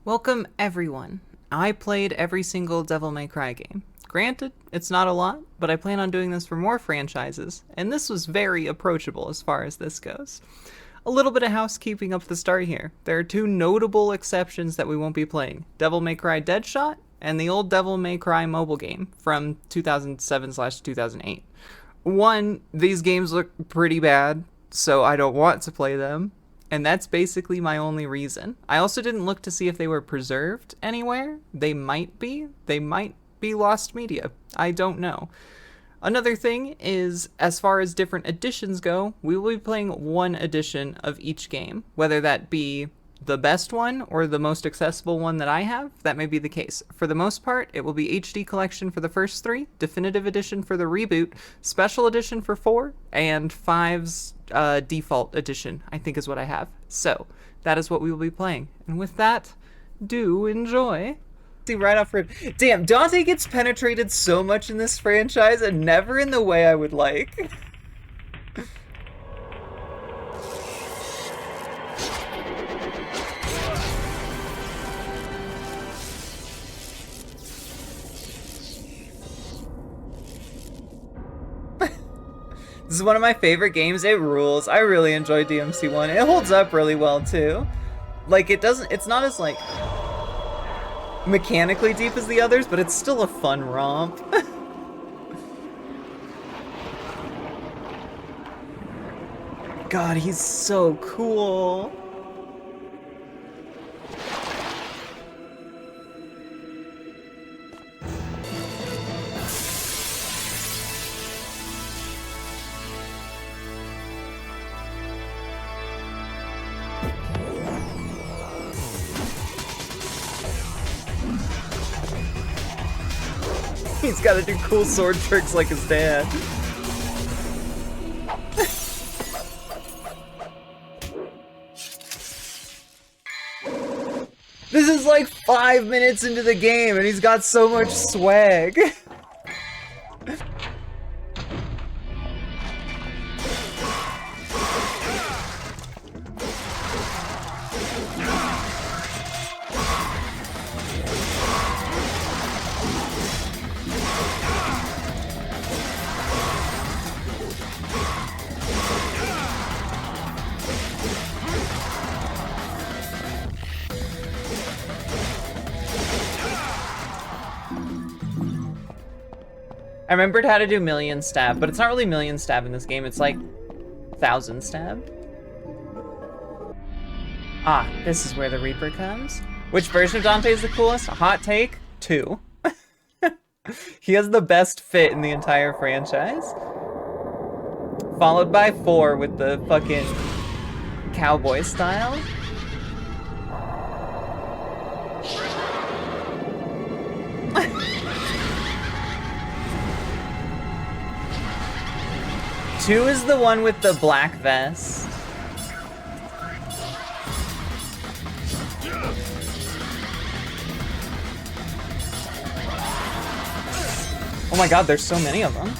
Welcome everyone. I played every single Devil May Cry game. Granted, it's not a lot, but I plan on doing this for more franchises, and this was very approachable as far as this goes. A little bit of housekeeping up the start here. There are two notable exceptions that we won't be playing. Devil May Cry Deadshot and the old Devil May Cry mobile game from 2007/2008. One, these games look pretty bad, so I don't want to play them. And that's basically my only reason. I also didn't look to see if they were preserved anywhere. They might be. They might be lost media. I don't know. Another thing is, as far as different editions go, we will be playing one edition of each game. Whether that be the best one or the most accessible one that I have, that may be the case. For the most part, it will be HD Collection for the first three, Definitive Edition for the reboot, Special Edition for 4, and 5's Default Edition, I think is what I have. So, that is what we will be playing. And with that, do enjoy. See, right off rip. Damn, Dante gets penetrated so much in this franchise and never in the way I would like. This is one of my favorite games. It rules. I really enjoy DMC1. It holds up really well too. Like it's not as like mechanically deep as the others, but it's still a fun romp. God, he's so cool. He's gotta do cool sword tricks like his dad. This is like 5 minutes into the game and he's got so much swag. I remembered how to do million stab, but it's not really million stab in this game, it's like 1,000 stab. Ah, this is where the Reaper comes. Which version of Dante is the coolest? Hot take, 2. He has the best fit in the entire franchise. Followed by 4 with the fucking cowboy style. Two is the one with the black vest. Oh my god, there's so many of them.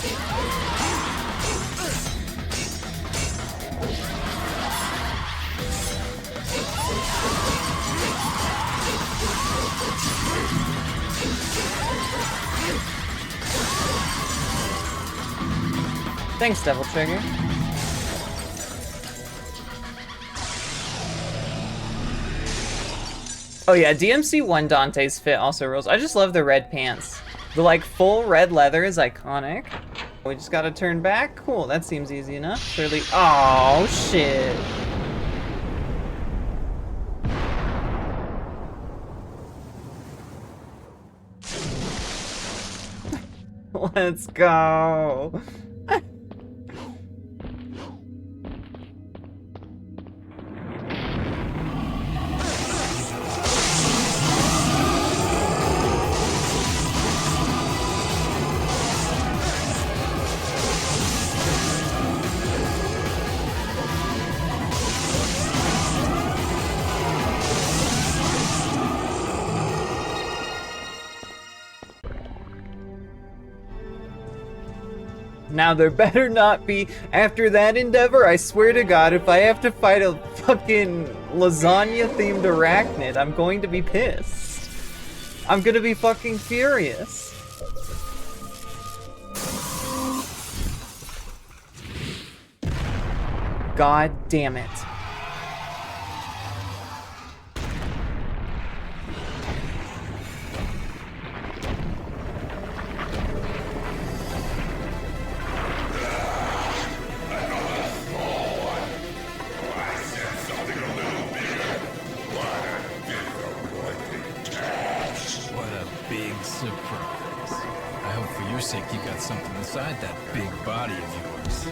Thanks, Devil Trigger. Oh yeah, DMC1 Dante's fit also rules. I just love the red pants. The like full red leather is iconic. We just gotta turn back. Cool, that seems easy enough. Surely. Oh shit. Let's go. Now there better not be, after that endeavor, I swear to God, if I have to fight a fucking lasagna-themed arachnid, I'm going to be pissed. I'm gonna be fucking furious. God damn it. Surprise. I hope for your sake you got something inside that big body of yours.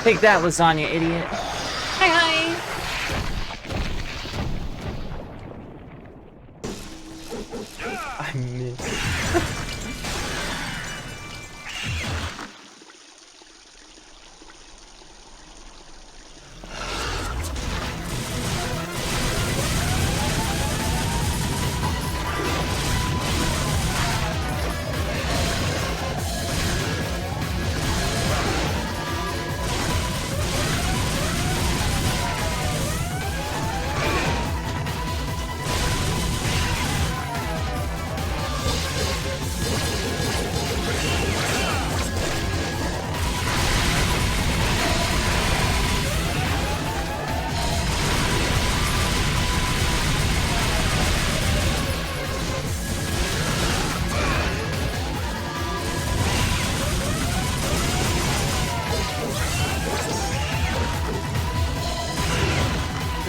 Take that, lasagna idiot. Hi, hi. I missed.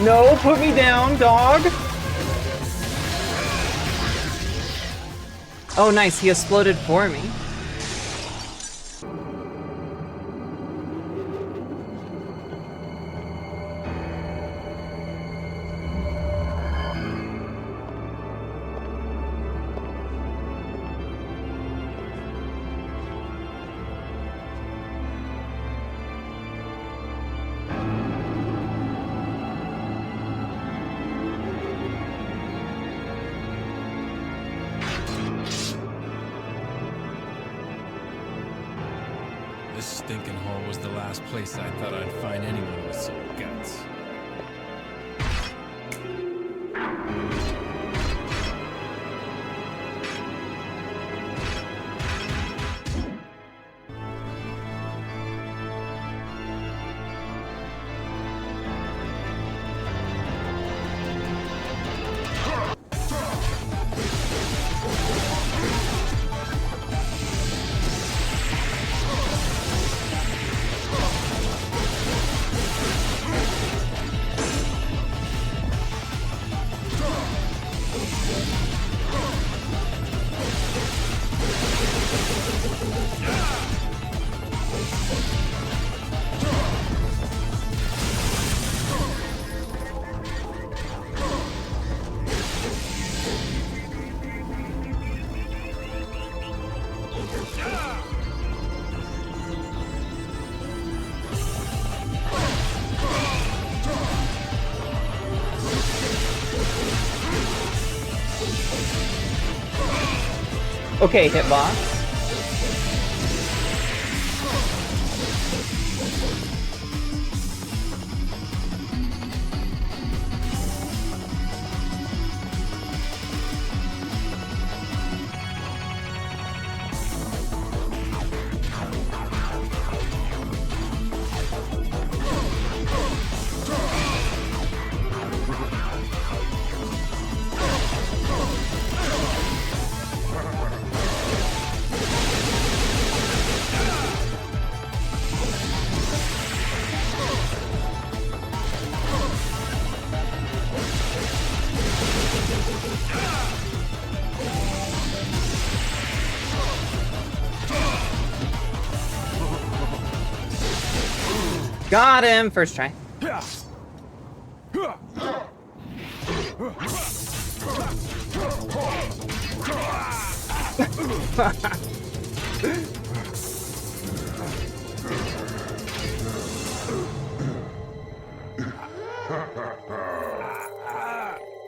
No, put me down, dog. Oh, nice. He exploded for me. This stinking hole was the last place I thought I'd find anyone with some guts. Okay, hitbox. Got him! First try.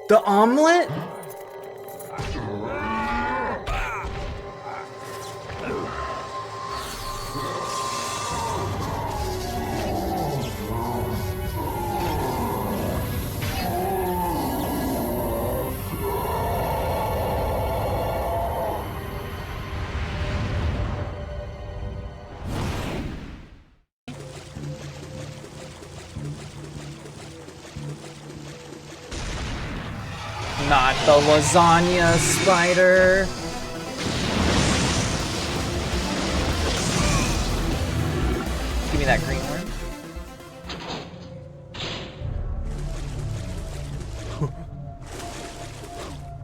The omelet? Not the lasagna spider. Give me that green one.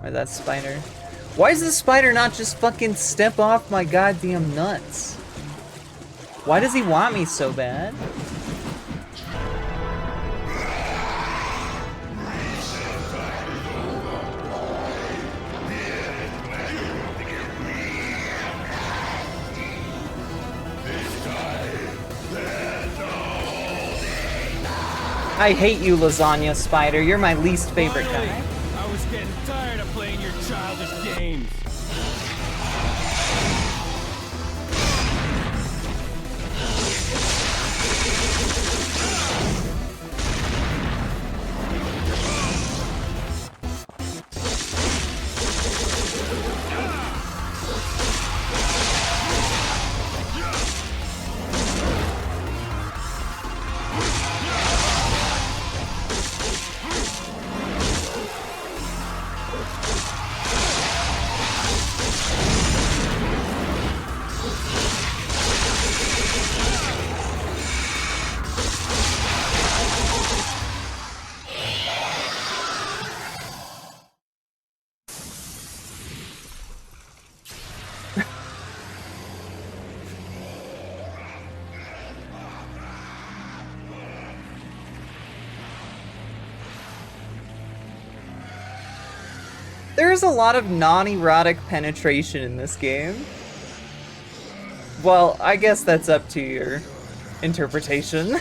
Or that spider. Why does the spider not just fucking step off my goddamn nuts? Why does he want me so bad? I hate you, lasagna spider. You're my least favorite guy. I was getting tired of playing your childish games. There's a lot of non-erotic penetration in this game. Well, I guess that's up to your interpretation. You're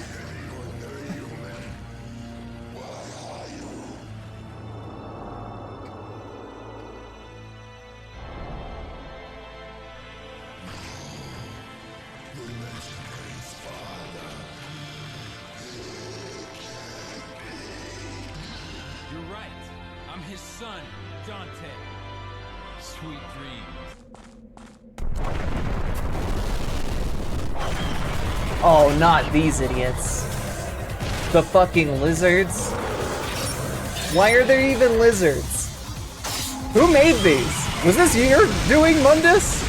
right. I'm his son, Dante. Sweet dreams. Oh, not these idiots. The fucking lizards. Why are there even lizards? Who made these? Was this your doing, Mundus?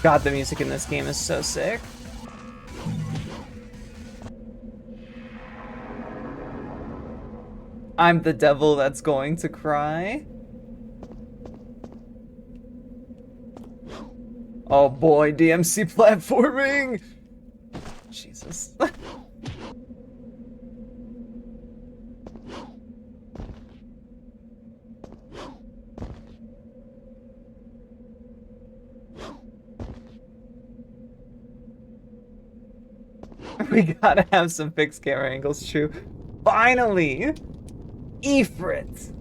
God, the music in this game is so sick. I'm the devil that's going to cry. Oh boy, DMC platforming! Jesus. We gotta have some fixed camera angles, true. Finally! Ifrit!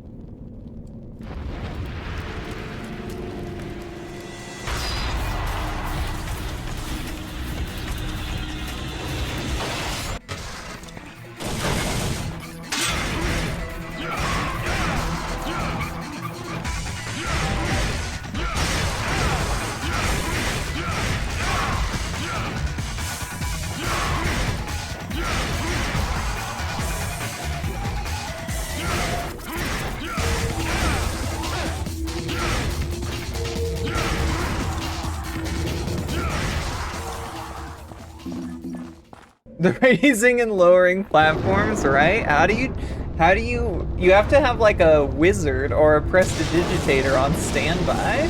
The raising and lowering platforms, right? You have to have like a wizard or a prestidigitator on standby.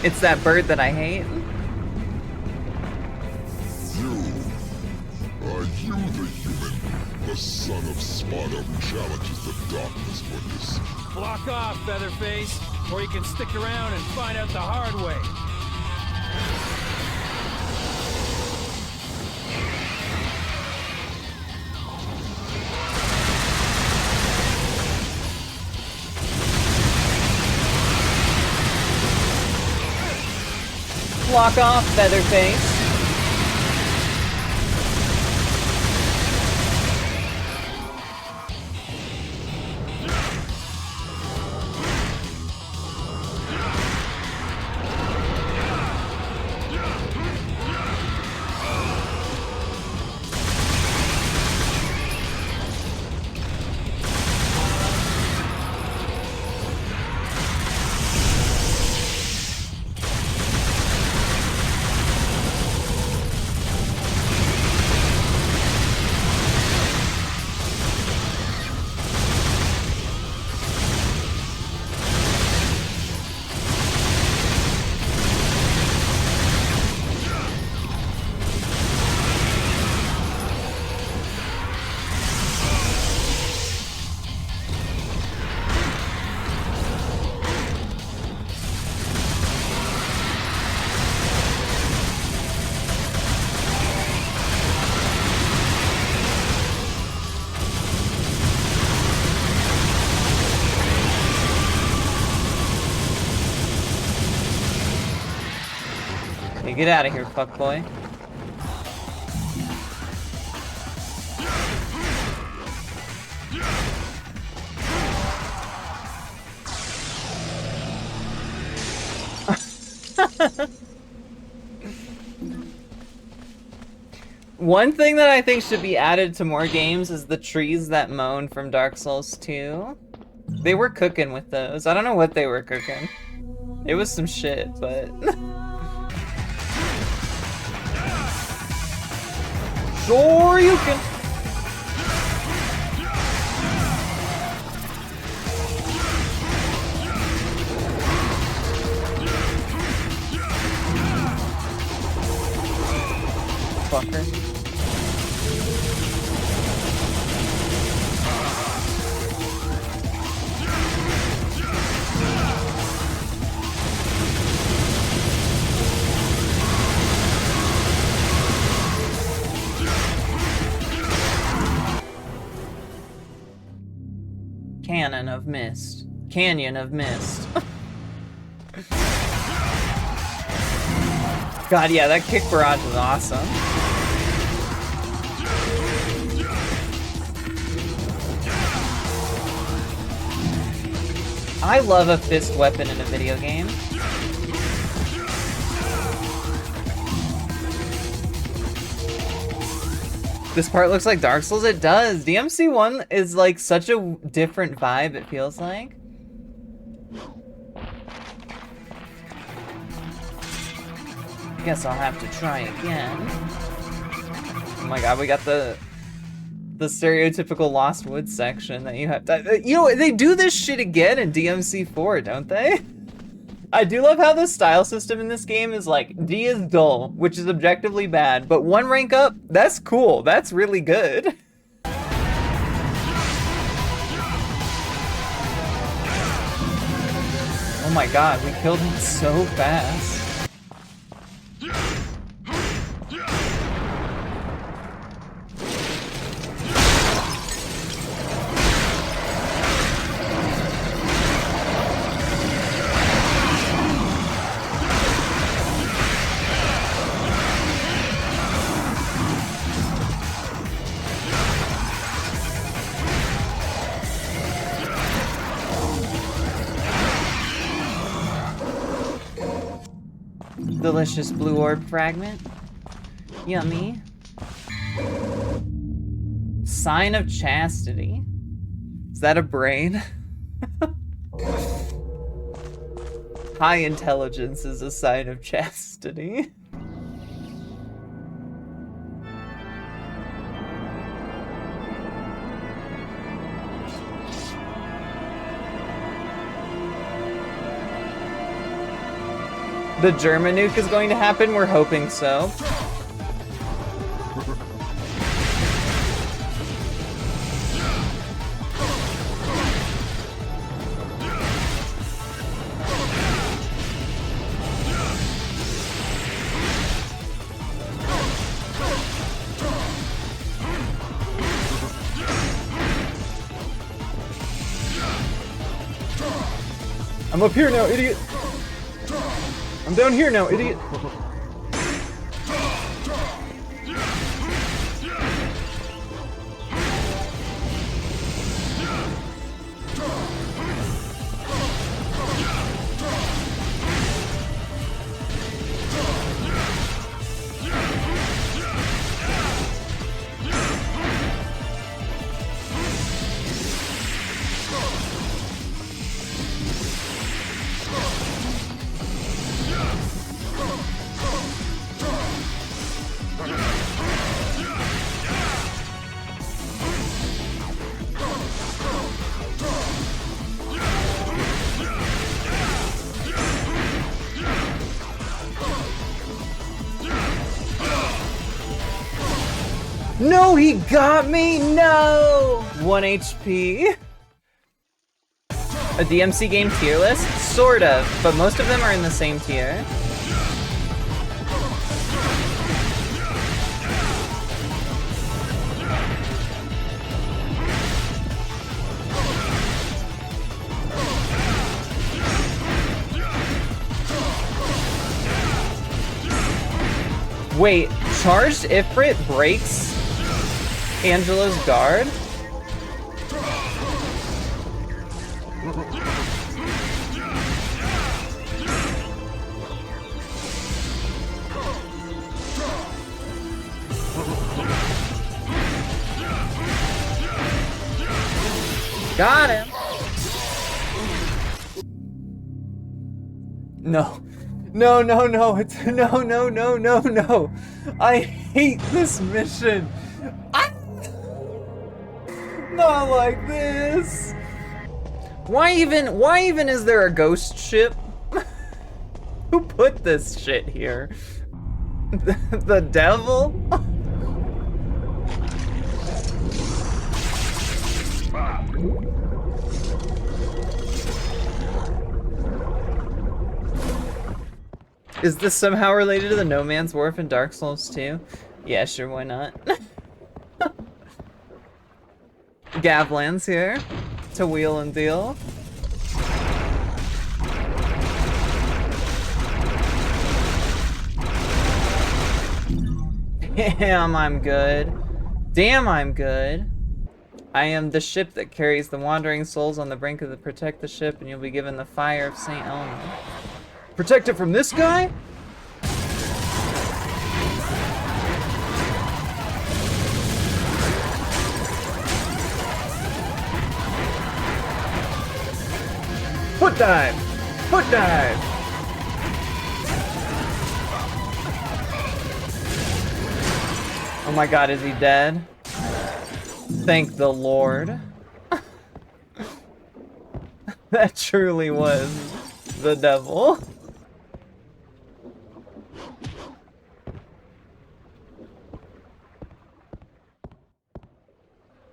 It's that bird that I hate. Are you the human, the son of Sparta who challenges the darkness for this? Block off, Featherface, or you can stick around and find out the hard way. Block off, Featherface. Hey, get out of here, fuckboy. One thing that I think should be added to more games is the trees that moan from Dark Souls 2. They were cooking with those. I don't know what they were cooking. It was some shit, but... Sure you can... Fucker. Cannon of Mist. Canyon of Mist. God, yeah, that kick barrage is awesome. I love a fist weapon in a video game. This part looks like Dark Souls. It does. DMC1 is like such a different vibe, it feels like. Guess I'll have to try again. Oh my god, we got the stereotypical Lost Woods section that you have to... You know, they do this shit again in DMC4, don't they? I do love how the style system in this game is like, D is dull, which is objectively bad, but one rank up, that's cool. That's really good. Oh my god, we killed him so fast. Delicious blue orb fragment. Yummy. Sign of chastity. Is that a brain? High intelligence is a sign of chastity. The German nuke is going to happen? We're hoping so. I'm up here now, idiot! I'm down here now, idiot! No, he got me! No! 1 HP. A DMC game tier list? Sort of, but most of them are in the same tier. Wait, charged Ifrit breaks Angela's guard? Got him! No. No, no, no, it's no, no, no, no, no. I hate this mission. Not like this. Why even is there a ghost ship? Who put this shit here? The devil? Is this somehow related to the No Man's Wharf in Dark Souls 2? Yeah, sure, why not? Gavlan's here to wheel and deal. Damn, I'm good. Damn, I'm good. I am the ship that carries the wandering souls on the brink of the protect the ship, and you'll be given the fire of St. Elmo. Protect it from this guy? Foot dive! Foot dive! Oh my god, is he dead? Thank the Lord. That truly was the devil.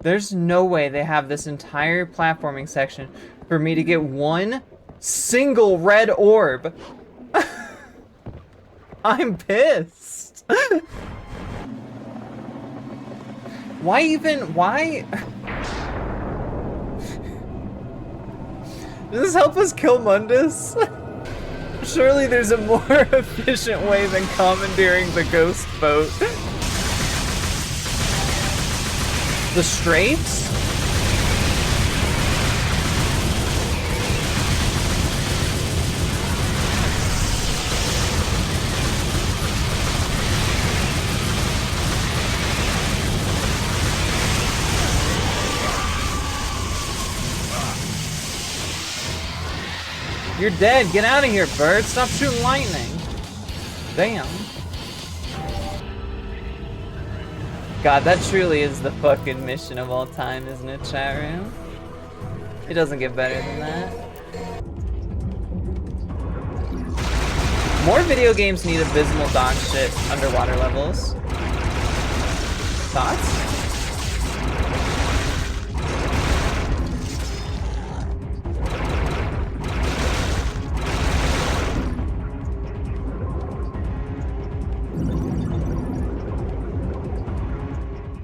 There's no way they have this entire platforming section for me to get one single red orb. I'm pissed. Why? Does this help us kill Mundus? Surely there's a more efficient way than commandeering the ghost boat. The Straits? You're dead. Get out of here, bird. Stop shooting lightning. Damn. God, that truly is the fucking mission of all time, isn't it, chat room? It doesn't get better than that. More video games need abysmal dog shit underwater levels. Thoughts?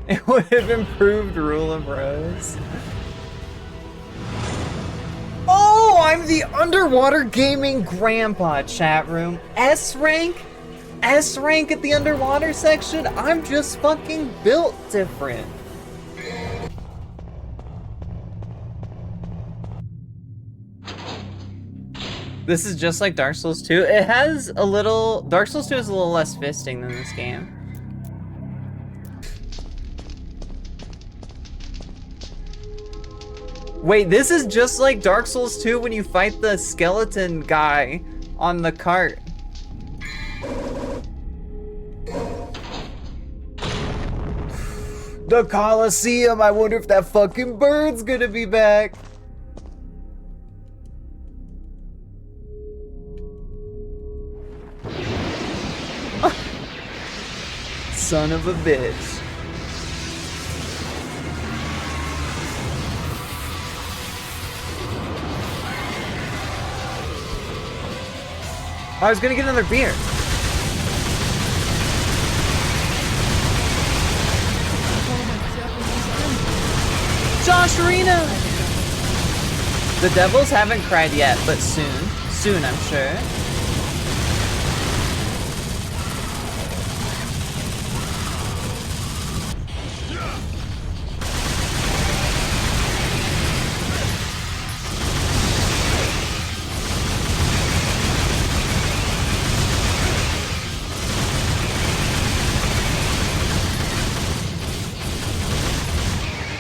It would have improved Rule of Rose. Oh, I'm the underwater gaming grandpa, chat room. S rank? S rank at the underwater section? I'm just fucking built different. This is just like Dark Souls 2. It has a little... Dark Souls 2 is a little less fisting than this game. Wait, this is just like Dark Souls 2 when you fight the skeleton guy on the cart. The Colosseum, I wonder if that fucking bird's gonna be back. Son of a bitch. I was gonna get another beer. Josh Arena! The devils haven't cried yet, but soon. Soon, I'm sure.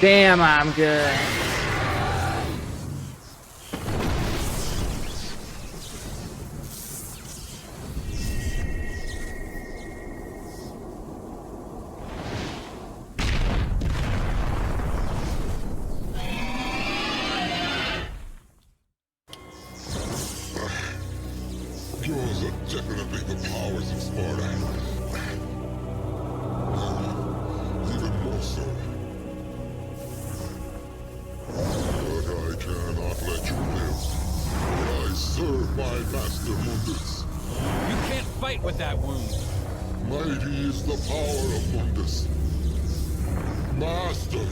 Damn, I'm good. Yours are definitely the powers of Sparta. Even more so. But I cannot let you live. I serve my master Mundus. You can't fight with that wound. Mighty is the power of Mundus. Master,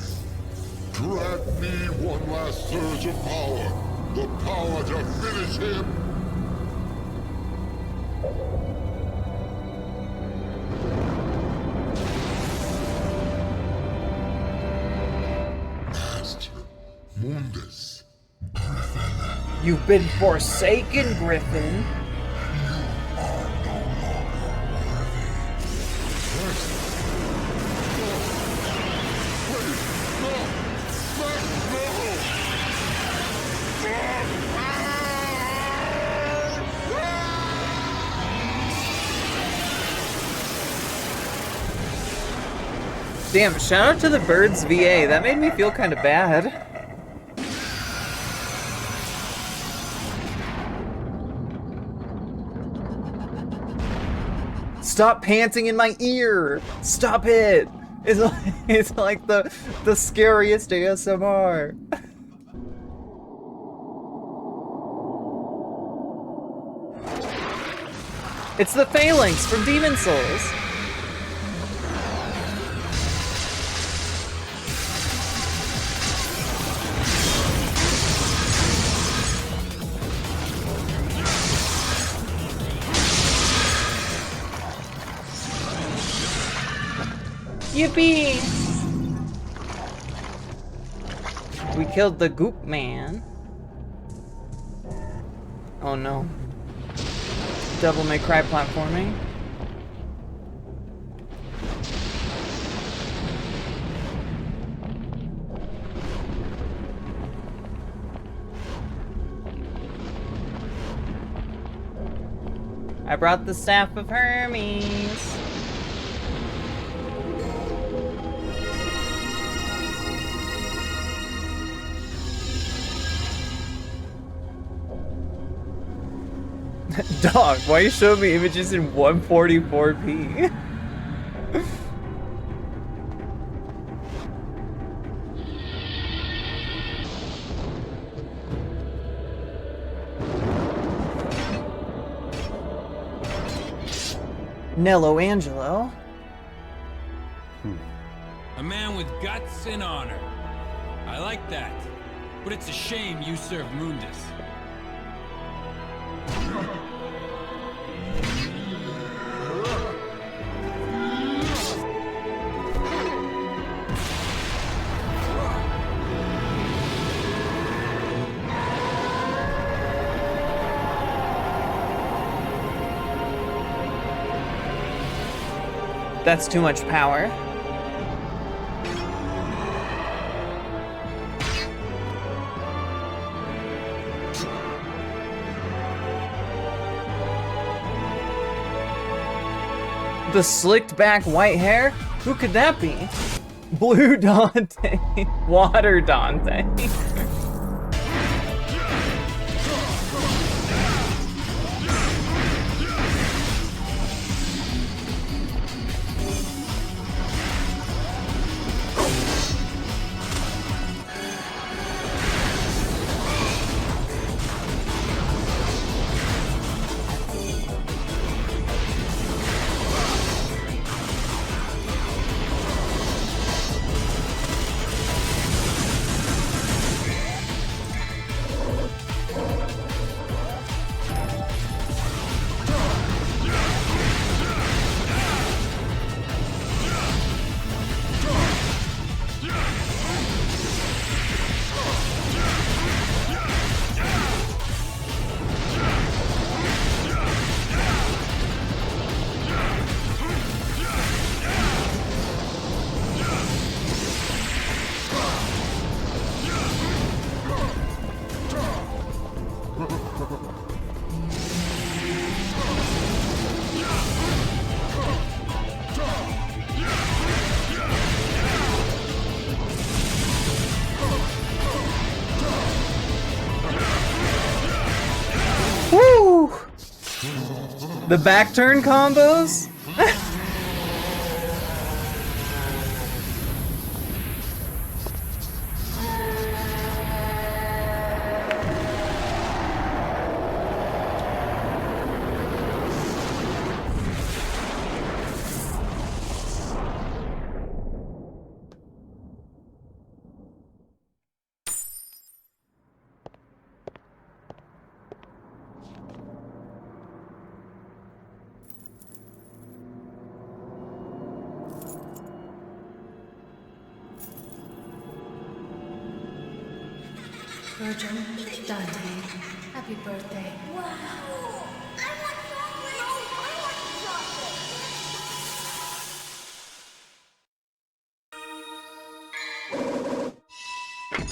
grant me one last surge of power. The power to finish him. Master Mundus. You've been forsaken, Griffin. Damn, shout out to the Birds VA. That made me feel kind of bad. Stop panting in my ear! Stop it! It's like the scariest ASMR. It's the Phalanx from Demon Souls. Yippee! We killed the Goop Man. Oh no. Devil May Cry platforming. I brought the Staff of Hermes. Dog, why you show me images in 144p? Nello Angelo. A man with guts and honor. I like that. But it's a shame you serve Mundus. That's too much power. The slicked back white hair? Who could that be? Blue Dante. Water Dante. Woo! The back turn combos? Virgin Dante, happy birthday. Wow! I want chocolate! No, I want chocolate!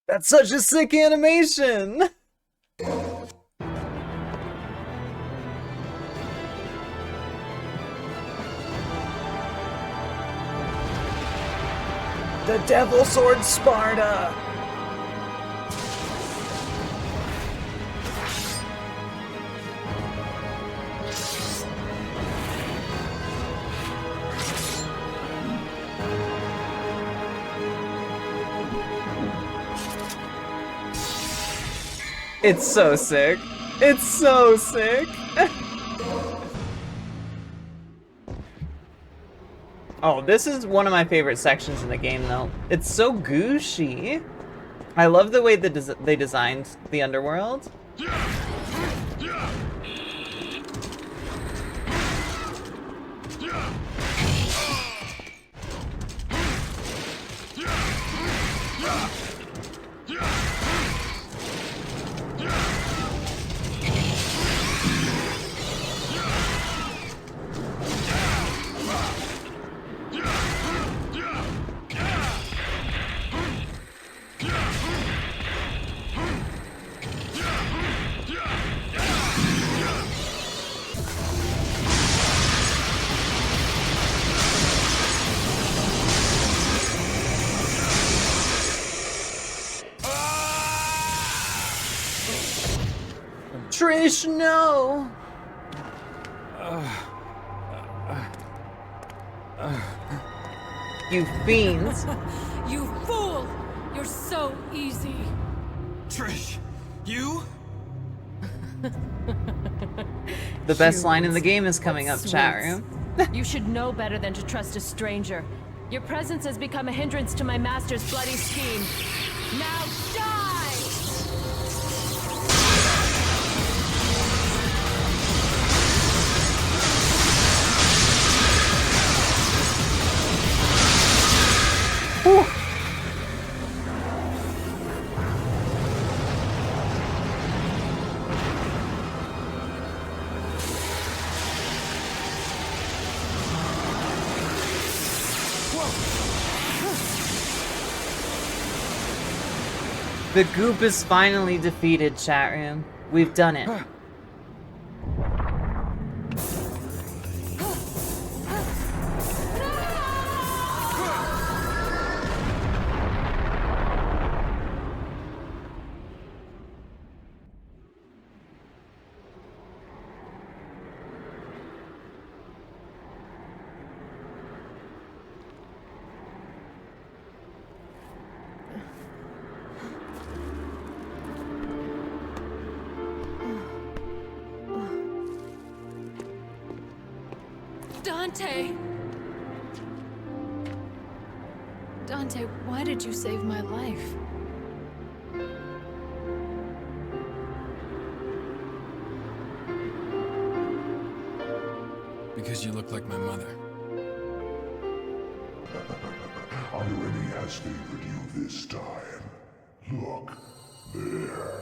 That's such a sick animation! The Devil Sword Sparta! It's so sick. It's so sick. Oh, this is one of my favorite sections in the game, though. It's so gooshy. I love the way that they designed the underworld. Trish, no! You fiends. You fool! You're so easy. Trish, you? The best line in the game is coming up, chat room. You should know better than to trust a stranger. Your presence has become a hindrance to my master's bloody scheme. Now die! Whew. The goop is finally defeated, chat room. We've done it. Dante! Dante, why did you save my life? Because you look like my mother. Irony has favored you this time. Look, there.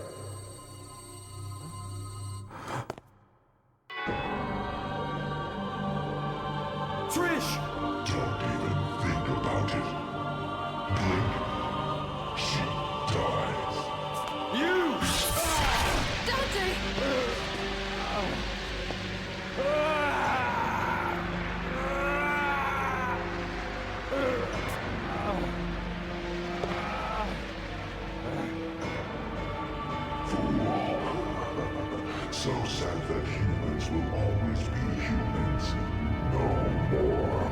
Trish! Don't even think about it. Blink. She dies. You! Dante! So sad that humans will always be humans. No more.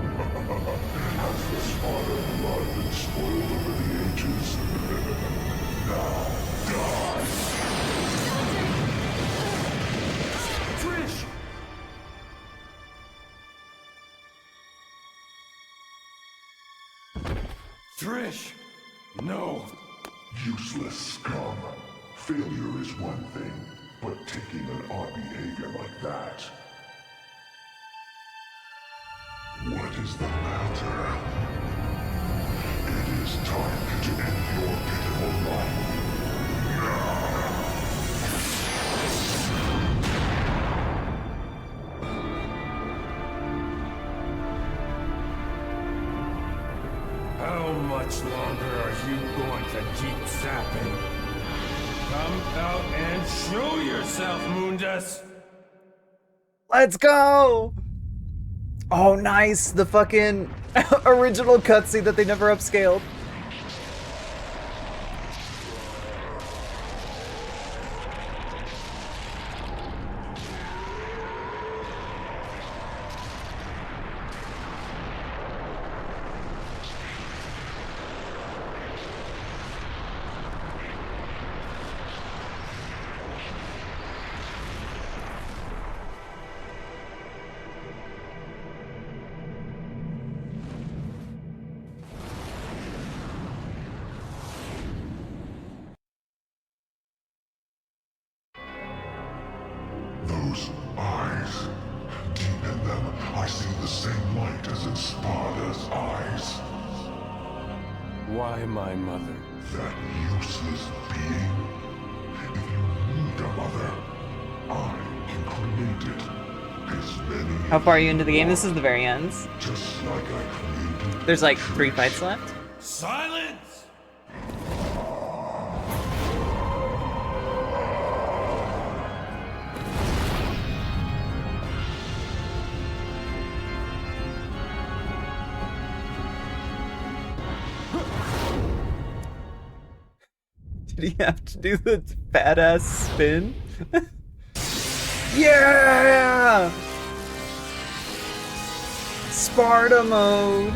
Has the spot of blood been spoiled over the ages? Now, die! Trish! Trish! No! Useless scum. Failure is one thing, but taking an odd behavior like that. What is the matter? It is time to end your pitiful life. How much longer are you going to keep zapping? Come out and show yourself, Mundus! Let's go! Oh, nice! The fucking original cutscene that they never upscaled. those eyes. Deep in them, I see the same light as in Sparta's eyes. Why my mother? That useless being. If you need a mother, I can create it. As many. How far are you into the game? This is the very end. Just like I created. There's like 3 fights left. Silence! Did he have to do the badass spin? Yeah! Sparta mode!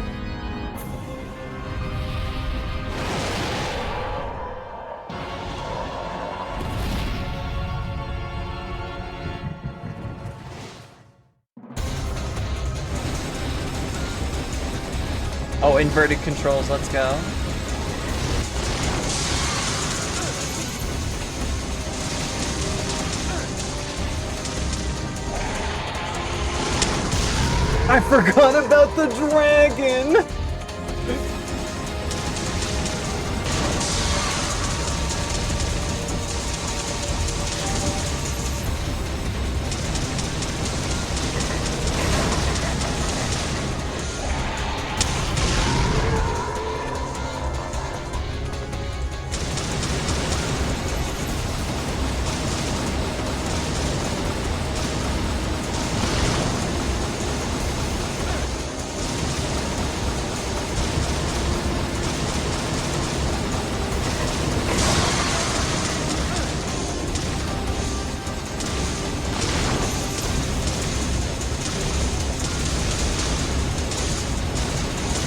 Oh, inverted controls, let's go. I forgot about the dragon!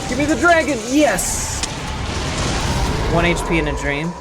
Give me the dragon! Yes! 1 HP in a dream.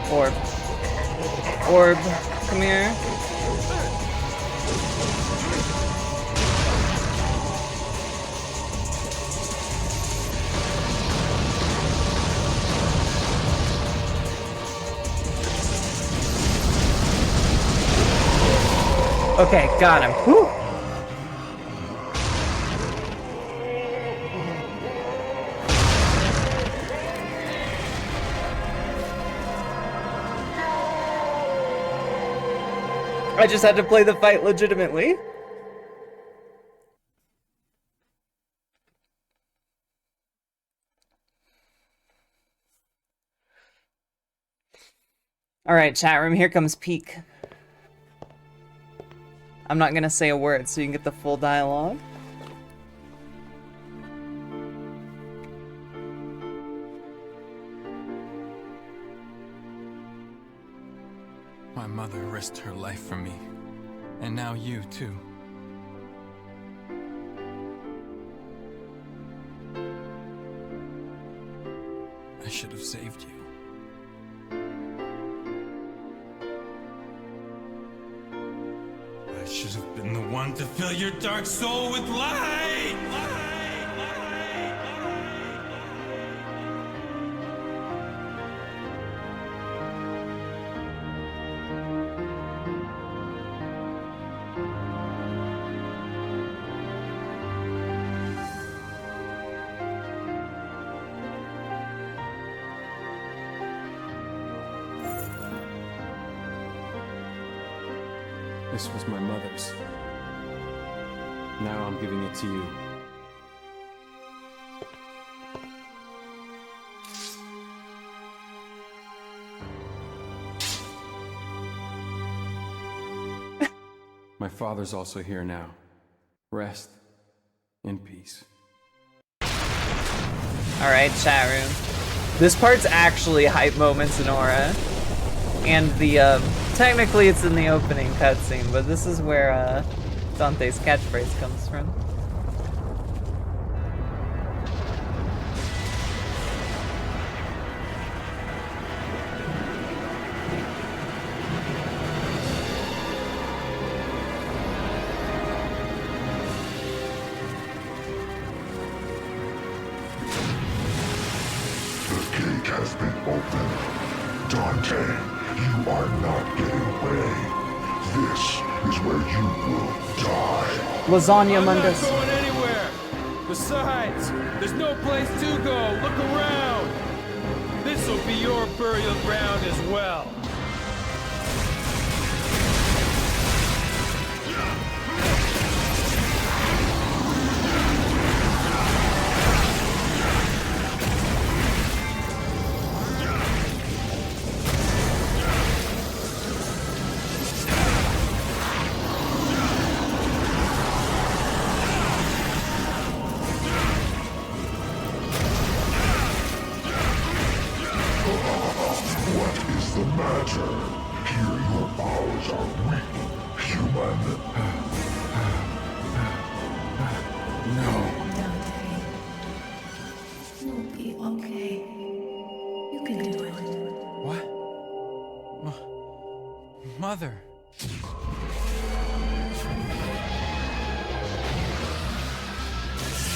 Orb. Orb, come here. Okay, got him. Whew. I just had to play the fight legitimately. Alright, chat room, here comes Peak. I'm not gonna say a word so you can get the full dialogue. My mother risked her life for me, and now you too. I should have saved you. I should have been the one to fill your dark soul with light! This was my mother's. Now I'm giving it to you. My father's also here now. Rest in peace. Alright, chat room. This part's actually hype moments in Aura. And the, technically it's in the opening cutscene, but this is where, Dante's catchphrase comes from. The gate has been opened. Dante, you are not getting away. This is where you will die. Lasagna I'm Mundus. not going anywhere! Besides, there's no place to go. Look around! This'll be your burial ground as well. What is the matter? Here your powers are weak, human. No. Dante. You'll be okay. You can do it. What? Mother.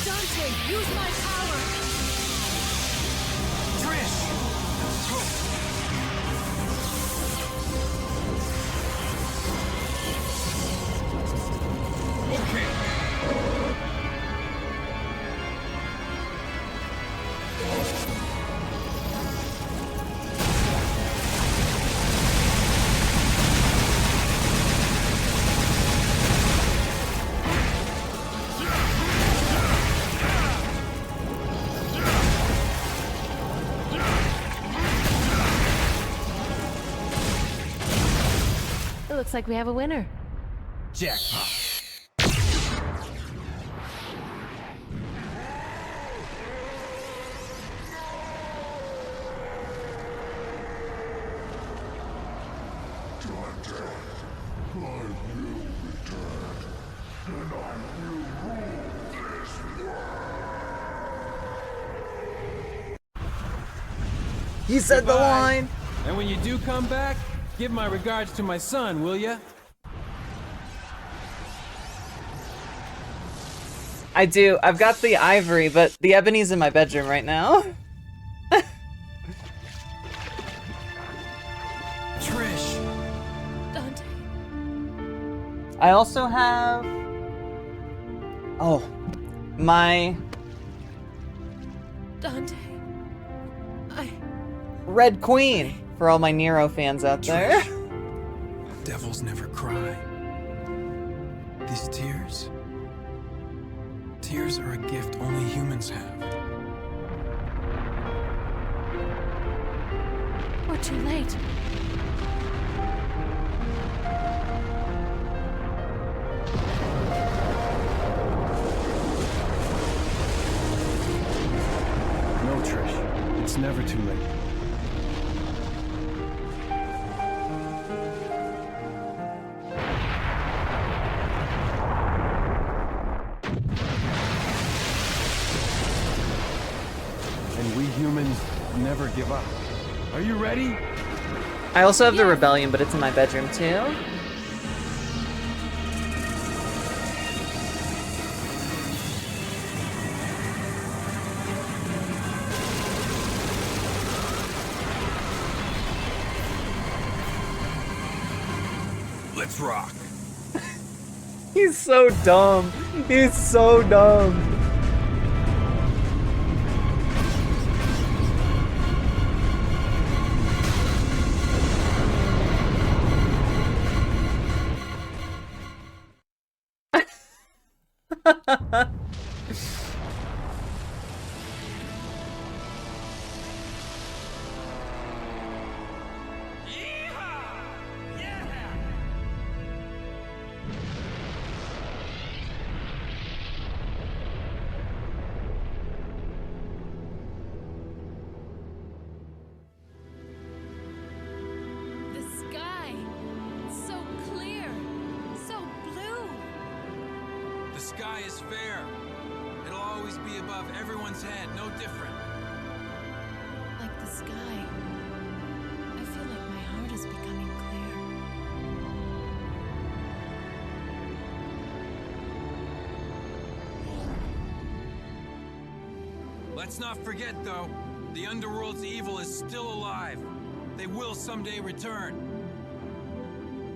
Dante, use my power! It looks like we have a winner. Jackpot. Dante, I will return, and I will rule this world. He said the Goodbye. line! And when you do come back, give my regards to my son, will ya? I do. I've got the ivory, but the ebony's in my bedroom right now. Trish! Dante. I also have... Oh. My Dante. Red Queen! For all my Nero fans out there. Devils never cry. These tears... Tears are a gift only humans have. We're too late. No, Trish. It's never too late. And we humans never give up. Are you ready? I also have the Rebellion, but it's in my bedroom too. Let's rock. He's so dumb. He's so dumb. The sky. It's so clear. So blue. The sky is fair. It'll always be above everyone's head, no different. Like the sky. I feel like my heart is becoming clear. Let's not forget, though, the Underworld's evil is still alive. They will someday return.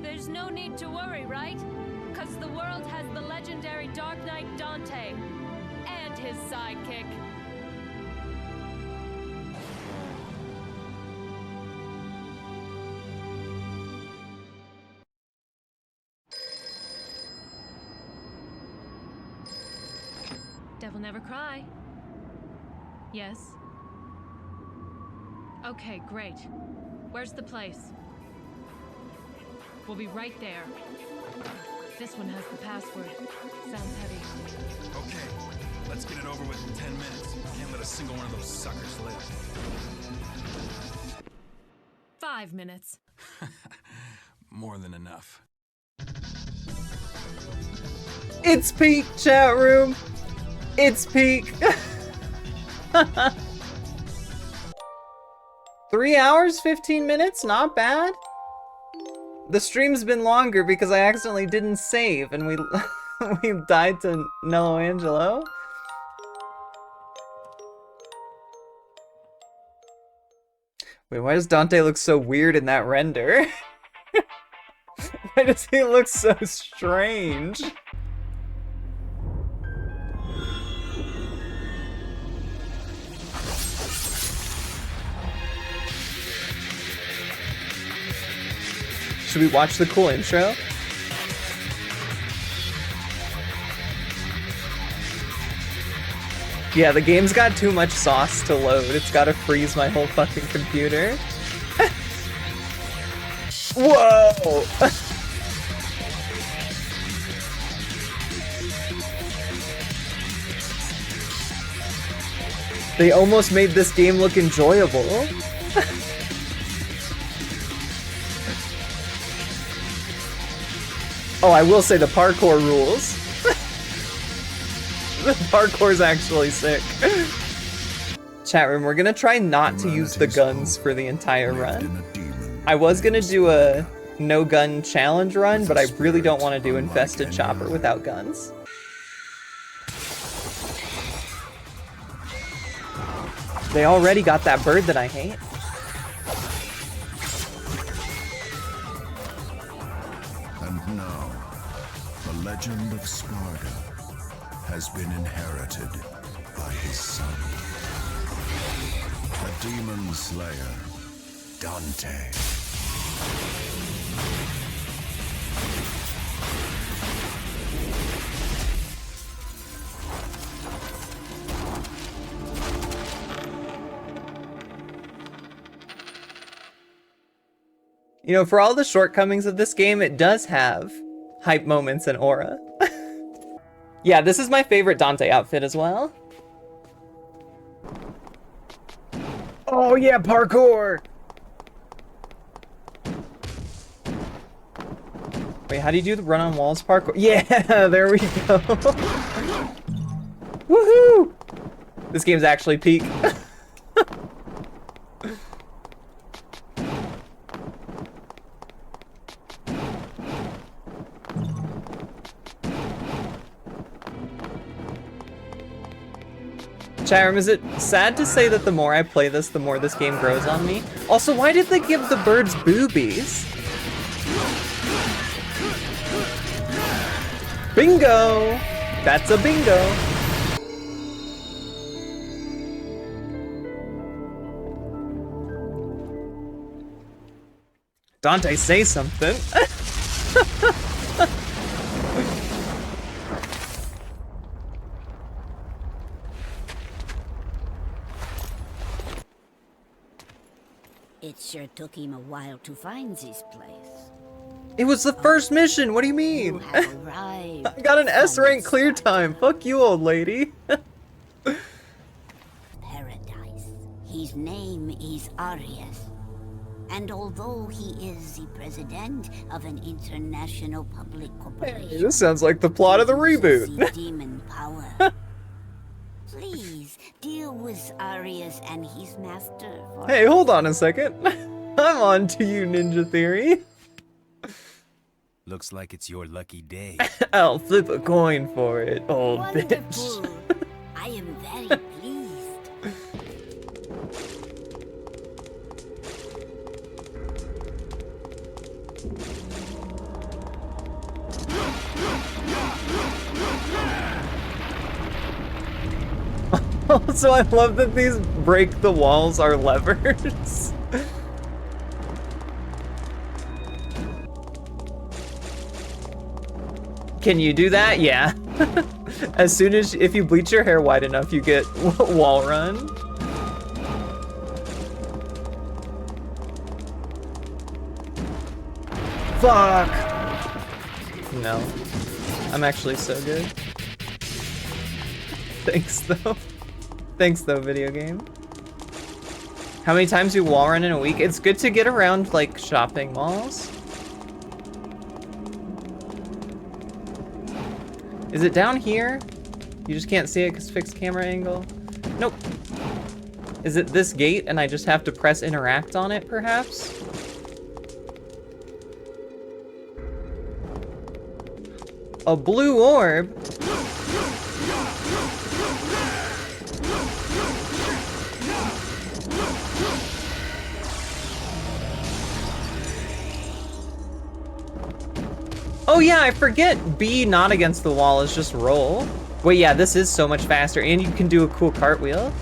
There's no need to worry, right? Because the world has the legendary Dark Knight Dante and his sidekick. Devil never cry. Yes? Okay, great. Where's the place? We'll be right there. This one has the password. Sounds heavy. Okay, let's get it over with in 10 minutes. Can't let a single one of those suckers live. 5 minutes. More than enough. It's peak, chat room. It's peak. 3 hours, 15 minutes, not bad. The stream's been longer because I accidentally didn't save and we we died to Nello Angelo. Wait, why does Dante look so weird in that render? Why does he look so strange? Should we watch the cool intro? Yeah, the game's got too much sauce to load. It's gotta freeze my whole fucking computer. Whoa! They almost made this game look enjoyable. Oh, I will say the parkour rules. The parkour's actually sick. Chat room, we're gonna try not to use the guns for the entire run. I was gonna do a no gun challenge run, but I really don't want to do infested chopper without guns. They already got that bird that I hate. And now, the legend of Sparta has been inherited by his son, the demon slayer, Dante. You know, for all the shortcomings of this game, it does have hype moments and aura. Yeah, this is my favorite Dante outfit as well. Oh yeah, parkour! Wait, how do you do the run on walls parkour? Yeah, there we go. Woohoo! This game's actually peak. Chat room, is it sad to say that the more I play this, the more this game grows on me? Also, why did they give the birds boobies? Bingo! That's a bingo. Dante, say something. It sure took him a while to find this place. It was the first mission. What do you You mean? have arrived. I got an S rank clear Sunset time. Fuck you, old lady. Paradise. His name is Arias. And although he is the president of an international public corporation, This sounds like the plot of the he uses reboot. the demon power. Please deal with Arias and his master. For Hey, hold on a second. I'm on to you, Ninja Theory. Looks like it's your lucky day. I'll flip a coin for it, old bitch. Wonderful. I am very pleased. Also, I love that these break the walls are levers. Can you do that? Yeah. As soon as, if you bleach your hair white enough, you get wall run. Fuck. No. I'm actually so good. Thanks though. Thanks though, video game. How many times do you wall run in a week? It's good to get around like shopping malls. Is it down here? You just can't see it because fixed camera angle? Nope. Is it this gate and I just have to press interact on it, perhaps? A blue orb? Oh yeah, I forget B not against the wall is just roll. Wait, yeah, this is so much faster and you can do a cool cartwheel.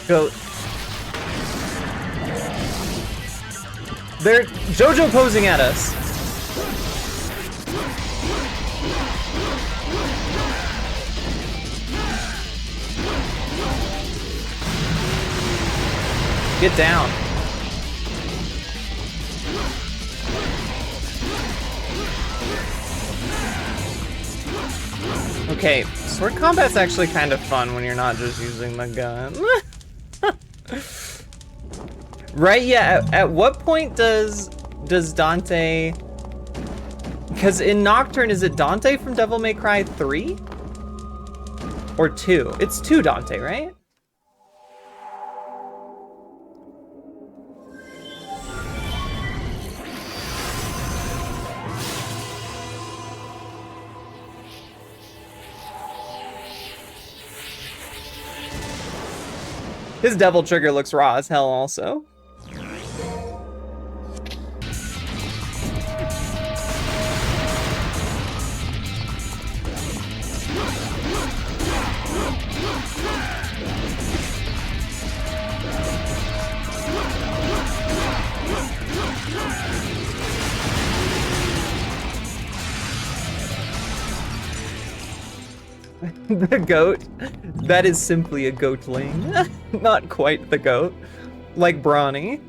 Goat. They're JoJo posing at us. Get down. Okay, sword combat's actually kind of fun when you're not just using the gun. Right, yeah, at what point does Dante... Because in Nocturne, is it Dante from Devil May Cry 3? Or 2? It's 2 Dante, right? His devil trigger looks raw as hell also. The goat. That is simply a goatling. Not quite the goat. Like Brawny.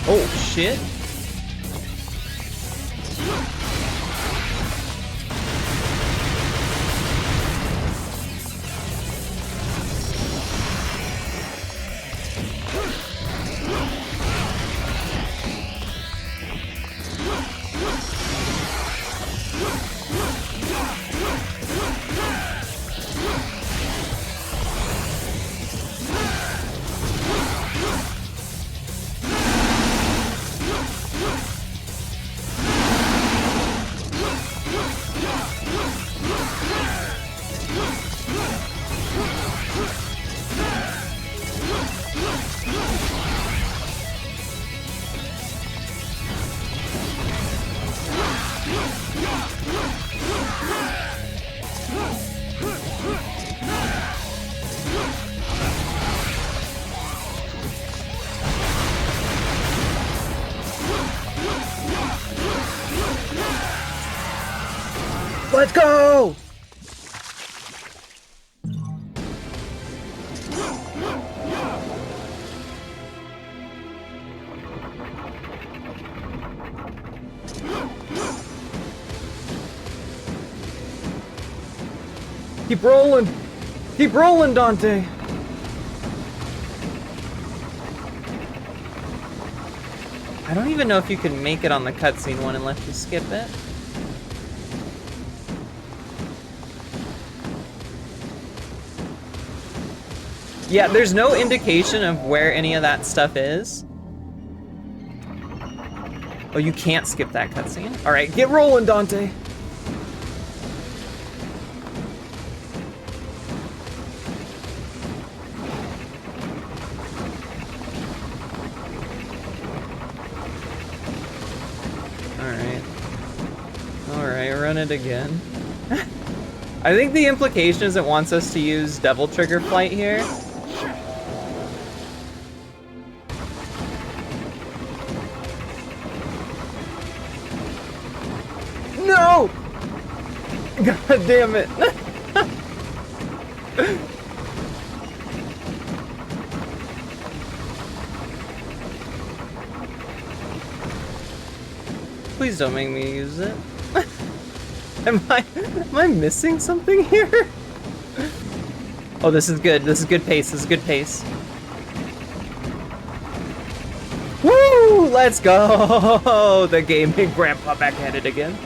Oh, shit. Keep rolling! Keep rolling, Dante! I don't even know if you can make it on the cutscene one unless you skip it. Yeah, there's no indication of where any of that stuff is. Oh, you can't skip that cutscene? Alright, get rolling, Dante! Alright, run it again. I think the implication is it wants us to use Devil Trigger Flight here. No! God damn it. Please don't make me use it. Am I missing something here? Oh, this is good. This is good pace. This is good pace. Woo! Let's go! The gaming grandpa back at it again.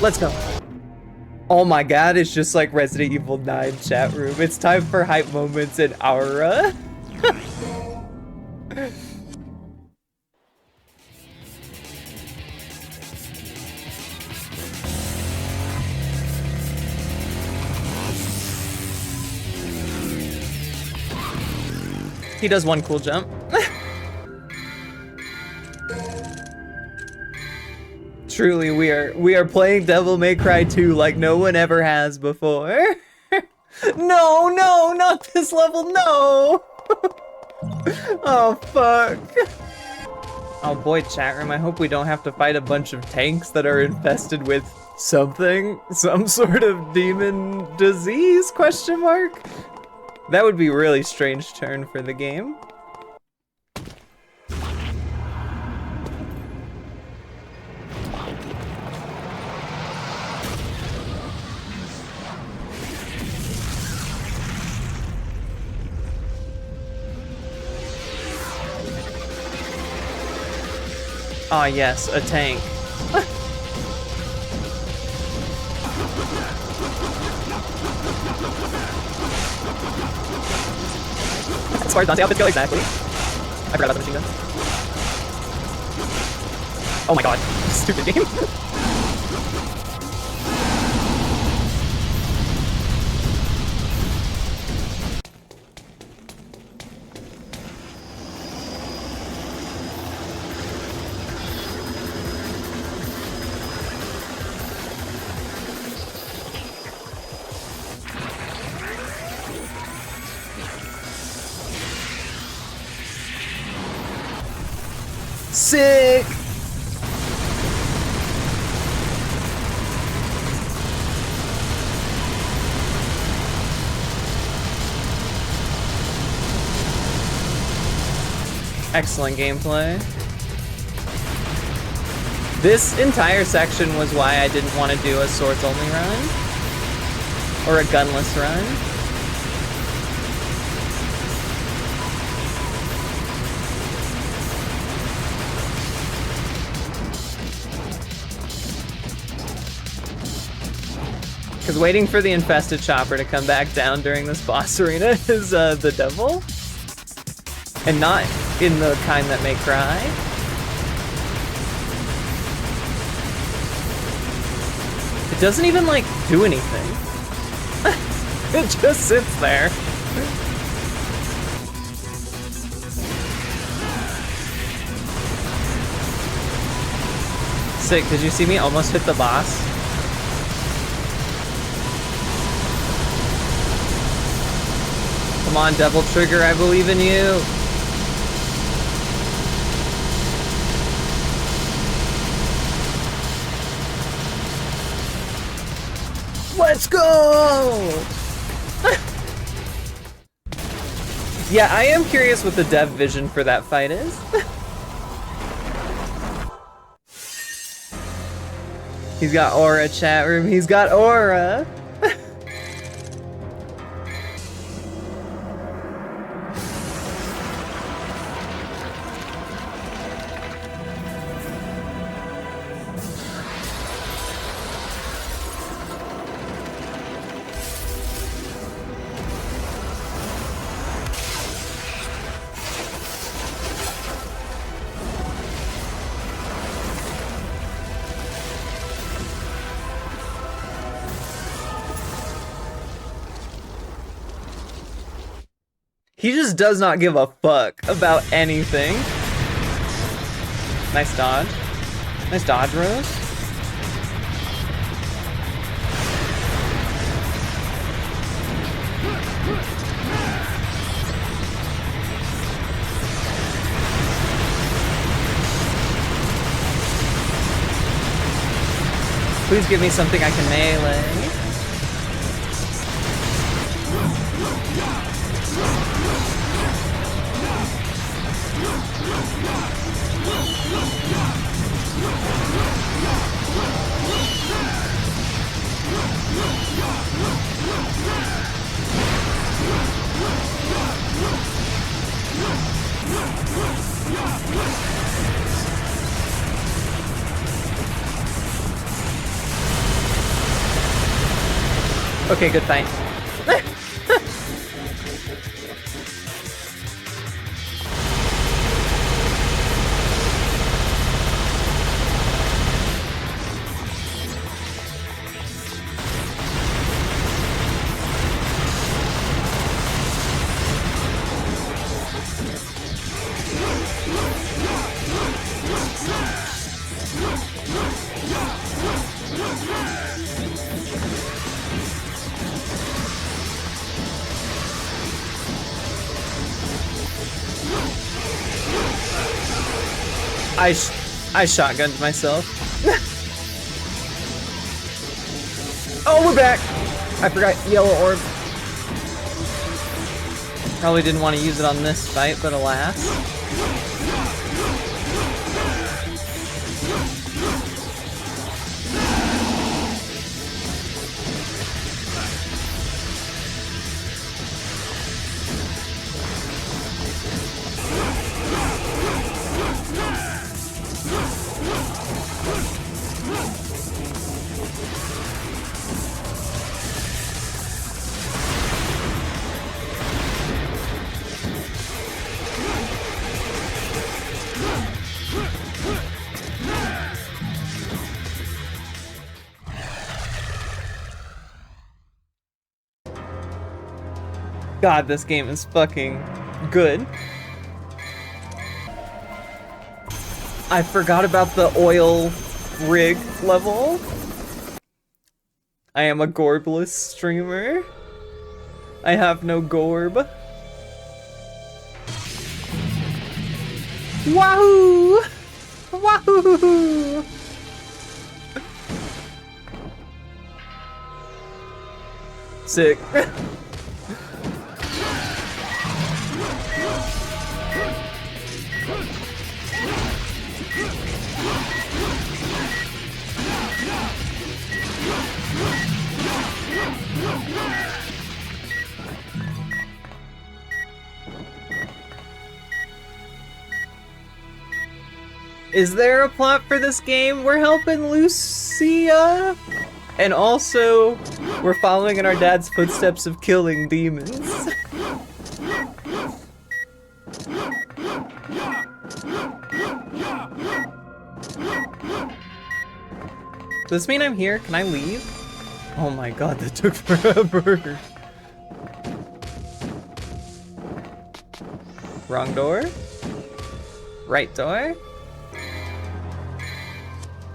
Let's go. Oh my god, it's just like Resident Evil 9 chat room. It's time for hype moments in Aura. He does one cool jump. Truly, we are playing Devil May Cry 2 like no one ever has before. No, no, not this level, no! Oh, fuck. Oh boy, chat room, I hope we don't have to fight a bunch of tanks that are infested with something. Some sort of demon disease, question mark? That would be a really strange turn for the game. Ah, yes, a tank. As far as Dante outfits go, exactly. I forgot about the machine gun. Oh my god, stupid game. Sick! Excellent gameplay. This entire section was why I didn't want to do a swords only run. Or a gunless run. Because waiting for the infested chopper to come back down during this boss arena is the devil. And not in the kind that may cry. It doesn't even, like, do anything. It just sits there. Sick, did you see me almost hit the boss? Come on, Devil Trigger, I believe in you. Let's go! Yeah, I am curious what the dev vision for that fight is. He's got aura, chat room. He's got aura. He just does not give a fuck about anything. Nice dodge. Nice dodge, Rose. Please give me something I can melee. Okay, good fight. I shotgunned myself. Oh, we're back! I forgot yellow orb. Probably didn't want to use it on this fight, but alas. God, this game is fucking good. I forgot about the oil rig level. I am a gorbless streamer. I have no gorb. Wahoo! Wahoo! Sick. Is there a plot for this game? We're helping Lucia, and also we're following in our dad's footsteps of killing demons. Does this mean I'm here? Can I leave? Oh my god, that took forever. Wrong door? Right door?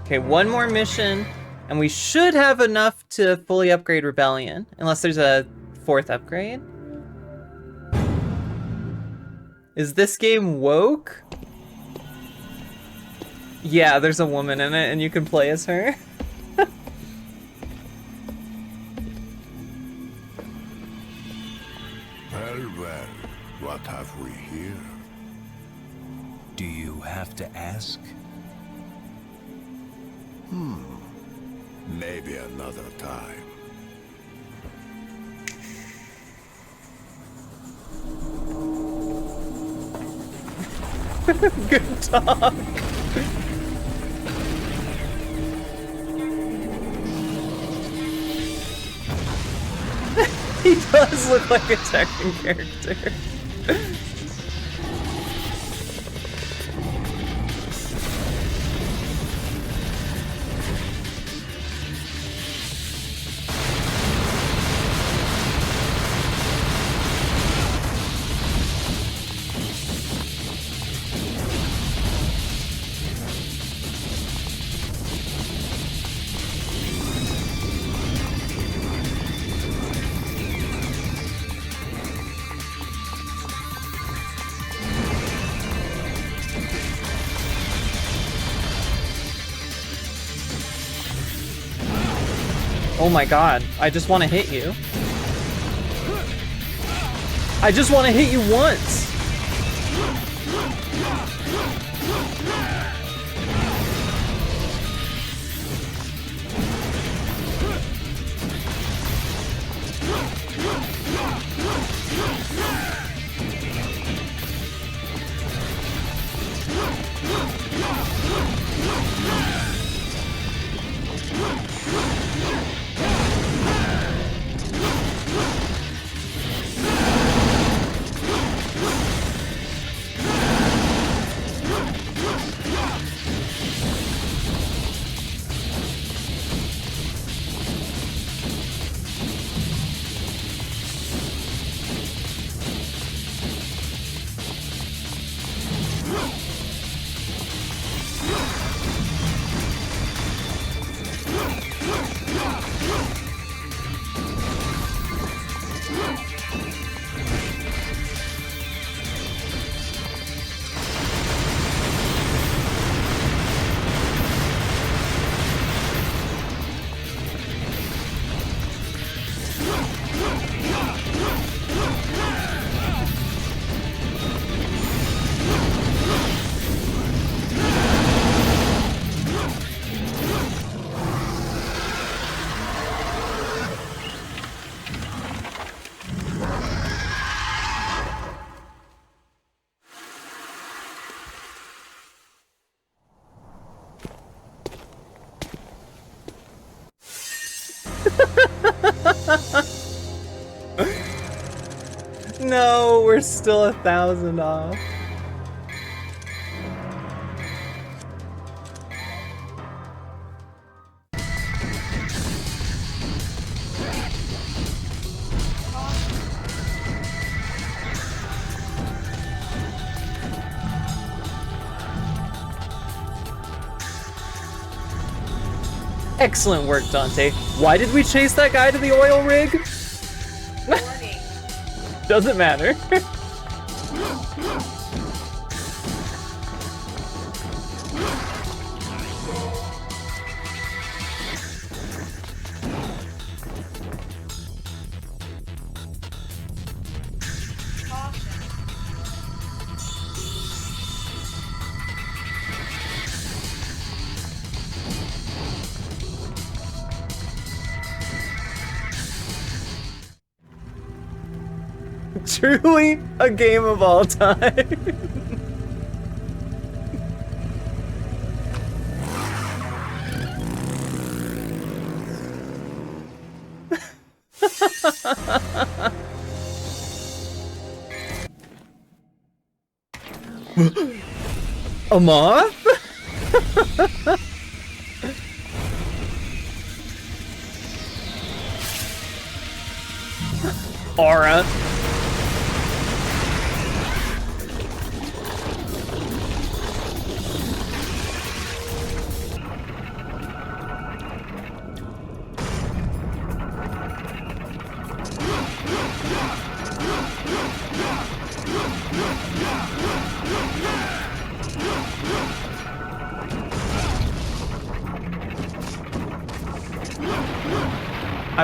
Okay, one more mission, and we should have enough to fully upgrade Rebellion, unless there's a 4th upgrade. Is this game woke? Yeah, there's a woman in it and you can play as her. Well, what have we here? Do you have to ask? Maybe another time. Good talk. He does look like a Tekken character. Oh my god, I just want to hit you. I just want to hit you once. No, we're still 1,000 off. Excellent work, Dante. Why did we chase that guy to the oil rig? Doesn't matter. Truly a game of all time. A moth? Aura.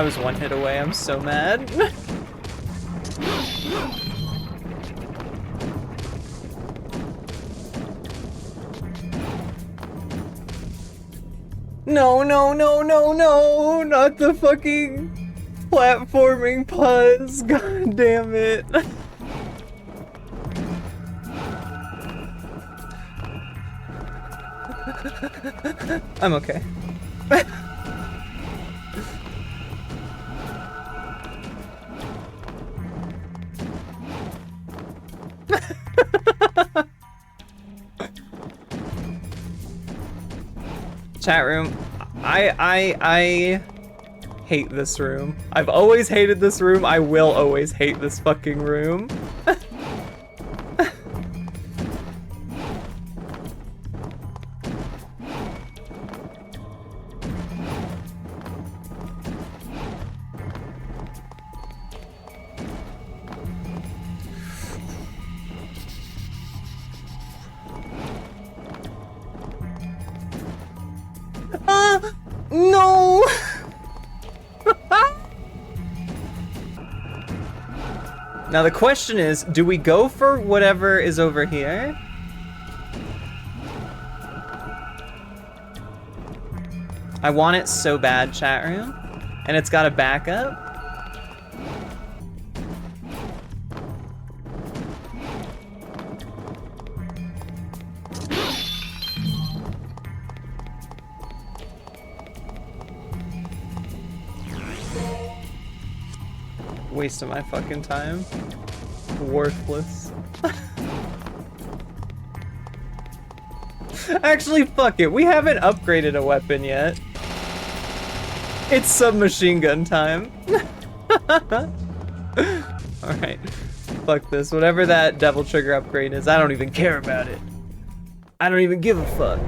was one hit away. I'm so mad. No, no, no, no, no! Not the fucking platforming puzz. God damn it. I'm okay. Chat room, I hate this room. I've always hated this room. I will always hate this fucking room. No! Now the question is, do we go for whatever is over here? I want it so bad, chat room. And it's got a backup. Waste of my fucking time. Worthless. Actually, fuck it. We haven't upgraded a weapon yet. It's submachine gun time. Alright. Fuck this. Whatever that devil trigger upgrade is, I don't even care about it. I don't even give a fuck.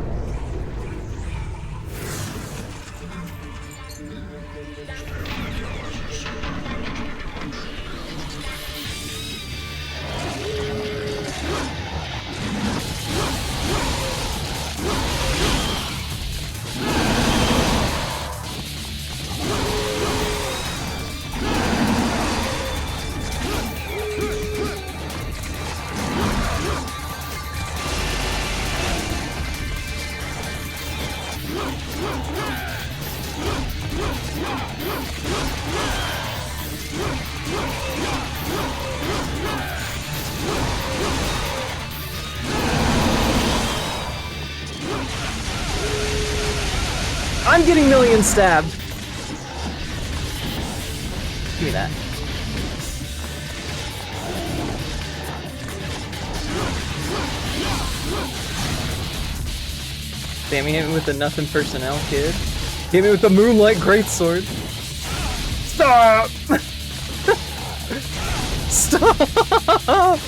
I'm getting million stabbed. Give me that. Damn, he hit me with the nothing personnel, kid. Hit me with the moonlight greatsword. Stop! Stop!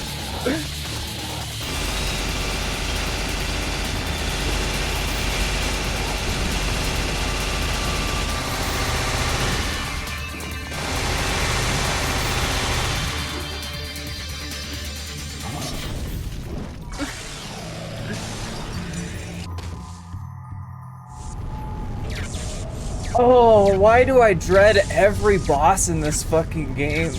Oh, why do I dread every boss in this fucking game?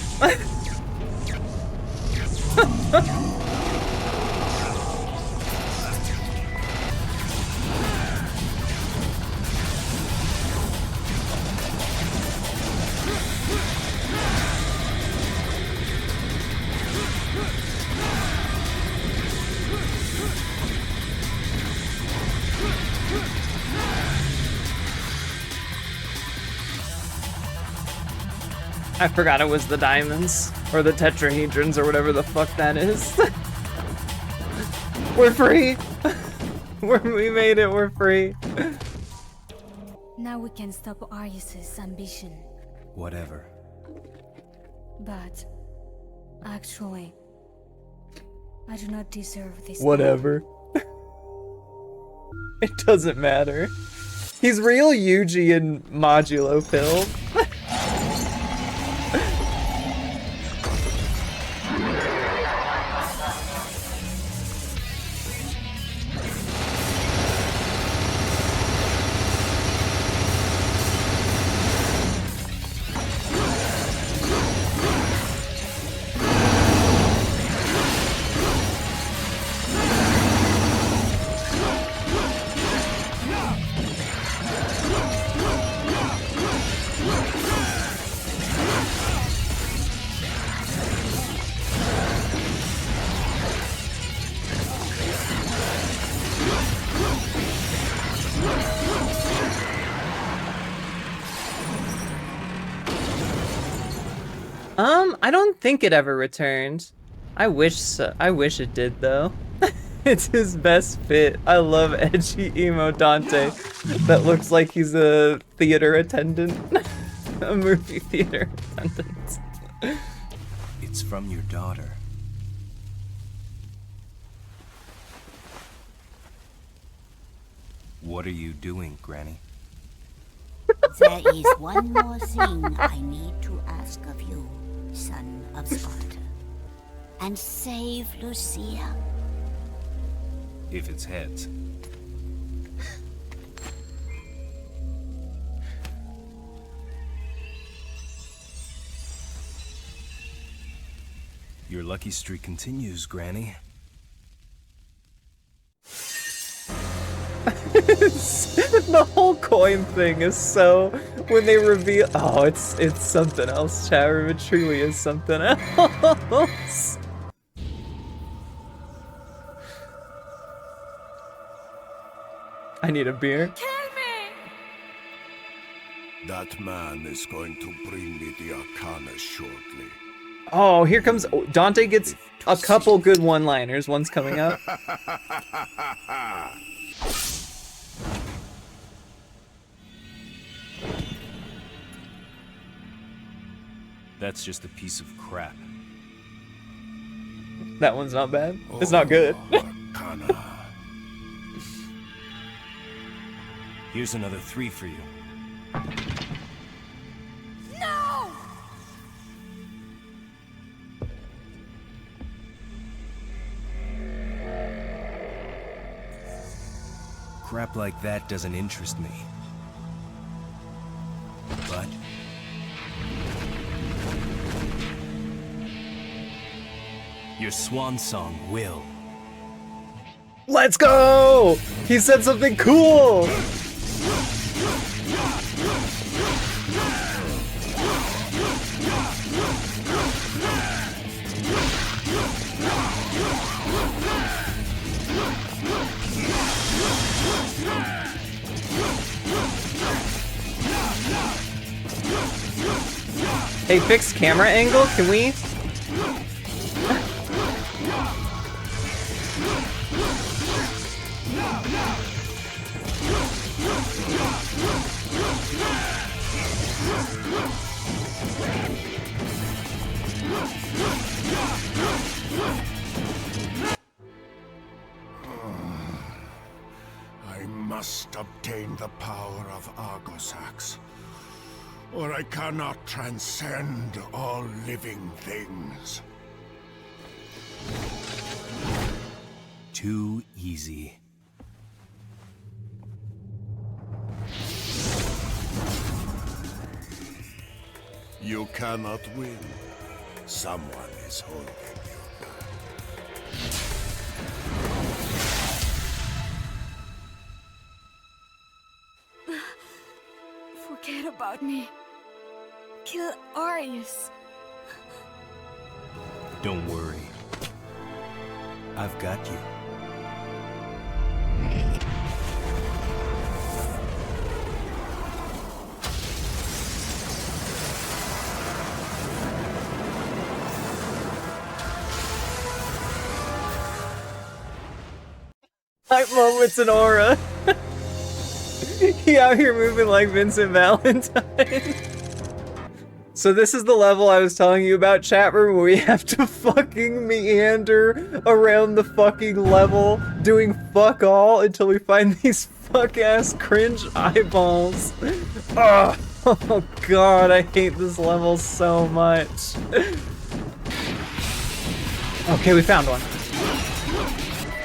I forgot it was the diamonds, or the tetrahedrons, or whatever the fuck that is. We're free! We made it, we're free. Now we can stop Arius's ambition. Whatever. But actually, I do not deserve this. Whatever. It doesn't matter. He's real Yuji and Modulo Pill. I don't think it ever returned. I wish so. I wish it did though. It's his best fit. I love edgy emo Dante that looks like he's a theater attendant. A movie theater attendant. It's from your daughter. What are you doing, Granny? There is one more thing I need to ask of you, son of Sparta. And save Lucia. If it's heads. Your lucky streak continues, Granny. The whole coin thing is so when they reveal it's something else, chat room. It truly is something else. I need a beer. Kill me! That man is going to bring me the Arcana shortly. Oh, here comes Dante gets a couple good one-liners. One's coming up. That's just a piece of crap. That one's not bad. It's not good. Arcana. Here's another 3 for you. No! Crap like that doesn't interest me. But your swan song will. Let's go! He said something cool! Hey, fixed camera angle, can we? I must obtain the power of Argosax, or I cannot transcend all living things. Too easy. You cannot win. Someone is holding you. Forget about me. Kill Arius. Don't worry. I've got you. Hype moments and aura. He out here moving like Vincent Valentine. So this is the level I was telling you about, chat room, where we have to fucking meander around the fucking level, doing fuck all until we find these fuck-ass cringe eyeballs. Oh god, I hate this level so much. Okay, we found one.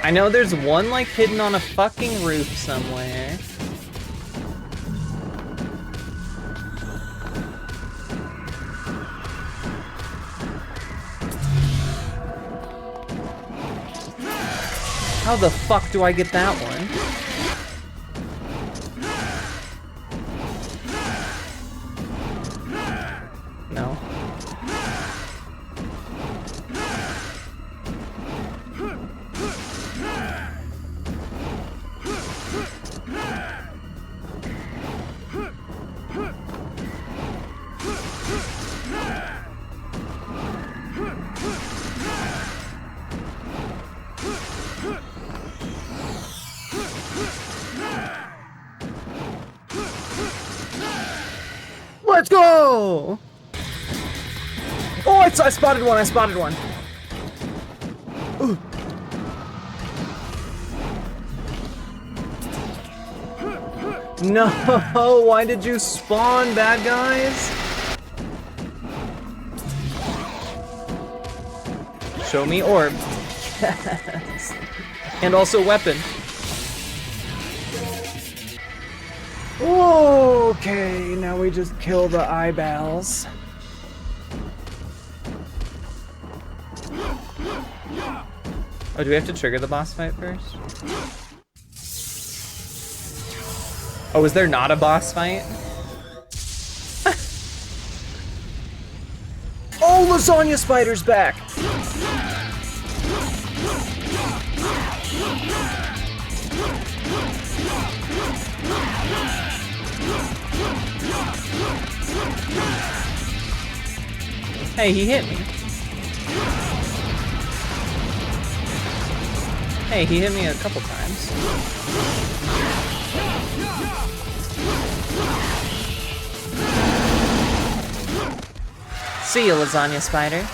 I know there's one like hidden on a fucking roof somewhere. How the fuck do I get that one? No. Let's go! Oh, I spotted one, I spotted one. Ooh. No, why did you spawn, bad guys? Show me orb. Yes. And also weapon. Okay, now we just kill the eyeballs. Oh, do we have to trigger the boss fight first? Oh, is there not a boss fight? Oh, lasagna spider's back! Hey, he hit me. Hey, he hit me a couple times. See you, lasagna spider.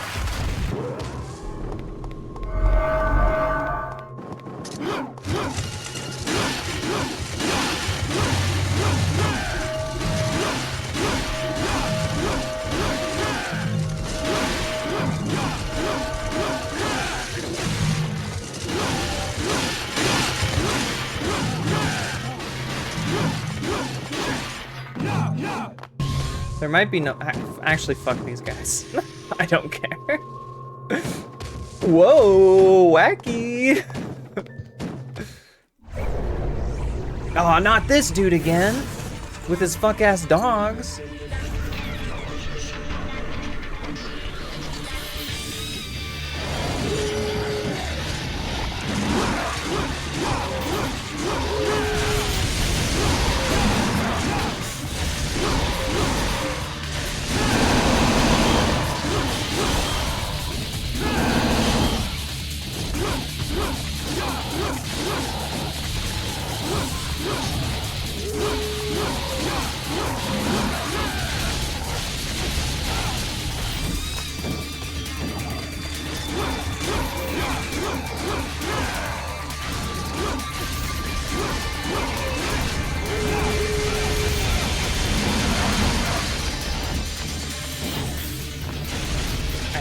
There might be no... Actually, fuck these guys. I don't care. Whoa, wacky. Oh, not this dude again. With his fuck-ass dogs.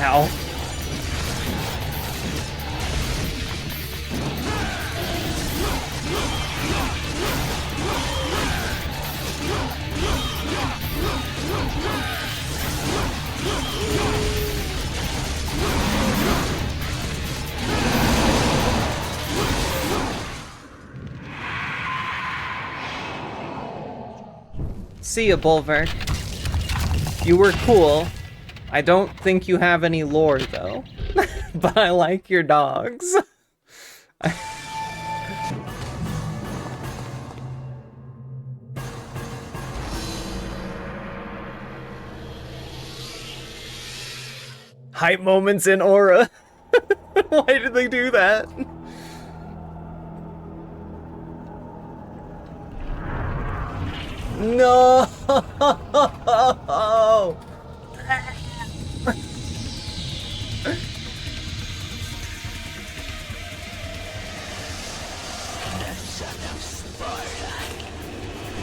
Ow. See ya, Bulwark. You were cool. I don't think you have any lore, though. But I like your dogs. Hype moments in Aura. Why did they do that? No!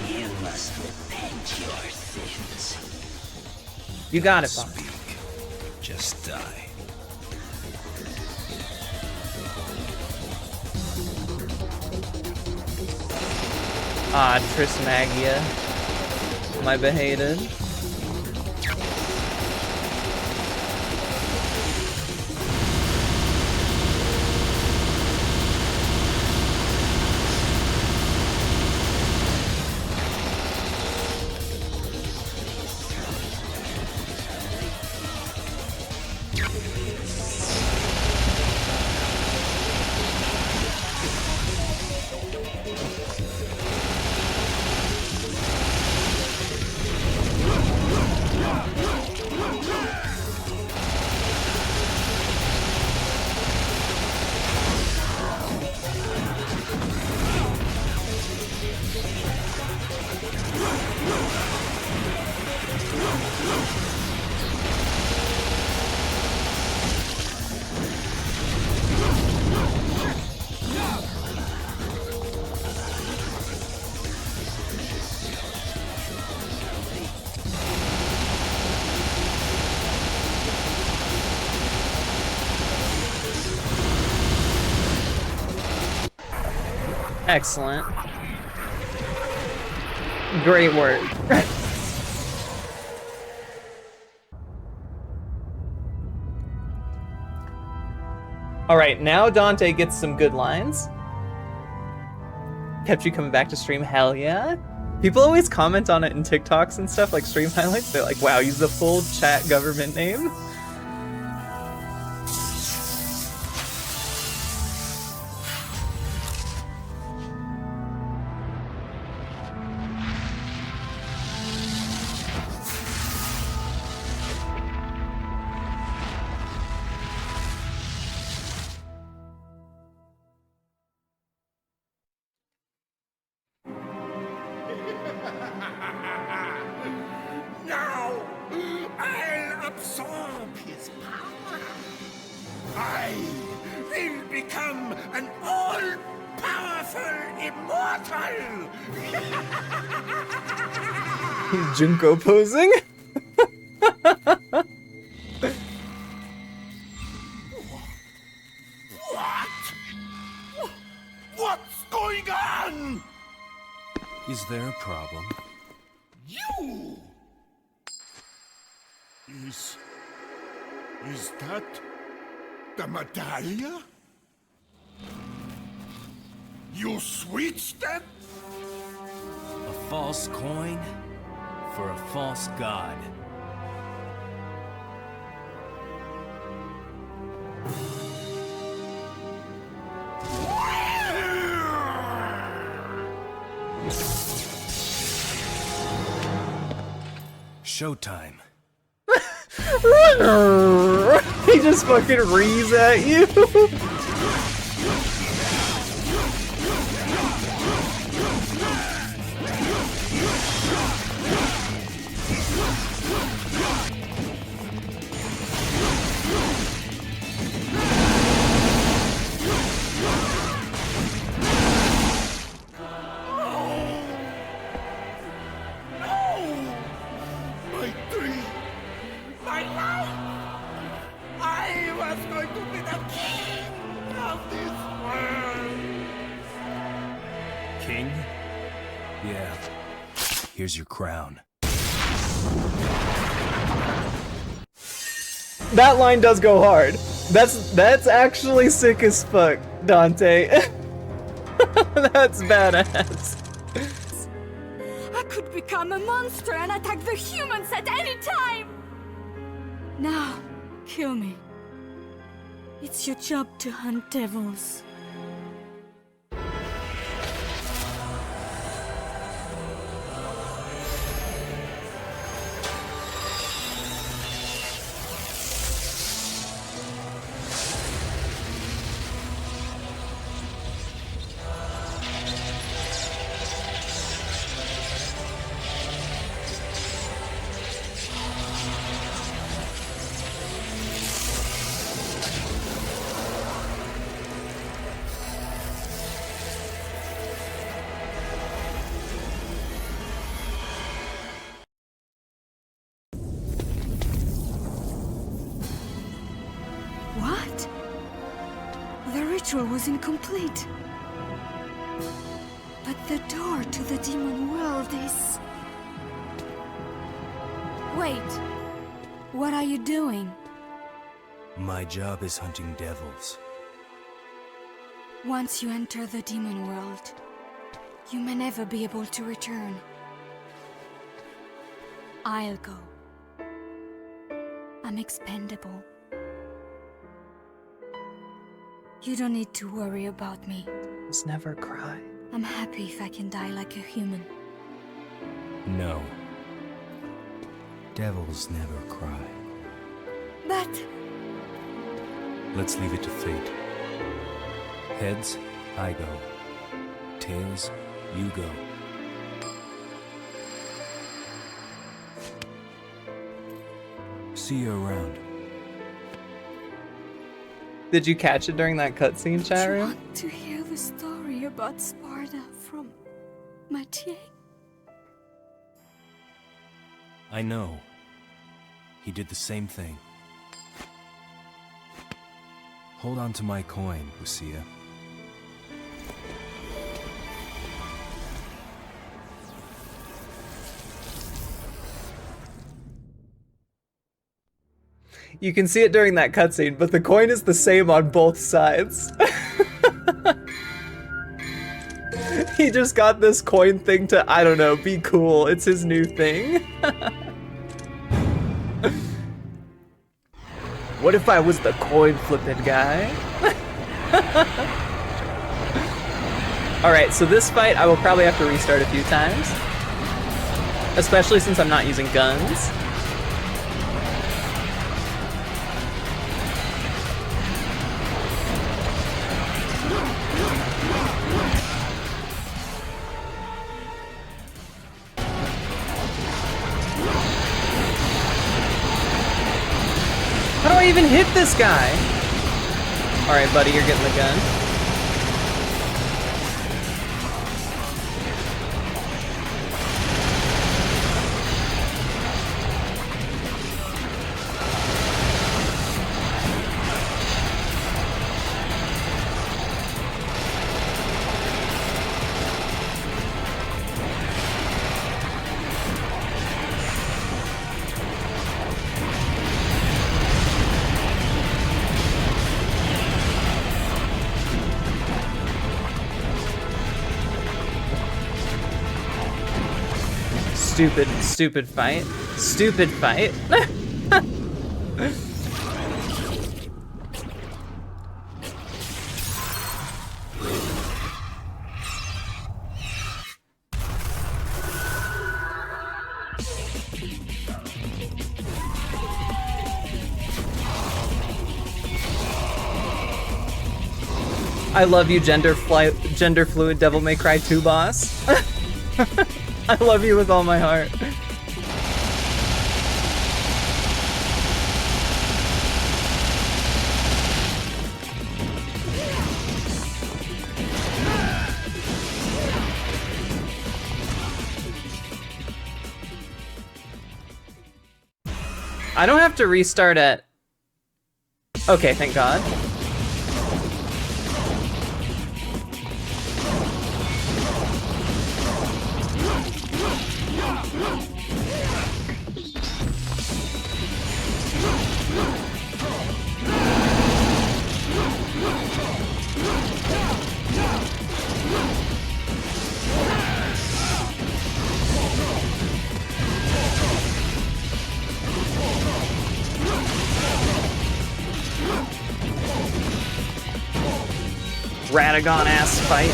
You must repent your sins. You got it, Bob. Speak. Just die. Ah, Trismagia. My behated. Excellent. Great work. Alright, now Dante gets some good lines. Kept you coming back to stream, hell yeah. People always comment on it in TikToks and stuff, like stream highlights. They're like, wow, use the full chat government name. Now, I'll absorb his power. I will become an all-powerful immortal. Junko posing. What? What's going on? Is there a problem? You! Is that the medallion? You switched it? A false coin for a false god. Showtime. He just fucking rees at you. My dream! My love! I was going to be the king of this world! King? Yeah. Here's your crown. That line does go hard. That's actually sick as fuck, Dante. That's badass. I could become a monster and attack the humans at any time! Now, kill me. It's your job to hunt devils. What? The ritual was incomplete. But the door to the demon world is... Wait. What are you doing? My job is hunting devils. Once you enter the demon world, you may never be able to return. I'll go. I'm expendable. You don't need to worry about me. Just never cry. I'm happy if I can die like a human. No. Devils never cry. But... Let's leave it to fate. Heads, I go. Tails, you go. See you around. Did you catch it during that cutscene, chat Do you room? want to hear the story about Sparta from Mathieu? I know. He did the same thing. Hold on to my coin, Lucia. You can see it during that cutscene, but the coin is the same on both sides. He just got this coin thing to, I don't know, be cool. It's his new thing. What if I was the coin flipping guy? Alright, so this fight I will probably have to restart a few times. Especially since I'm not using guns. How do I even hit this guy? Alright, buddy, you're getting the gun. Stupid fight. Stupid fight. I love you, gender fluid Devil May Cry 2 boss. I love you with all my heart. I don't have to restart at... Okay, thank God. Radagon ass fight.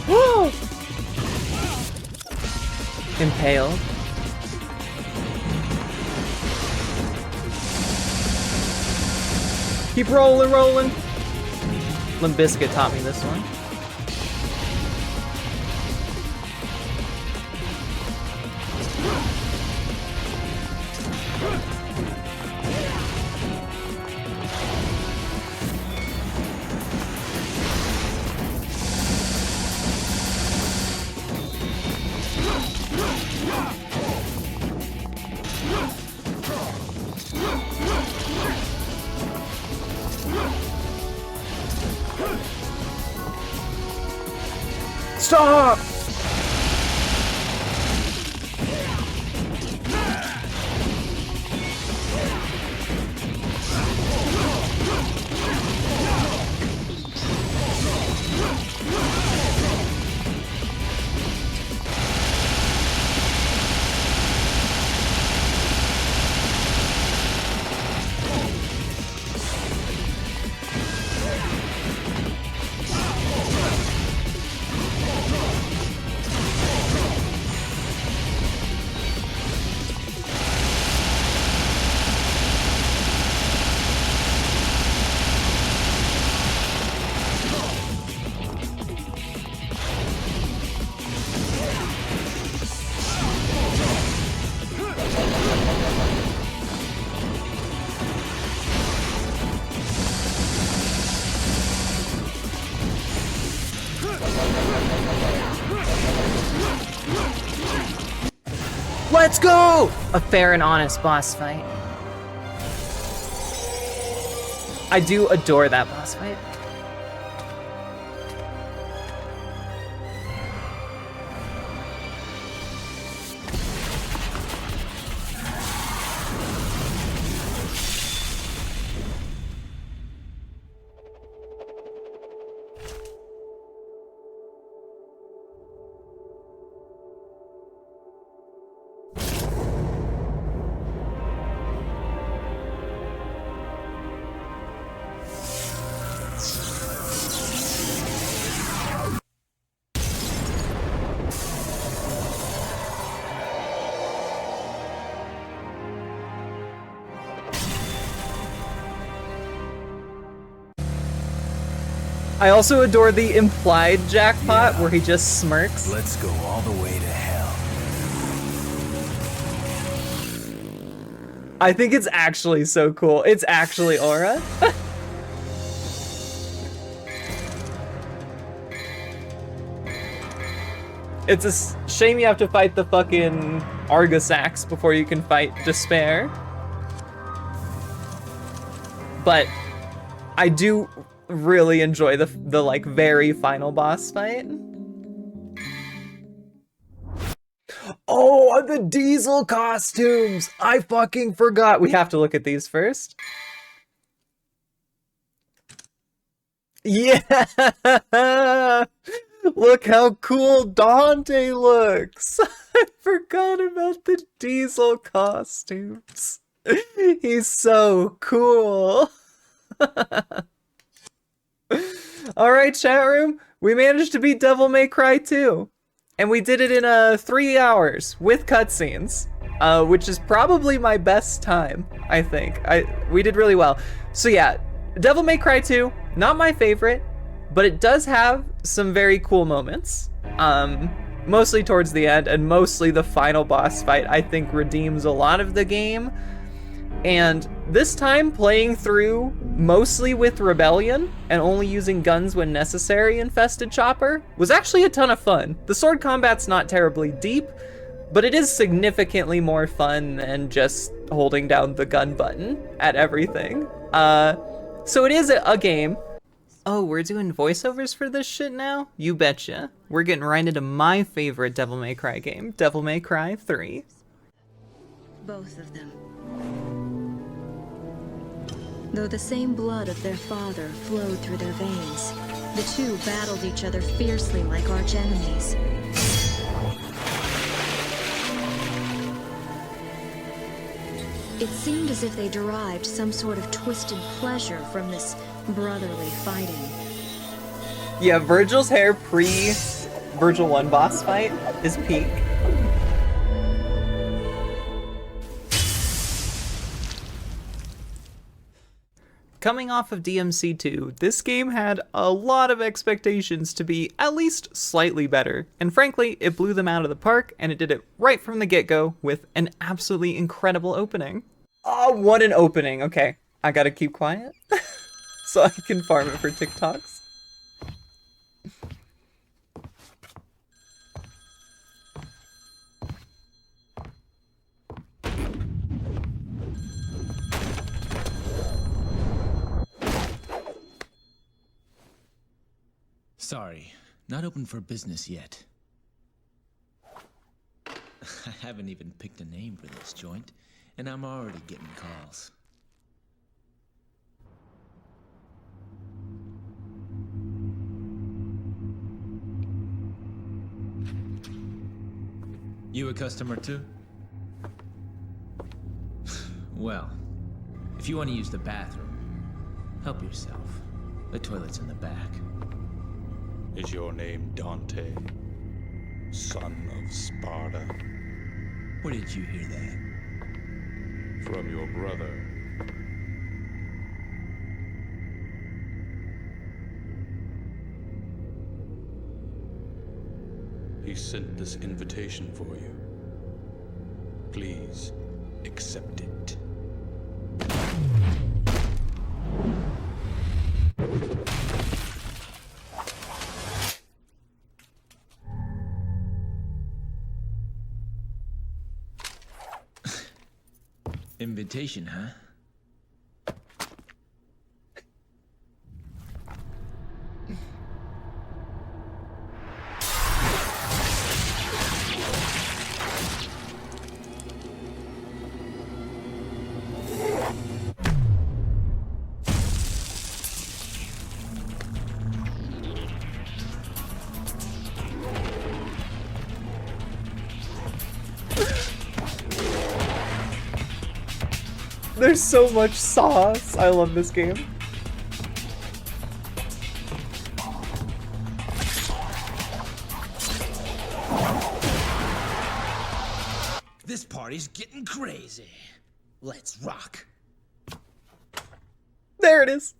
Woo! Impaled. Keep rolling, rolling. Limp Bizkit taught me this one. Stop! Let's go! A fair and honest boss fight. I do adore that boss fight. I also adore the implied jackpot where he just smirks. Let's go all the way to hell. I think it's actually so cool. It's actually Aura. It's a shame you have to fight the fucking Argosax before you can fight Despair. But I do really enjoy the like very final boss fight. Oh, the diesel costumes! I fucking forgot. We have to look at these first. Yeah! Look how cool Dante looks! I forgot about the diesel costumes. He's so cool. Alright, chat room. We managed to beat Devil May Cry 2. And we did it in 3 hours with cutscenes, which is probably my best time, I think. We did really well. So yeah, Devil May Cry 2, not my favorite, but it does have some very cool moments. Mostly towards the end, and mostly the final boss fight, I think, redeems a lot of the game. And this time, playing through mostly with Rebellion and only using guns when necessary in Fested Chopper was actually a ton of fun. The sword combat's not terribly deep, but it is significantly more fun than just holding down the gun button at everything. So it is a game. Oh, we're doing voiceovers for this shit now? You betcha. We're getting right into my favorite Devil May Cry game, Devil May Cry 3. Both of them. Though the same blood of their father flowed through their veins, the two battled each other fiercely like arch enemies. It seemed as if they derived some sort of twisted pleasure from this brotherly fighting. Yeah, Virgil's hair pre-Virgil 1 boss fight is peak. Coming off of DMC2, this game had a lot of expectations to be at least slightly better, and frankly, it blew them out of the park, and it did it right from the get-go with an absolutely incredible opening. Oh, what an opening. Okay, I gotta keep quiet so I can farm it for TikToks. Sorry, not open for business yet. I haven't even picked a name for this joint, and I'm already getting calls. You a customer too? Well, if you want to use the bathroom, help yourself. The toilet's in the back. Is your name Dante, son of Sparta? Where did you hear that? From your brother. He sent this invitation for you. Please, accept it. Invitation, huh? There's so much sauce. I love this game. This party's getting crazy. Let's rock. There it is.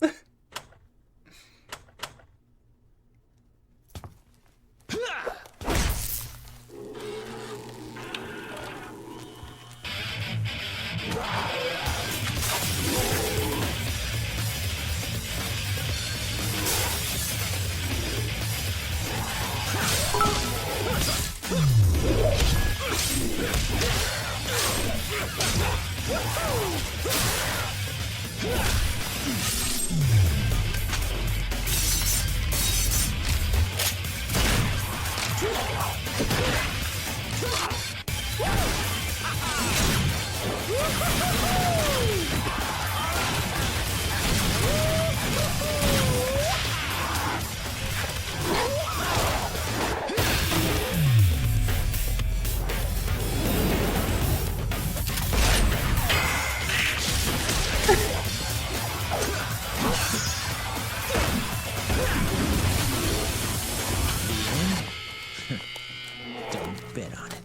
Don't bet on it.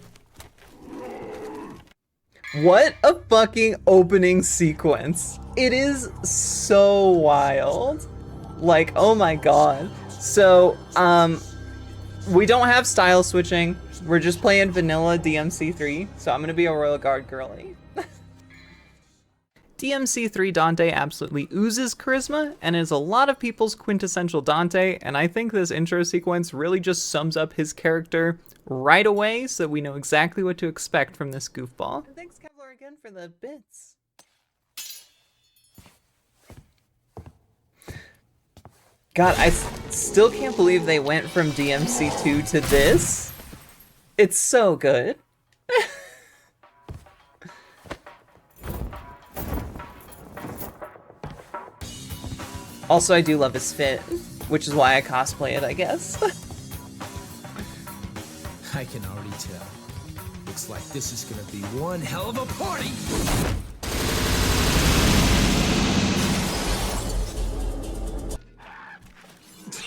What a fucking opening sequence. It is so wild. Like, oh my god. So, we don't have style switching. We're just playing vanilla DMC3, so I'm gonna be a Royal Guard girly. DMC3 Dante absolutely oozes charisma and is a lot of people's quintessential Dante, and I think this intro sequence really just sums up his character right away so we know exactly what to expect from this goofball. And thanks Kevlar again for the bits. God, I still can't believe they went from DMC2 to this. It's so good. Also, I do love his fit, which is why I cosplay it, I guess. I can already tell. Looks like this is gonna be one hell of a party!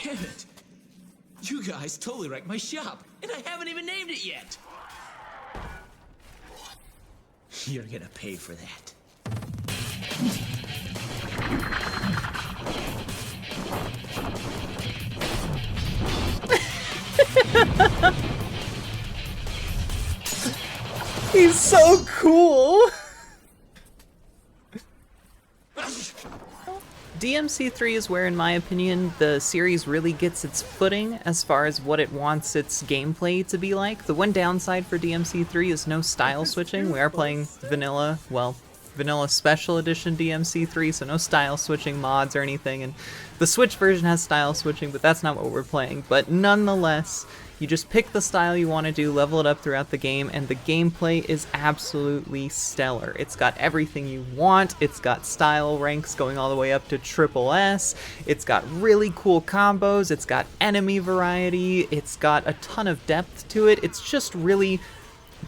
Damn it! You guys totally wrecked my shop, and I haven't even named it yet! You're gonna pay for that. He's so cool! DMC3 is where, in my opinion, the series really gets its footing as far as what it wants its gameplay to be like. The one downside for DMC3 is no style switching. We are playing vanilla, well, vanilla special edition DMC3, so no style switching mods or anything, and the Switch version has style switching, but that's not what we're playing. But nonetheless, you just pick the style you want to do, level it up throughout the game, and the gameplay is absolutely stellar. It's got everything you want. It's got style ranks going all the way up to triple S. It's got really cool combos. It's got enemy variety. It's got a ton of depth to it. It's just really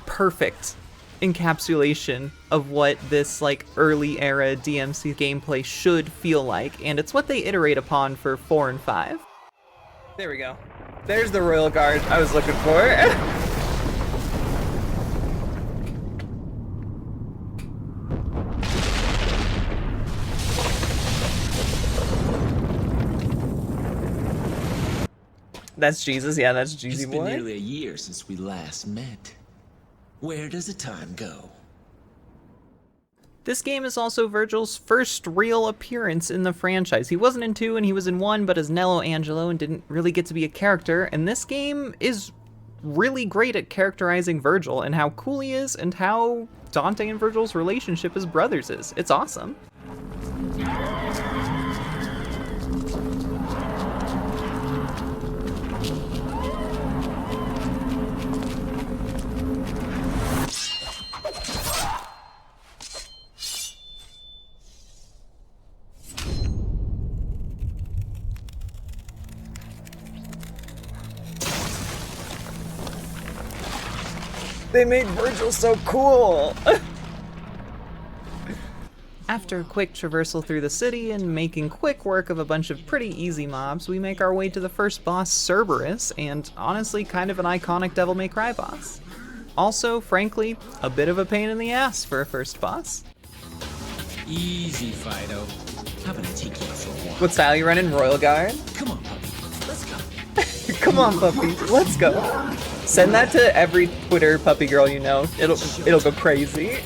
perfect encapsulation of what this like early era DMC gameplay should feel like, and it's what they iterate upon for 4 and 5. There we go. There's the Royal Guard I was looking for. That's Jesus, yeah, that's Jeezy It's been boy. nearly a year since we last met. Where does the time go? This game is also Virgil's first real appearance in the franchise. He wasn't in 2 and he was in 1, but as Nello Angelo and didn't really get to be a character, and this game is really great at characterizing Virgil and how cool he is and how Dante and Virgil's relationship as brothers is. It's awesome. They made Virgil so cool! After a quick traversal through the city and making quick work of a bunch of pretty easy mobs, we make our way to the first boss, Cerberus, and honestly kind of an iconic Devil May Cry boss. Also, frankly, a bit of a pain in the ass for a first boss. Easy, Fido. How about I take you for a walk? What style you running, Royal Guard? Come on, puppy. Let's go. Come on, puppy. Let's go. Send that to every Twitter puppy girl you know. It'll go crazy.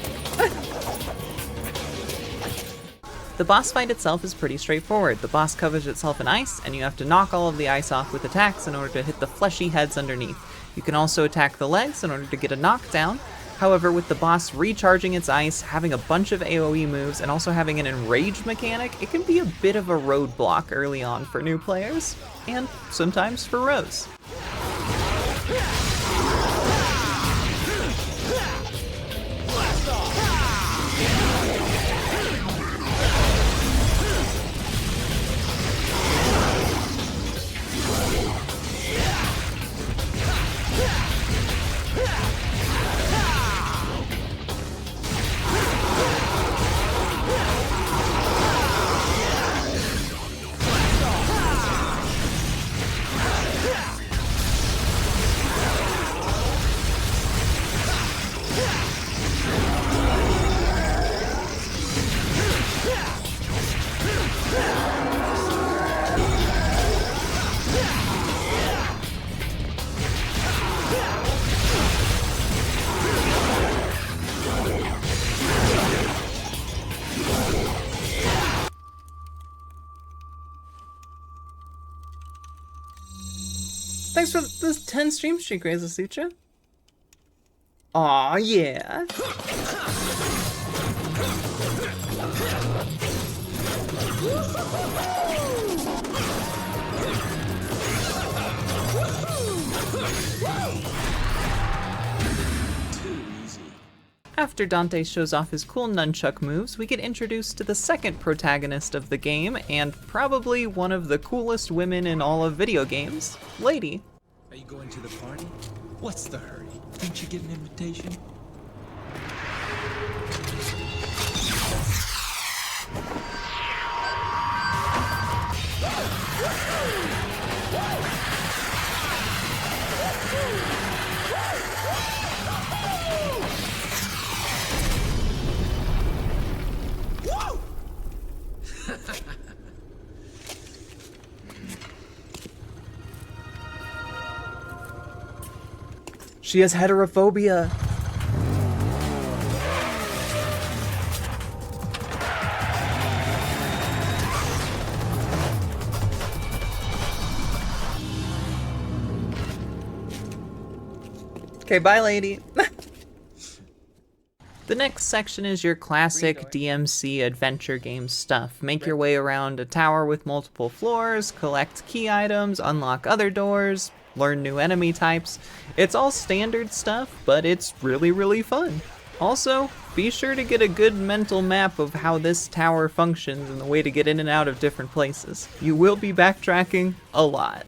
The boss fight itself is pretty straightforward. The boss covers itself in ice, and you have to knock all of the ice off with attacks in order to hit the fleshy heads underneath. You can also attack the legs in order to get a knockdown. However, with the boss recharging its ice, having a bunch of AoE moves, and also having an enrage mechanic, it can be a bit of a roadblock early on for new players, and sometimes for Rose. Thanks for this 10 stream streak, Reza Sutra. Aw, yeah. After Dante shows off his cool nunchuck moves, we get introduced to the second protagonist of the game, and probably one of the coolest women in all of video games, Lady. Are you going to the party? What's the hurry? Didn't you get an invitation? She has heterophobia. Okay, bye, lady. The next section is your classic DMC adventure game stuff. Make your way around a tower with multiple floors, collect key items, unlock other doors, learn new enemy types. It's all standard stuff, but it's really, really fun. Also, be sure to get a good mental map of how this tower functions and the way to get in and out of different places. You will be backtracking a lot.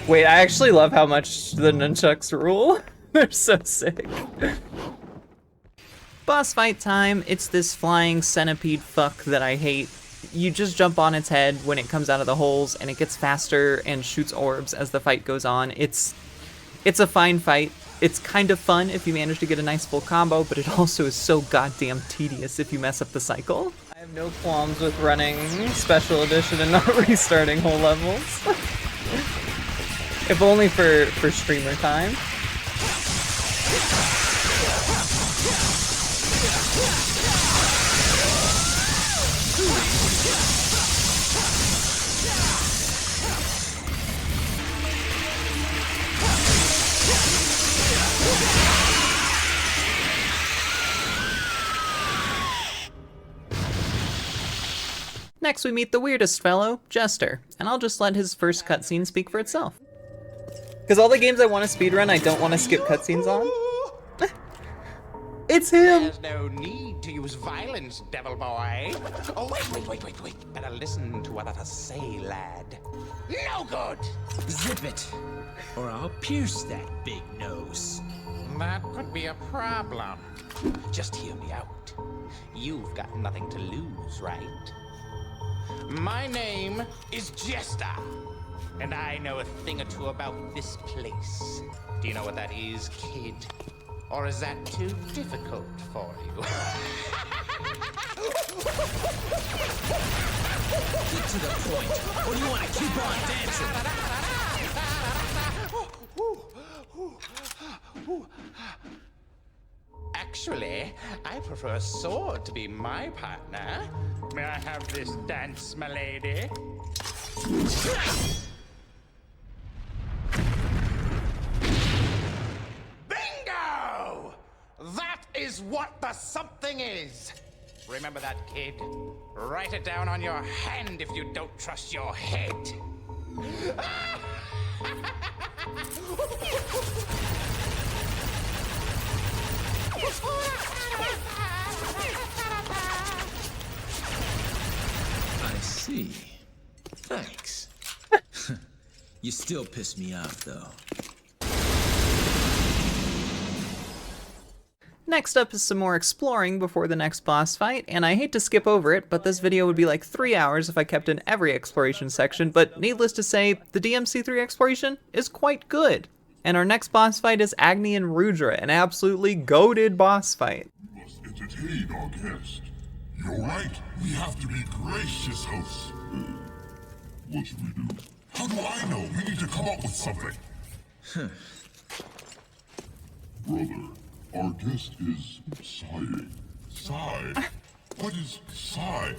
Wait, I actually love how much the nunchucks rule. They're so sick. Boss fight time. It's this flying centipede fuck that I hate. You just jump on its head when it comes out of the holes, and it gets faster and shoots orbs as the fight goes on. It's a fine fight. It's kind of fun if you manage to get a nice full combo, but it also is so goddamn tedious if you mess up the cycle. I have no qualms with running Special Edition and not restarting whole levels. If only for streamer time. Next we meet the weirdest fellow, Jester, and I'll just let his first cutscene speak for itself. Because all the games I want to speedrun, I don't want to skip cutscenes on. It's him! There's no need to use violence, devil boy. Oh, wait. Better listen to what I say, lad. No good! Zip it, or I'll pierce that big nose. That could be a problem. Just hear me out. You've got nothing to lose, right? My name is Jester, and I know a thing or two about this place. Do you know what that is, kid? Or is that too difficult for you? Get to the point, or do you want to keep on dancing? Actually, I prefer a sword to be my partner. May I have this dance, my lady? Bingo! That is what the something is. Remember that, kid. Write it down on your hand if you don't trust your head. I see. Thanks. You still piss me off, though. Next up is some more exploring before the next boss fight, and I hate to skip over it, but this video would be like 3 hours if I kept in every exploration section, but needless to say, the DMC3 exploration is quite good. And our next boss fight is Agni and Rudra, an absolutely goated boss fight. We must entertain our guest. You're right. We have to be gracious hosts. What should we do? How do I know? We need to come up with something. Brother, our guest is sighing. Sigh? What is sigh?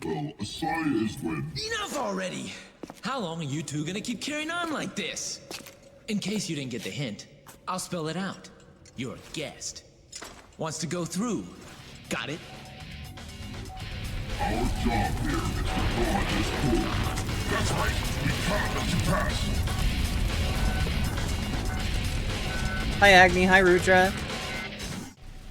Well, a sigh is when... Enough already! How long are you two gonna keep carrying on like this? In case you didn't get the hint, I'll spell it out. Your guest wants to go through. Got it? Our job here is to guard this pool. That's right. We cannot let you pass. Hi Agni, hi Rudra.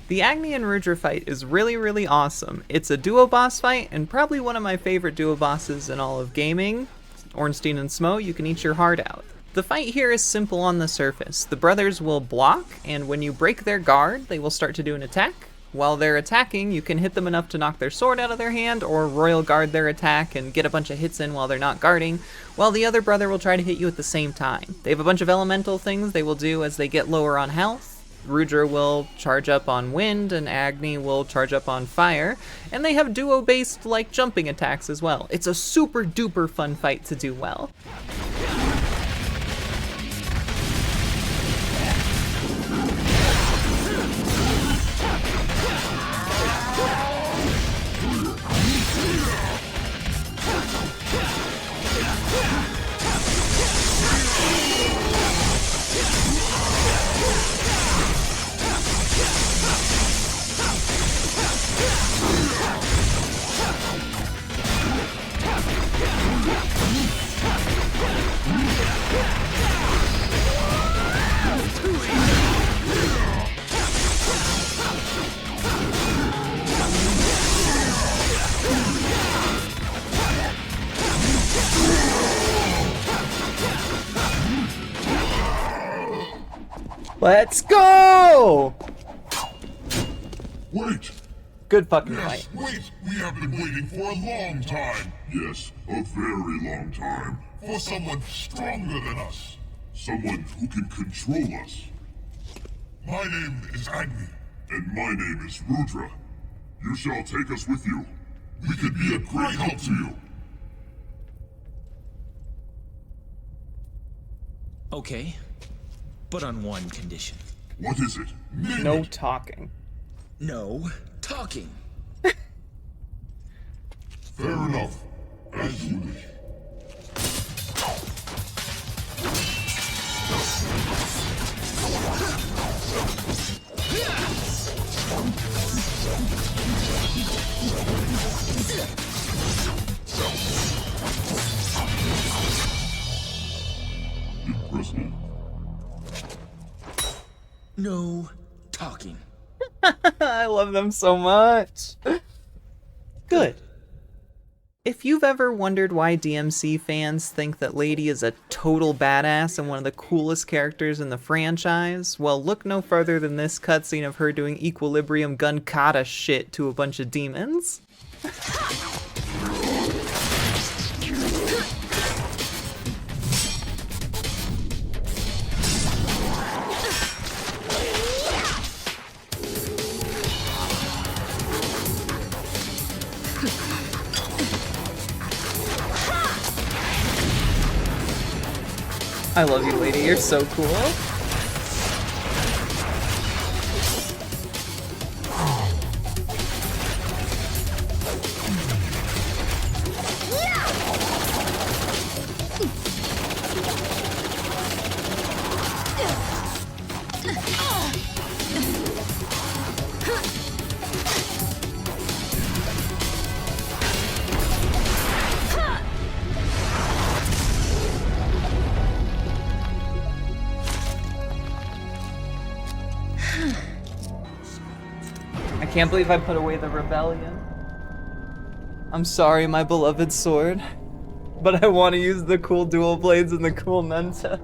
The Agni and Rudra fight is really awesome. It's a duo boss fight, and probably one of my favorite duo bosses in all of gaming. Ornstein and Smo, you can eat your heart out. The fight here is simple on the surface. The brothers will block, and when you break their guard, they will start to do an attack. While they're attacking, you can hit them enough to knock their sword out of their hand, or royal guard their attack and get a bunch of hits in while they're not guarding, while the other brother will try to hit you at the same time. They have a bunch of elemental things they will do as they get lower on health. Rudra will charge up on wind, and Agni will charge up on fire, and they have duo-based, like, jumping attacks as well. It's a super duper fun fight to do well. Let's go! Wait! Good fucking Yes, fight. wait! We have been waiting for a long time! Yes, a very long time. For someone stronger than us. Someone who can control us. My name is Agni. And my name is Rudra. You shall take us with you. We can be a great help to you. Okay, but on one condition. What is it? Name No it. talking. No talking. Fair enough. As you wish. Impressive. No talking. I love them so much. Good. If you've ever wondered why DMC fans think that Lady is a total badass and one of the coolest characters in the franchise, well, look no further than this cutscene of her doing equilibrium gun kata shit to a bunch of demons. I love you, Lady. You're so cool. I can't believe I put away the rebellion. I'm sorry, my beloved sword, but I want to use the cool dual blades and the cool nunchuck.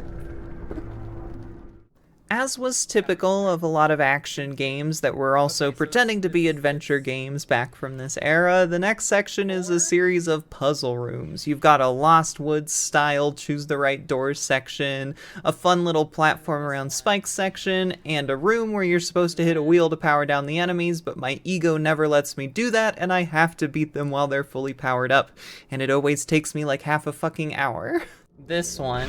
As was typical of a lot of action games that were also pretending to be adventure games back from this era, the next section is a series of puzzle rooms. You've got a Lost Woods style choose the right doors section, a fun little platform around spikes section, and a room where you're supposed to hit a wheel to power down the enemies, but my ego never lets me do that, and I have to beat them while they're fully powered up, and it always takes me like half a fucking hour. This one...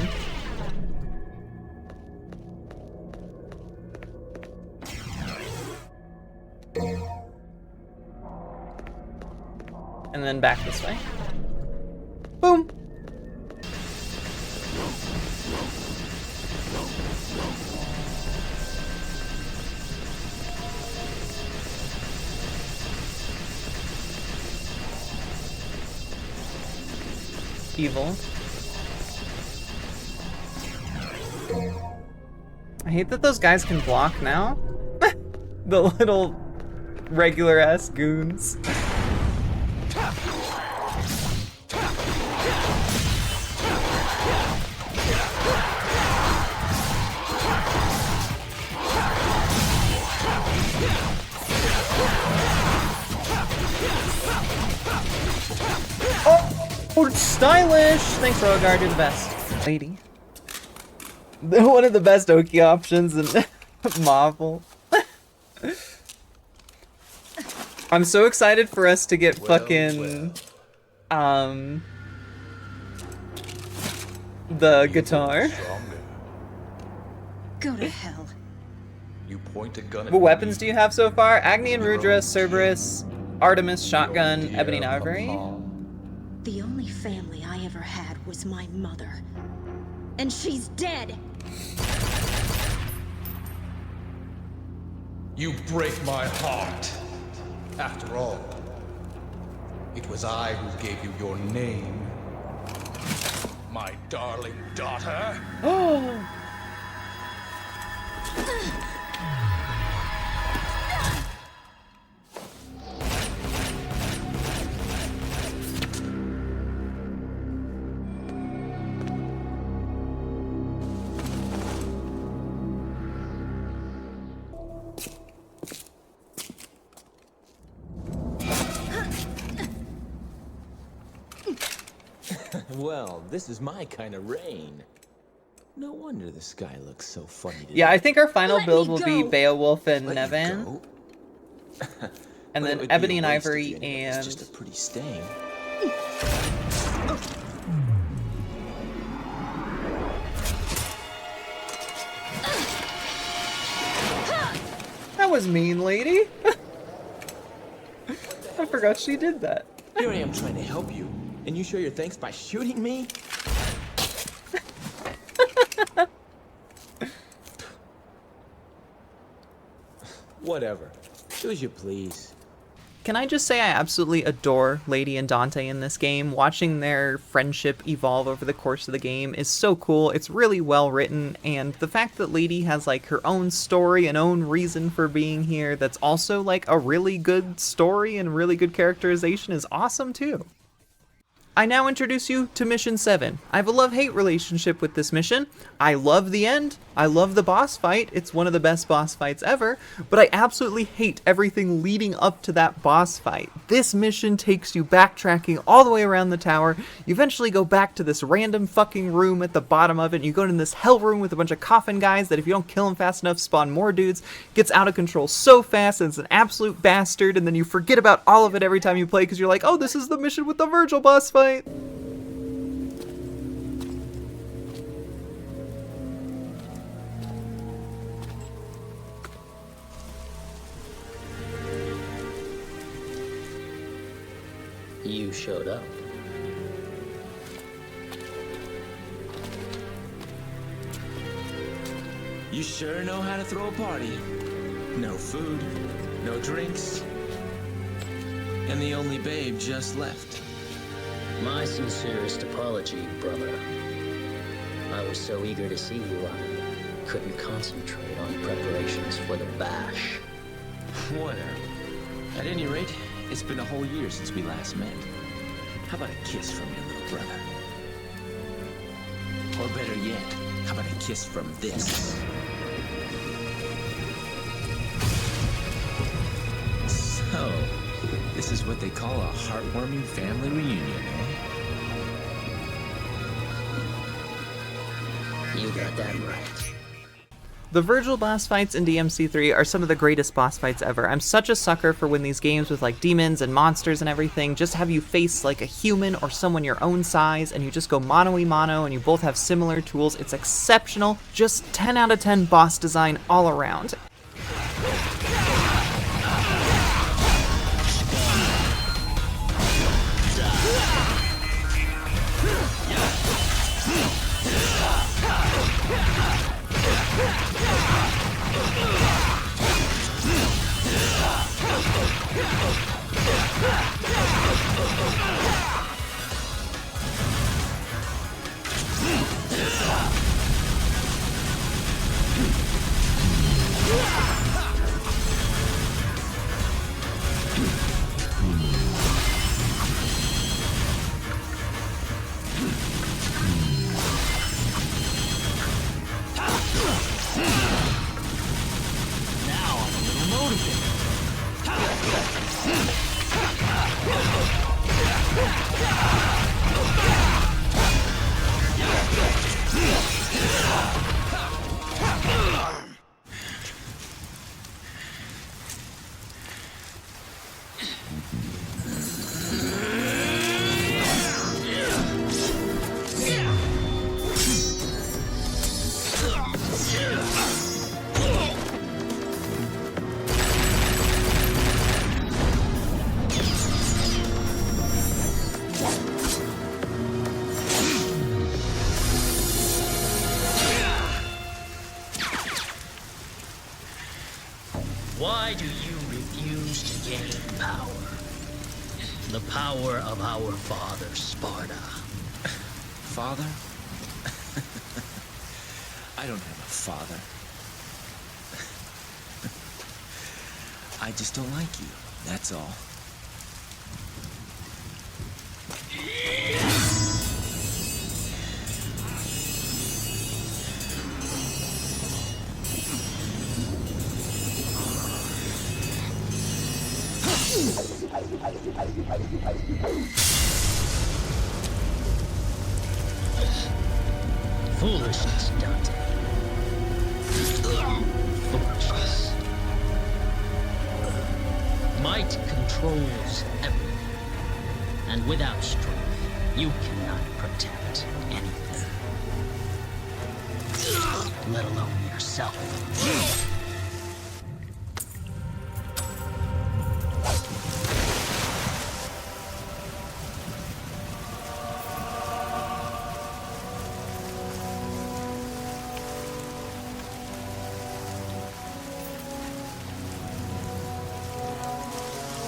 and then back this way. Boom! Evil. I hate that those guys can block now. The little regular ass goons. Oh, stylish! Thanks, Rogard, you're the best. Lady. One of the best Oki options in Marvel. I'm so excited for us to get fucking the guitar. Go to hell. You point a gun at What weapons do you have so far? Agni and Rudra, Cerberus, Artemis, Shotgun, Ebony and Ivory. The only family I ever had was my mother. And she's dead! You break my heart. After all, it was I who gave you your name. My darling daughter. Oh! Well, this is my kind of rain. No wonder the sky looks so funny today. Yeah, I think our final Let build me will be go. Beowulf and Let you Nevan. go? And But it then would be Ebony a and waste if Ivory you ended up and... as just a pretty stain. That was mean, lady. I forgot she did that. Here I am trying to help you, and you show your thanks by shooting me? Whatever. Do as you please. Can I just say I absolutely adore Lady and Dante in this game. Watching their friendship evolve over the course of the game is so cool. It's really well written, and the fact that Lady has like her own story and own reason for being here that's also like a really good story and really good characterization is awesome too. I now introduce you to Mission 7. I have a love-hate relationship with this mission. I love the end. I love the boss fight. It's one of the best boss fights ever, but I absolutely hate everything leading up to that boss fight. This mission takes you backtracking all the way around the tower. You eventually go back to this random fucking room at the bottom of it, and you go into this hell room with a bunch of coffin guys that if you don't kill them fast enough spawn more dudes. Gets out of control so fast and it's an absolute bastard, and then you forget about all of it every time you play because you're like, oh, this is the mission with the Virgil boss fight. You showed up. You sure know how to throw a party. No food, no drinks, and the only babe just left. My sincerest apology, brother. I was so eager to see you, I couldn't concentrate on preparations for the bash. Whatever. At any rate, it's been a whole year since we last met. How about a kiss from your little brother? Or better yet, how about a kiss from this? So, this is what they call a heartwarming family reunion, eh? You got that right. The Virgil boss fights in DMC3 are some of the greatest boss fights ever. I'm such a sucker for when these games with like demons and monsters and everything just have you face like a human or someone your own size and you just go mano-y-mano and you both have similar tools. It's exceptional. Just 10 out of 10 boss design all around. Why do you refuse to gain power? The power of our father, Sparta. Father? I don't have a father. I just don't like you, that's all. Foolishness, Dante. Foolishness. Might controls everything. And without strength, you cannot protect anything. Let alone yourself.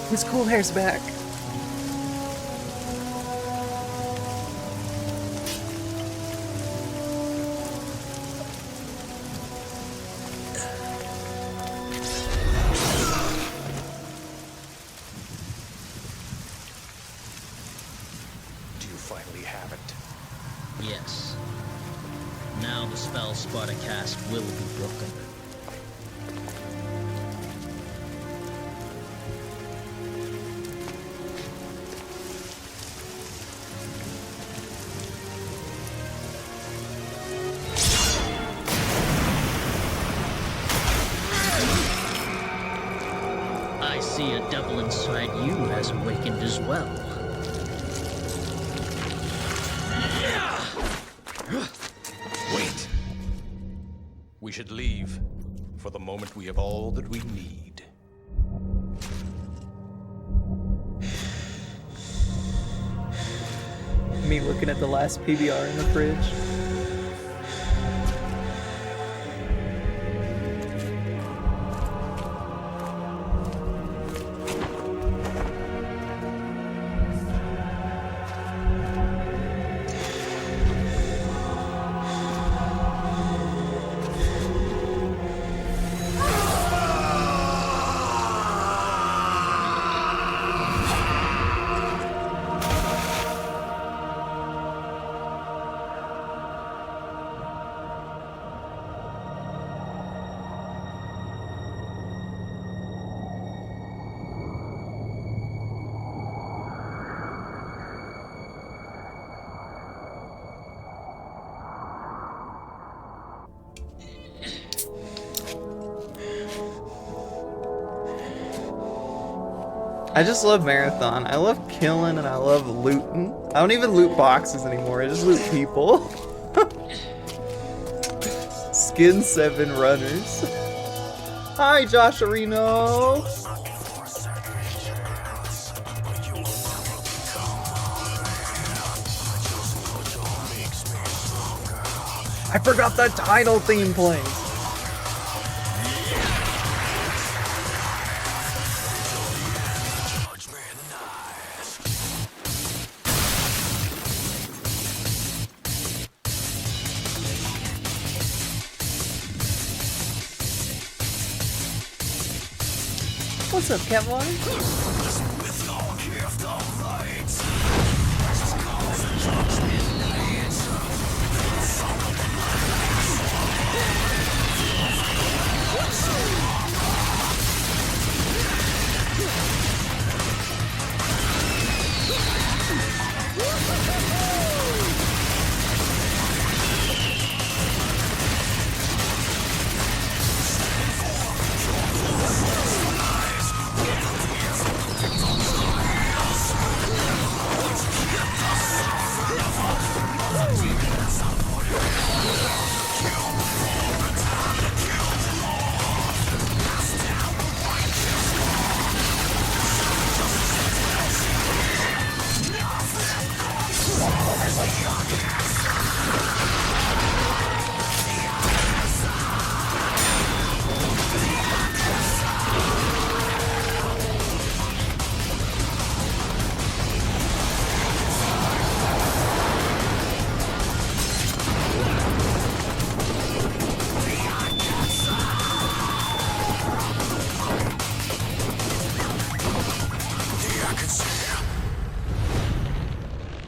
His cool hair's back. Do you finally have it? Yes. Now the spell Sparta cast will be broken. I see a devil inside you has awakened as well. Wait. We should leave. For the moment, we have all that we need. Me looking at the last PBR in the fridge. I just love Marathon. I love killing and I love looting. I don't even loot boxes anymore, I just loot people. Skin 7 runners. Hi, Josh Areno. I forgot the title theme playing. What's up, Kevin?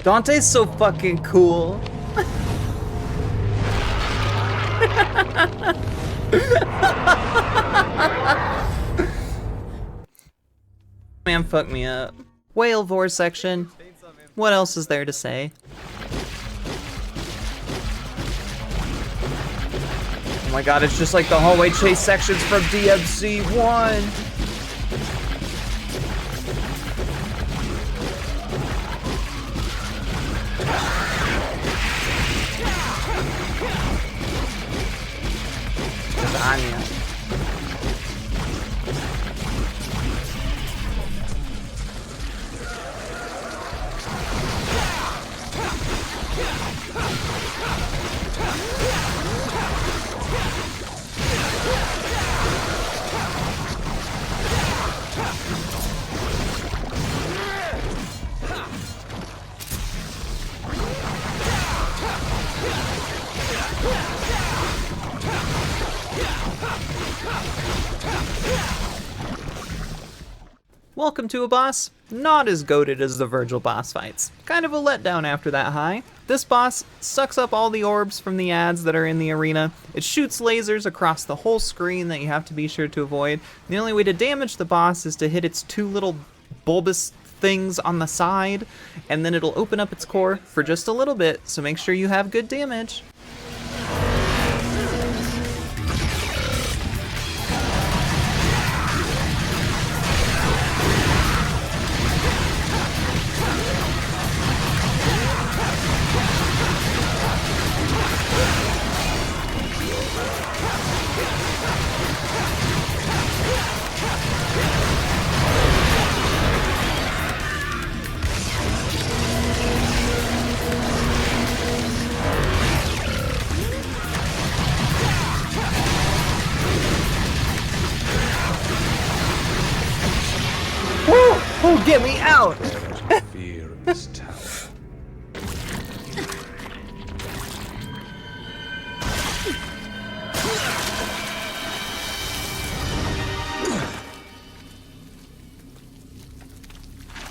Dante's so fucking cool. Man, fuck me up. Whale Vor section. What else is there to say? Oh my god, it's just like the hallway chase sections from DMC 1. Lasagna. Welcome to a boss not as goated as the Virgil boss fights. Kind of a letdown after that high. This boss sucks up all the orbs from the ads that are in the arena. It shoots lasers across the whole screen that you have to be sure to avoid. The only way to damage the boss is to hit its two little bulbous things on the side, and then it'll open up its core for just a little bit, so make sure you have good damage. Oh, get me out! Fear in this tower.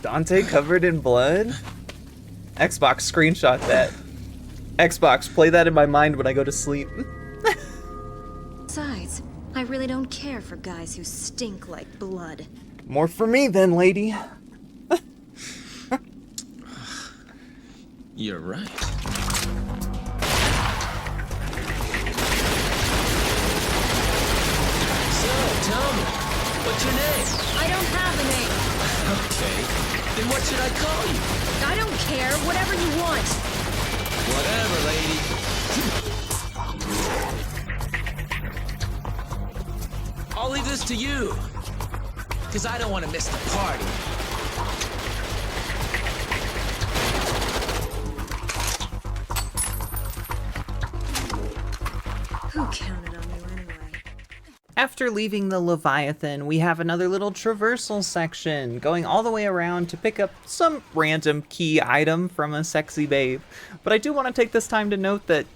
Dante covered in blood? Xbox, screenshot that. Xbox, play that in my mind when I go to sleep. Besides, I really don't care for guys who stink like blood. More for me then, lady. You're right. So, tell me, what's your name? I don't have a name. Okay, then what should I call you? I don't care. Whatever you want. Whatever, lady. I'll leave this to you, because I don't want to miss the party. Who counted on you anyway? After leaving the Leviathan, we have another little traversal section, going all the way around to pick up some random key item from a sexy babe. But I do want to take this time to note that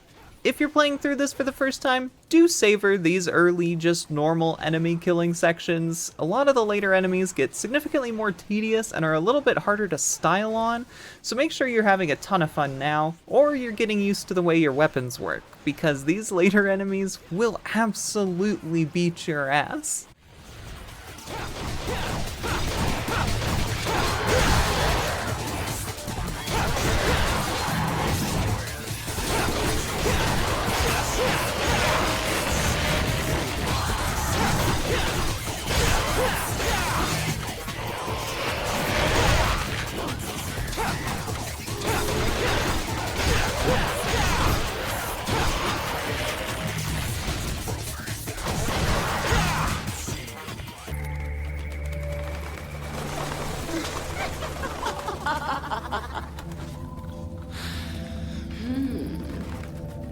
if you're playing through this for the first time, do savor these early, just normal enemy killing sections. A lot of the later enemies get significantly more tedious and are a little bit harder to style on, so make sure you're having a ton of fun now, or you're getting used to the way your weapons work, because these later enemies will absolutely beat your ass.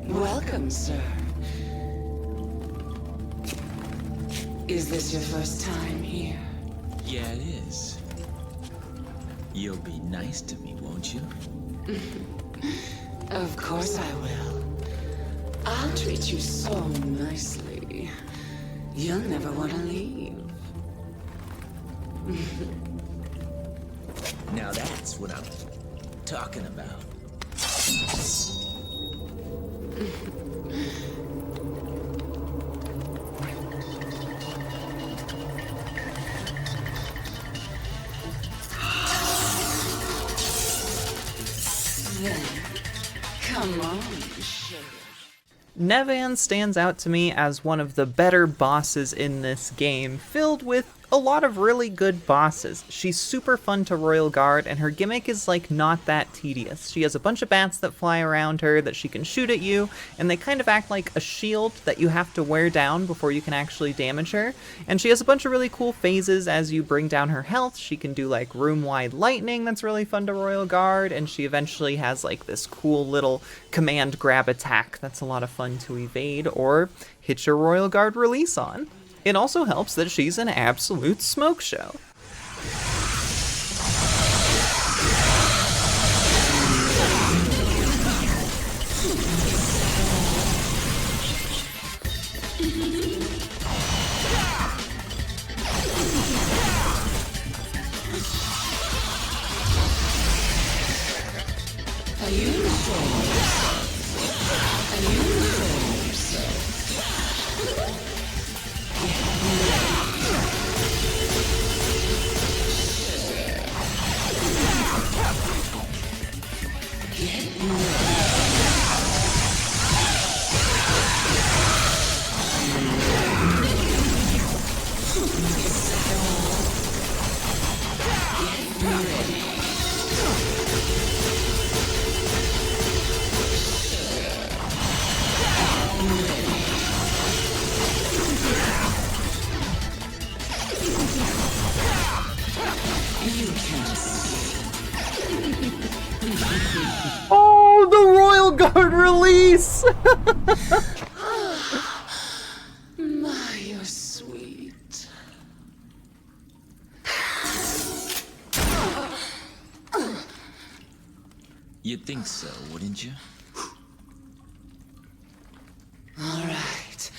Welcome, sir. Is this your first time here? Yeah, it is. You'll be nice to me, won't you? Of course I will. I'll treat you so nicely. You'll never want to leave. Now that's what I'm talking about. Then, come on, Nevan stands out to me as one of the better bosses in this game, filled with a lot of really good bosses. She's super fun to Royal Guard, and her gimmick is like not that tedious. She has a bunch of bats that fly around her that she can shoot at you, and they kind of act like a shield that you have to wear down before you can actually damage her. And she has a bunch of really cool phases as you bring down her health. She can do like room-wide lightning that's really fun to Royal Guard, and she eventually has like this cool little command grab attack that's a lot of fun to evade or hit your Royal Guard release on. It also helps that she's an absolute smoke show. Are you sure? Are you sure? Oh, the Royal Guard release! My, you're sweet. You'd think so, wouldn't you? All right.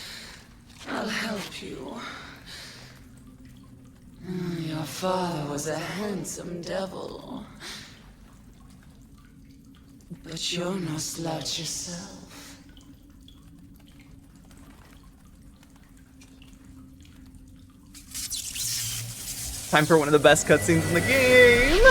I'll help you. Your father was a handsome devil. But you're no slouch yourself. Time for one of the best cutscenes in the game!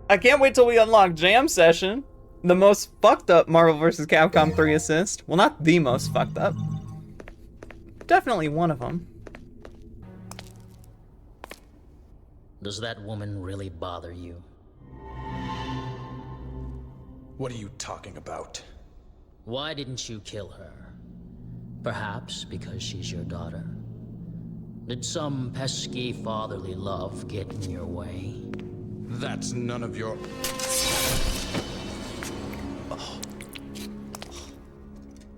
I can't wait till we unlock Jam Session. The most fucked up Marvel vs. Capcom 3 assist. Well, not the most fucked up. Definitely one of them. Does that woman really bother you? What are you talking about? Why didn't you kill her? Perhaps because she's your daughter? Did some pesky fatherly love get in your way? That's none of your...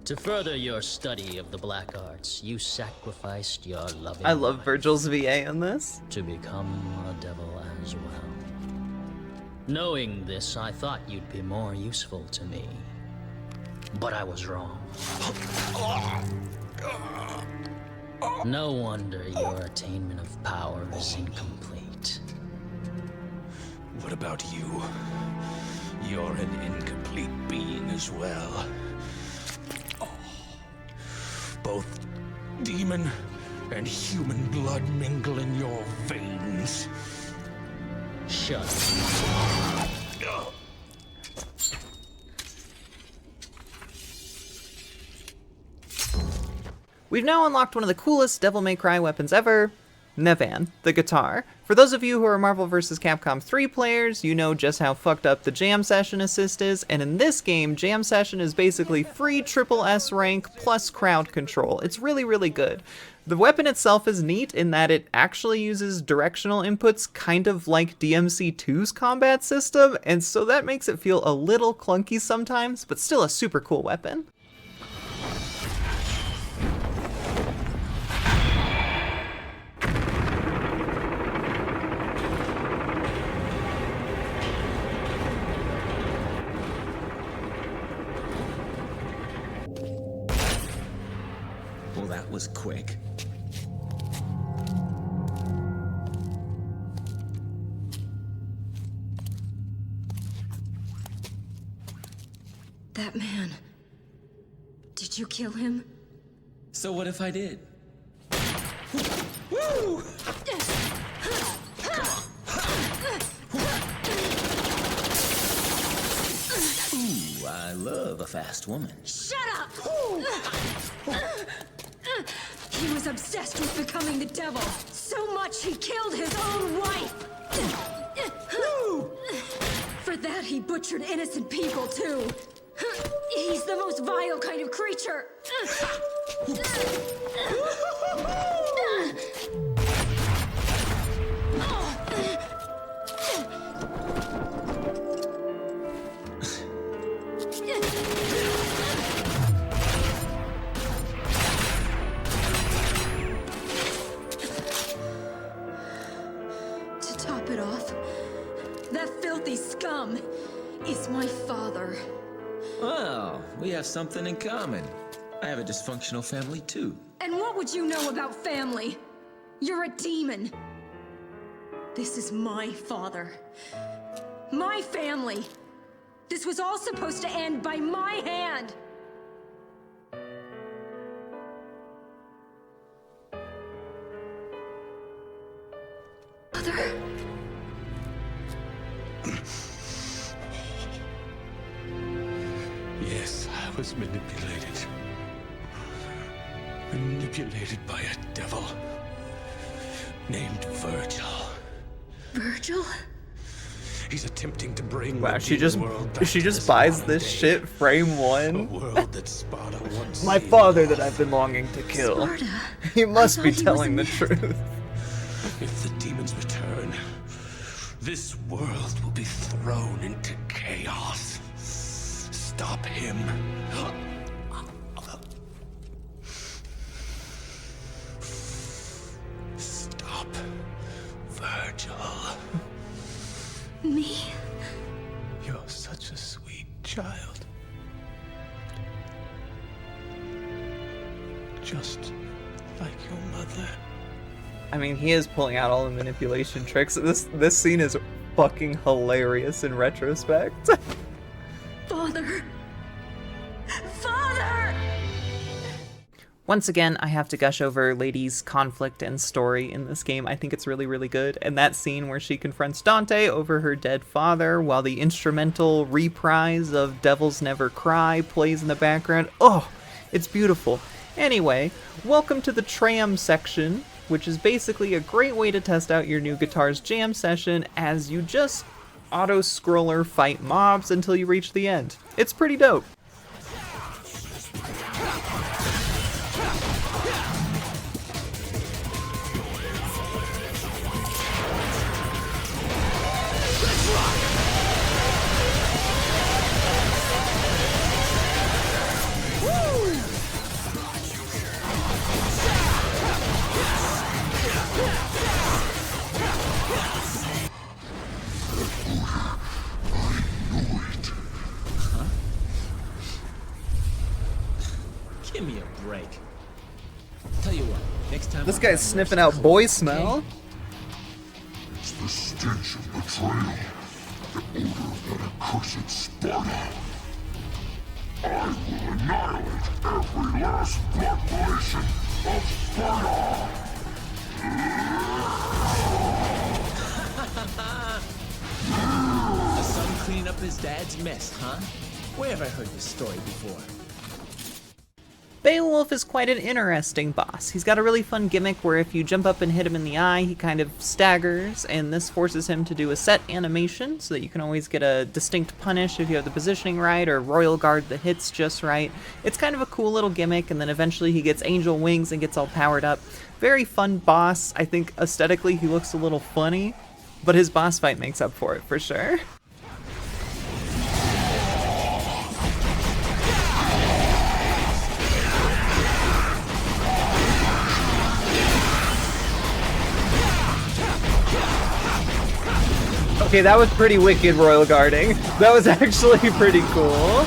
To further your study of the black arts, you sacrificed your loving I love life Virgil's VA in this. to become a devil as well. Knowing this, I thought you'd be more useful to me. But I was wrong. No wonder your attainment of power is incomplete. What about you? You're an incomplete being as well. Both demon and human blood mingle in your veins. Shut up. We've now unlocked one of the coolest Devil May Cry weapons ever, Nevan, the guitar. For those of you who are Marvel vs. Capcom 3 players, you know just how fucked up the Jam Session assist is, and in this game, Jam Session is basically free triple S rank plus crowd control. It's really, really good. The weapon itself is neat in that it actually uses directional inputs kind of like DMC2's combat system, and so that makes it feel a little clunky sometimes, but still a super cool weapon. Well, that was quick. That man. Did you kill him? So what if I did? Woo! Ooh, I love a fast woman. Shut up! He was obsessed with becoming the devil. So much he killed his own wife. For that, he butchered innocent people, too. He's the most vile kind of creature. To top it off, that filthy scum is my father. Well, we have something in common. I have a dysfunctional family, too. And what would you know about family? You're a demon. This is my father. My family. This was all supposed to end by my hand. Mother. Yes, I was manipulated. Manipulated by a devil named Virgil. Virgil? He's attempting to bring Wow, the she just world back to the buys Spartan this day. shit frame A one. world that Sparta once My saved. father that I've been longing to kill. Sparta? He must I be thought he was telling a the truth. If the demons return, this world will be thrown into chaos. Stop him. Stop Virgil. Me? You're such a sweet child. Just like your mother. I mean, he is pulling out all the manipulation tricks. This scene is fucking hilarious in retrospect. Father. Father! Once again, I have to gush over Lady's conflict and story in this game. I think it's really, really good. And that scene where she confronts Dante over her dead father while the instrumental reprise of Devils Never Cry plays in the background. Oh, it's beautiful. Anyway, welcome to the tram section, which is basically a great way to test out your new guitar's jam session as you just auto-scroller fight mobs until you reach the end. It's pretty dope. Give me a break. Tell you what, next time This guy's sniffing out boy smell. It's the stench of betrayal, the odor of that accursed Sparta. I will annihilate every last blood relation of Sparta! A son cleaning up his dad's mess, huh? Where have I heard this story before? Beowulf is quite an interesting boss. He's got a really fun gimmick where if you jump up and hit him in the eye, he kind of staggers, and this forces him to do a set animation so that you can always get a distinct punish if you have the positioning right, or Royal Guard the hits just right. It's kind of a cool little gimmick, and then eventually he gets angel wings and gets all powered up. Very fun boss. I think aesthetically he looks a little funny, but his boss fight makes up for it for sure. Okay, that was pretty wicked royal guarding. That was actually pretty cool.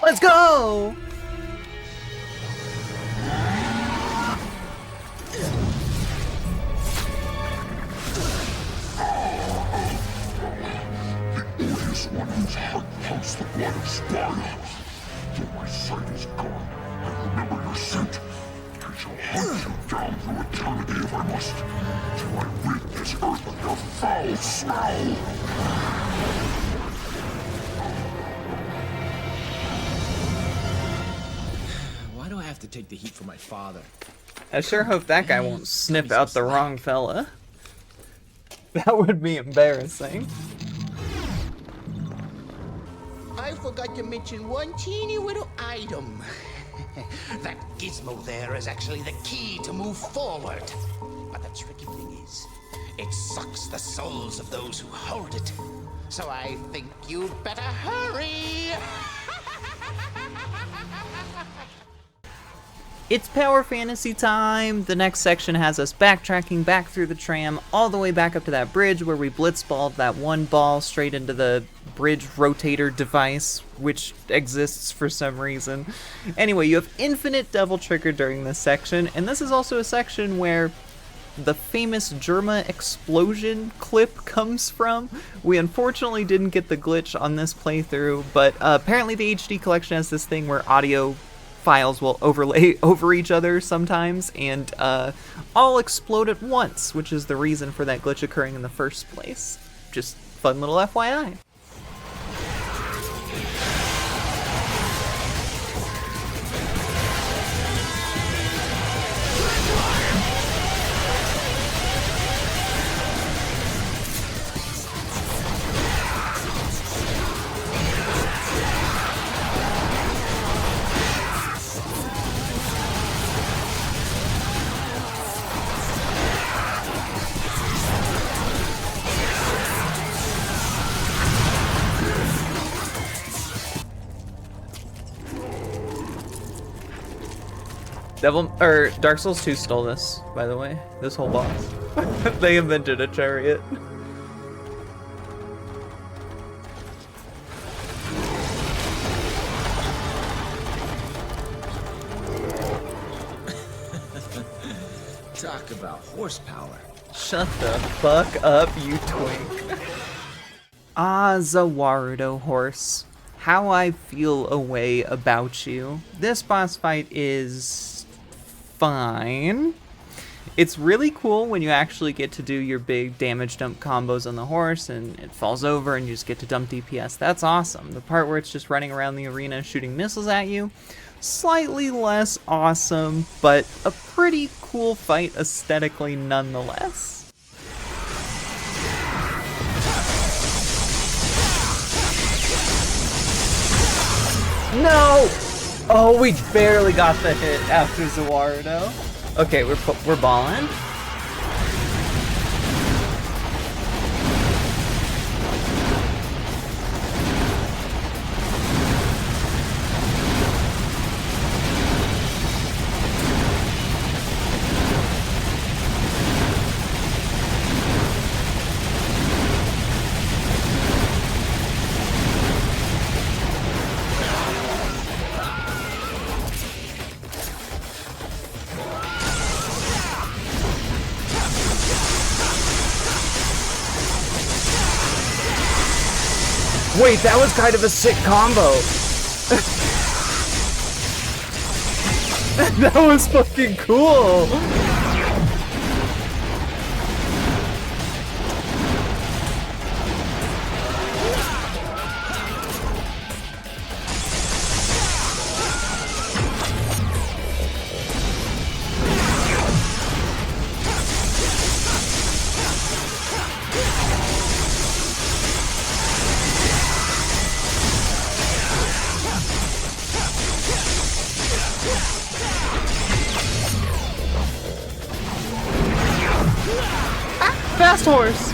Let's go! The odious one whose heart pumps the blood of Sparta. Though my sight is gone, I remember your scent. I shall hunt you down through eternity if I must, till I rid this earth of your foul smell. Why do I have to take the heat for my father? I sure hope that guy won't snip out the wrong fella. That would be embarrassing. I forgot to mention one teeny little item. That gizmo there is actually the key to move forward. But the tricky thing is, it sucks the souls of those who hold it. So I think you'd better hurry. It's power fantasy time! The next section has us backtracking back through the tram, all the way back up to that bridge where we blitzballed that one ball straight into the bridge rotator device, which exists for some reason. Anyway, you have infinite devil trigger during this section, and this is also a section where the famous Germa explosion clip comes from. We unfortunately didn't get the glitch on this playthrough, but apparently the HD collection has this thing where audio files will overlay over each other sometimes and all explode at once, which is the reason for that glitch occurring in the first place. Just fun little FYI. Dark Souls 2 stole this, by the way. This whole boss. They invented a chariot. Talk about horsepower. Shut the fuck up, you twink. Ah, Zawarudo horse. How I feel a way about you. This boss fight is fine. It's really cool when you actually get to do your big damage dump combos on the horse and it falls over and you just get to dump DPS. That's awesome. The part where it's just running around the arena shooting missiles at you, slightly less awesome, but a pretty cool fight aesthetically nonetheless. No! Oh, we barely got the hit after Zawarudo. Okay, we're balling. Wait, that was kind of a sick combo. That was fucking cool. Fast horse.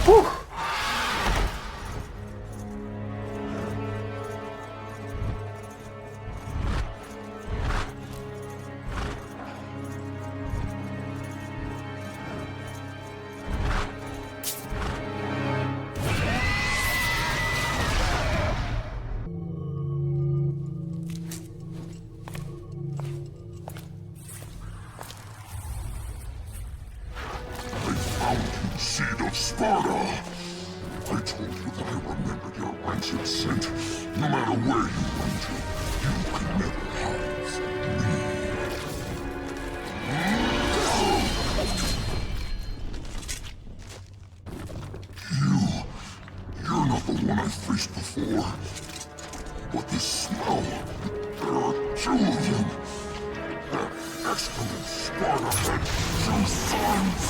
Whew. Seed of Sparta! I told you that I remembered your rancid scent. No matter where you run to, you can never hide from me. You're not the one I faced before. But this smell, there are two of them. That excellent Sparta had two sons.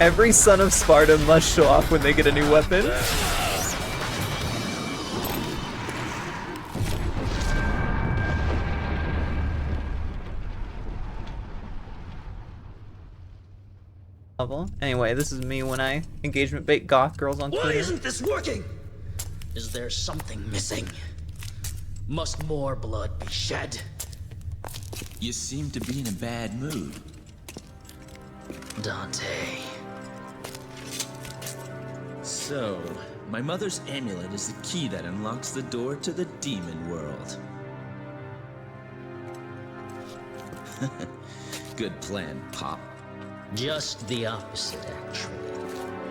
Every son of Sparta must show off when they get a new weapon. Anyway, this is me when I engagement bait goth girls on Twitter. Why isn't this working? Is there something missing? Must more blood be shed? You seem to be in a bad mood. Dante. So, my mother's amulet is the key that unlocks the door to the demon world. Good plan, Pop. Just the opposite, actually.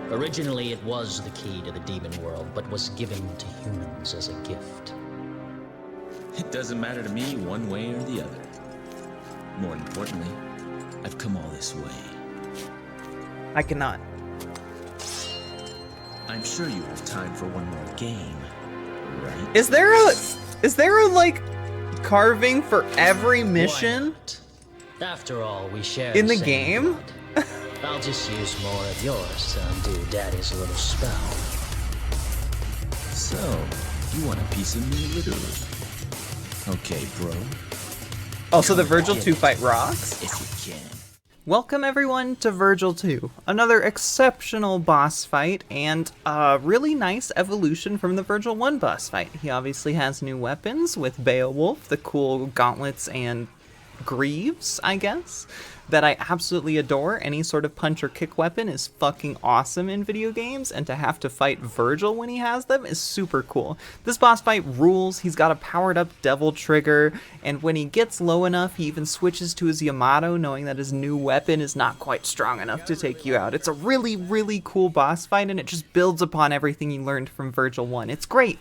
Originally, it was the key to the demon world, but was given to humans as a gift. It doesn't matter to me one way or the other. More importantly, I've come all this way. I cannot. I'm sure you have time for one more game, right? Is there a like carving for every mission? After all, we share in the same game. blood. I'll just use more of yours to undo Daddy's little spell. So, you want a piece of me, literally? Okay, bro. Also, the Virgil 2 fight rocks. If you can. Welcome everyone to Virgil 2, another exceptional boss fight and a really nice evolution from the Virgil 1 boss fight. He obviously has new weapons with Beowulf, the cool gauntlets and greaves, I guess, that I absolutely adore. Any sort of punch or kick weapon is fucking awesome in video games, and to have to fight Virgil when he has them is super cool. This boss fight rules. He's got a powered up devil trigger, and when he gets low enough, he even switches to his Yamato, knowing that his new weapon is not quite strong enough to take you out. It's a really, really cool boss fight, and it just builds upon everything you learned from Virgil 1. It's great.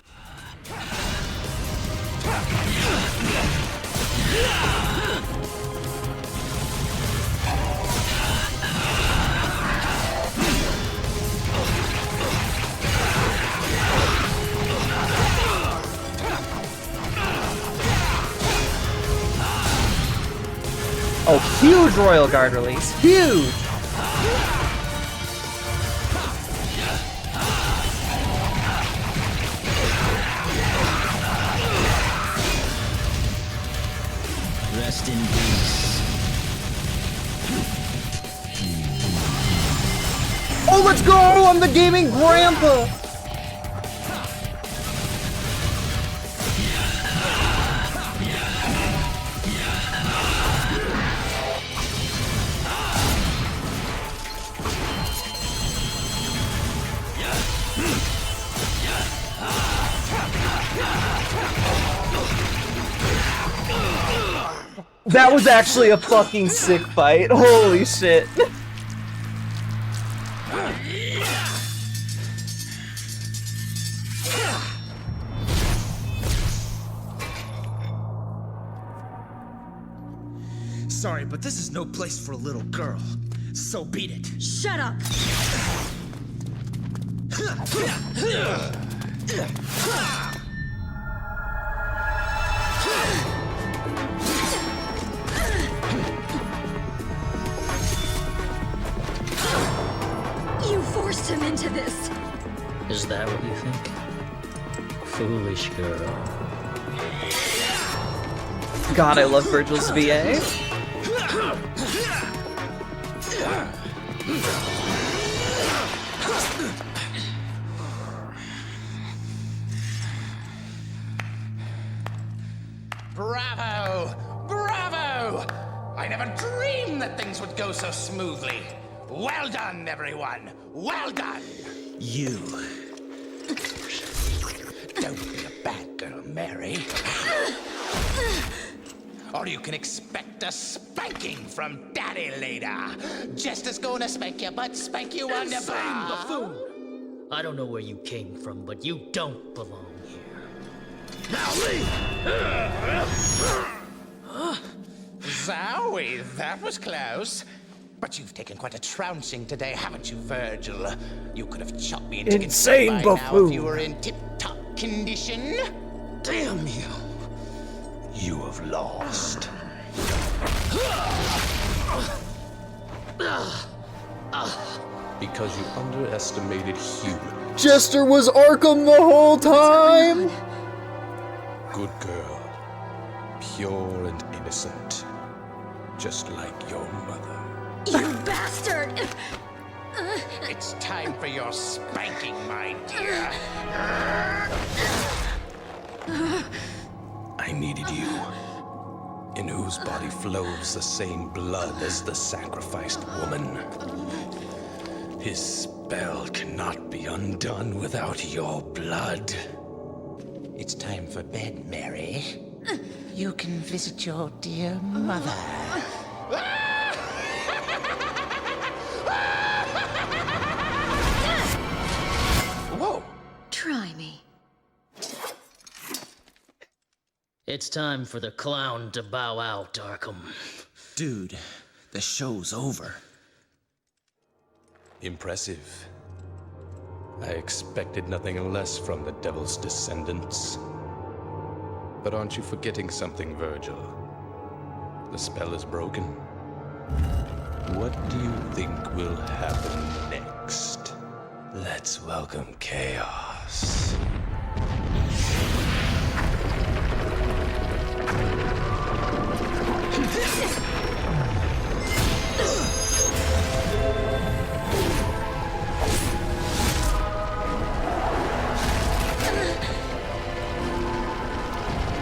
Oh, huge Royal Guard release. Huge! Let's go! I'm the gaming grandpa! That was actually a fucking sick fight. Holy shit. Sorry, but this is no place for a little girl. So beat it. Shut up! You forced him into this. Is that what you think? Foolish girl. God, I love Virgil's VA. Bravo! Bravo! I never dreamed that things would go so smoothly. Well done, everyone. Well done. You. Don't be a bad girl, Mary. Or you can expect a spanking from Daddy later. Jester's gonna spank you, but spank you on the Insane bar. buffoon! I don't know where you came from, but you don't belong here. Now leave! Zowie, that was close. But you've taken quite a trouncing today, haven't you, Virgil? You could have chopped me into Insane by now buffoon. if you were in tip-top condition. Damn you! You have lost. Because you underestimated humans. Jester was Arkham the whole time! Good girl. Pure and innocent. Just like your mother. You bastard! It's time for your spanking, my dear. I needed you. In whose body flows the same blood as the sacrificed woman. His spell cannot be undone without your blood. It's time for bed, Mary. You can visit your dear mother. Whoa! Try me. It's time for the clown to bow out, Arkham. Dude, the show's over. Impressive. I expected nothing less from the Devil's descendants. But aren't you forgetting something, Virgil? The spell is broken. What do you think will happen next? Let's welcome chaos.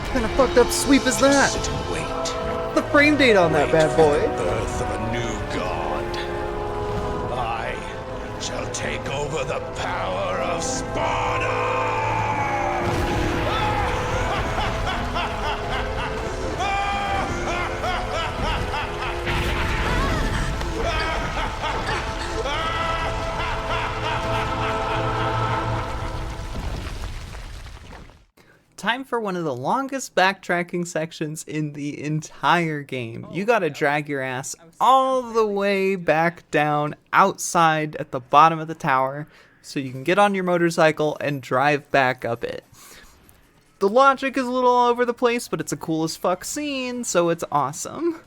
What kind of fucked up sweep is that? Sit and wait. The frame date on that bad boy. Birth of a new god. I shall take over the power of Sparta! Time for one of the longest backtracking sections in the entire game. You gotta drag your ass all the way back down outside at the bottom of the tower so you can get on your motorcycle and drive back up it. The logic is a little all over the place, but it's a cool as fuck scene, so it's awesome.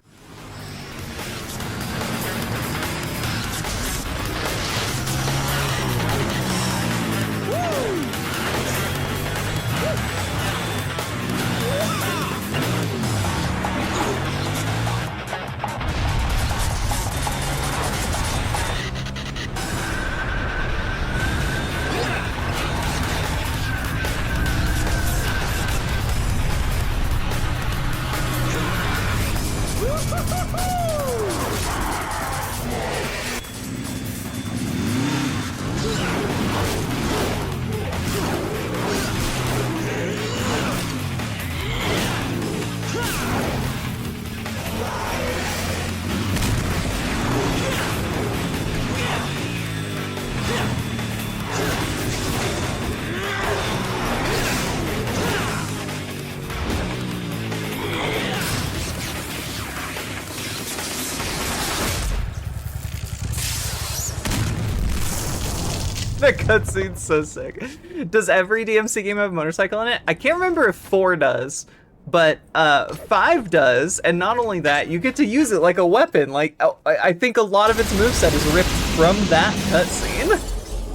That cutscene's so sick. Does every DMC game have a motorcycle in it? I can't remember if 4 does, but 5 does, and not only that, you get to use it like a weapon. Like, I think a lot of its moveset is ripped from that cutscene.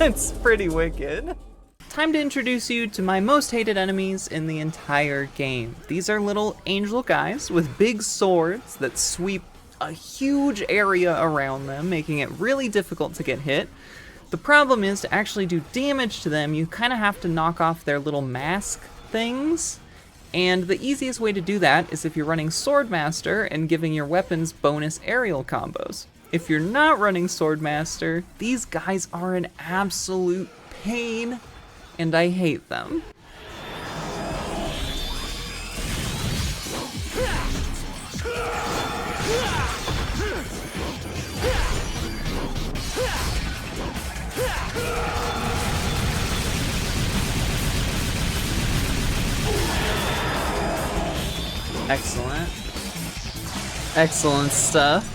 It's pretty wicked. Time to introduce you to my most hated enemies in the entire game. These are little angel guys with big swords that sweep a huge area around them, making it really difficult to get hit. The problem is, to actually do damage to them, you kind of have to knock off their little mask things. And the easiest way to do that is if you're running Swordmaster and giving your weapons bonus aerial combos. If you're not running Swordmaster, these guys are an absolute pain, and I hate them. Excellent. Excellent stuff.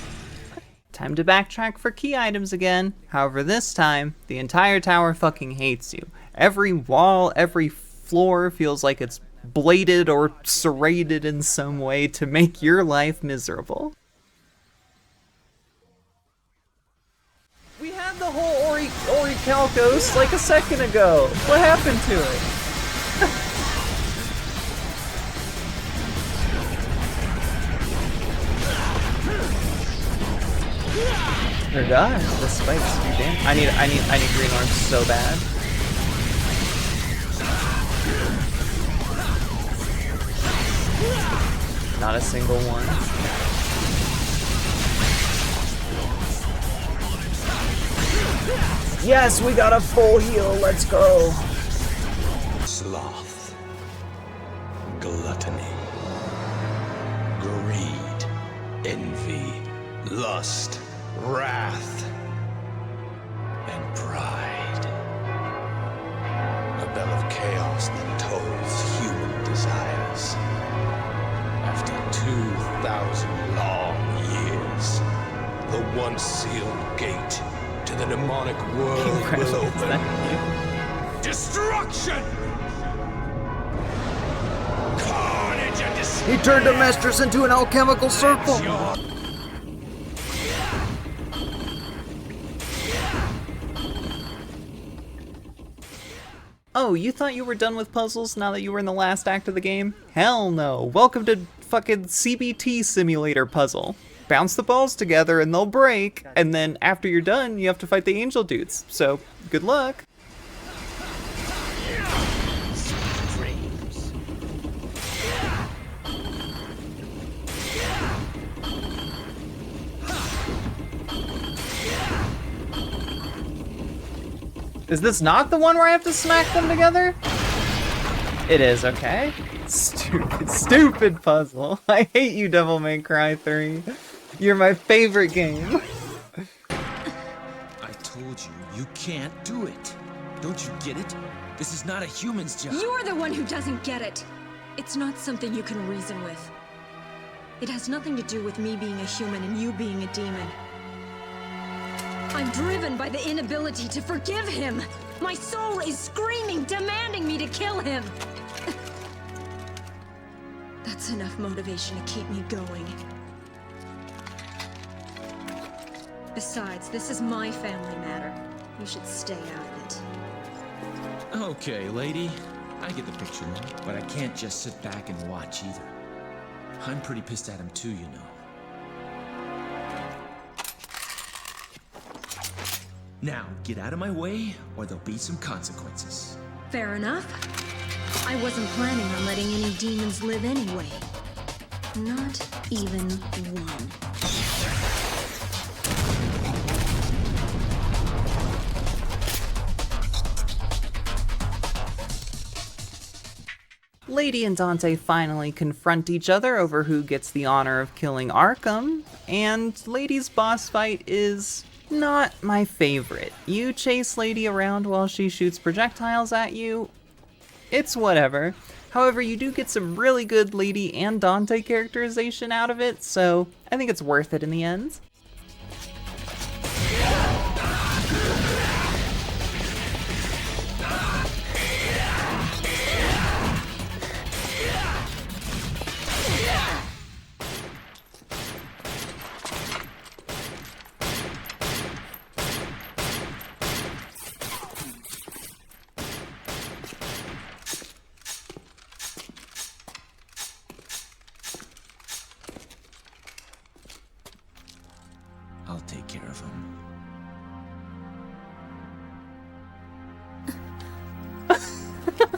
Time to backtrack for key items again. However, this time, the entire tower fucking hates you. Every wall, every floor feels like it's bladed or serrated in some way to make your life miserable. We had the whole Orichalcos like a second ago. What happened to it? Oh god, the spikes do damage. I need green orbs so bad. Not a single one. Yes, we got a full heal, let's go. Sloth, gluttony, greed, envy, lust, wrath, and pride. A bell of chaos that tolls human desires. After 2,000 long years, the once sealed gate to the demonic world will open. Destruction! Carnage and despair! He turned Amestris into an alchemical circle! Oh, you thought you were done with puzzles now that you were in the last act of the game? Hell no. Welcome to fucking CBT simulator puzzle. Bounce the balls together and they'll break, and then after you're done, you have to fight the angel dudes. So, good luck. Is this not the one where I have to smack them together? It is, okay. Stupid puzzle. I hate you, Devil May Cry 3. You're my favorite game. I told you, you can't do it. Don't you get it? This is not a human's job. You're the one who doesn't get it. It's not something you can reason with. It has nothing to do with me being a human and you being a demon. I'm driven by the inability to forgive him. My soul is screaming, demanding me to kill him. That's enough motivation to keep me going. Besides, this is my family matter. You should stay out of it. Okay, lady. I get the picture now, but I can't just sit back and watch either. I'm pretty pissed at him too, you know. Now, get out of my way, or there'll be some consequences. Fair enough. I wasn't planning on letting any demons live anyway. Not even one. Lady and Dante finally confront each other over who gets the honor of killing Arkham, and Lady's boss fight is not my favorite. You chase Lady around while she shoots projectiles at you. It's whatever. However, you do get some really good Lady and Dante characterization out of it, so I think it's worth it in the end.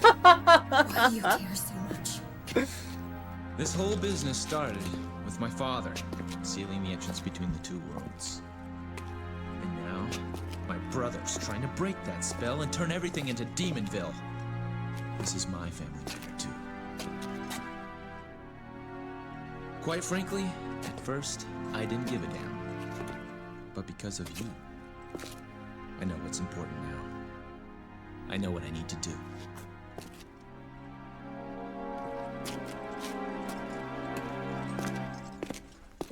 Why do you care so much? This whole business started with my father sealing the entrance between the two worlds. And now, my brother's trying to break that spell and turn everything into Demonville. This is my family matter, too. Quite frankly, at first, I didn't give a damn. But because of you, I know what's important now. I know what I need to do.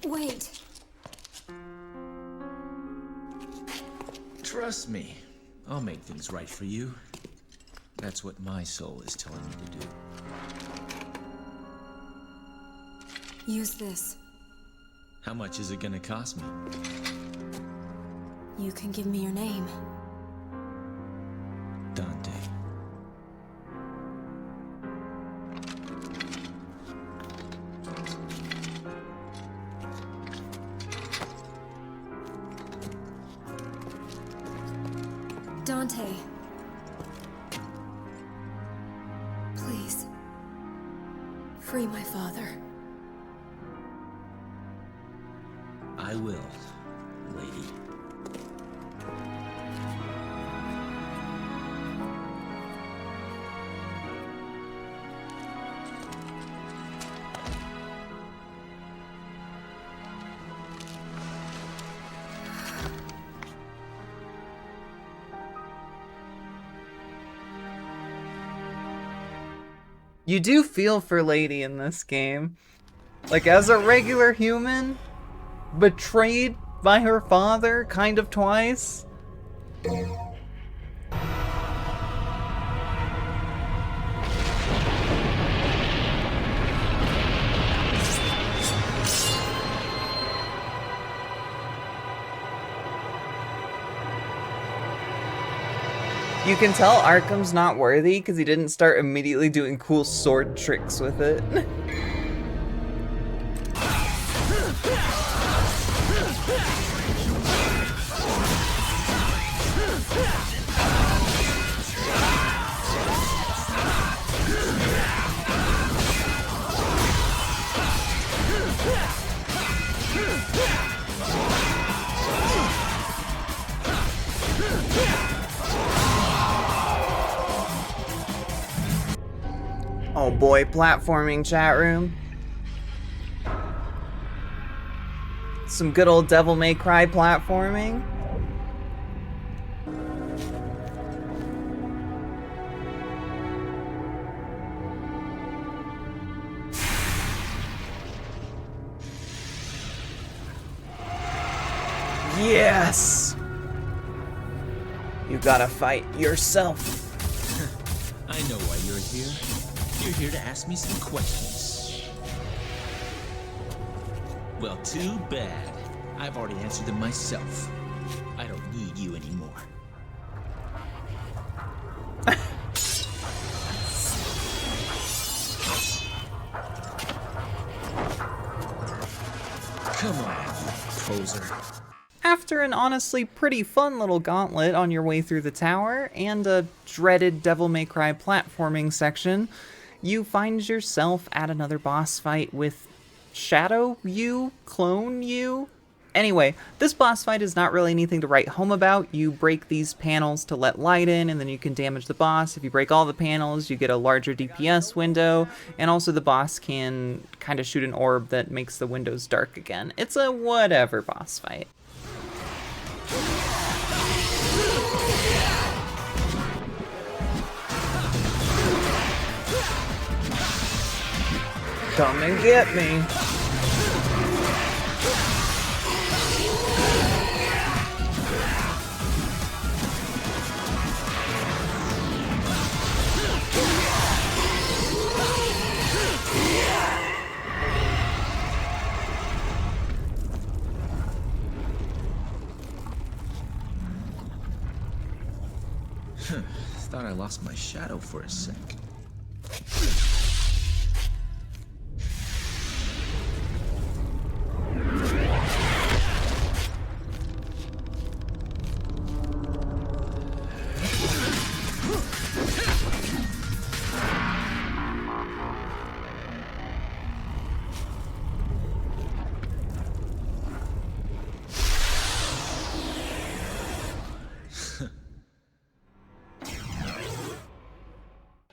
Wait. Trust me, I'll make things right for you. That's what my soul is telling me to do. Use this. How much is it gonna cost me? You can give me your name. Dante. Dante. Please. Free my father. I will, lady. You do feel for Lady in this game. Like, as a regular human, betrayed by her father kind of twice. You can tell Arkham's not worthy because he didn't start immediately doing cool sword tricks with it. Oh boy, platforming chat room. Some good old Devil May Cry platforming. Yes! You gotta fight yourself. I know why you're here. You're here to ask me some questions. Well, too bad. I've already answered them myself. I don't need you anymore. Come on, poser. After an honestly pretty fun little gauntlet on your way through the tower, and a dreaded Devil May Cry platforming section, you find yourself at another boss fight with Shadow You? Clone You? Anyway, this boss fight is not really anything to write home about. You break these panels to let light in, and then you can damage the boss. If you break all the panels, you get a larger DPS window, and also the boss can kind of shoot an orb that makes the windows dark again. It's a whatever boss fight. Come and get me. Thought I lost my shadow for a sec.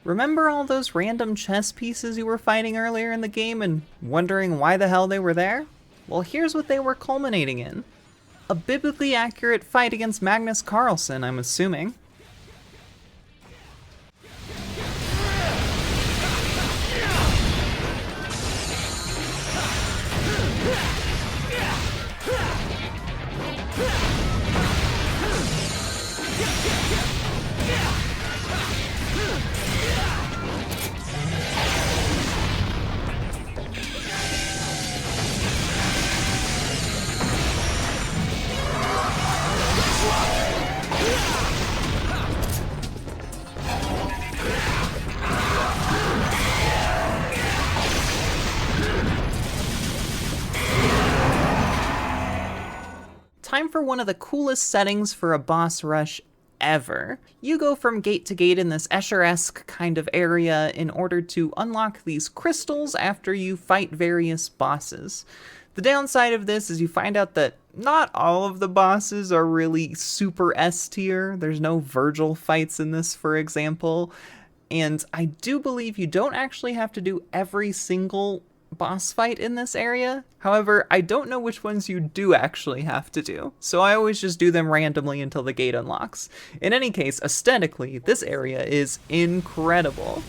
Remember all those random chess pieces you were fighting earlier in the game and wondering why the hell they were there? Well, here's what they were culminating in. A biblically accurate fight against Magnus Carlsen, I'm assuming. Time for one of the coolest settings for a boss rush ever. You go from gate to gate in this Escher-esque kind of area in order to unlock these crystals after you fight various bosses. The downside of this is you find out that not all of the bosses are really super S tier. There's no Virgil fights in this, for example. And I do believe you don't actually have to do every single boss fight in this area. However, I don't know which ones you do actually have to do, so I always just do them randomly until the gate unlocks. In any case, aesthetically, this area is incredible.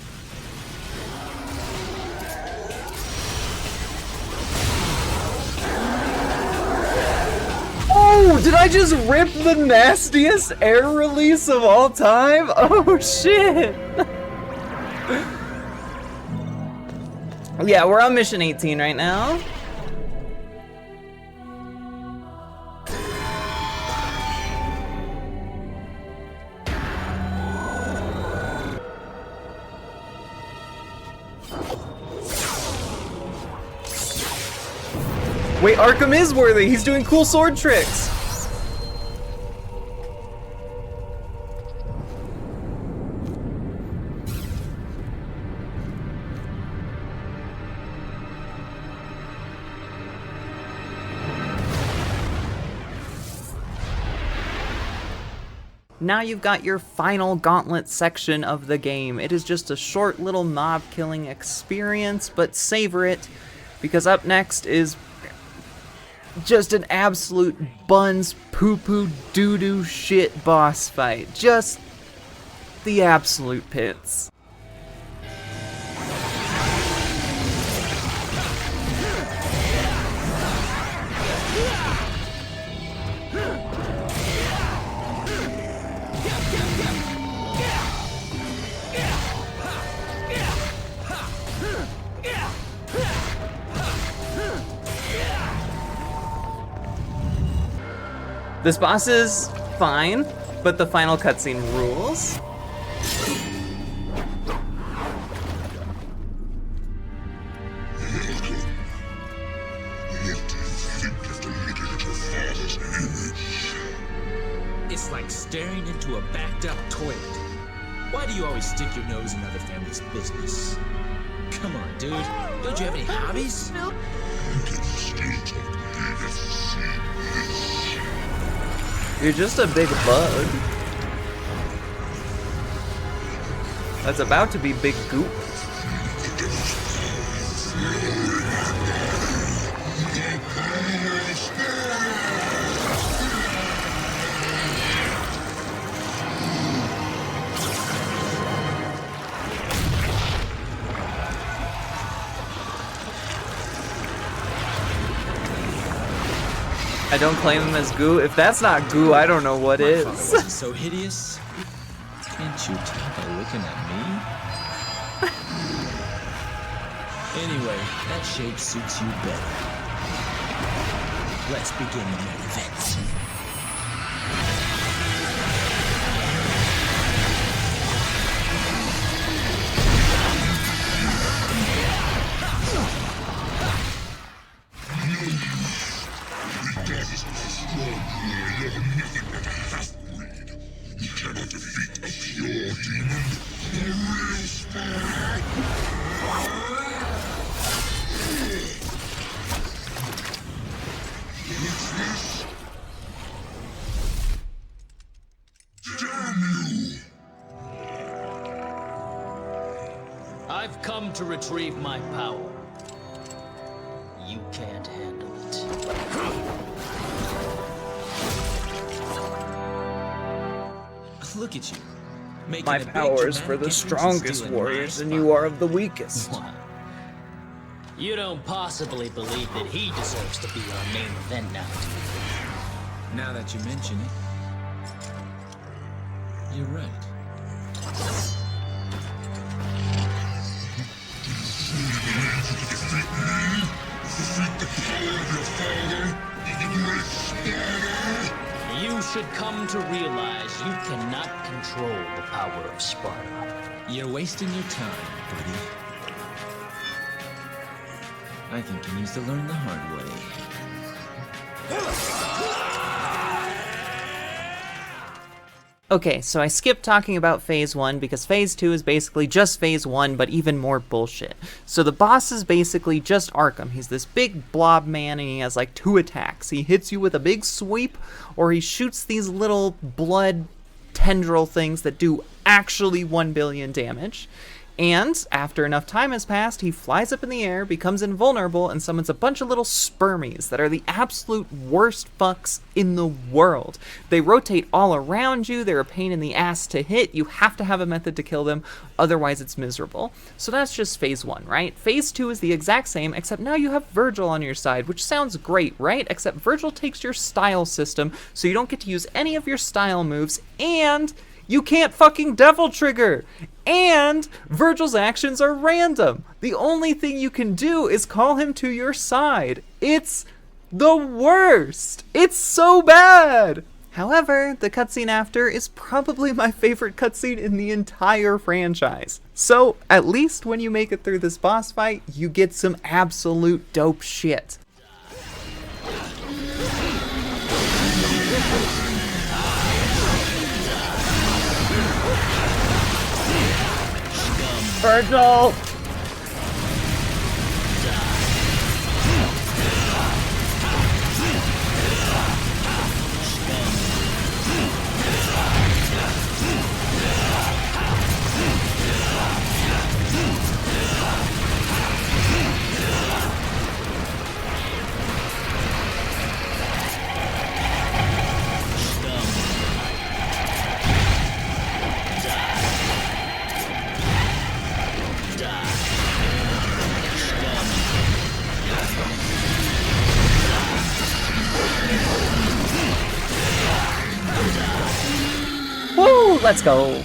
Oh, did I just rip the nastiest air release of all time? Oh shit! Yeah, we're on mission 18 right now. Wait, Arkham is worthy. He's doing cool sword tricks. Now you've got your final gauntlet section of the game. It is just a short little mob killing experience, but savor it, because up next is just an absolute buns poo-poo doo-doo shit boss fight. Just the absolute pits. This boss is fine, but the final cutscene rules. It's like staring into a backed up toilet. Why do you always stick your nose in other families' business? Come on, dude. Don't you have any hobbies? You're just a big bug. That's about to be big goop. I don't claim him as goo. If that's not goo, I don't know what is. My father wasn't so hideous. Can't you tell by looking at me? Anyway, that shape suits you better. Let's begin the main event. I've come to retrieve my power. You can't handle it. Look at you. Making My a big power is for dramatic the entrance and strongest stealing warriors, my and you are of the weakest. What? You don't possibly believe that he deserves to be our main event now, do you? Now that you mention it, you're right. You should come to realize you cannot control the power of Sparta. You're wasting your time, buddy. I think he needs to learn the hard way. Okay, so I skipped talking about Phase 1 because Phase 2 is basically just Phase 1, but even more bullshit. So the boss is basically just Arkham. He's this big blob man and he has like 2 attacks. He hits you with a big sweep, or he shoots these little blood tendril things that do actually 1 billion damage. And after enough time has passed, he flies up in the air, becomes invulnerable, and summons a bunch of little spermies that are the absolute worst fucks in the world. They rotate all around you, they're a pain in the ass to hit, you have to have a method to kill them, otherwise it's miserable. So that's just Phase 1, right? Phase 2 is the exact same, except now you have Virgil on your side, which sounds great, right? Except Virgil takes your style system, so you don't get to use any of your style moves, and you can't fucking Devil Trigger! And Virgil's actions are random. The only thing you can do is call him to your side. It's the worst. It's so bad. However, the cutscene after is probably my favorite cutscene in the entire franchise. So, at least when you make it through this boss fight, you get some absolute dope shit. Virgil! Woo! Let's go!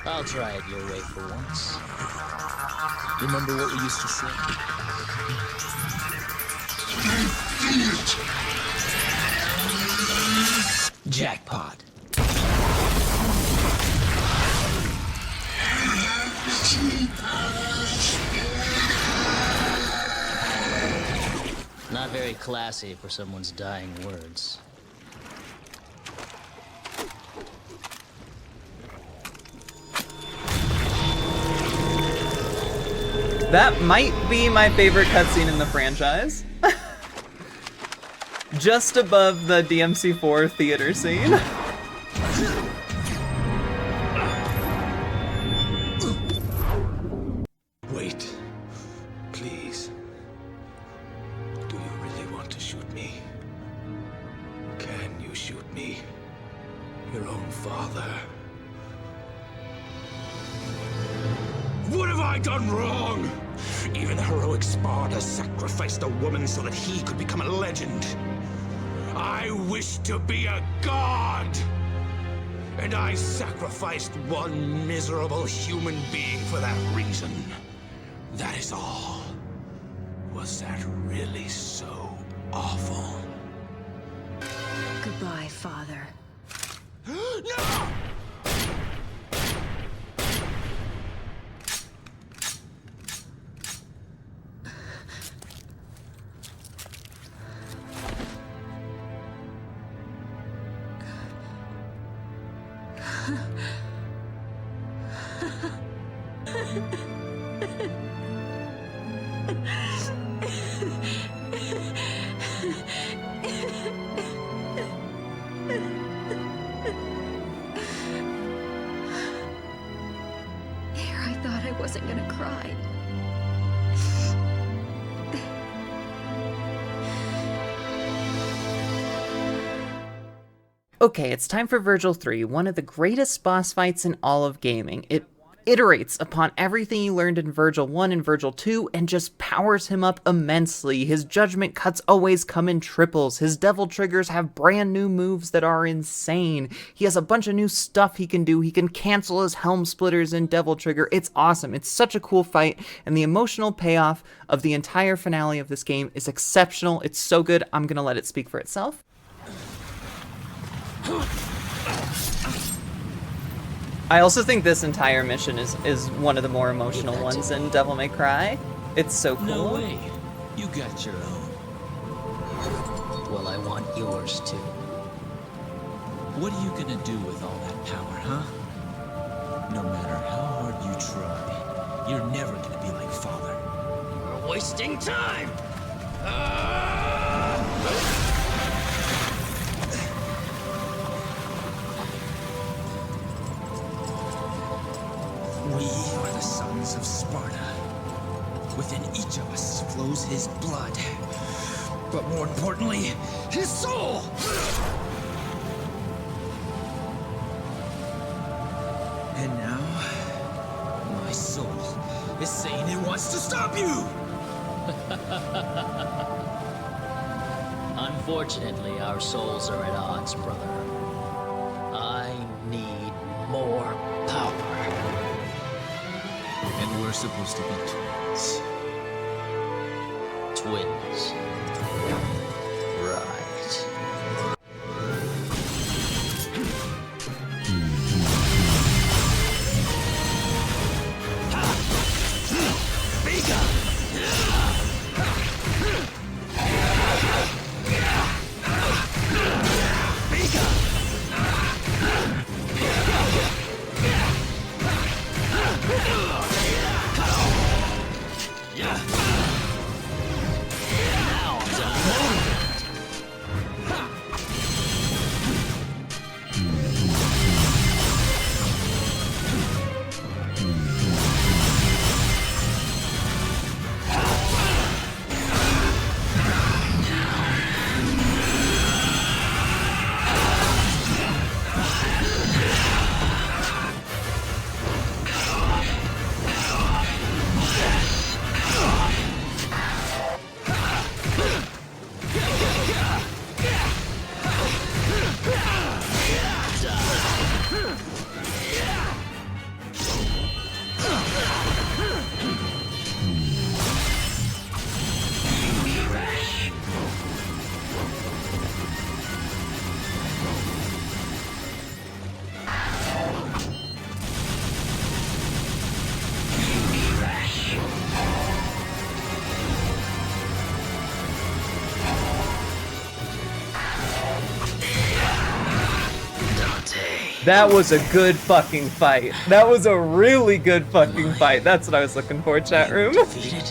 I'll try it your way for once. Remember what we used to say? Jackpot. Not very classy for someone's dying words. That might be my favorite cutscene in the franchise. Just above the DMC4 theater scene. Wait. Please. Do you really want to shoot me? Can you shoot me? Your own father. I done wrong? Even heroic Sparta sacrificed a woman so that he could become a legend. I wish to be a god! And I sacrificed one miserable human being for that reason. That is all. Was that really so awful? Goodbye, Father. No! There, I thought I wasn't gonna cry. Okay, it's time for Virgil 3, one of the greatest boss fights in all of gaming. It iterates upon everything you learned in Virgil 1 and Virgil 2 and just powers him up immensely. His judgment cuts always come in triples. His devil triggers have brand new moves that are insane. He has a bunch of new stuff he can do. He can cancel his helm splitters and devil trigger. It's awesome. It's such a cool fight, and the emotional payoff of the entire finale of this game is exceptional. It's so good, I'm gonna let it speak for itself. I also think this entire mission is one of the more emotional ones in Devil May Cry. It's so cool. No way. You got your own. Well, I want yours too. What are you gonna do with all that power, huh? No matter how hard you try, you're never gonna be like Father. We're wasting time! We are the sons of Sparta. Within each of us flows his blood. But more importantly, his soul! And now, my soul is saying it wants to stop you! Unfortunately, our souls are at odds, brother. I need more power. And we're supposed to be twins. Twins. Right. That was a good fucking fight. That was a really good fucking fight. That's what I was looking for, chat room. Defeated?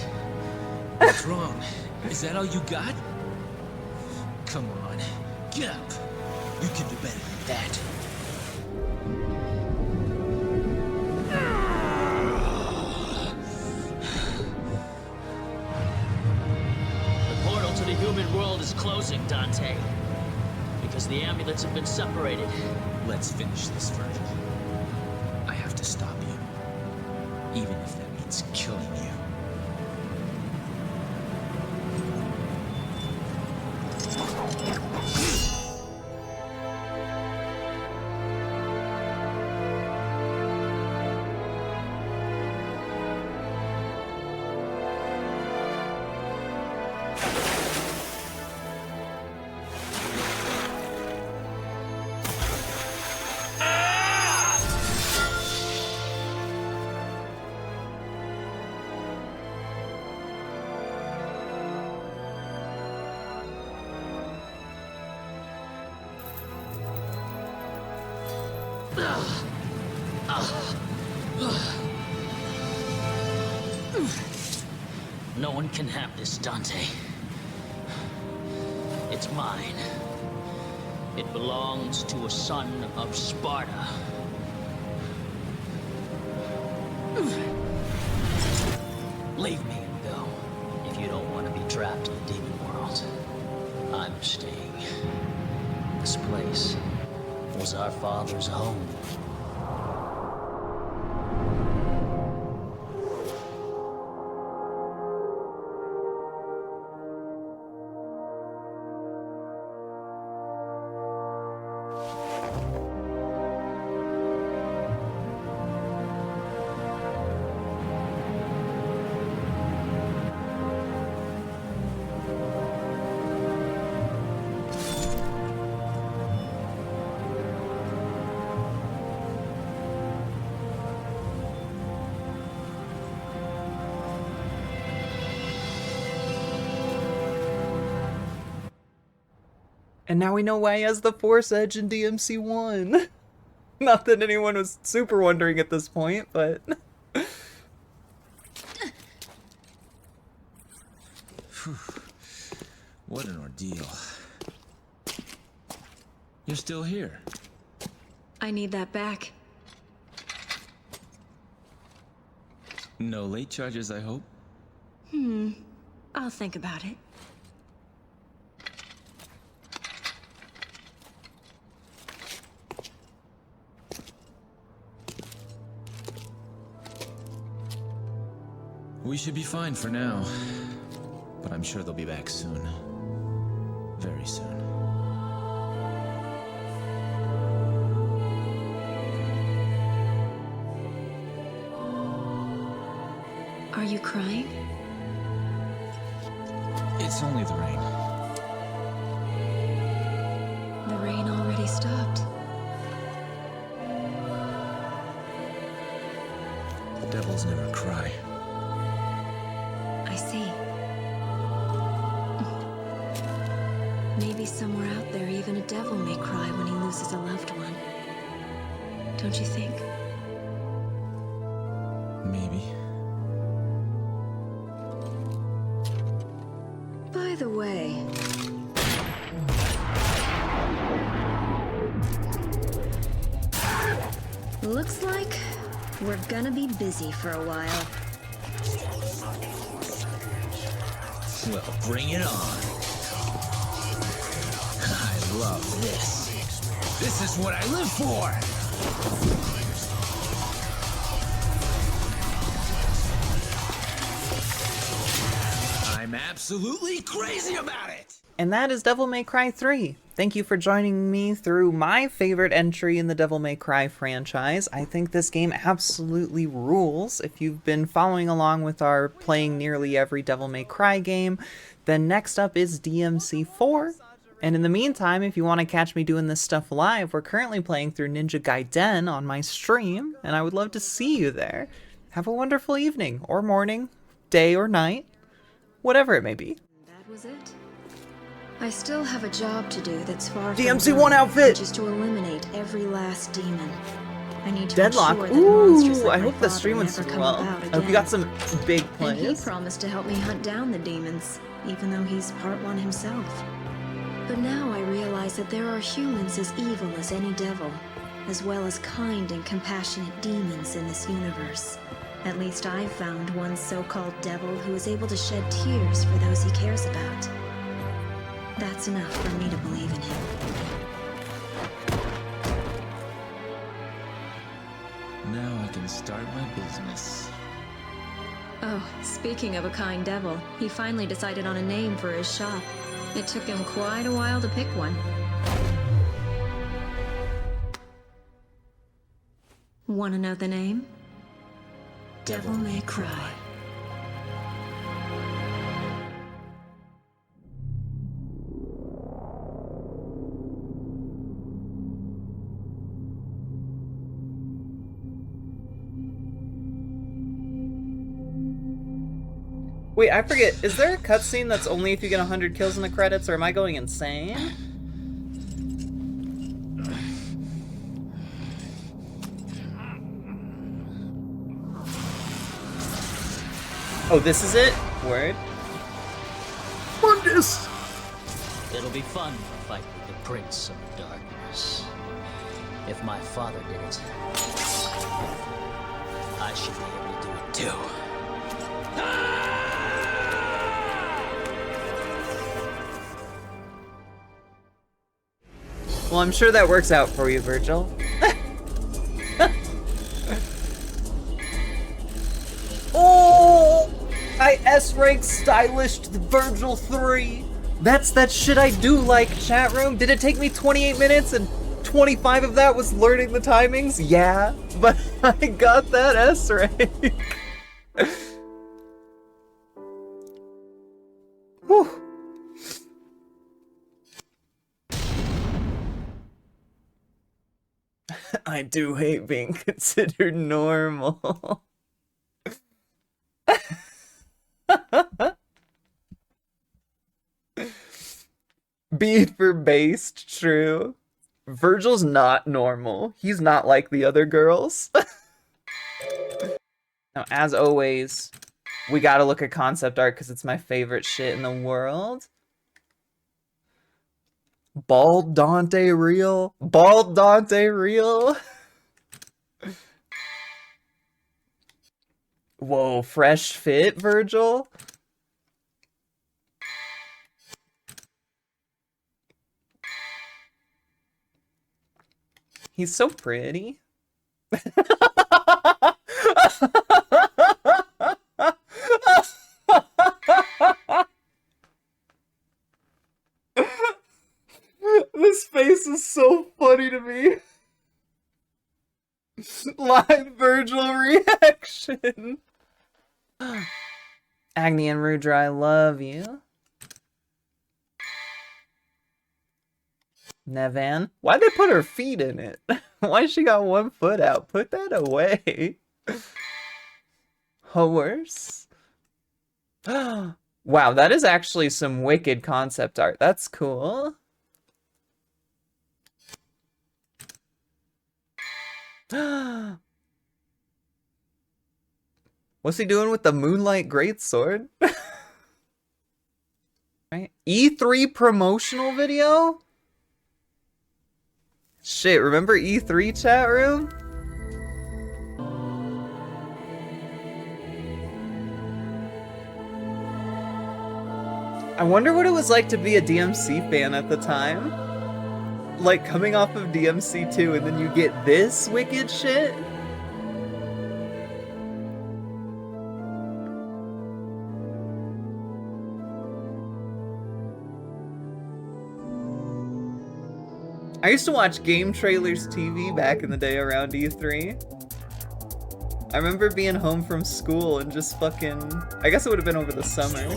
What's wrong? Is that all you got? Come on, get up. You can do better than that. The portal to the human world is closing, Dante. Because the amulets have been separated. Let's finish this, Virgil. I have to stop you. Even if that means No one can have this, Dante. It's mine. It belongs to a son of Sparta. Leave me and go, if you don't want to be trapped in the demon world. I'm staying. This place was our father's home. And now we know why he has the Force Edge in DMC1. Not that anyone was super wondering at this point, but... What an ordeal. You're still here. I need that back. No late charges, I hope? I'll think about it. We should be fine for now. But I'm sure they'll be back soon. Very soon. Are you crying? It's only the rain. The rain already stopped. Devils never cry. I see. Maybe somewhere out there, even a devil may cry when he loses a loved one. Don't you think? Maybe. By the way... Looks like we're gonna be busy for a while. Well, bring it on. I love this. This is what I live for! I'm absolutely crazy about it! And that is Devil May Cry 3. Thank you for joining me through my favorite entry in the Devil May Cry franchise. I think this game absolutely rules. If you've been following along with our playing nearly every Devil May Cry game, then next up is DMC4. And in the meantime, if you want to catch me doing this stuff live, we're currently playing through Ninja Gaiden on my stream, and I would love to see you there. Have a wonderful evening, or morning, day or night, whatever it may be. That was it. I still have a job to do that's far from DMC1 done, outfit! which is to eliminate every last demon. I need to Deadlock. ensure that monsters Ooh, like I my hope the father stream went never super come well. about I hope you got some big And he plays. promised to help me hunt down the demons, even though he's part one himself. But now I realize that there are humans as evil as any devil, as well as kind and compassionate demons in this universe. At least I've found one so-called devil who is able to shed tears for those he cares about. That's enough for me to believe in him. Now I can start my business. Oh, speaking of a kind devil, he finally decided on a name for his shop. It took him quite a while to pick one. Want to know the name? Devil May Cry. Wait, I forget, is there a cutscene that's only if you get 100 kills in the credits, or am I going insane? Oh, this is it? Word. Mundus! It'll be fun to fight with the Prince of Darkness. If my father did it, I should be able to do it too. Well, I'm sure that works out for you, Virgil. Oh! I S-rank stylished the Virgil 3. That's that shit I do like, chat room. Did it take me 28 minutes and 25 of that was learning the timings? Yeah, but I got that S-rank. Whew. I do hate being considered normal. Beat for based, true. Virgil's not normal. He's not like the other girls. Now, as always, we gotta look at concept art because it's my favorite shit in the world. Bald Dante real? Bald Dante real? Whoa, fresh fit, Virgil? He's so pretty. This face is so funny to me. Live Virgil reaction. Agni and Rudra, I love you. Nevan? Why'd they put her feet in it? Why she got one foot out? Put that away. Horse. Wow, that is actually some wicked concept art. That's cool. What's he doing with the Moonlight Greatsword? Right? E3 promotional video? Shit, remember E3 chat room? I wonder what it was like to be a DMC fan at the time. Like, coming off of DMC 2 and then you get this wicked shit? I used to watch Game Trailers TV back in the day around E3. I remember being home from school and just fucking... I guess it would have been over the summer.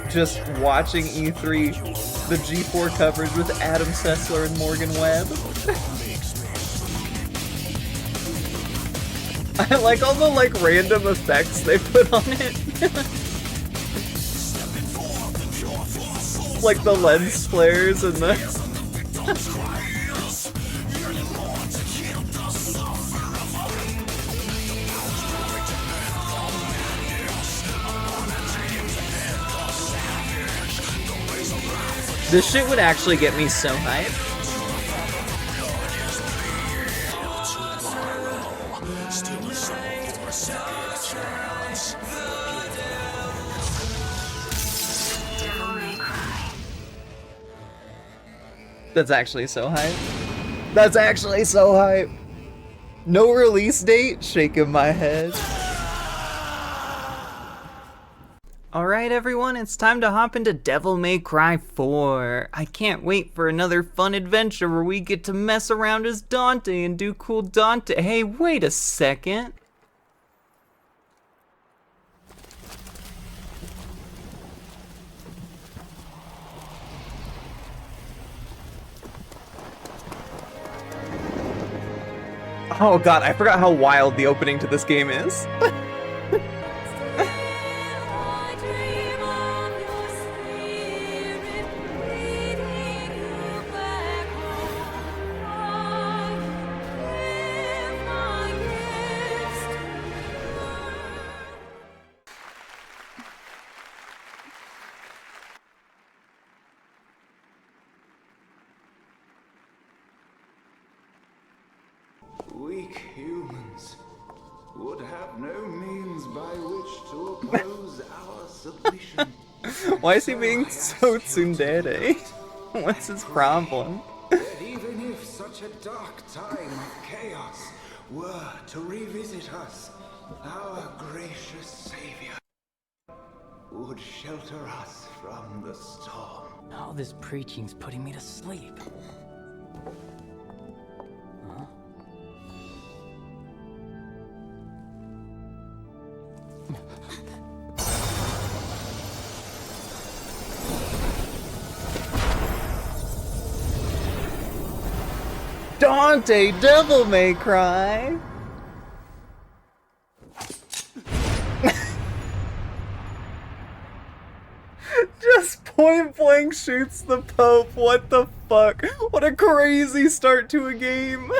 Just watching E3, the G4 coverage with Adam Sessler and Morgan Webb. I like all the like random effects they put on it. Like the lens flares and the... This shit would actually get me so hyped. That's actually so hype. That's actually so hype. No release date? Shaking my head. Alright everyone, it's time to hop into Devil May Cry 4. I can't wait for another fun adventure where we get to mess around as Dante and do cool Dante. Hey, wait a second. Oh god, I forgot how wild the opening to this game is. would have no means by which to oppose our submission. Why is he being so tsundere? What's his problem? Yet even if such a dark time of chaos were to revisit us, our gracious savior would shelter us from the storm. All this preaching's putting me to sleep. Huh? Dante, Devil May Cry! Just point blank shoots the Pope, what the fuck? What a crazy start to a game!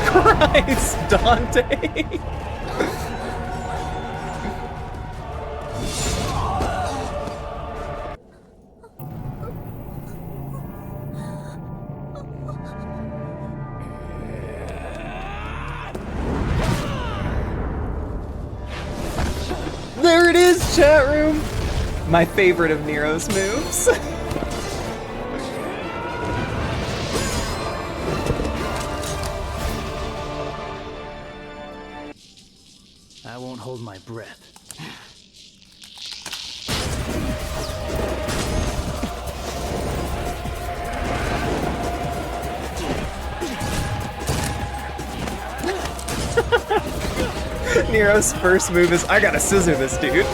Christ, Dante! There it is, chat room! My favorite of Nero's moves. I won't hold my breath. Nero's first move is, I gotta scissor this dude.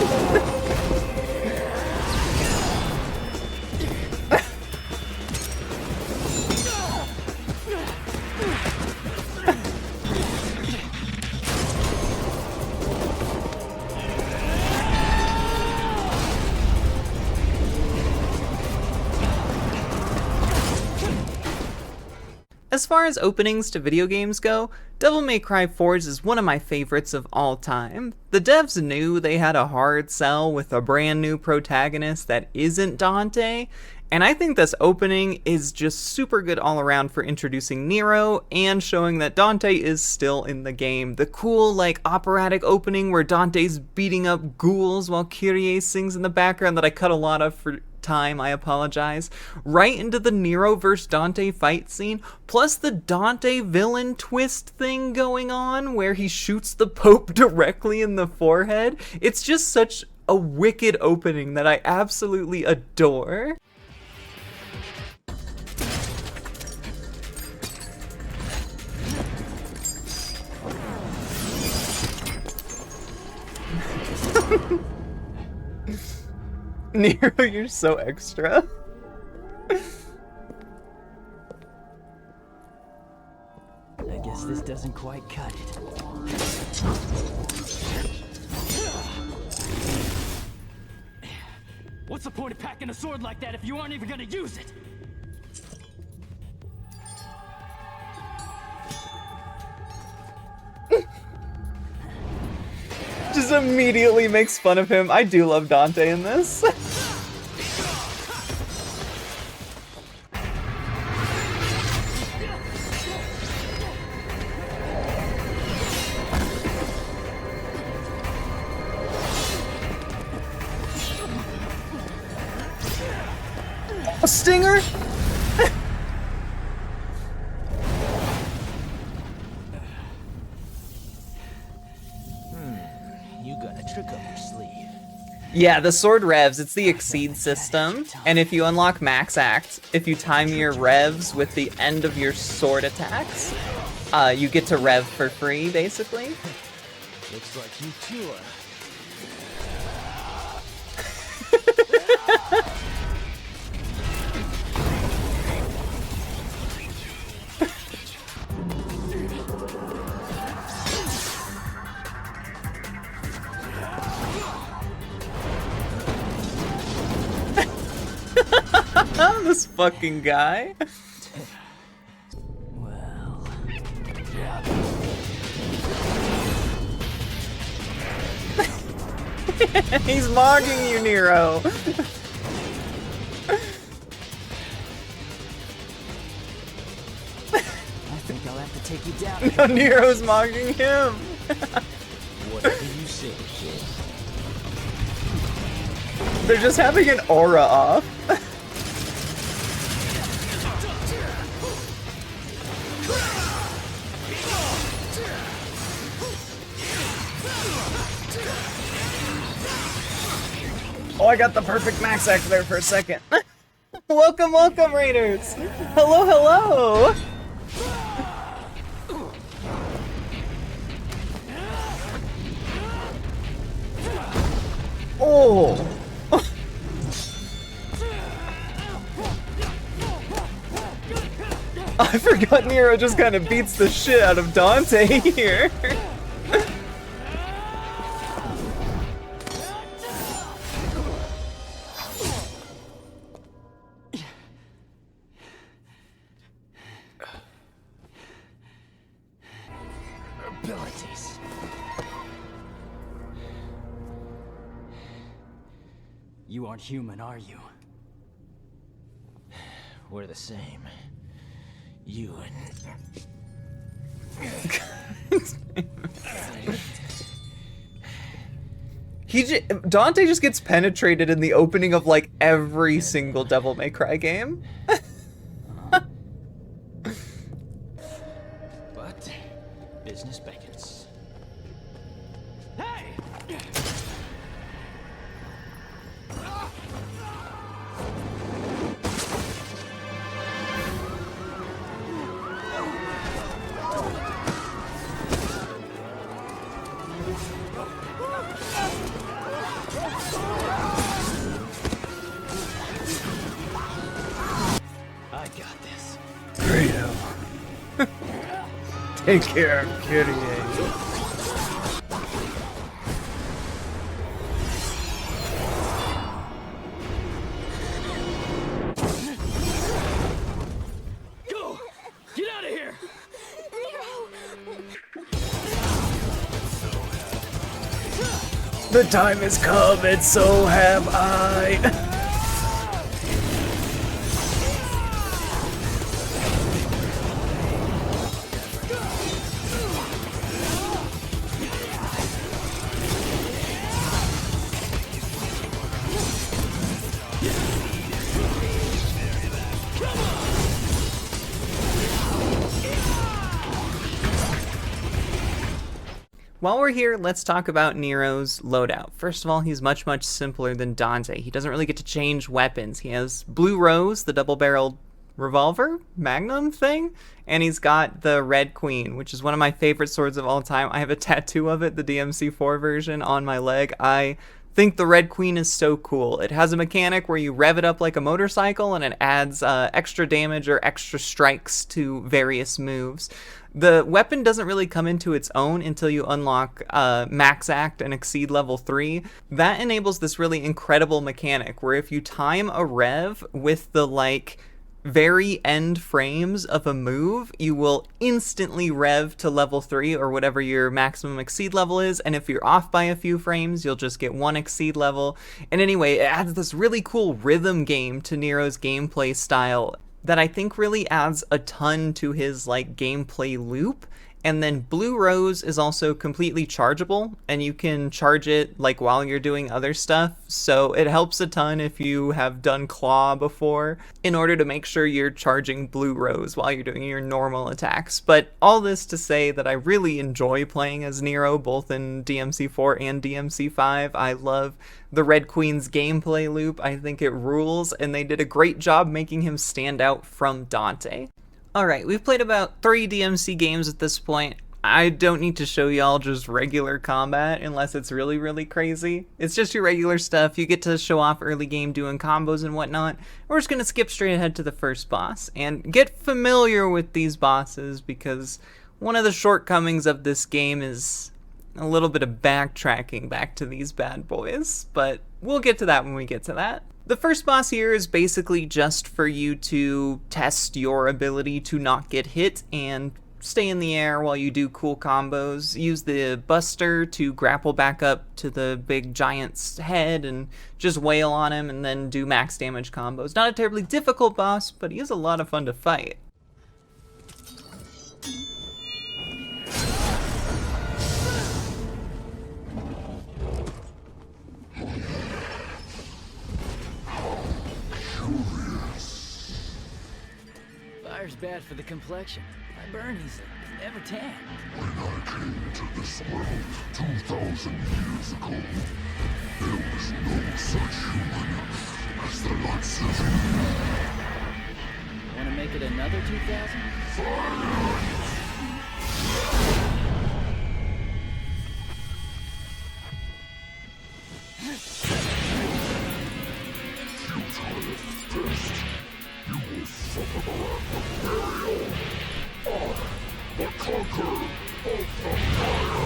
As far as openings to video games go, Devil May Cry Forged is one of my favorites of all time. The devs knew they had a hard sell with a brand new protagonist that isn't Dante, and I think this opening is just super good all around for introducing Nero and showing that Dante is still in the game. The cool, like, operatic opening where Dante's beating up ghouls while Kyrie sings in the background that I cut a lot of for time, I apologize, right into the Nero vs. Dante fight scene, plus the Dante villain twist thing going on where he shoots the Pope directly in the forehead. It's just such a wicked opening that I absolutely adore. Nero, you're so extra. I guess this doesn't quite cut it. What's the point of packing a sword like that if you aren't even gonna use it? Just immediately makes fun of him. I do love Dante in this. A stinger? You got a trick up your sleeve. Yeah, the sword revs, it's the exceed system, and if you unlock max act, if you time your revs with the end of your sword attacks, you get to rev for free, basically. Looks like you two are... fucking guy. Well, He's mocking you, Nero. I think I'll have to take you down. No, Nero's mocking him. Whatever you say, kid. They're just having an aura off. Oh, I got the perfect max act there for a second. Welcome, welcome, Raiders. Hello, hello. Oh. I forgot Nero just kind of beats the shit out of Dante here. Abilities. You aren't human, are you? We're the same. You and... Dante just gets penetrated in the opening of like every single Devil May Cry game. But business beckons. I got this. Freedom. Take care of Kyrie. Go! Get out of here! The time has come, and so have I. While we're here, let's talk about Nero's loadout. First of all, he's much, much simpler than Dante. He doesn't really get to change weapons. He has Blue Rose, the double-barreled revolver, magnum thing, and he's got the Red Queen, which is one of my favorite swords of all time. I have a tattoo of it, the DMC4 version, on my leg. I think the Red Queen is so cool. It has a mechanic where you rev it up like a motorcycle, and it adds extra damage or extra strikes to various moves. The weapon doesn't really come into its own until you unlock Max Act and exceed level 3. That enables this really incredible mechanic where if you time a rev with the very end frames of a move, you will instantly rev to level 3 or whatever your maximum exceed level is, and if you're off by a few frames, you'll just get one exceed level. And anyway, it adds this really cool rhythm game to Nero's gameplay style that I think really adds a ton to his gameplay loop. And then Blue Rose is also completely chargeable, and you can charge it while you're doing other stuff, so it helps a ton if you have done Claw before, in order to make sure you're charging Blue Rose while you're doing your normal attacks. But all this to say that I really enjoy playing as Nero, both in DMC4 and DMC5. I love the Red Queen's gameplay loop. I think it rules, and they did a great job making him stand out from Dante. Alright, we've played about 3 DMC games at this point. I don't need to show y'all just regular combat unless it's really, really crazy. It's just your regular stuff. You get to show off early game doing combos and whatnot. We're just going to skip straight ahead to the first boss and get familiar with these bosses, because one of the shortcomings of this game is a little bit of backtracking back to these bad boys, but we'll get to that when we get to that. The first boss here is basically just for you to test your ability to not get hit and stay in the air while you do cool combos. Use the Buster to grapple back up to the big giant's head and just wail on him and then do max damage combos. Not a terribly difficult boss, but he is a lot of fun to fight. Fire's bad for the complexion. I burn easily. Never tan. When I came into this world 2,000 years ago, there was no such human as the likes of you. Want to make it another 2,000? Fire! You will suffer the wrath of burial. I, the conqueror of the fire,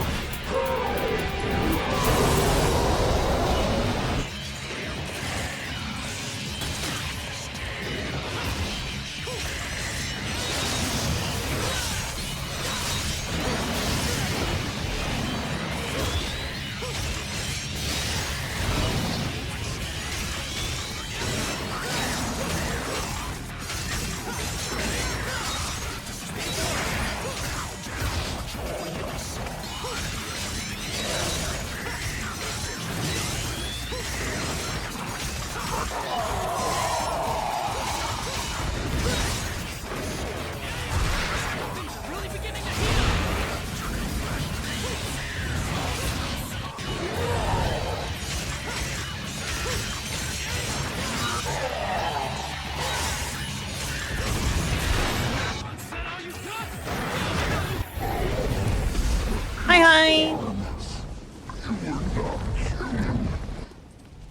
Hi!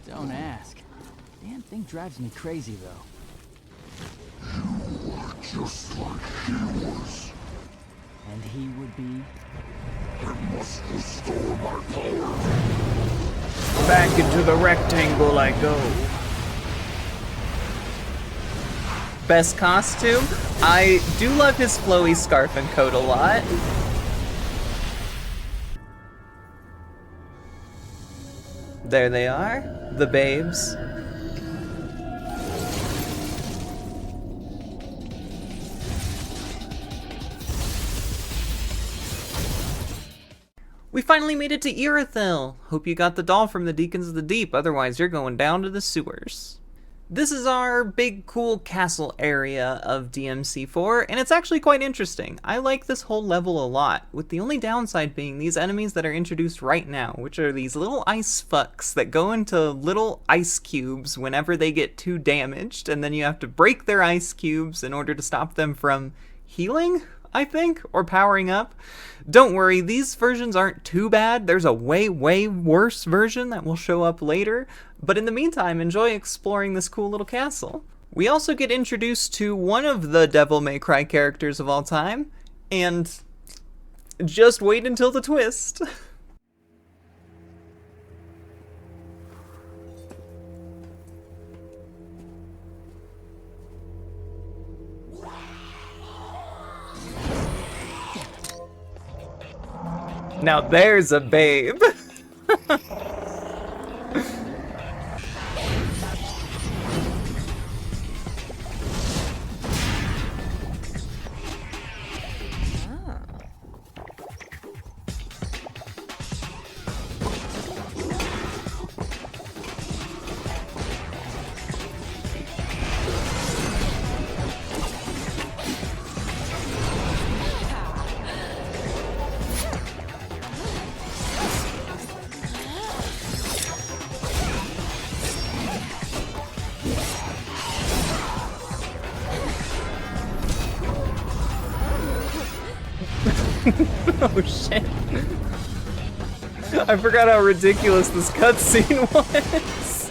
Don't ask. Damn thing drives me crazy, though. You are just like he was. And he would be? I must restore my power. Back into the rectangle I go. Best costume? I do love his flowy scarf and coat a lot. There they are, the babes. We finally made it to Irithyll. Hope you got the doll from the Deacons of the Deep, otherwise you're going down to the sewers. This is our big cool castle area of DMC4, and it's actually quite interesting. I like this whole level a lot, with the only downside being these enemies that are introduced right now, which are these little ice fucks that go into little ice cubes whenever they get too damaged, and then you have to break their ice cubes in order to stop them from healing, I think, or powering up. Don't worry, these versions aren't too bad. There's a way, way worse version that will show up later. But in the meantime, enjoy exploring this cool little castle. We also get introduced to one of the Devil May Cry characters of all time, and just wait until the twist. Now there's a babe. Oh shit. I forgot how ridiculous this cutscene was.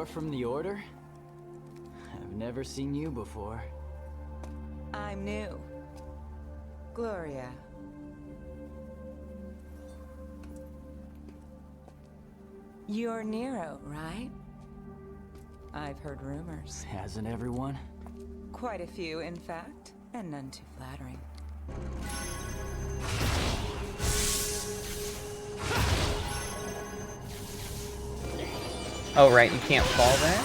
You're from the Order? I've never seen you before. I'm new. Gloria. You're Nero, right? I've heard rumors. Hasn't everyone? Quite a few, in fact, and none too flattering. Oh, right, you can't fall there?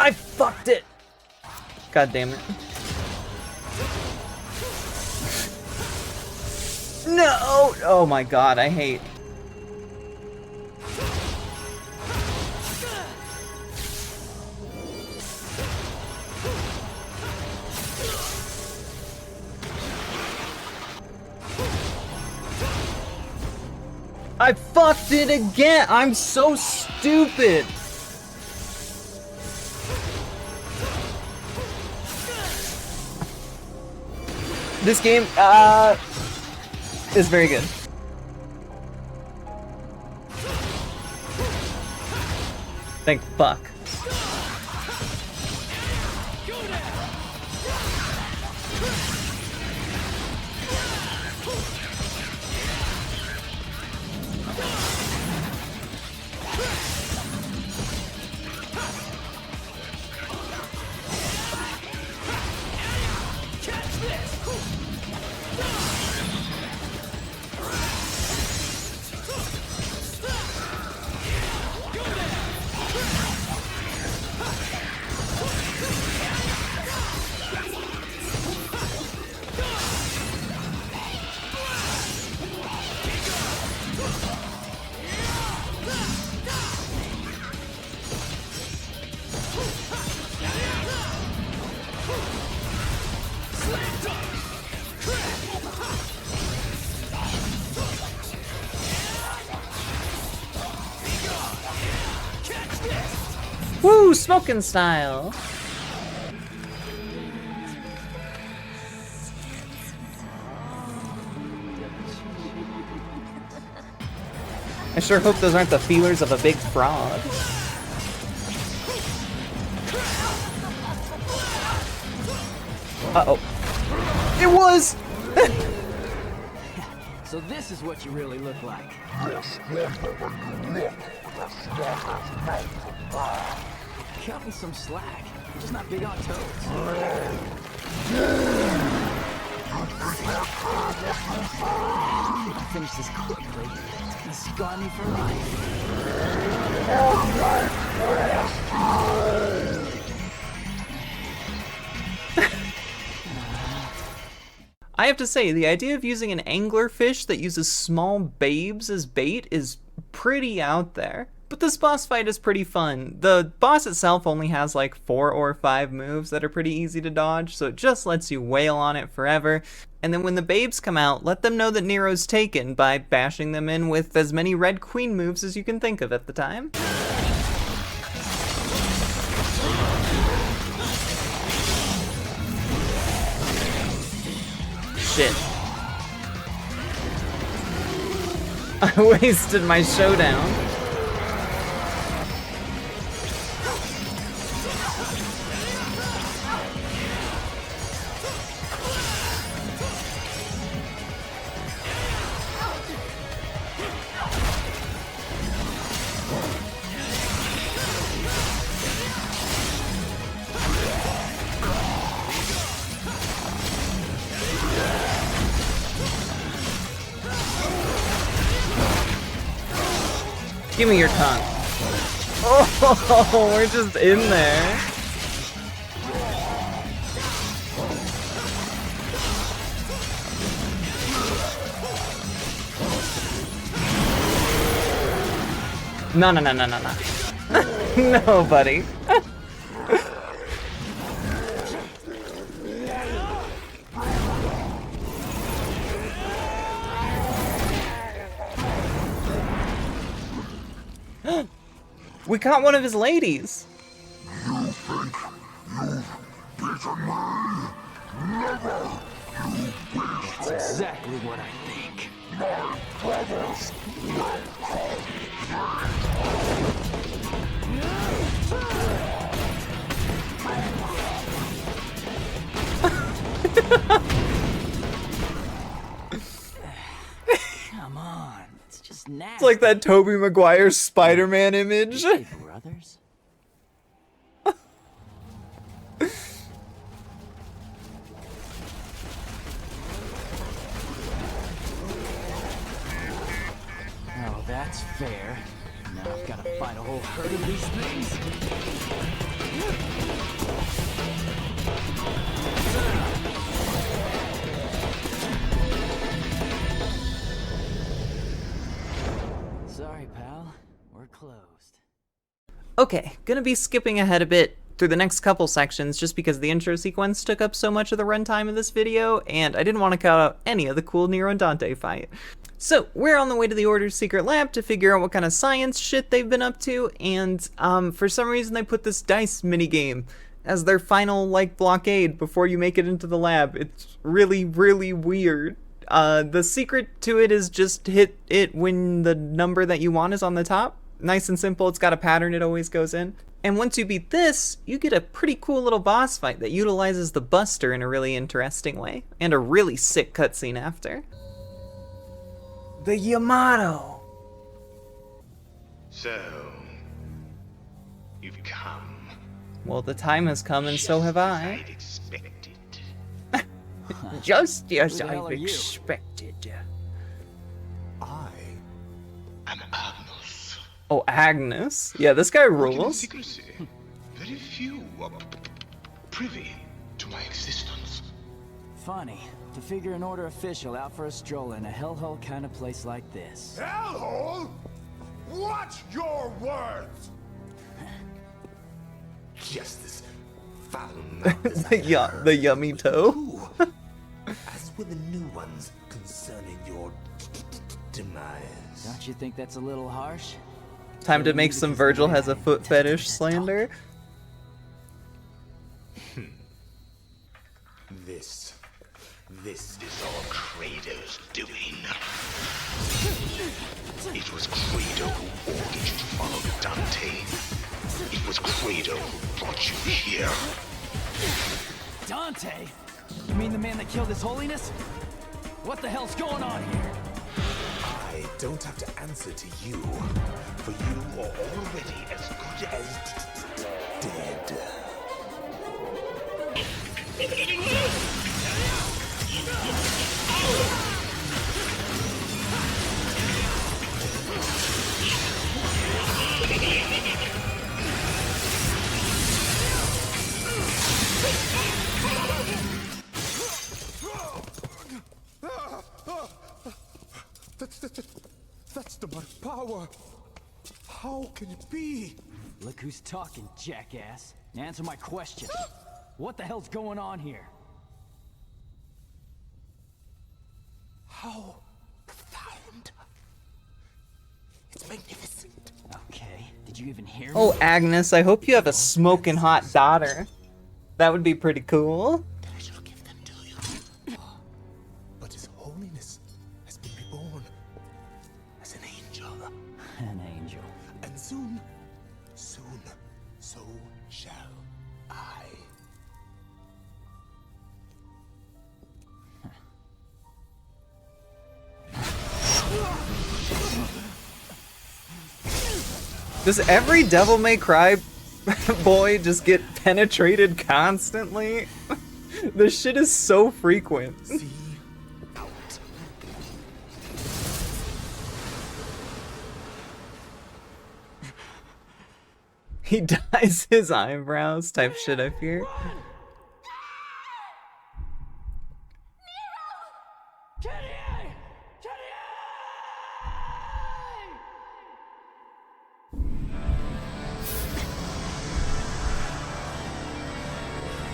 I fucked it! God damn it. No! Oh my god, I hate. I fucked it again! I'm so stupid! This game, is very good. Thank fuck. Woo, smoking style. I sure hope those aren't the feelers of a big frog. Uh-oh. It was! So this is what you really look like. Cut me some slack. I'm just not big on toes. I'll finish this quickly. It's gonna scar me for I have to say, the idea of using an anglerfish that uses small babes as bait is pretty out there. But this boss fight is pretty fun. The boss itself only has like 4 or 5 moves that are pretty easy to dodge, so it just lets you wail on it forever. And then when the babes come out, let them know that Nero's taken by bashing them in with as many Red Queen moves as you can think of at the time. Shit. I wasted my showdown. Give me your tongue. Oh, we're just in there. No, no, no, no, no, no. No, buddy. We caught one of his ladies. You think you've beaten me? Never! You beast! That's exactly what I think. My brothers will Come on, it's just nasty. It's like that Tobey Maguire Spider-Man image. Hey, brothers. Oh, that's fair. Now I've got to fight a whole herd of these things. Sorry, pal. We're closed. Okay, gonna be skipping ahead a bit through the next couple sections just because the intro sequence took up so much of the runtime of this video, and I didn't want to cut out any of the cool Nero and Dante fight. So, we're on the way to the Order's secret lab to figure out what kind of science shit they've been up to, and for some reason they put this dice minigame as their final, like, blockade before you make it into the lab. It's really, really weird. The secret to it is just hit it when the number that you want is on the top. Nice and simple, it's got a pattern it always goes in. And once you beat this, you get a pretty cool little boss fight that utilizes the Buster in a really interesting way, and a really sick cutscene after. The Yamato! So, you've come. Well, the time has come and so have I. I'd expected. Just as Who the hell I've are you? expected. I am Agnus. Oh, Agnes? Yeah, this guy Working in rules. secrecy. Very few are privy to my existence. Funny. To figure an Order official out for a stroll in a hellhole kind of place like this. Hellhole? Watch your words! Just as foul-mouthed as The yummy toe. as were the new ones concerning your demise. Don't you think that's a little harsh? Time to make some Virgil has a foot fetish slander. This is all Kratos' doing. It was Kratos who ordered you to follow Dante. It was Kratos who brought you here. Dante? You mean the man that killed His Holiness? What the hell's going on here? I don't have to answer to you, for you are already as good as dead. That's the much power. How can it be? Look who's talking, jackass. Answer my question. What the hell's going on here? How profound. It's magnificent. Okay, did you even hear me? Oh, Agnes, I hope you have a smoking hot daughter. That would be pretty cool. But His Holiness has been reborn as an angel. An angel. And soon, so shall I. Does every Devil May Cry boy just get penetrated constantly? This shit is so frequent. He dyes his eyebrows type shit, I fear.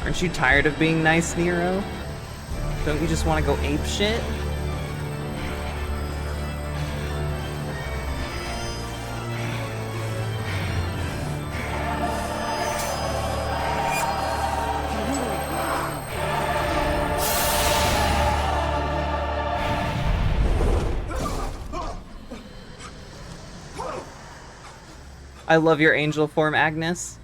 Aren't you tired of being nice, Nero? Don't you just want to go ape shit? I love your angel form, Agnes.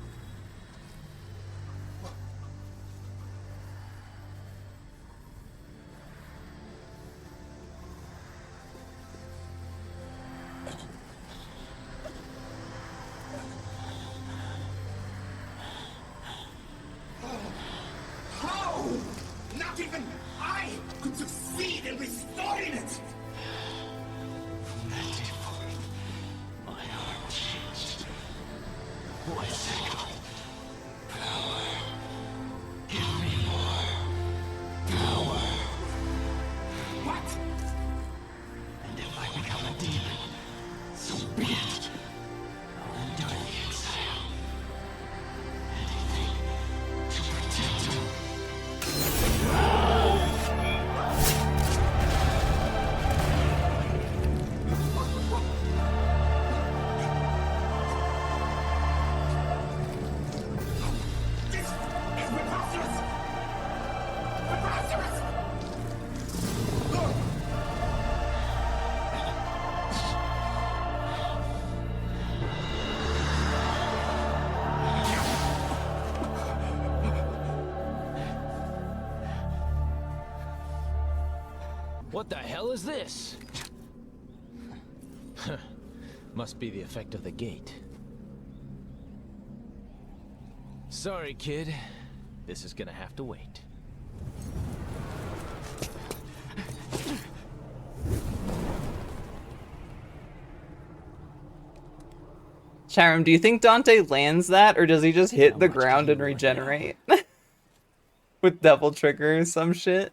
How? Not even I could succeed in restoring it! From that day forth, my heart changed. Voice echoed. Power. Give me more. Power. What? And if I become a demon, so be it. I'll endure the exile. Anything to protect him. What the hell is this? Must be the effect of the gate. Sorry, kid. This is gonna have to wait. Charum, do you think Dante lands that, or does he just hit the ground and regenerate? With double trigger or some shit?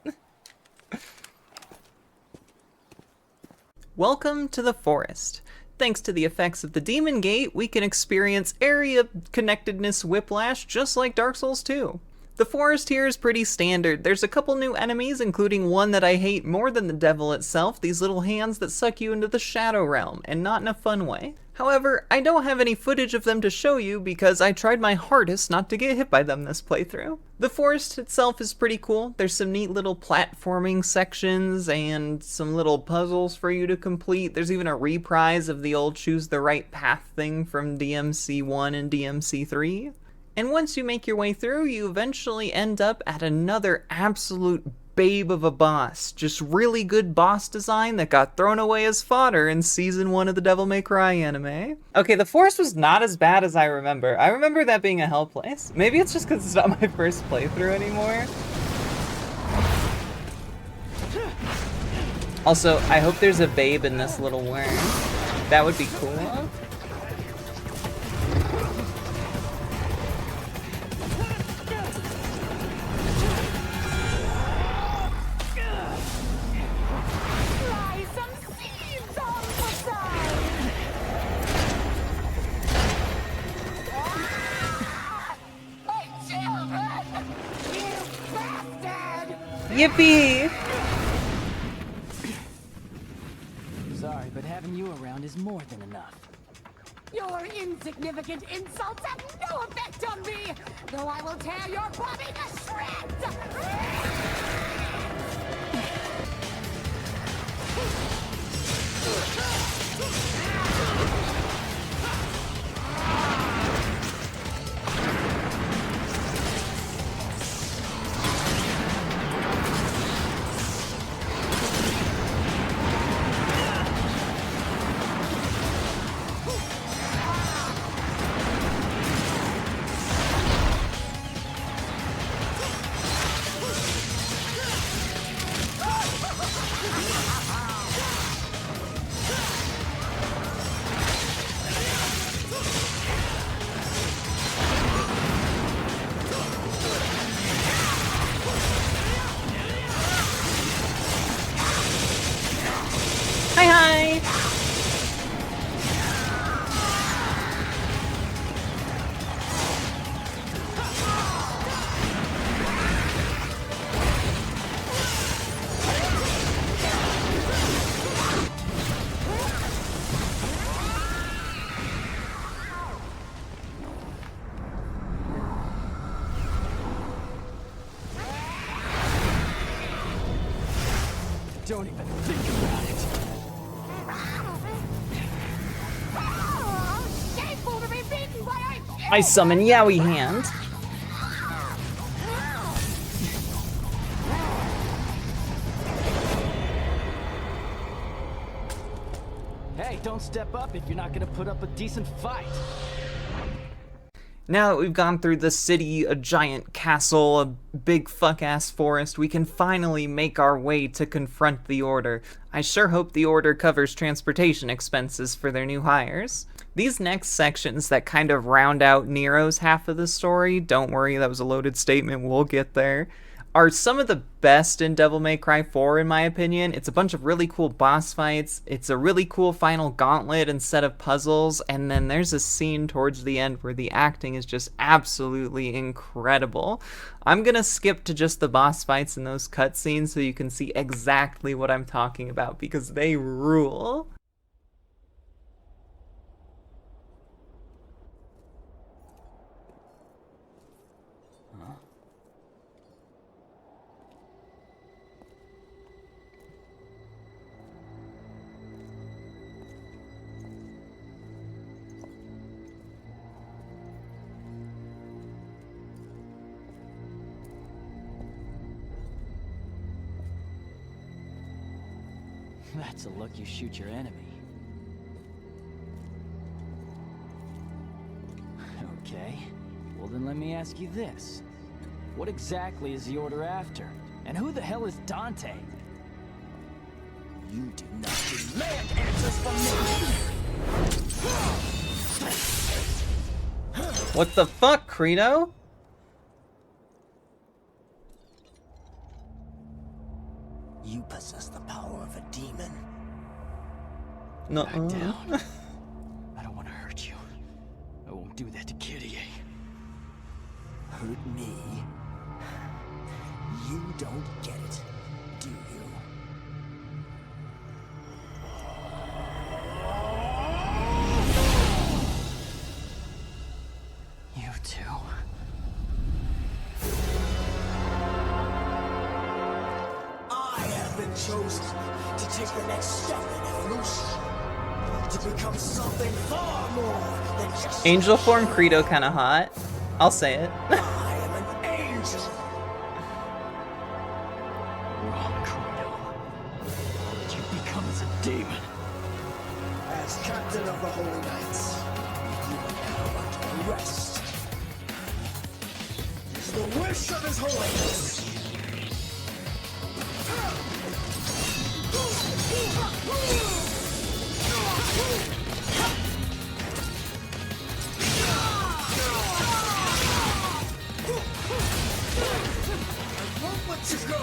Welcome to the forest. Thanks to the effects of the Demon Gate, we can experience area connectedness whiplash just like Dark Souls 2. The forest here is pretty standard. There's a couple new enemies, including one that I hate more than the devil itself, these little hands that suck you into the Shadow Realm, and not in a fun way. However, I don't have any footage of them to show you because I tried my hardest not to get hit by them this playthrough. The forest itself is pretty cool. There's some neat little platforming sections and some little puzzles for you to complete. There's even a reprise of the old choose the right path thing from DMC 1 and DMC 3. And once you make your way through, you eventually end up at another absolute babe of a boss. Just really good boss design that got thrown away as fodder in season 1 of the Devil May Cry anime. Okay, the forest was not as bad as I remember. I remember that being a hell place. Maybe it's just because it's not my first playthrough anymore. Also, I hope there's a babe in this little worm. That would be cool. Yippee! Sorry, but having you around is more than enough. Your insignificant insults have no effect on me, though I will tear your body to shreds! Don't even think about it. Shameful to be beaten by a I summon Yowie Hand. Hey, don't step up if you're not gonna put up a decent fight. Now that we've gone through the city, a giant castle, a big fuck-ass forest, we can finally make our way to confront the Order. I sure hope the Order covers transportation expenses for their new hires. These next sections that kind of round out Nero's half of the story, don't worry, that was a loaded statement, we'll get there, are some of the best in Devil May Cry 4 in my opinion. It's a bunch of really cool boss fights, it's a really cool final gauntlet and set of puzzles, and then there's a scene towards the end where the acting is just absolutely incredible. I'm gonna skip to just the boss fights and those cutscenes so you can see exactly what I'm talking about because they rule. That's a look you shoot your enemy. Okay, well then let me ask you this. What exactly is the Order after? And who the hell is Dante? You do not demand answers from me! What the fuck, Credo? You possess the power of a demon. No. Back down. I don't want to hurt you. I won't do that to Kyrie. Hurt me? You don't get it, do you? You too. I have been chosen to take the next step in evolution. To become something far more than just Angel form Credo kinda hot. I'll say it. I am an angel. Wrong, Credo. All that you become is a demon. As captain of the Holy Knights, you are now but to rest. It's the wish of His Holiness. I won't let you go.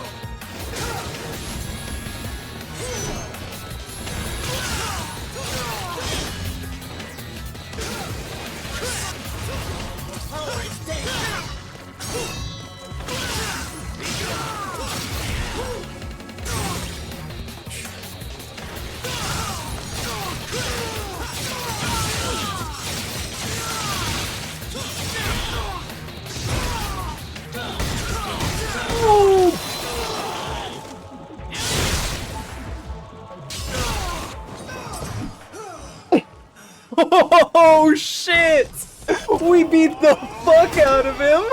Power is dead. Oh shit! We beat the fuck out of him!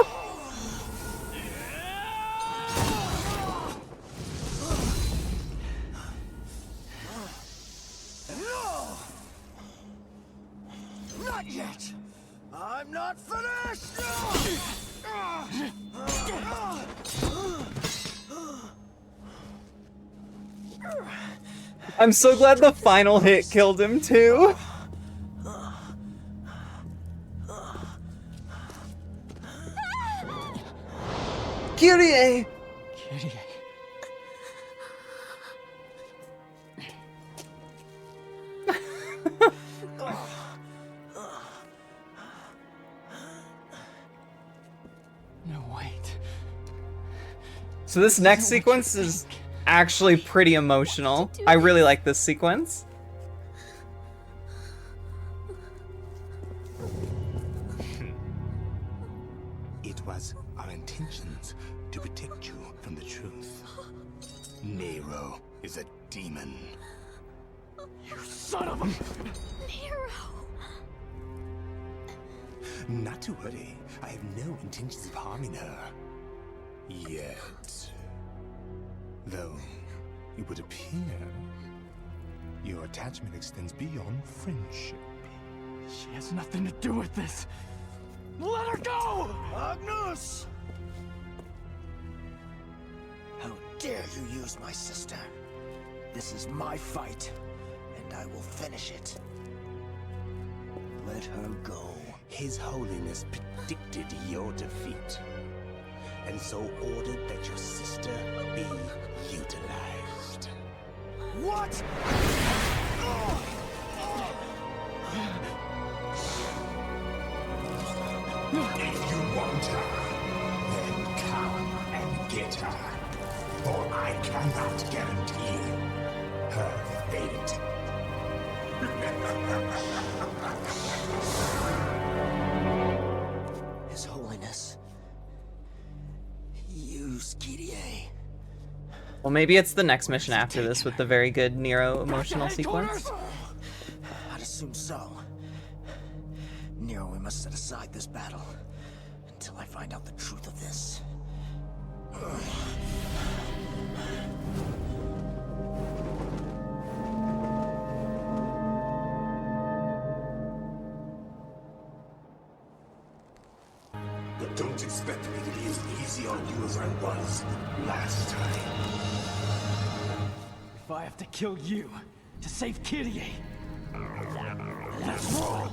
Not yet. I'm not finished. I'm so glad the final hit killed him too. Kyrie! Kyrie. No, wait. So this next sequence is actually pretty emotional. I really like this sequence. It was our intentions to protect you from the truth. Nero is a demon. You son of a... Nero! Not to worry. I have no intentions of harming her. Yet. Though, it would appear your attachment extends beyond friendship. She has nothing to do with this. Let her go! Agnus! How dare you use my sister? This is my fight, and I will finish it. Let her go. His Holiness predicted your defeat, and so ordered that your sister be utilized. What? If you want her, then come and get her. For I cannot guarantee her fate. His Holiness. Use Kyrie. Well, maybe it's the next mission after this with the very good Nero emotional sequence. I'd assume so. Nero, we must set aside this battle until I find out the truth of this. But don't expect me to be as easy on you as I was last time. If I have to kill you to save Kyrie, that's wrong.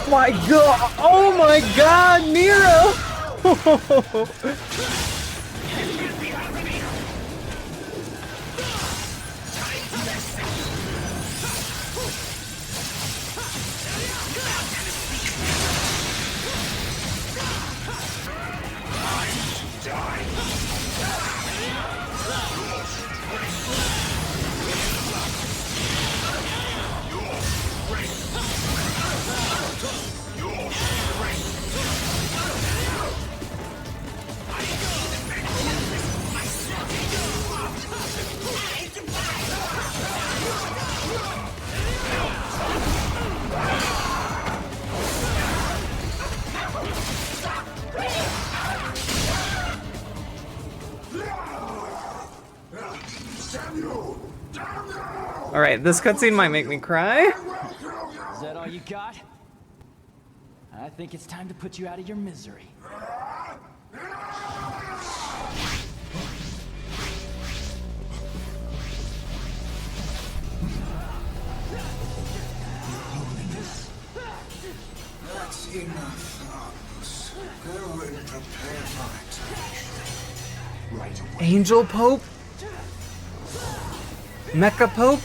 My god! Oh my god, Nero! Alright, this cutscene might make me cry. Is that all you got? I think it's time to put you out of your misery. That's enough, Agnus. Go and prepare for it. Right away. Angel Pope? Mecha Pope?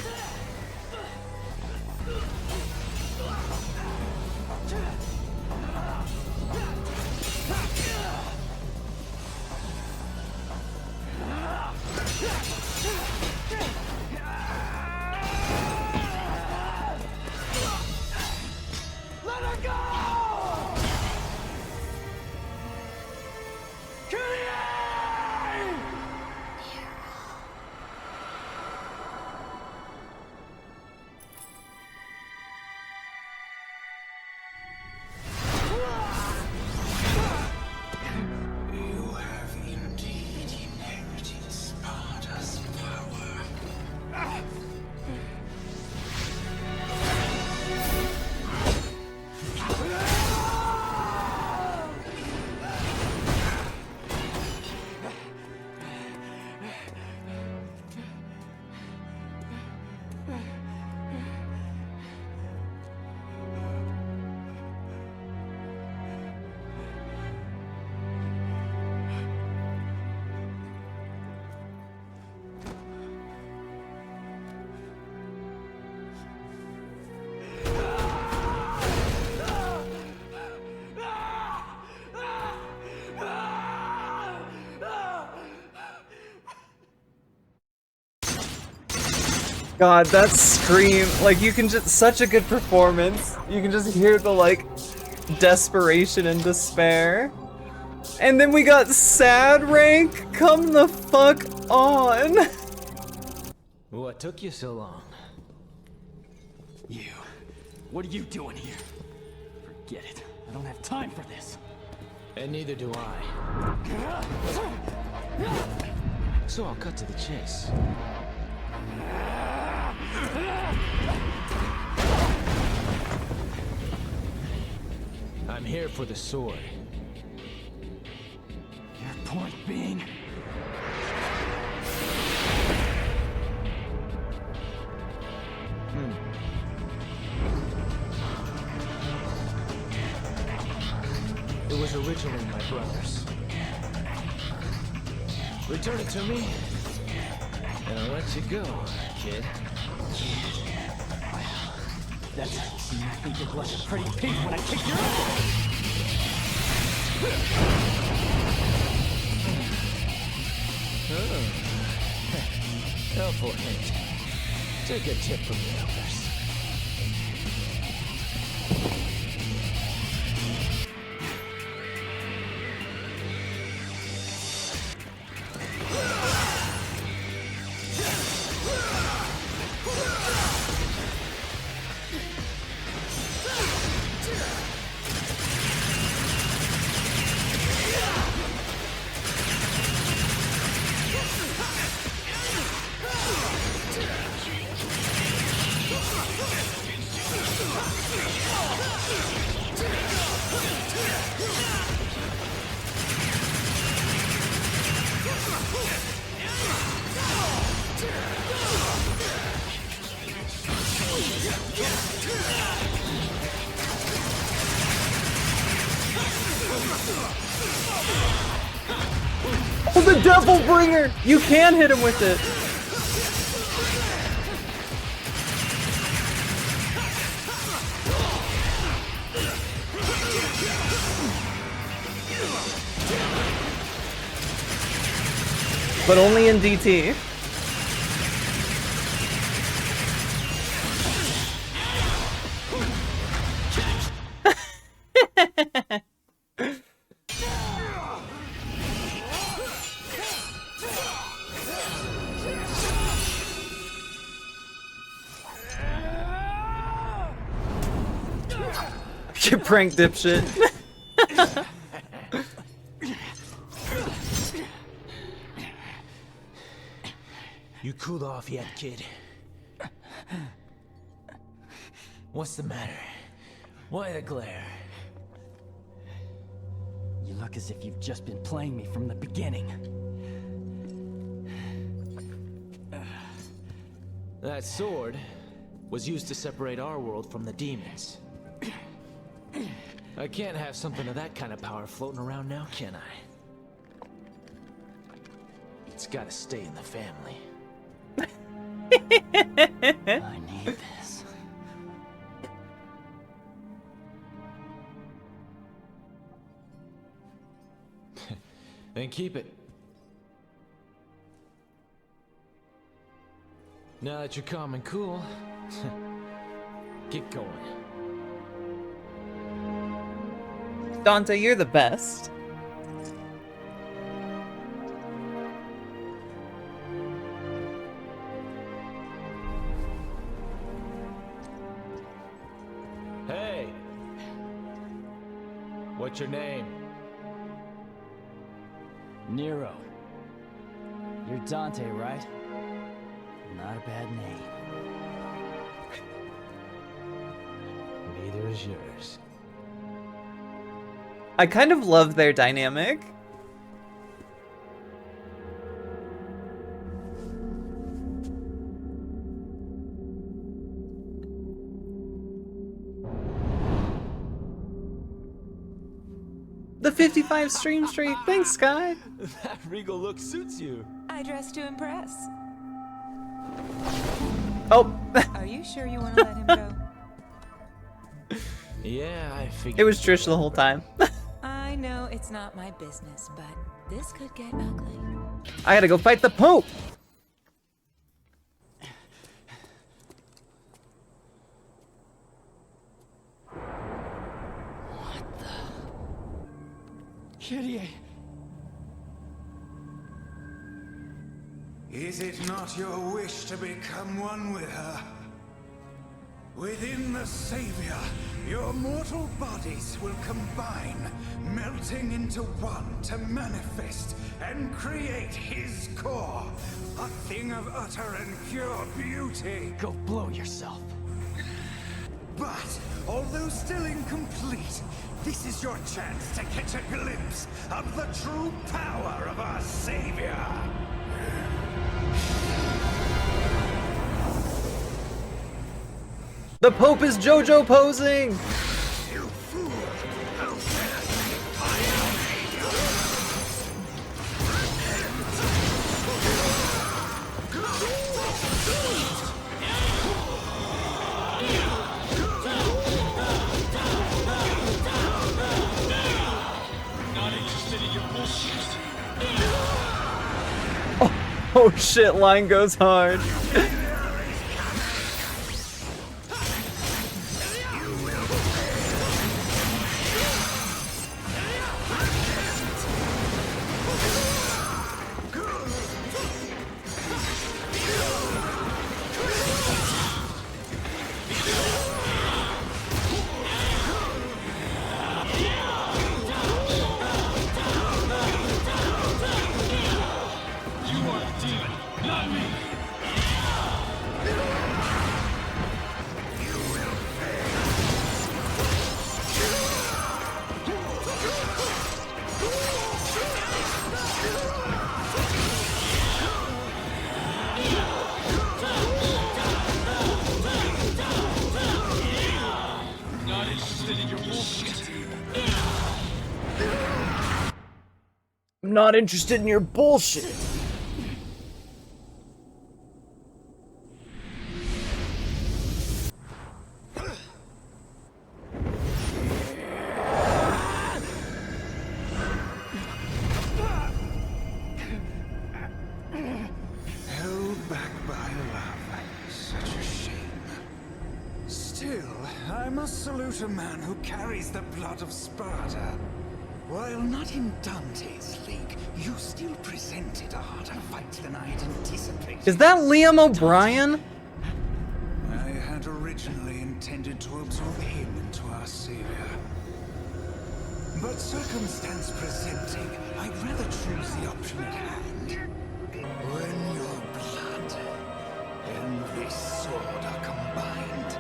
Let her go! Kyrie! God, that scream, like you can just, such a good performance. You can just hear the like desperation and despair. And then we got sad rank, come the fuck on. What took you so long? You, what are you doing here? Forget it, I don't have time for this. And neither do I. So I'll cut to the chase. I'm here for the sword. Your point being? It was originally my brother's. Return it to me, and I'll let you go, kid. That's how you see me think you're blushing pretty pink when I kick your ass! Oh. Helpful hint. Take a tip from the elders. Oh, the Devil Bringer! You can hit him with it! But only in DT. You prank dipshit. You cooled off yet, kid? What's the matter? Why the glare? You look as if you've just been playing me from the beginning. That sword was used to separate our world from the demons. I can't have something of that kind of power floating around now, can I? It's gotta stay in the family. I need this. Then keep it. Now that you're calm and cool, get going. Dante, you're the best. Hey! What's your name? Nero. You're Dante, right? Not a bad name. Neither is yours. I kind of love their dynamic. The 55 stream streak. Thanks, Sky. That regal look suits you. I dress to impress. Oh. Are you sure you want to let him go? Yeah, I figured. It was Trish the whole time. I know it's not my business, but this could get ugly. I gotta go fight the Pope. Kyrie. Is it not your wish to become one with her? Within the Savior, your mortal bodies will combine, melting into one to manifest and create his core. A thing of utter and pure beauty. Go blow yourself. But, although still incomplete, this is your chance to catch a glimpse of the true power of our Savior. The Pope is JoJo posing! You fool! How Not interested in your bullshit. Oh shit, line goes hard. Not interested in your bullshit. I'm not interested in your bullshit. held back by love. Such a shame. Still, I must salute a man who carries the blood of Sparta. While not in Dante's league, you still presented a harder fight than I'd anticipated. Is that Liam O'Brien? I had originally intended to absorb him into our Savior. But circumstance presenting, I'd rather choose the option at hand. When your blood and this sword are combined,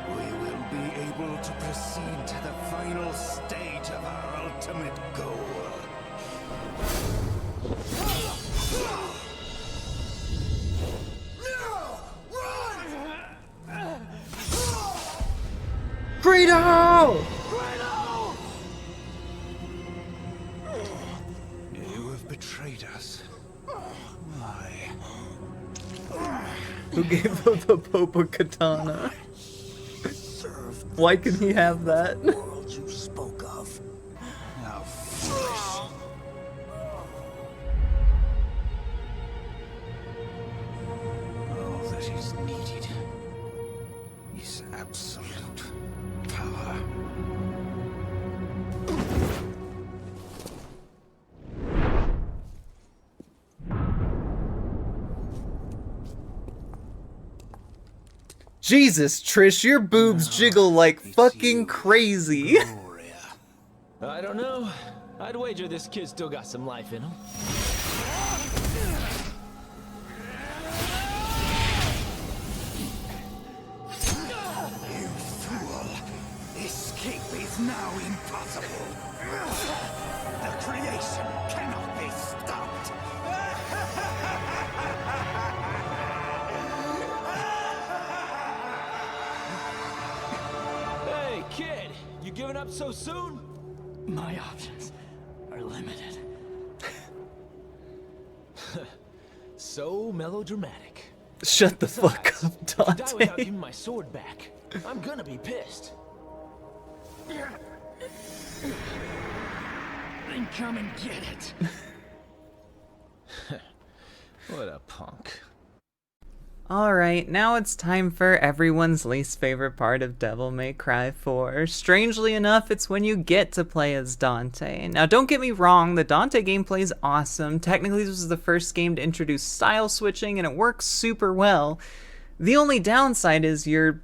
we will be able to proceed to the final stage of our ultimate goal. Greedo! You have betrayed us. Why? Who gave the Pope a katana? Why can he have that? World you spoke of. How foolish. All that is needed is absolute power. Jesus, Trish, your boobs jiggle like fucking crazy. I don't know. I'd wager this kid still got some life in him. You fool! Escape is now impossible. The creation cannot be stopped. Hey, kid! You giving up so soon? My options are limited. So melodramatic. Shut the fuck up, Die without Dante. giving my sword back. I'm gonna be pissed. Then come and get it. What a punk. Alright, now it's time for everyone's least favorite part of Devil May Cry 4. Strangely enough, it's when you get to play as Dante. Now don't get me wrong, the Dante gameplay is awesome. Technically this was the first game to introduce style switching and it works super well. The only downside is you're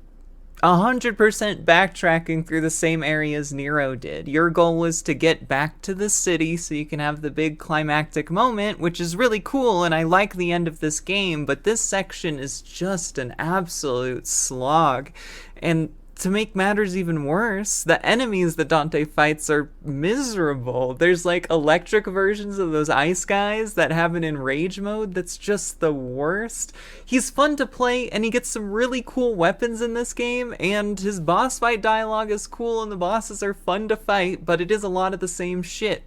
100% backtracking through the same areas Nero did. Your goal was to get back to the city so you can have the big climactic moment, which is really cool, and I like the end of this game, but this section is just an absolute slog. And to make matters even worse, the enemies that Dante fights are miserable. There's like electric versions of those ice guys that have an enrage mode that's just the worst. He's fun to play and he gets some really cool weapons in this game, and his boss fight dialogue is cool and the bosses are fun to fight, but it is a lot of the same shit.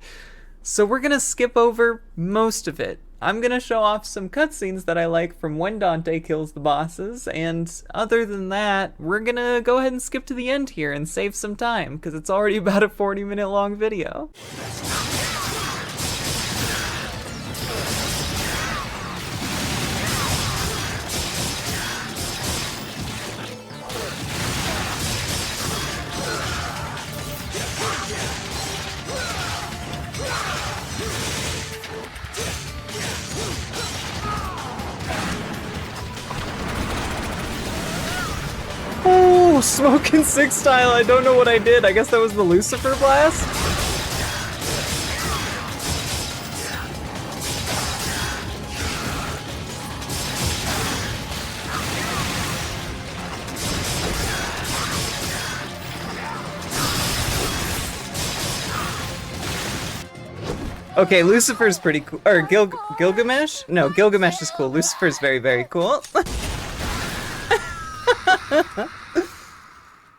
So we're gonna skip over most of it. I'm gonna show off some cutscenes that I like from when Dante kills the bosses, and other than that, we're gonna go ahead and skip to the end here and save some time, because it's already about a 40-minute long video. Oh, Smoking Six style, I don't know what I did. I guess that was the Lucifer Blast? Okay, Lucifer's pretty cool. Or Gilgamesh? No, Gilgamesh is cool. Lucifer's very, very cool.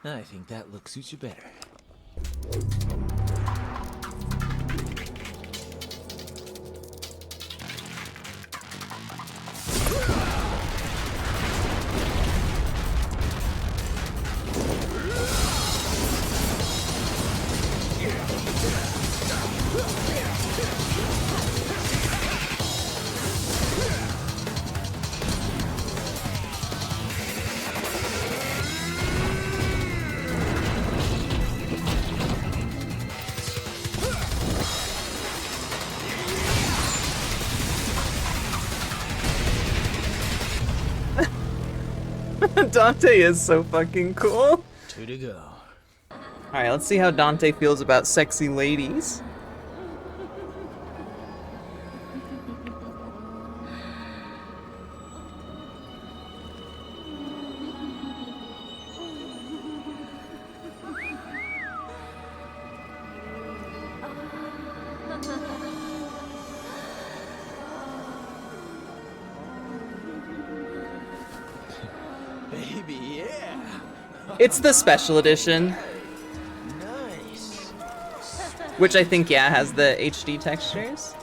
I think that look suits you better. Dante is so fucking cool. 2 to go. Alright, let's see how Dante feels about sexy ladies. Baby, yeah. It's the special edition. Nice. Which I think, yeah, has the HD textures.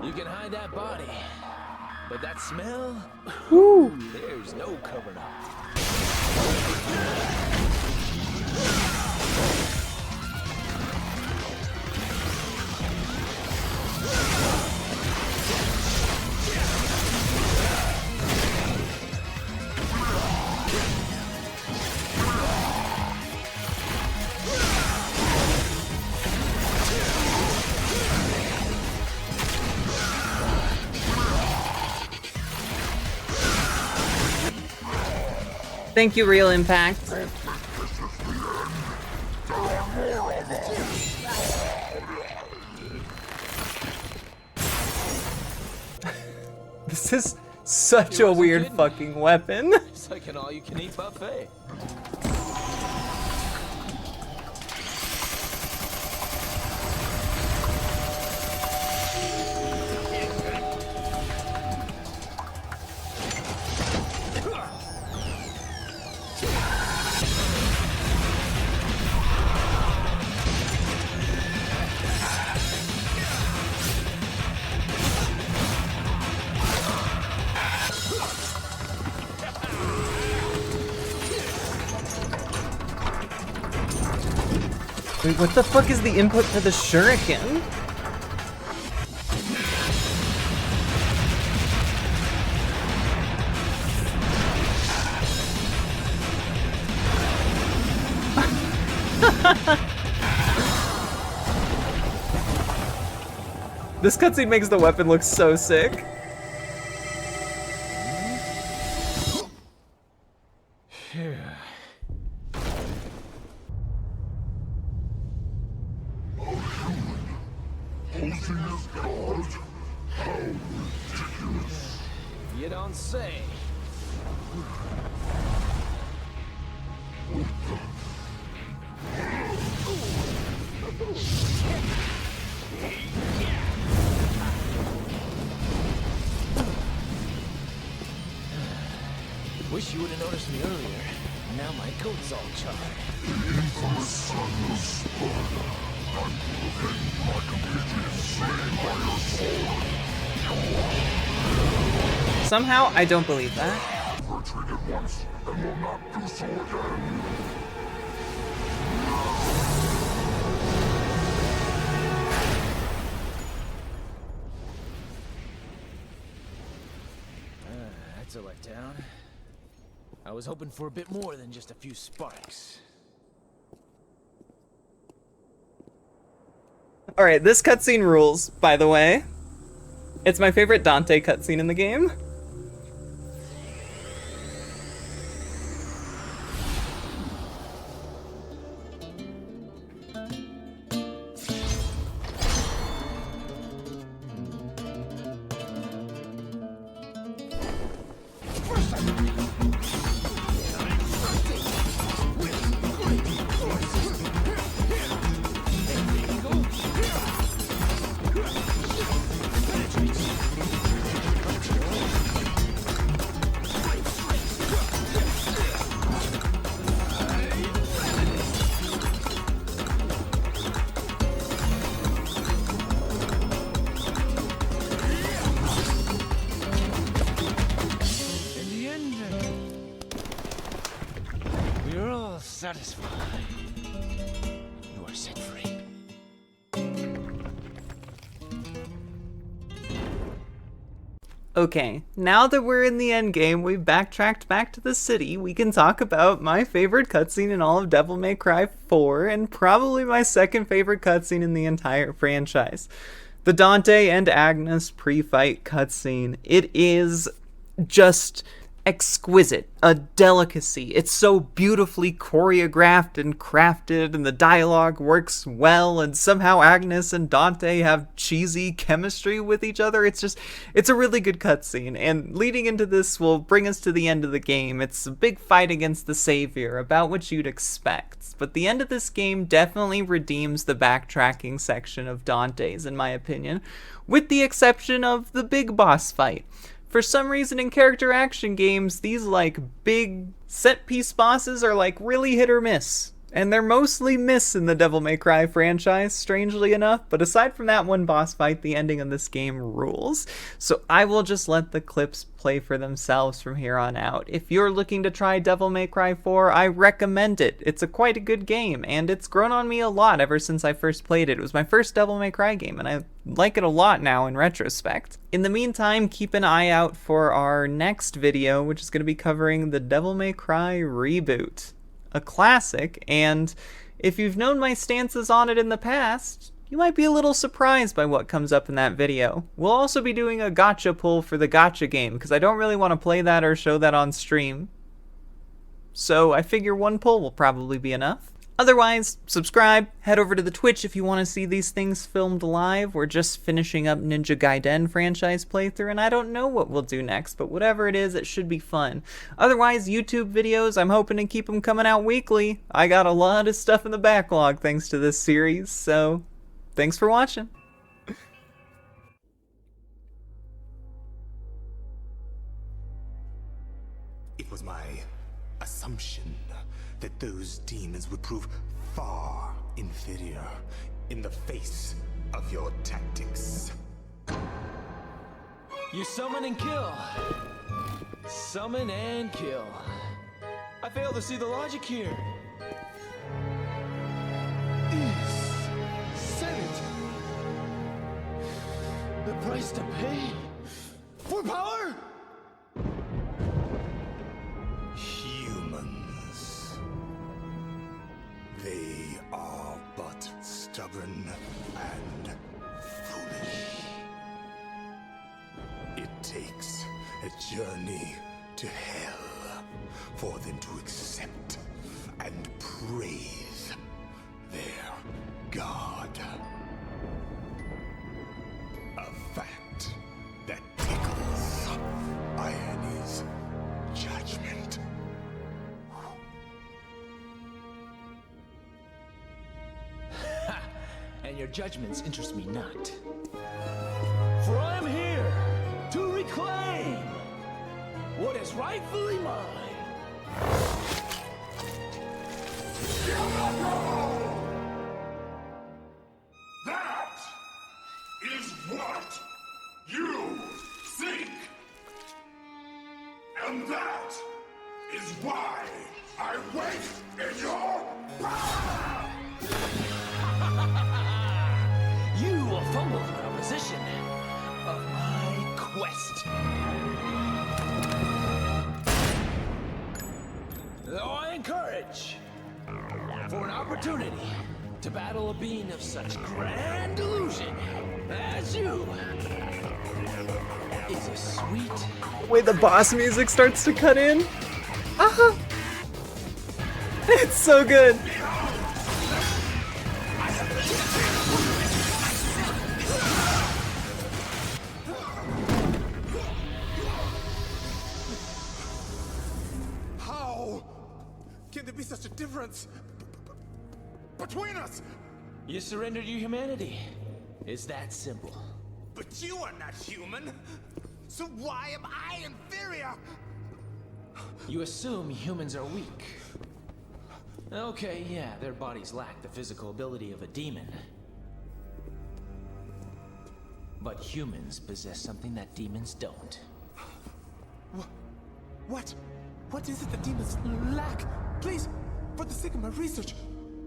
You can hide that body, but that smell? Woo. There's no covering up. Thank you, Real Impact. This is such a weird fucking weapon. It's like an all-you-can-eat buffet. Wait, what the fuck is the input for the shuriken? This cutscene makes the weapon look so sick. You don't say. Wish you would have noticed me earlier. Now my coat's all charred. Somehow, I don't believe that. That's a letdown. I was hoping for a bit more than just a few sparks. Alright, this cutscene rules, by the way. It's my favorite Dante cutscene in the game. Satisfied. You are set free. Okay, now that we're in the endgame, we've backtracked back to the city, we can talk about my favorite cutscene in all of Devil May Cry 4, and probably my second favorite cutscene in the entire franchise. The Dante and Agnes pre-fight cutscene. It is just exquisite, a delicacy. It's so beautifully choreographed and crafted, and the dialogue works well, and somehow Agnes and Dante have cheesy chemistry with each other. It's a really good cutscene, and leading into this will bring us to the end of the game. It's a big fight against the Savior, about what you'd expect, but the end of this game definitely redeems the backtracking section of Dante's, in my opinion, with the exception of the big boss fight. For some reason in character action games, these like big set piece bosses are like really hit or miss. And they're mostly miss in the Devil May Cry franchise, strangely enough, but aside from that one boss fight, the ending of this game rules. So I will just let the clips play for themselves from here on out. If you're looking to try Devil May Cry 4, I recommend it. It's quite a good game, and it's grown on me a lot ever since I first played it. It was my first Devil May Cry game, and I like it a lot now in retrospect. In the meantime, keep an eye out for our next video, which is going to be covering the Devil May Cry reboot. A classic, and if you've known my stances on it in the past, you might be a little surprised by what comes up in that video. We'll also be doing a gacha pull for the gacha game, because I don't really want to play that or show that on stream. So I figure one pull will probably be enough. Otherwise, subscribe, head over to the Twitch if you want to see these things filmed live. We're just finishing up Ninja Gaiden franchise playthrough, and I don't know what we'll do next, but whatever it is, it should be fun. Otherwise, YouTube videos, I'm hoping to keep them coming out weekly. I got a lot of stuff in the backlog thanks to this series, so thanks for watching. It was my assumption that those demons would prove far inferior in the face of your tactics. You summon and kill. Summon and kill. I fail to see the logic here. price to pay for power? Humans. They are but stubborn and foolish. It takes a journey to hell for them to accept and praise their god. A fact that tickles Irony's judgment. And your judgments interest me not. For I am here to reclaim what is rightfully mine. That is what you think. And that is why I wait in your power! You will fumble in opposition of my quest. Though I encourage for an opportunity to battle a being of such grand delusion as you is a sweet. Wait, the boss music starts to cut in. It's so good. How can there be such a difference between us? You surrendered your humanity. It's that simple. But you are not human. So why am I inferior? You assume humans are weak. Okay, yeah, their bodies lack the physical ability of a demon. But humans possess something that demons don't. What? What is it that demons lack? Please, for the sake of my research,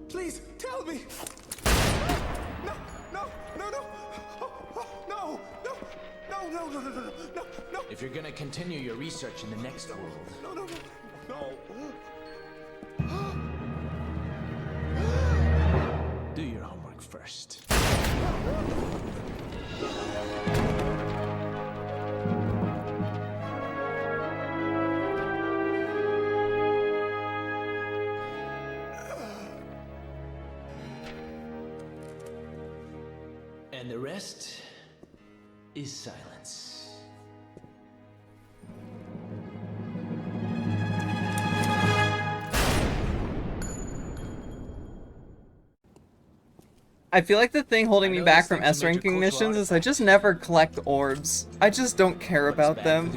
please tell me. No, no, no, no, no, no, no, no, no, no, no, no, no. If you're gonna continue your research in the next world, No, no, no, no. do your homework first. And the rest is silence. I feel like the thing holding me back from S ranking missions is I just never collect orbs. I just don't care about them.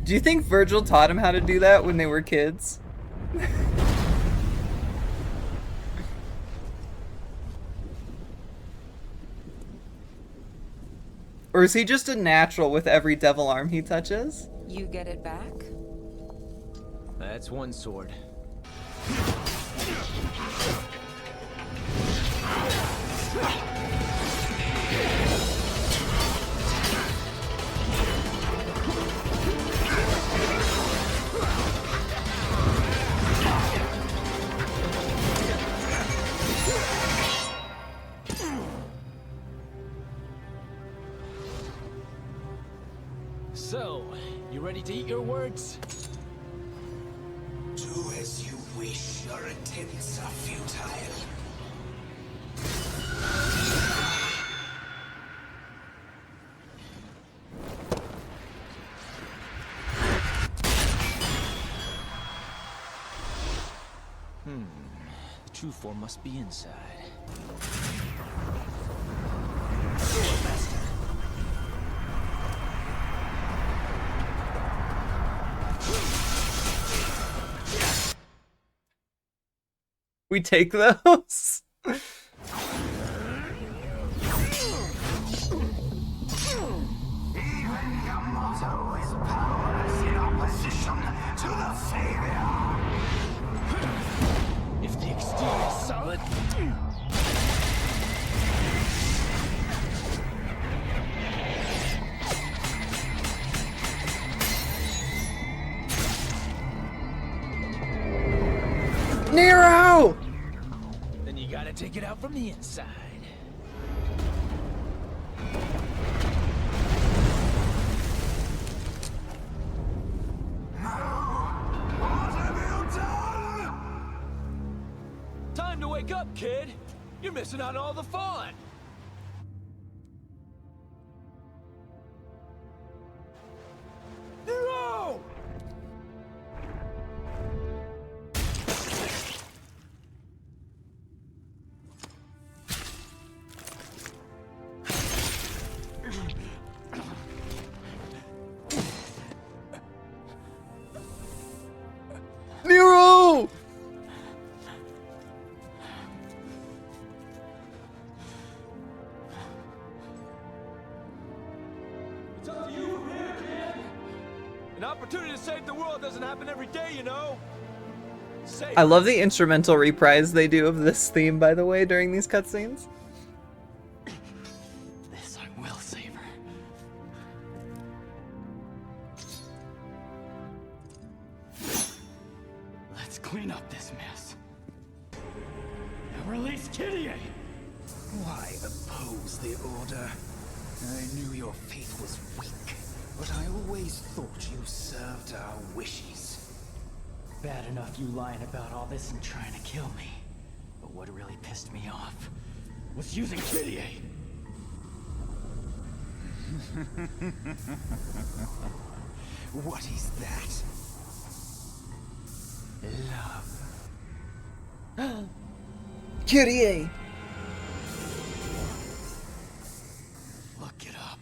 Do you think Virgil taught him how to do that when they were kids? Or is he just a natural with every devil arm he touches? You get it back? That's one sword. So, you ready to eat your words? Do as you wish. Your attempts are futile. The true form must be inside. We take those? Naruto is powerless in opposition to the Savior. If the exterior is solid... Nero! Then you gotta take it out from the inside. Time to wake up, kid! You're missing out on all the fun! Nero! Nero! It's up to you from here, kid! An opportunity to save the world doesn't happen every day, you know? Save I love the instrumental reprise they do of this theme, by the way, during these cutscenes. this, I will save her. Let's clean up this mess. Now release Kyrie! Why oppose the order? I knew your faith was weak, but I always thought you served our wishes. Bad enough you lying about all this and trying to kill me. But what really pissed me off Was using Kyrie! What is that? Love. Kyrie! Look it up.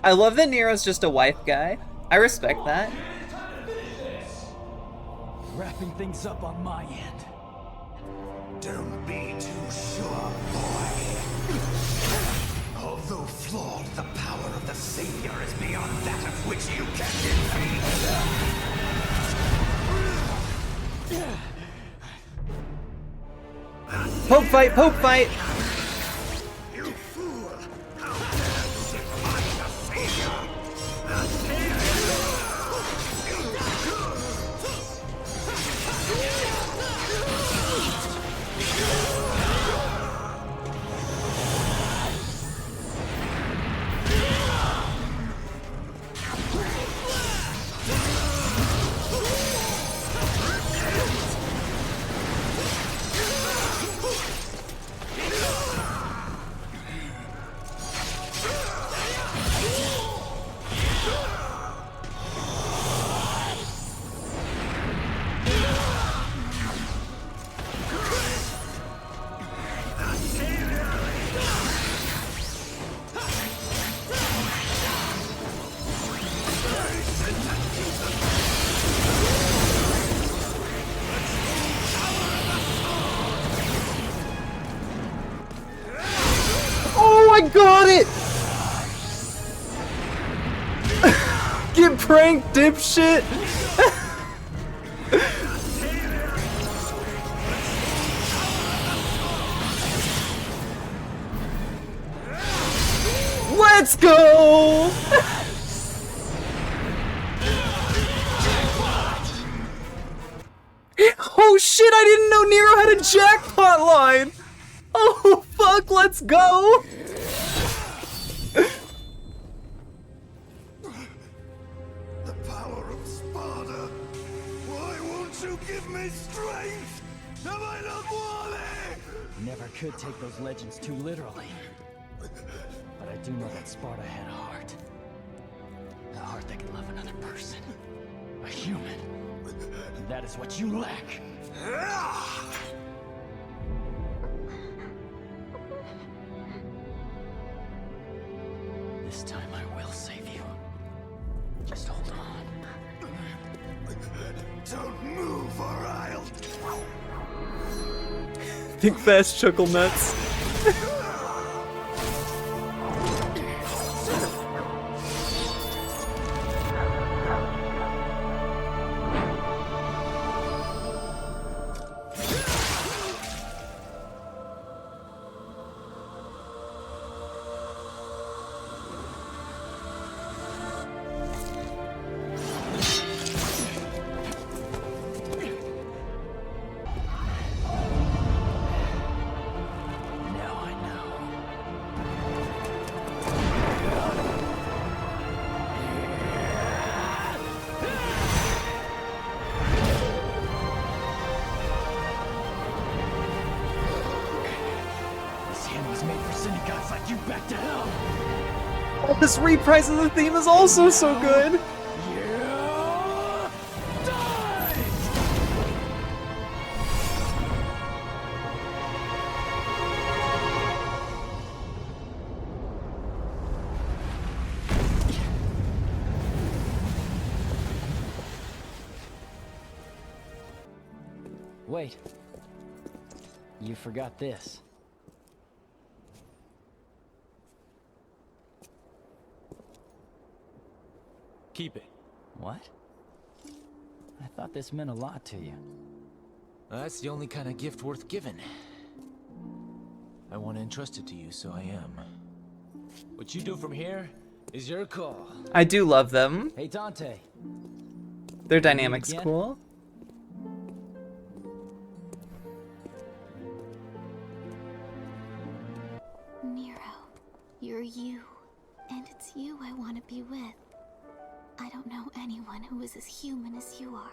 I love that Nero's just a wife guy. I respect that. Wrapping things up on my end. Don't be too sure, boy. Although flawed, the power of the Savior is beyond that of which you can defeat. Pope fight, Pope fight! You fool! How dare you defy the Savior? The Oh, I got it! Get pranked, dipshit! Let's go! Oh shit, I didn't know Nero had a jackpot line! Oh fuck, let's go! The power of Sparta. Why won't you give me strength? Am I not worthy? Never could take those legends too literally. But I do know that Sparta had a heart. A heart that could love another person. A human. And that is what you lack. This time I will save you. Just hold on. Don't move or I'll... Big fast chuckle nuts. This reprise of the theme is also so good. Wait. You forgot this. Keep it. What? I thought this meant a lot to you. That's the only kind of gift worth giving. I want to entrust it to you, so I am. What you do from here is your call. I do love them. Hey, Dante. Their dynamic's cool. Nero, you're you, and it's you I want to be with. I don't know anyone who is as human as you are.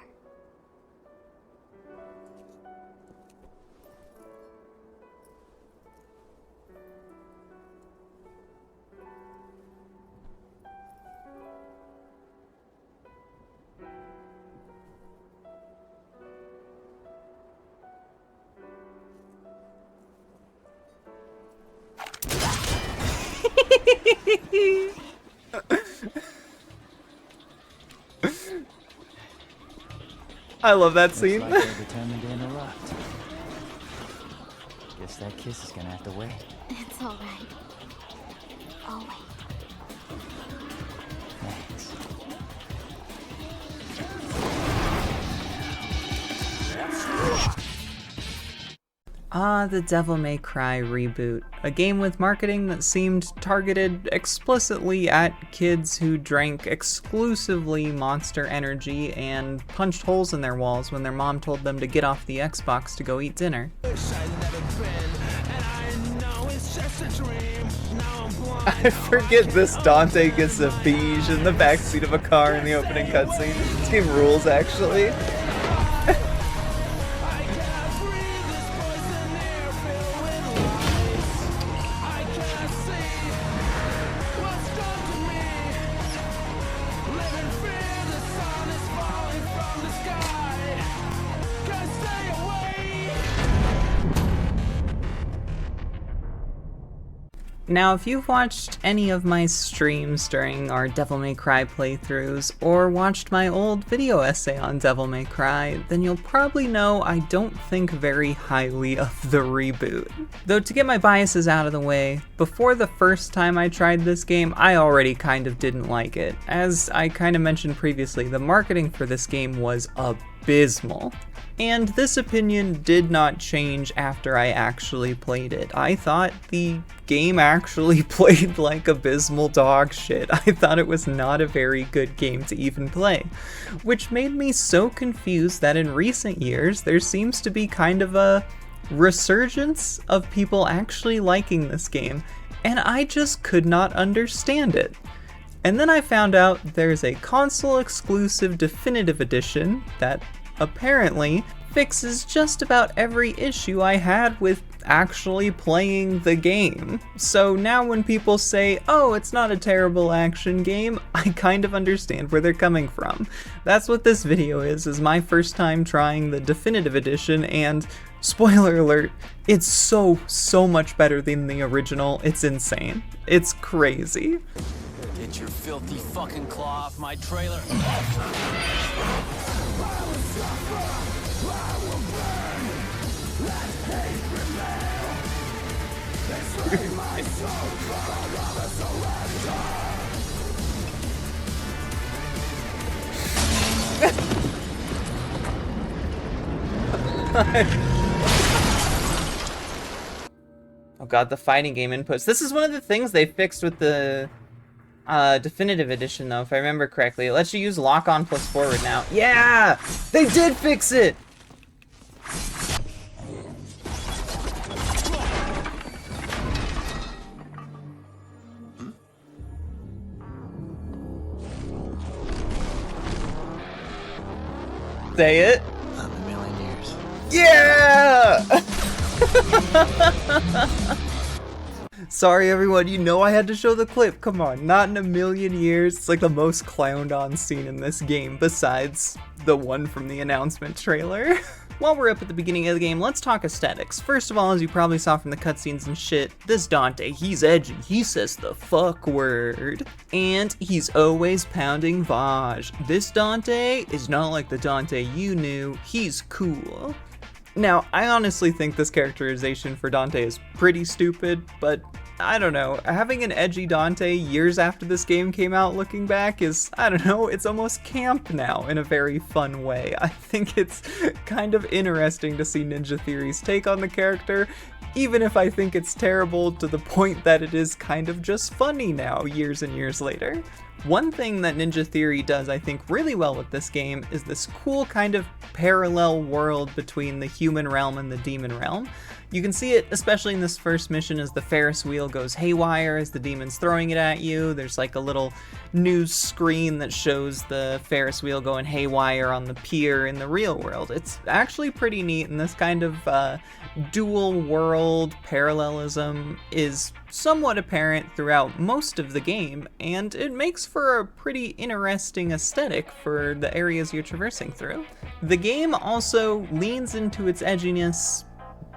I love that scene. Looks like they're determined to interrupt. Guess that kiss is gonna have to wait. It's all right. I'll wait. Thanks. Ah, the Devil May Cry reboot. A game with marketing that seemed targeted explicitly at kids who drank exclusively Monster Energy and punched holes in their walls when their mom told them to get off the Xbox to go eat dinner. I forget this Dante gets a beige in the backseat of a car in the opening cutscene. This game rules, actually. Now, if you've watched any of my streams during our Devil May Cry playthroughs, or watched my old video essay on Devil May Cry, then you'll probably know I don't think very highly of the reboot. Though to get my biases out of the way, before the first time I tried this game, I already kind of didn't like it. As I kind of mentioned previously, the marketing for this game was abysmal. And this opinion did not change after I actually played it. I thought the game actually played like abysmal dog shit. I thought it was not a very good game to even play, which made me so confused that in recent years there seems to be kind of a resurgence of people actually liking this game, and I just could not understand it. And then I found out there's a console exclusive definitive edition that apparently fixes just about every issue I had with actually playing the game. So now when people say, oh, it's not a terrible action game, I kind of understand where they're coming from. That's what this video is my first time trying the definitive edition, and spoiler alert, it's so much better than the original. It's insane. It's crazy. Get your filthy fucking claw off my trailer. Oh god, the fighting game inputs. This is one of the things they fixed with the definitive edition, though, if I remember correctly. It lets you use lock-on plus forward now. Yeah! They did fix it! Say it. Not in a million years. Yeah! Sorry everyone, you know I had to show the clip. Come on, not in a million years. It's like the most clowned on scene in this game besides the one from the announcement trailer. While we're up at the beginning of the game, let's talk aesthetics. First of all, as you probably saw from the cutscenes and shit, this Dante, he's edgy. He says the fuck word. And he's always pounding Vaj. This Dante is not like the Dante you knew. He's cool. Now, I honestly think this characterization for Dante is pretty stupid, but I don't know, having an edgy Dante years after this game came out looking back is, I don't know, it's almost camp now in a very fun way. I think it's kind of interesting to see Ninja Theory's take on the character, even if I think it's terrible to the point that it is kind of just funny now, years and years later. One thing that Ninja Theory does, I think, really well with this game is this cool kind of parallel world between the human realm and the demon realm. You can see it, especially in this first mission, as the Ferris wheel goes haywire as the demon's throwing it at you. There's like a little news screen that shows the Ferris wheel going haywire on the pier in the real world. It's actually pretty neat, and this kind of dual world parallelism is somewhat apparent throughout most of the game, and it makes for a pretty interesting aesthetic for the areas you're traversing through. The game also leans into its edginess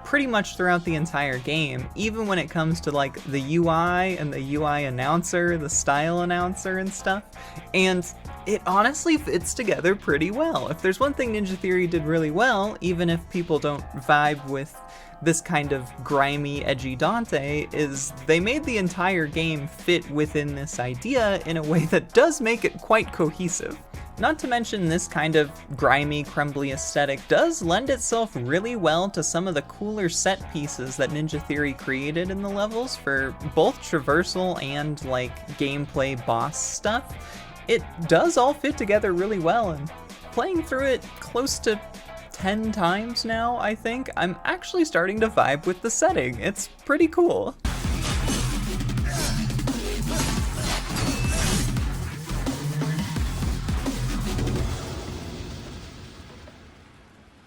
pretty much throughout the entire game, even when it comes to like the UI and the UI announcer, the style announcer and stuff, and it honestly fits together pretty well. If there's one thing Ninja Theory did really well, even if people don't vibe with this kind of grimy, edgy Dante, is they made the entire game fit within this idea in a way that does make it quite cohesive. Not to mention, this kind of grimy, crumbly aesthetic does lend itself really well to some of the cooler set pieces that Ninja Theory created in the levels for both traversal and like gameplay boss stuff. It does all fit together really well, and playing through it close to 10 times now, I think, I'm actually starting to vibe with the setting. It's pretty cool.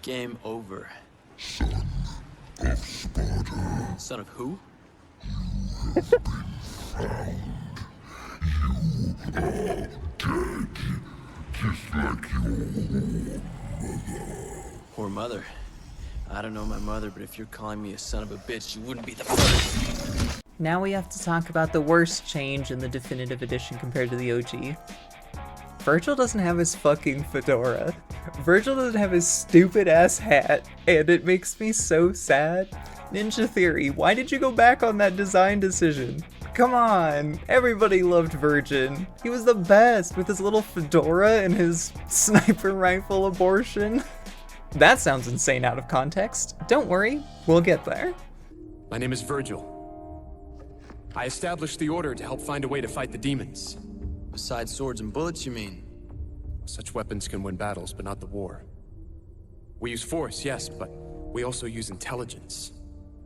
Game over. Son of who? Poor mother. I don't know my mother, but if you're calling me a son of a bitch, you wouldn't be the first. Now we have to talk about the worst change in the definitive edition compared to the OG. Virgil doesn't have his fucking fedora. Virgil doesn't have his stupid ass hat, and it makes me so sad. Ninja Theory, why did you go back on that design decision? Come on, everybody loved Virgin. He was the best with his little fedora and his sniper rifle abortion. That sounds insane out of context. Don't worry, we'll get there. My name is Virgil. I established the Order to help find a way to fight the demons. Besides swords and bullets, you mean? Such weapons can win battles, but not the war. We use force, yes, but we also use intelligence,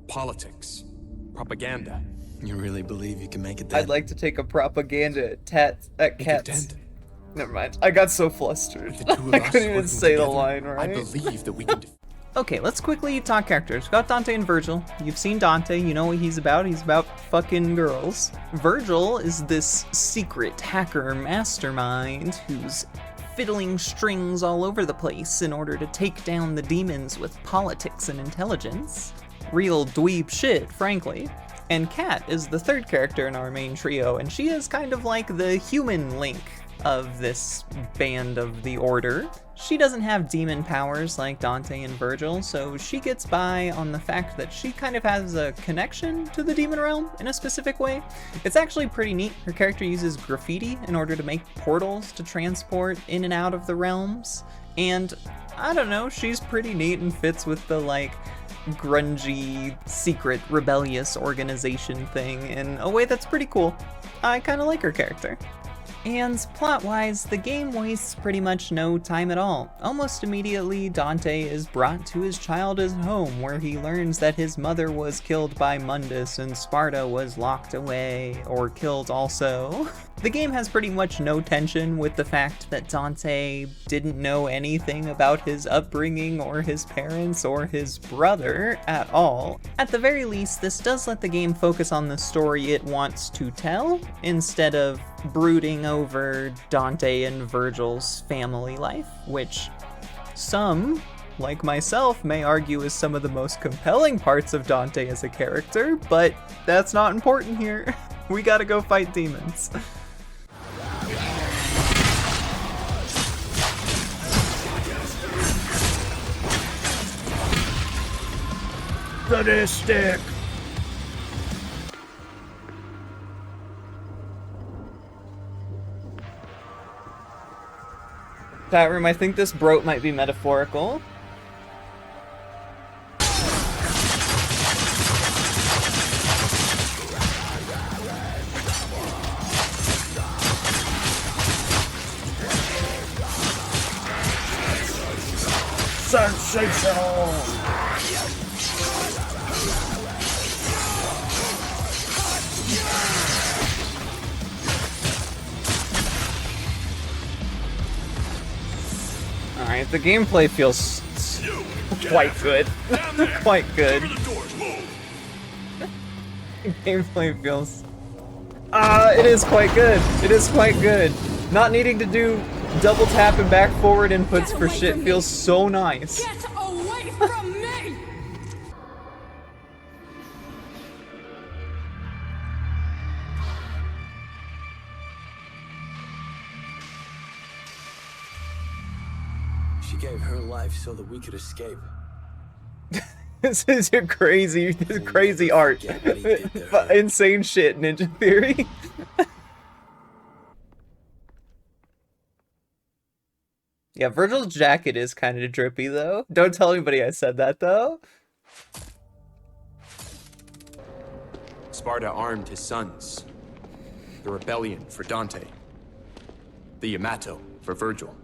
politics, propaganda. You really believe you can make it that? I'd like to take a propaganda at cats. Never mind. I got so flustered. I couldn't even say the line right. I believe that we can. Okay, let's quickly talk characters. We've got Dante and Virgil. You've seen Dante, you know what he's about. He's about fucking girls. Virgil is this secret hacker mastermind who's fiddling strings all over the place in order to take down the demons with politics and intelligence. Real dweeb shit, frankly. And Kat is the third character in our main trio, and she is kind of like the human Link of this band of the Order. She doesn't have demon powers like Dante and Virgil, so she gets by on the fact that she kind of has a connection to the demon realm in a specific way. It's actually pretty neat. Her character uses graffiti in order to make portals to transport in and out of the realms, and I don't know, she's pretty neat and fits with the like grungy, secret, rebellious organization thing in a way that's pretty cool. I kind of like her character. And plot-wise, the game wastes pretty much no time at all. Almost immediately, Dante is brought to his childhood home, where he learns that his mother was killed by Mundus and Sparta was locked away, or killed also. The game has pretty much no tension with the fact that Dante didn't know anything about his upbringing or his parents or his brother at all. At the very least, this does let the game focus on the story it wants to tell, instead of brooding over Dante and Virgil's family life, which some, like myself, may argue is some of the most compelling parts of Dante as a character, but that's not important here. We gotta go fight demons. Sadistic! Chat room, I think this brote might be metaphorical. Sensational! Alright, the gameplay feels quite good. Quite good. Gameplay feels... it is quite good. It is quite good. Not needing to do double tap and back forward inputs for shit feels so nice. Get away from me! She gave her life so that we could escape. This is your crazy art. Insane shit, Ninja Theory. Yeah, Virgil's jacket is kind of drippy though. Don't tell anybody I said that though. Sparta armed his sons. The rebellion for Dante. The Yamato for Virgil.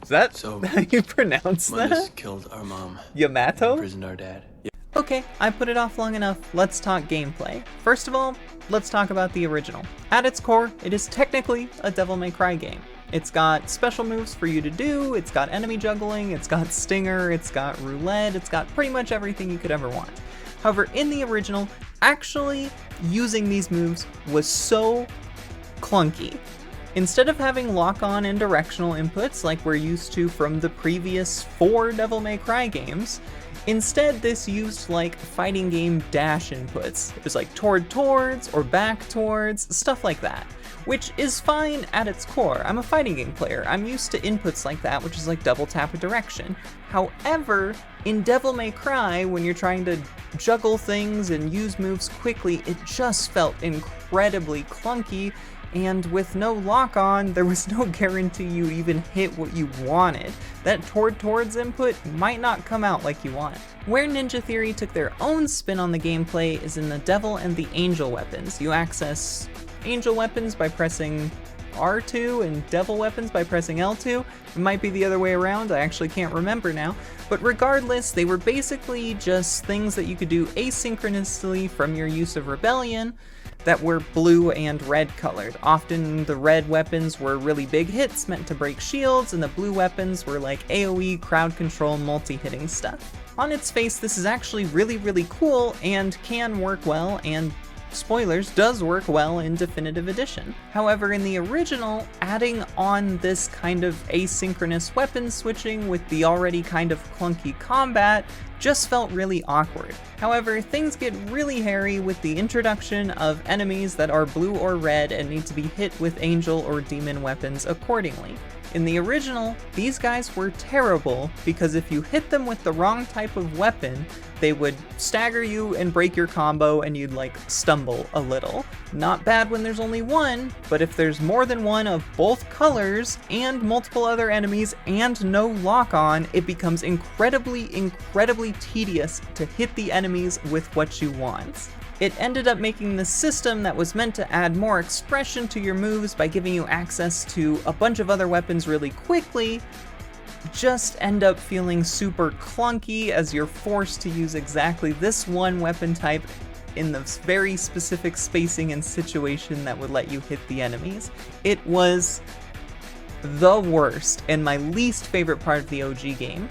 Is that how you pronounce Mundus that? killed our mom. Yamato? Imprisoned our dad. Okay, I put it off long enough. Let's talk gameplay. First of all, let's talk about the original. At its core, it is technically a Devil May Cry game. It's got special moves for you to do, it's got enemy juggling, it's got stinger, it's got roulette, it's got pretty much everything you could ever want. However, in the original, actually using these moves was so clunky. Instead of having lock-on and directional inputs like we're used to from the previous 4 Devil May Cry games, instead this used like fighting game dash inputs. It was like towards or back towards, stuff like that. Which is fine at its core. I'm a fighting game player. I'm used to inputs like that, which is like double tap a direction. However, in Devil May Cry, when you're trying to juggle things and use moves quickly, it just felt incredibly clunky, and with no lock-on, there was no guarantee you even hit what you wanted. That towards input might not come out like you want. Where Ninja Theory took their own spin on the gameplay is in the Devil and the Angel weapons. You access Angel weapons by pressing R2 and Devil weapons by pressing L2. It might be the other way around, I actually can't remember now. But regardless, they were basically just things that you could do asynchronously from your use of Rebellion that were blue and red colored. Often the red weapons were really big hits meant to break shields, and the blue weapons were like AoE, crowd control, multi-hitting stuff. On its face, this is actually really cool and can work well and spoilers, does work well in Definitive Edition. However, in the original, adding on this kind of asynchronous weapon switching with the already kind of clunky combat just felt really awkward. However, things get really hairy with the introduction of enemies that are blue or red and need to be hit with angel or demon weapons accordingly. In the original, these guys were terrible because if you hit them with the wrong type of weapon, they would stagger you and break your combo and you'd like stumble a little. Not bad when there's only one, but if there's more than one of both colors and multiple other enemies and no lock-on, it becomes incredibly tedious to hit the enemies with what you want. It ended up making the system that was meant to add more expression to your moves by giving you access to a bunch of other weapons really quickly just end up feeling super clunky as you're forced to use exactly this one weapon type in the very specific spacing and situation that would let you hit the enemies. It was the worst and my least favorite part of the OG game.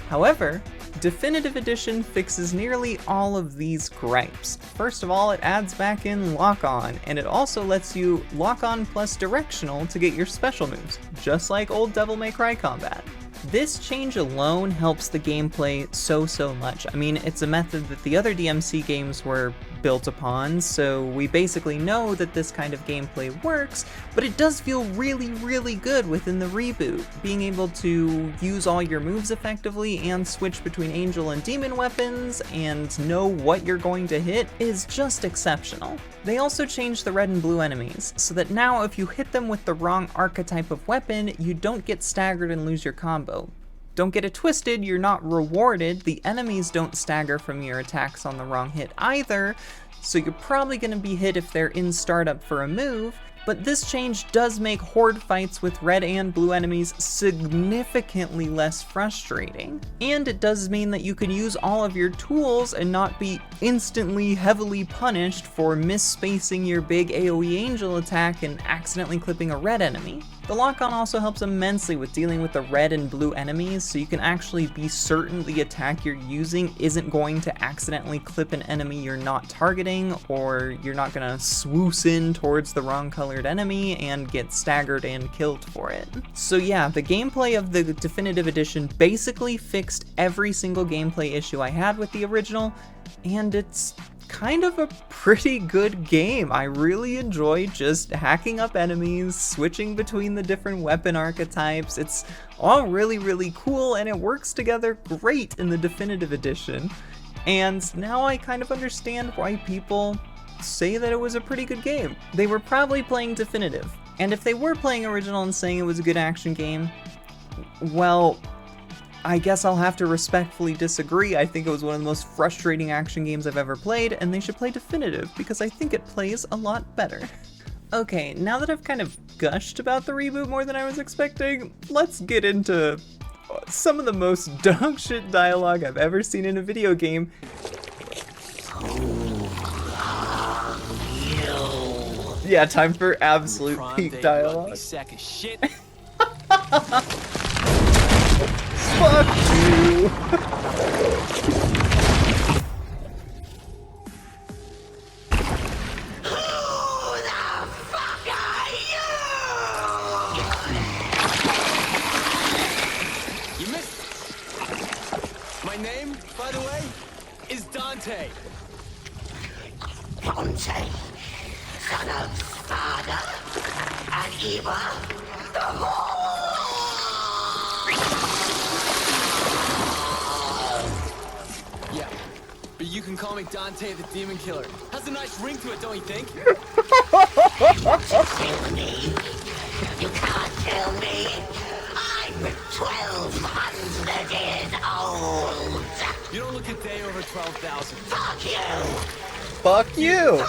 However, Definitive Edition fixes nearly all of these gripes. First of all, it adds back in lock-on, and it also lets you lock-on plus directional to get your special moves, just like old Devil May Cry combat. This change alone helps the gameplay so much. I mean, it's a method that the other DMC games were built upon, so we basically know that this kind of gameplay works, but it does feel really good within the reboot. Being able to use all your moves effectively and switch between angel and demon weapons and know what you're going to hit is just exceptional. They also changed the red and blue enemies, so that now if you hit them with the wrong archetype of weapon, you don't get staggered and lose your combo. Don't get it twisted, you're not rewarded, the enemies don't stagger from your attacks on the wrong hit either, so you're probably going to be hit if they're in startup for a move, but this change does make horde fights with red and blue enemies significantly less frustrating. And it does mean that you can use all of your tools and not be instantly heavily punished for misspacing your big AoE angel attack and accidentally clipping a red enemy. The lock-on also helps immensely with dealing with the red and blue enemies, so you can actually be certain the attack you're using isn't going to accidentally clip an enemy you're not targeting, or you're not gonna swoosh in towards the wrong colored enemy and get staggered and killed for it. So yeah, the gameplay of the Definitive Edition basically fixed every single gameplay issue I had with the original, and it's kind of a pretty good game. I really enjoy just hacking up enemies, switching between the different weapon archetypes. It's all really cool and it works together great in the Definitive Edition. And now I kind of understand why people say that it was a pretty good game. They were probably playing Definitive. And if they were playing original and saying it was a good action game, well, I guess I'll have to respectfully disagree. I think it was one of the most frustrating action games I've ever played, and they should play Definitive, because I think it plays a lot better. Okay, now that I've kind of gushed about the reboot more than I was expecting, let's get into some of the most dog shit dialogue I've ever seen in a video game. Yeah, time for absolute peak dialogue. Sack of shit. Fuck you! You missed. My name, by the way, is Dante. Dante, son of Sparta and Eva, the Yeah, but you can call me Dante the Demon Killer. Has a nice ring to it, don't you think? kill me. You can't kill me. I'm 1,200 years old. You don't look a day over 12,000. Fuck you. Fuck you!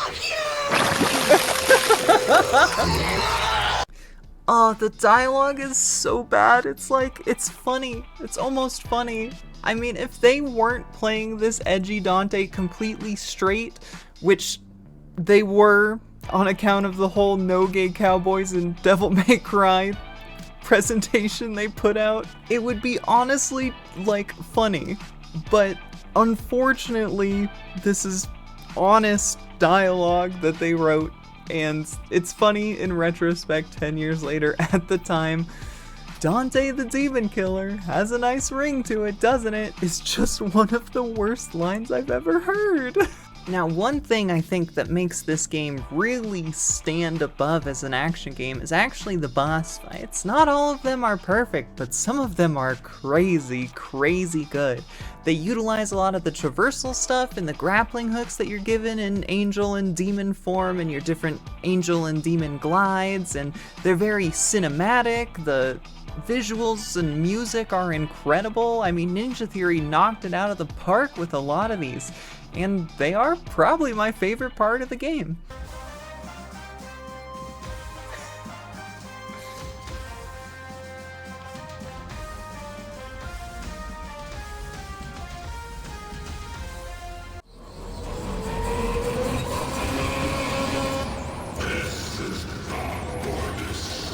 Oh, the dialogue is so bad. It's like, it's funny. It's almost funny. I mean, if they weren't playing this edgy Dante completely straight, which they were on account of the whole no gay cowboys and Devil May Cry presentation they put out, it would be honestly, like, funny. But unfortunately, this is honest dialogue that they wrote, and it's funny in retrospect 10 years later. At the time, Dante the Demon Killer has a nice ring to it, doesn't it? It's just one of the worst lines I've ever heard. Now, one thing I think that makes this game really stand above as an action game is actually the boss fights. Not all of them are perfect, but some of them are crazy, crazy good. They utilize a lot of the traversal stuff and the grappling hooks that you're given in angel and demon form and your different angel and demon glides, and they're very cinematic. The visuals and music are incredible. I mean, Ninja Theory knocked it out of the park with a lot of these, and they are probably my favorite part of the game. This is not Mortis,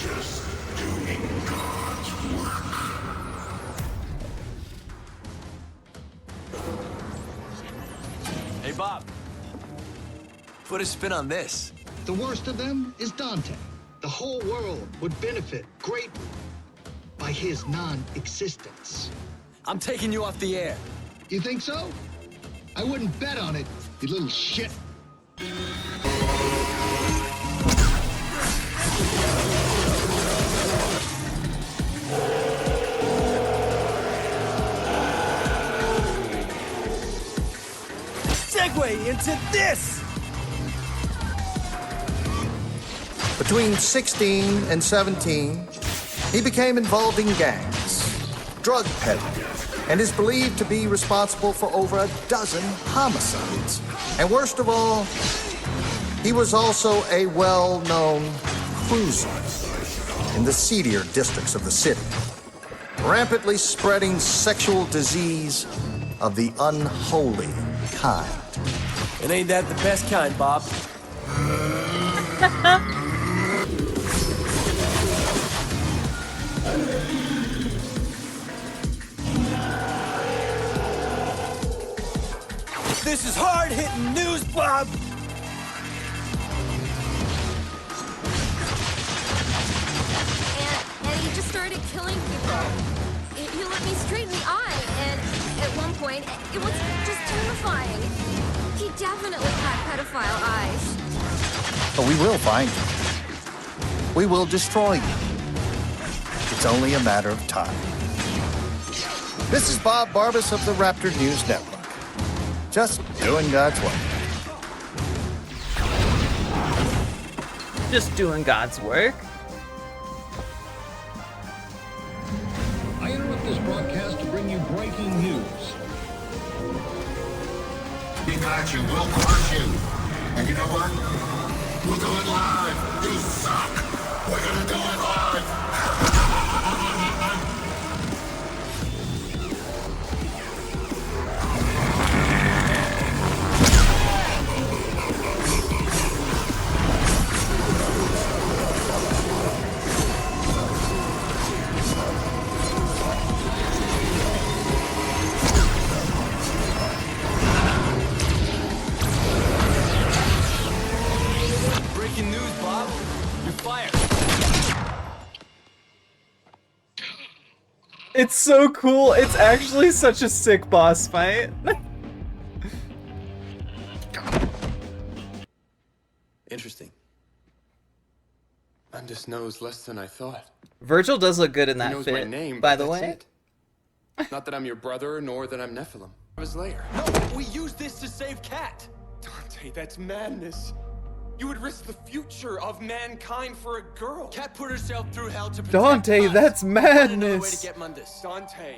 just doing God's work. Hey, Bob. Put a spin on this. The worst of them is Dante. The whole world would benefit greatly by his non-existence. I'm taking you off the air. You think so? I wouldn't bet on it, you little shit. Segue into this! Between 16 and 17, he became involved in gangs, drug peddling, and is believed to be responsible for over a dozen homicides. And worst of all, he was also a well-known cruiser in the seedier districts of the city, rampantly spreading sexual disease of the unholy kind. And ain't that the best kind, Bob? This is hard-hitting news, Bob! And he just started killing people. He looked me straight in the eye, and at one point, it was just terrifying. He definitely had pedophile eyes. But we will find you. We will destroy you. It's only a matter of time. This is Bob Barbas of the Raptor News Network. Just doing God's work. Just doing God's work. I interrupt this broadcast to bring you breaking news. Pikachu will crush you. And you know what? We'll do it live. You suck. We're gonna do it live. Breaking news, Bob. You're fired. It's so cool. It's actually such a sick boss fight. Interesting. Mundus knows less than I thought. Virgil does look good in that he knows fit, my name, by but the that's way. it. Not that I'm your brother, nor that I'm Nephilim. I was Lair. No, we used this to save Kat. Dante, that's madness. You would risk the future of mankind for a girl. Kat put herself through hell to protect Dante, us. that's We wanted another way to madness. get Mundus. Dante.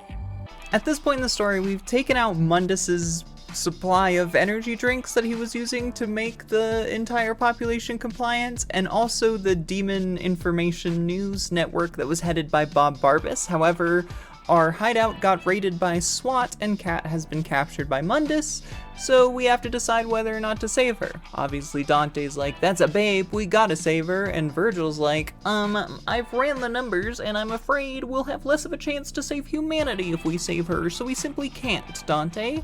At this point in the story, we've taken out Mundus's supply of energy drinks that he was using to make the entire population compliant, and also the Demon Information News Network that was headed by Bob Barbas. However, our hideout got raided by SWAT and Kat has been captured by Mundus, so we have to decide whether or not to save her. Obviously Dante's like, that's a babe, we gotta save her, and Virgil's like, I've ran the numbers and I'm afraid we'll have less of a chance to save humanity if we save her, so we simply can't, Dante.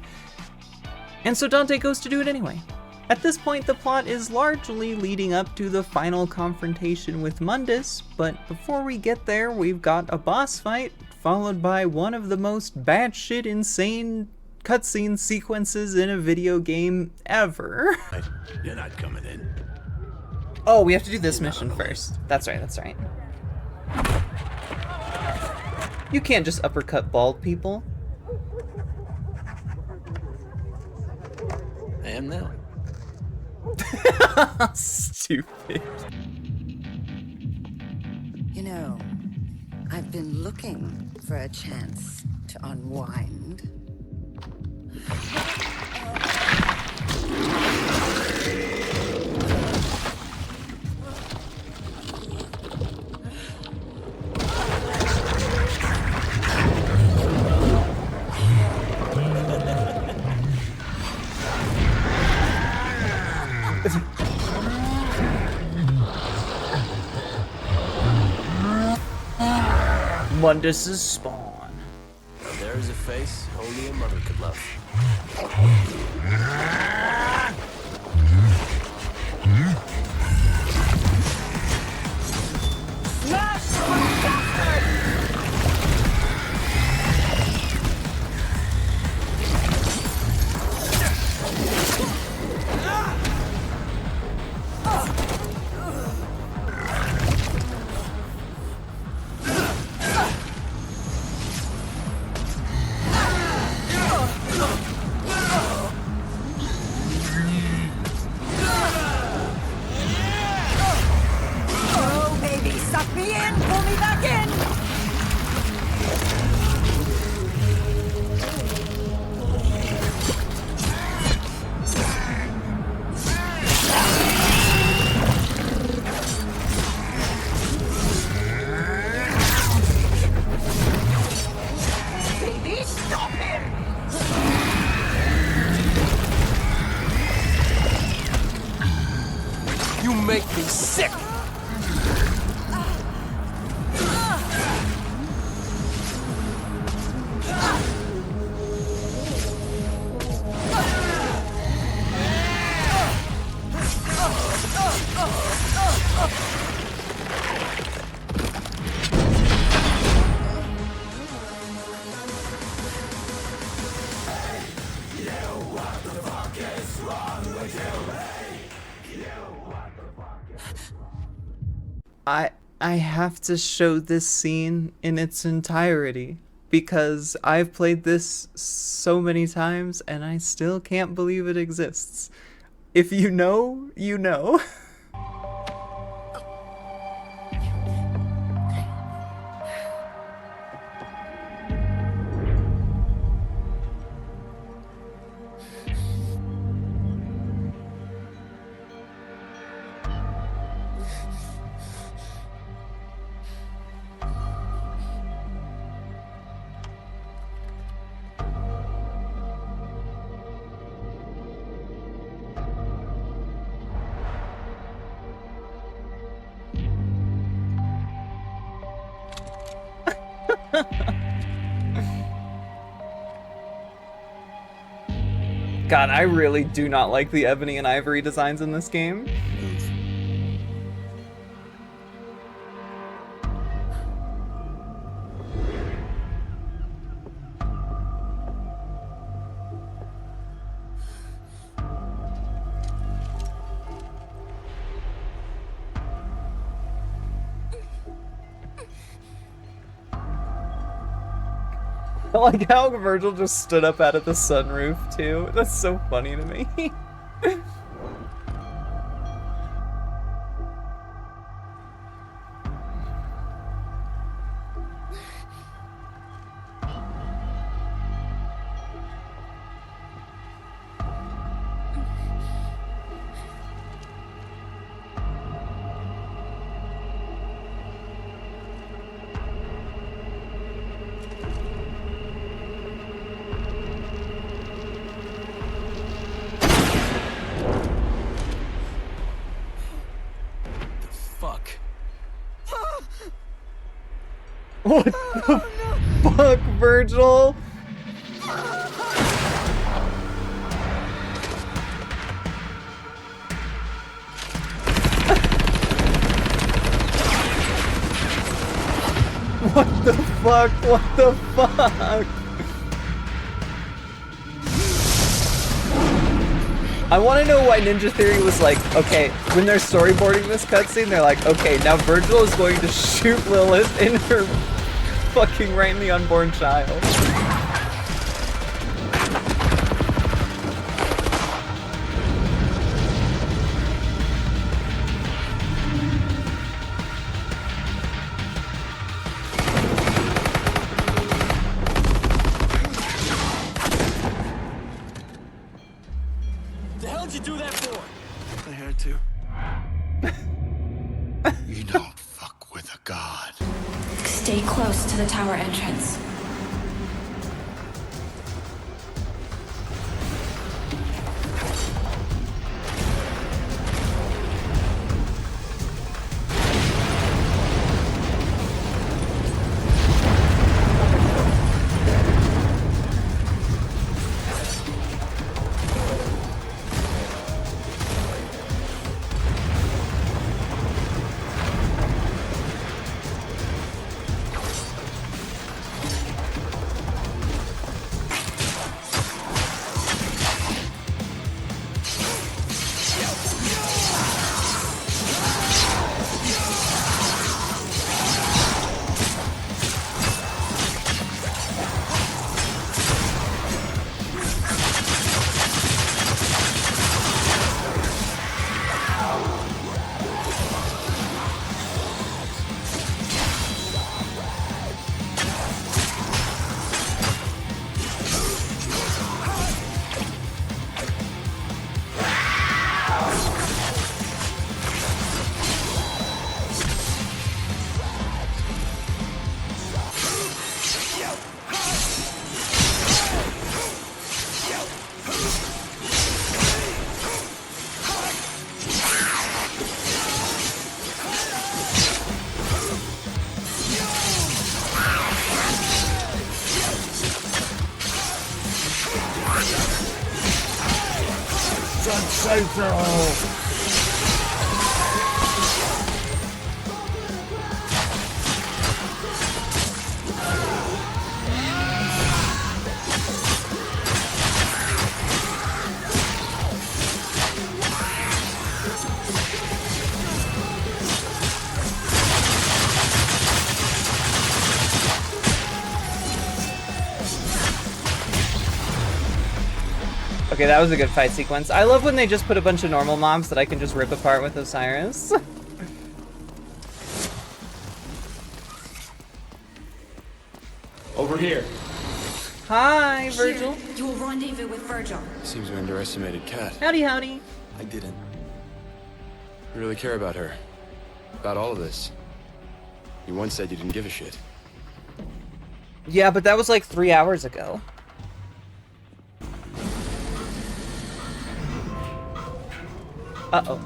And so Dante goes to do it anyway. At this point, the plot is largely leading up to the final confrontation with Mundus, but before we get there, we've got a boss fight, followed by one of the most batshit insane cutscene sequences in a video game ever. You're not coming in. Oh, we have to do this mission first. That's right, that's right. You can't just uppercut bald people. I am now. Stupid. You know, I've been looking for a chance to unwind. Mundus's spawn. There is a face only a mother could love. Oh, baby, suck me in! Pull me back in! Baby, stop him! You make me sick! I have to show this scene in its entirety because I've played this so many times and I still can't believe it exists. If you know, you know. God, I really do not like the ebony and ivory designs in this game. I like how Virgil just stood up out of the sunroof too. That's so funny to me. Fuck. What the fuck, Virgil? fuck? What the fuck? I want to know why Ninja Theory was like, okay, when they're storyboarding this cutscene, they're like, okay, now Virgil is going to shoot Lilith in her fucking right in the unborn child. The hell did you do that for? I had to. You don't fuck with a god. Stay close to the tower entrance. Okay, that was a good fight sequence. I love when they just put a bunch of normal mobs that I can just rip apart with Osiris. Over here. Hi, Virgil. Here, you will rendezvous with Virgil. Seems you underestimated Kat. Howdy, howdy. I didn't. I really care about her. About all of this. You once said you didn't give a shit. Yeah, but that was like 3 hours ago. Uh-oh.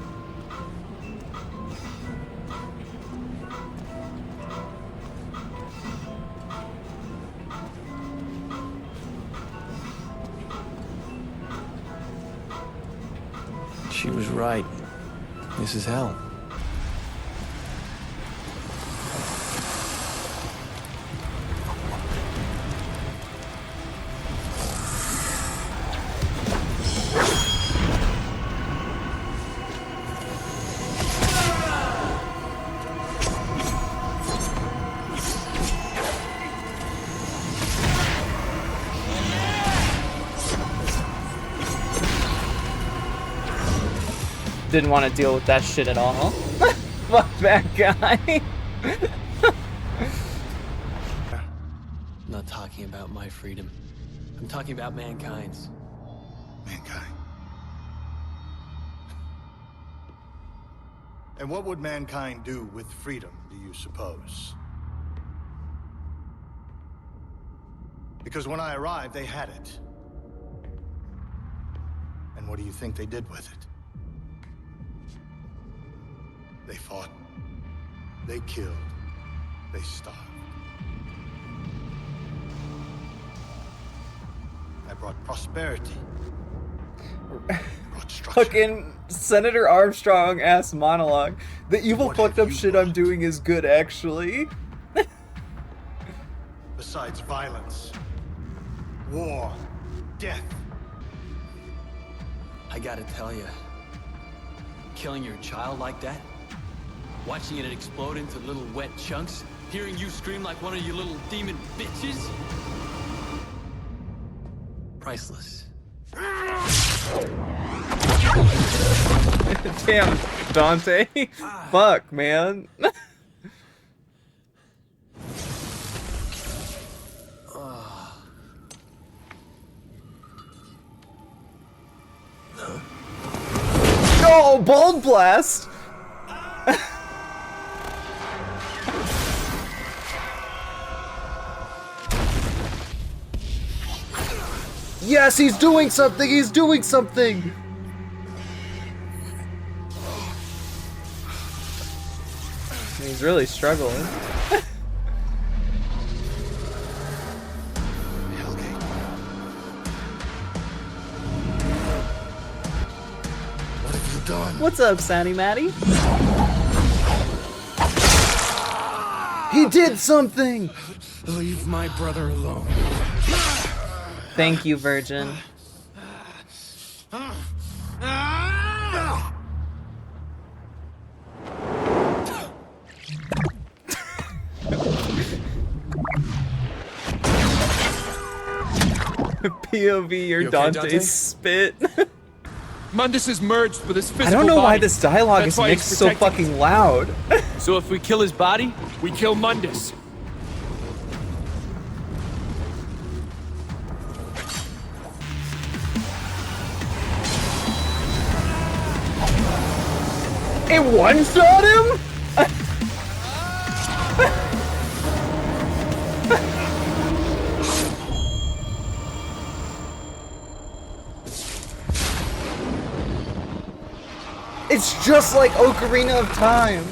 She was right. This is hell. Didn't want to deal with that shit at all. Fuck that guy. I'm not talking about my freedom. I'm talking about mankind's. Mankind. And what would mankind do with freedom, do you suppose? Because when I arrived, they had it. And what do you think they did with it? They fought, they killed, they starved. I brought prosperity. Brought structure. Fucking Senator Armstrong ass monologue. The evil fucked up shit I'm doing is good, actually. besides violence. War, death. I gotta tell you, killing your child like that, watching it explode into little wet chunks, hearing you scream like one of you little demon bitches, priceless. Damn, Dante. Fuck, man. Oh, Bold Blast! Yes, he's doing something! He's doing something! He's really struggling. What's up, Sandy Matty? He did something! Leave my brother alone. Thank you, Virgin. POV, your Dante, Dante spit. Mundus is merged with his physical I don't know why body. this dialogue That's is why he's mixed so protecting fucking loud. So if we kill his body, we kill Mundus. It one-shot him? It's just like Ocarina of Time.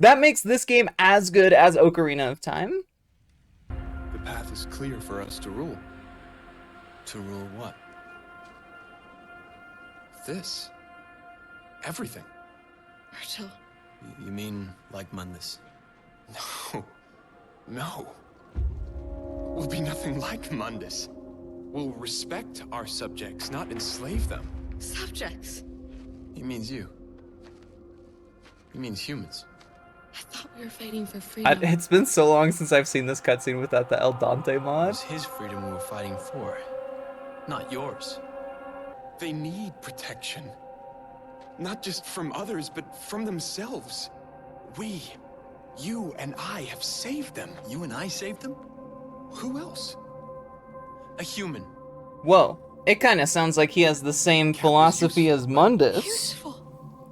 That makes this game as good as Ocarina of Time. The path is clear for us to rule. To rule what? This. Everything. Virgil. You mean like Mundus? No. No. We'll be nothing like Mundus. We'll respect our subjects, not enslave them. Subjects? He means you. He means humans. I thought we were fighting for freedom. It's been so long since I've seen this cutscene without the El Dante It mod. was his freedom we were fighting for, not yours. They need protection. Not just from others, but from themselves. We, you and I, have saved them. You and I saved them? Who else? A human. Whoa, it kind of sounds like he has the same philosophy as Mundus.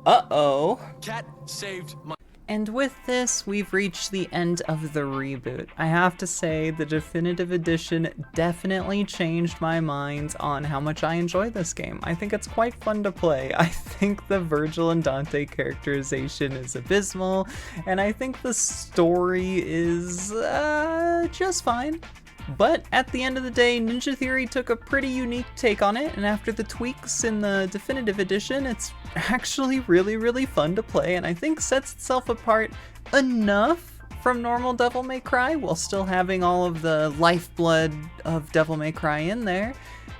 Uh-oh. Cat saved my... And with this, we've reached the end of the reboot. I have to say, the definitive edition definitely changed my mind on how much I enjoy this game. I think it's quite fun to play. I think the Virgil and Dante characterization is abysmal, and I think the story is just fine. But at the end of the day, Ninja Theory took a pretty unique take on it, and after the tweaks in the definitive edition, it's actually really, really fun to play, and I think sets itself apart enough from normal Devil May Cry, while still having all of the lifeblood of Devil May Cry in there,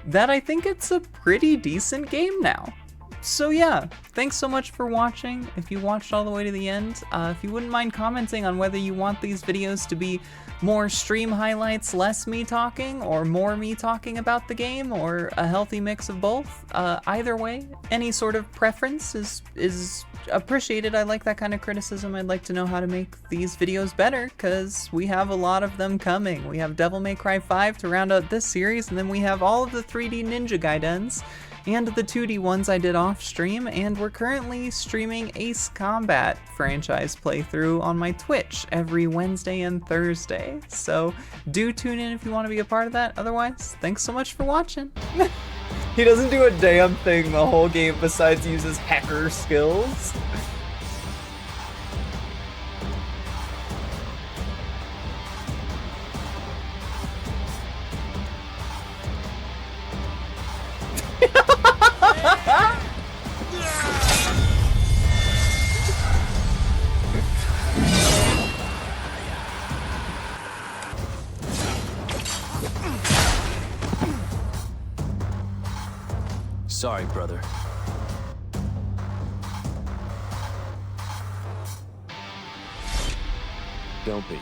that I think it's a pretty decent game now. So yeah, thanks so much for watching. If you watched all the way to the end, if you wouldn't mind commenting on whether you want these videos to be more stream highlights, less me talking, or more me talking about the game, or a healthy mix of both. Either way, any sort of preference is appreciated. I like that kind of criticism. I'd like to know how to make these videos better, because we have a lot of them coming. We have Devil May Cry 5 to round out this series, and then we have all of the 3D Ninja Gaidens, and the 2D ones I did off stream, and we're currently streaming Ace Combat franchise playthrough on my Twitch every Wednesday and Thursday. So do tune in if you want to be a part of that. Otherwise, thanks so much for watching. He doesn't do a damn thing the whole game besides use his hacker skills. Sorry, brother. Don't be.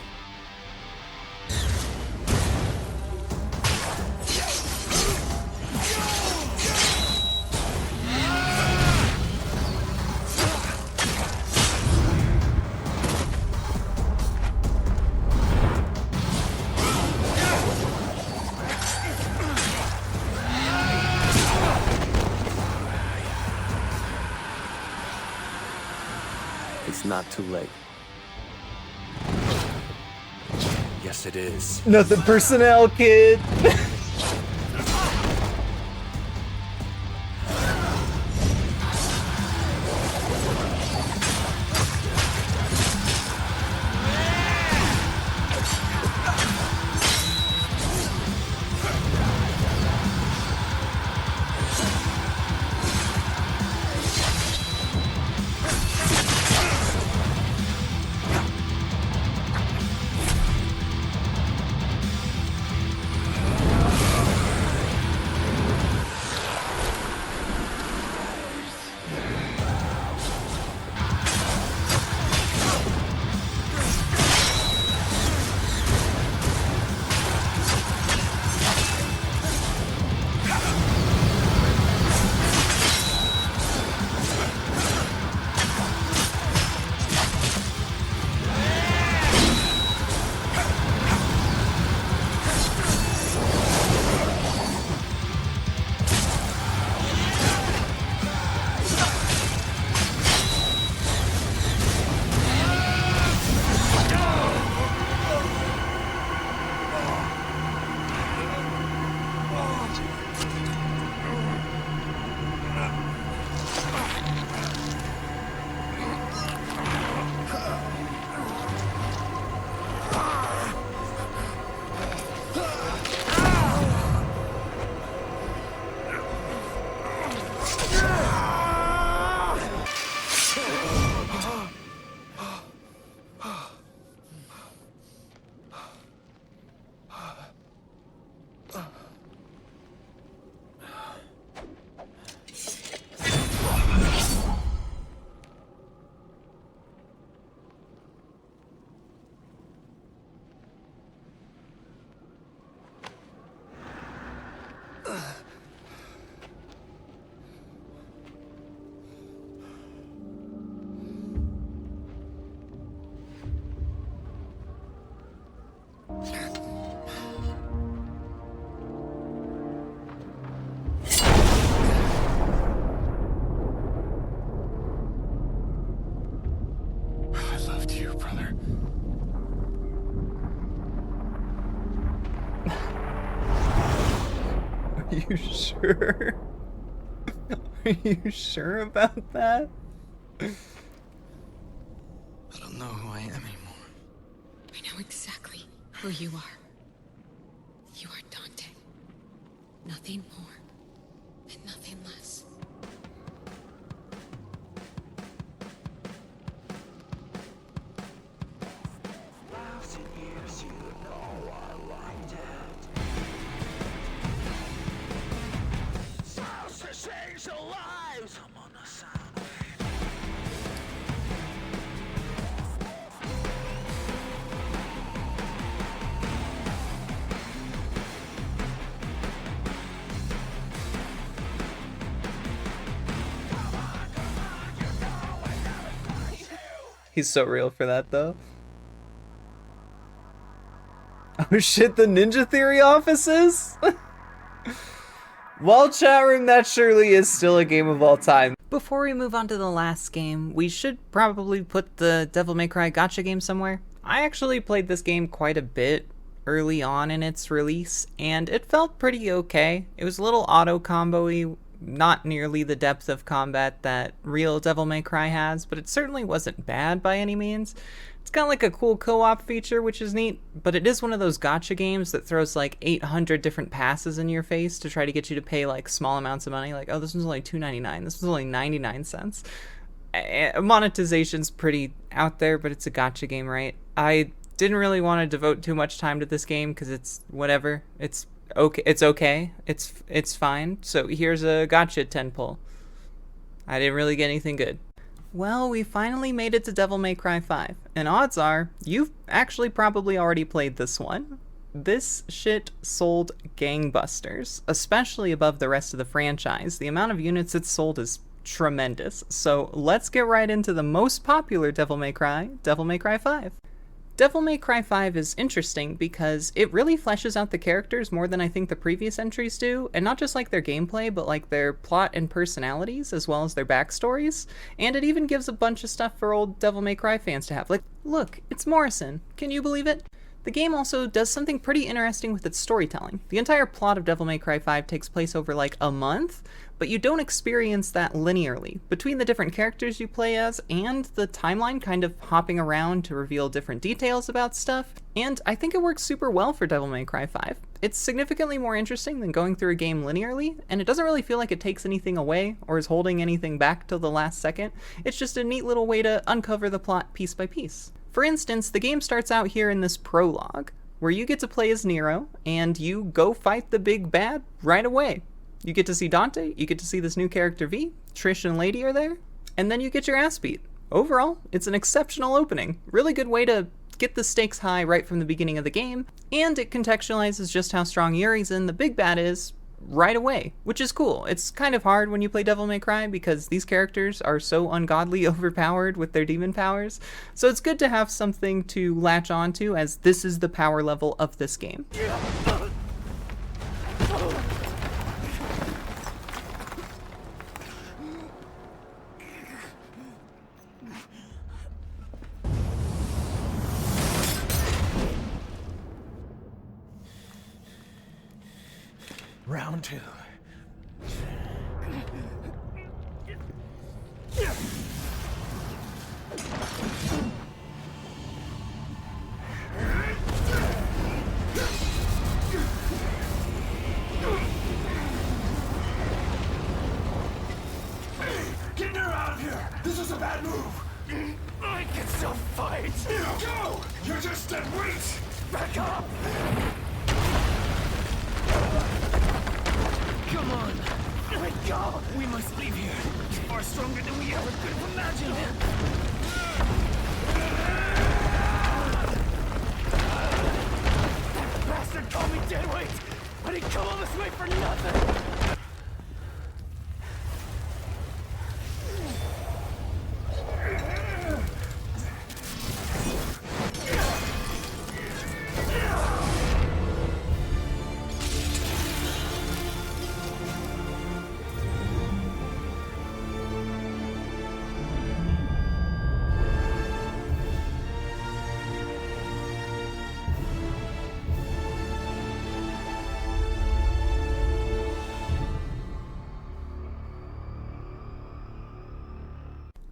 It's not too late. Yes, it is. Nothing personnel, kid. I loved you, brother. Are you sure? Are you sure about that? I don't know who I am anymore. I know exactly who you are. You are Dante. Nothing more and nothing less. He's so real for that, though. Oh shit, the Ninja Theory offices? Well, chat room, that surely is still a game of all time. Before we move on to the last game, we should probably put the Devil May Cry gacha game somewhere. I actually played this game quite a bit early on in its release, and it felt pretty okay. It was a little auto-combo-y, not nearly the depth of combat that real Devil May Cry has, but it certainly wasn't bad by any means. It's got like a cool co-op feature, which is neat, but it is one of those gacha games that throws like 800 different passes in your face to try to get you to pay like small amounts of money. Like, oh, this one's only $2.99. This one's only 99 cents. Monetization's pretty out there, but it's a gacha game, right? I didn't really want to devote too much time to this game because it's whatever. It's Okay, it's okay. It's fine. So here's a gotcha 10 pull. I didn't really get anything good. Well, we finally made it to Devil May Cry 5, and odds are, you've actually probably already played this one. This shit sold gangbusters, especially above the rest of the franchise. The amount of units it's sold is tremendous. So let's get right into the most popular Devil May Cry 5. Devil May Cry 5 is interesting because it really fleshes out the characters more than I think the previous entries do, and not just like their gameplay, but like their plot and personalities, as well as their backstories, and it even gives a bunch of stuff for old Devil May Cry fans to have. Like, look, it's Morrison. Can you believe it? The game also does something pretty interesting with its storytelling. The entire plot of Devil May Cry 5 takes place over like a month, but you don't experience that linearly. Between the different characters you play as and the timeline kind of hopping around to reveal different details about stuff, and I think it works super well for Devil May Cry 5. It's significantly more interesting than going through a game linearly, and it doesn't really feel like it takes anything away or is holding anything back till the last second. It's just a neat little way to uncover the plot piece by piece. For instance, the game starts out here in this prologue, where you get to play as Nero, and you go fight the big bad right away. You get to see Dante, you get to see this new character V, Trish and Lady are there, and then you get your ass beat. Overall, it's an exceptional opening. Really good way to get the stakes high right from the beginning of the game, and it contextualizes just how strong Yurizen, the big bad, is right away, which is cool. It's kind of hard when you play Devil May Cry because these characters are so ungodly overpowered with their demon powers, so it's good to have something to latch onto, as this is the power level of this game. Round 2. Get her out of here! This is a bad move! I can still fight! Go! You're just dead weight! Back up! Come on! Let go! We must leave here. It's far stronger than we ever could have imagined. That bastard called me deadweight, but he come all this way for nothing.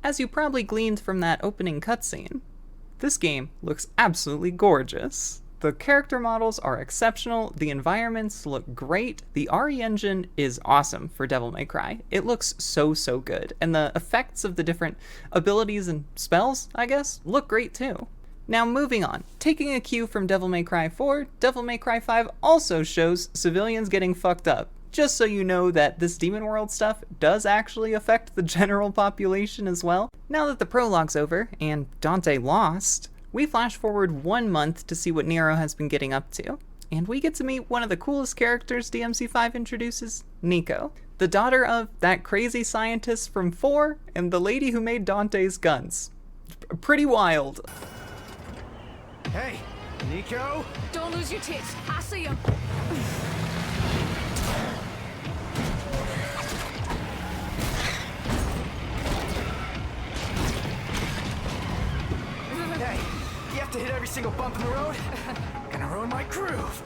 As you probably gleaned from that opening cutscene, this game looks absolutely gorgeous. The character models are exceptional, the environments look great, the RE engine is awesome for Devil May Cry. It looks so good, and the effects of the different abilities and spells, I guess, look great too. Now moving on, taking a cue from Devil May Cry 4, Devil May Cry 5 also shows civilians getting fucked up. Just so you know that this Demon World stuff does actually affect the general population as well. Now that the prologue's over, and Dante lost, we flash forward 1 month to see what Nero has been getting up to. And we get to meet one of the coolest characters DMC5 introduces, Nico, the daughter of that crazy scientist from 4 and the lady who made Dante's guns. Pretty wild. Hey, Nico? Don't lose your tits. I see him. Hey, you have to hit every single bump in the road? Gonna ruin my groove.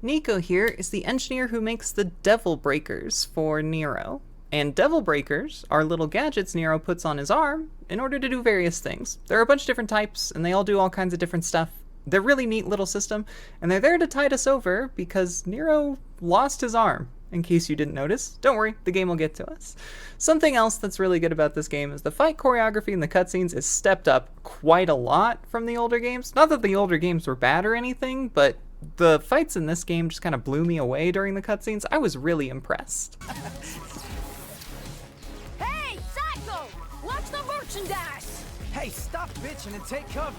Nico here is the engineer who makes the Devil Breakers for Nero. And Devil Breakers are little gadgets Nero puts on his arm in order to do various things. There are a bunch of different types, and they all do all kinds of different stuff. They're a really neat little system, and they're there to tide us over because Nero lost his arm. In case you didn't notice, don't worry, the game will get to us. Something else that's really good about this game is the fight choreography in the cutscenes is stepped up quite a lot from the older games. Not that the older games were bad or anything, but the fights in this game just kind of blew me away during the cutscenes. I was really impressed. Hey, Psycho! Watch the merchandise! Hey, stop bitching and take cover.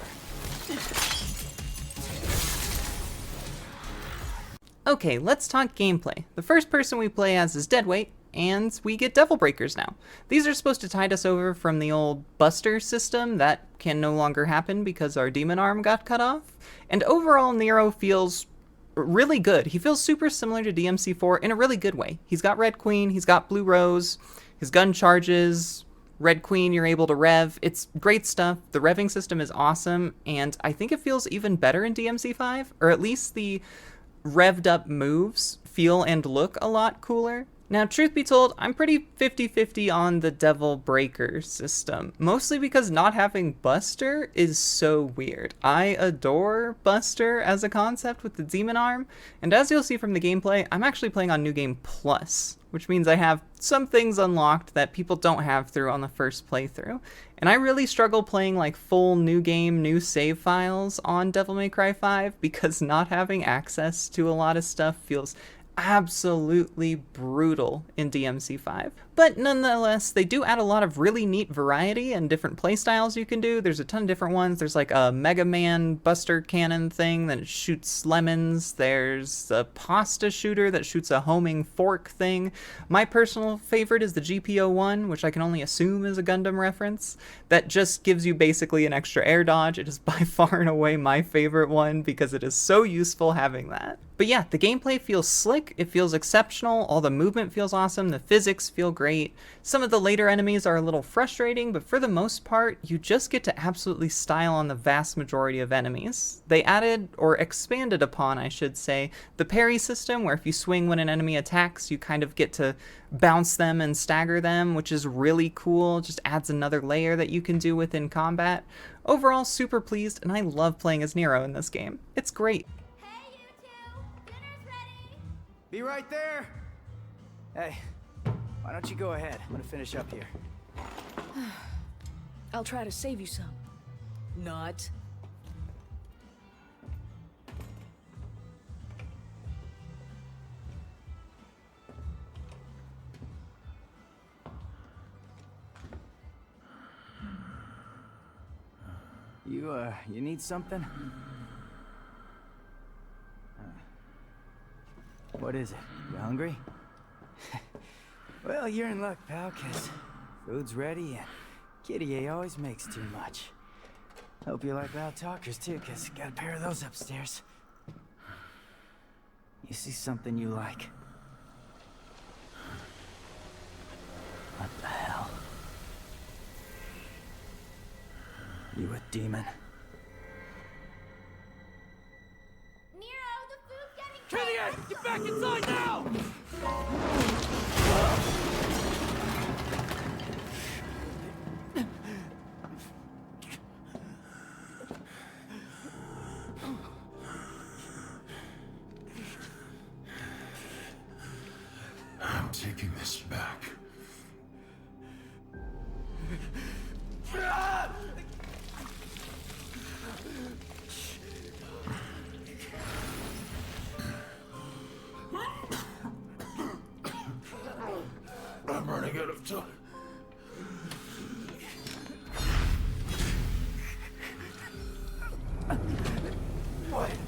Okay, let's talk gameplay. The first person we play as is Deadweight, and we get Devil Breakers now. These are supposed to tide us over from the old Buster system. That can no longer happen because our demon arm got cut off. And overall, Nero feels really good. He feels super similar to DMC4 in a really good way. He's got Red Queen, he's got Blue Rose, his gun charges, Red Queen you're able to rev. It's great stuff. The revving system is awesome, and I think it feels even better in DMC5, or at least the revved up moves feel and look a lot cooler. Now, truth be told, I'm pretty 50-50 on the Devil Breaker system, mostly because not having Buster is so weird. I adore Buster as a concept with the demon arm, and as you'll see from the gameplay, I'm actually playing on New Game Plus, which means I have some things unlocked that people don't have through on the first playthrough. And I really struggle playing like full new game, new save files on Devil May Cry 5 because not having access to a lot of stuff feels absolutely brutal in DMC5. But nonetheless, they do add a lot of really neat variety and different playstyles you can do. There's a ton of different ones. There's like a Mega Man Buster Cannon thing that shoots lemons. There's a pasta shooter that shoots a homing fork thing. My personal favorite is the GPO-1, which I can only assume is a Gundam reference. That just gives you basically an extra air dodge. It is by far and away my favorite one because it is so useful having that. But yeah, the gameplay feels slick, it feels exceptional, all the movement feels awesome, the physics feel great. Some of the later enemies are a little frustrating, but for the most part, you just get to absolutely style on the vast majority of enemies. They added, or expanded upon, I should say, the parry system, where if you swing when an enemy attacks, you kind of get to bounce them and stagger them, which is really cool, just adds another layer that you can do within combat. Overall, super pleased, and I love playing as Nero in this game. It's great. Be right there. Hey, why don't you go ahead? I'm gonna finish up here. I'll try to save you some. Not. You need something? What is it? You hungry? Well, you're in luck, pal, 'cause food's ready and Kitty A always makes too much. Hope you like loud talkers, too, 'cause got a pair of those upstairs. You see something you like? What the hell? You a demon? Kitty, get back inside now! I'm taking this back. I'm running out of time. Wait!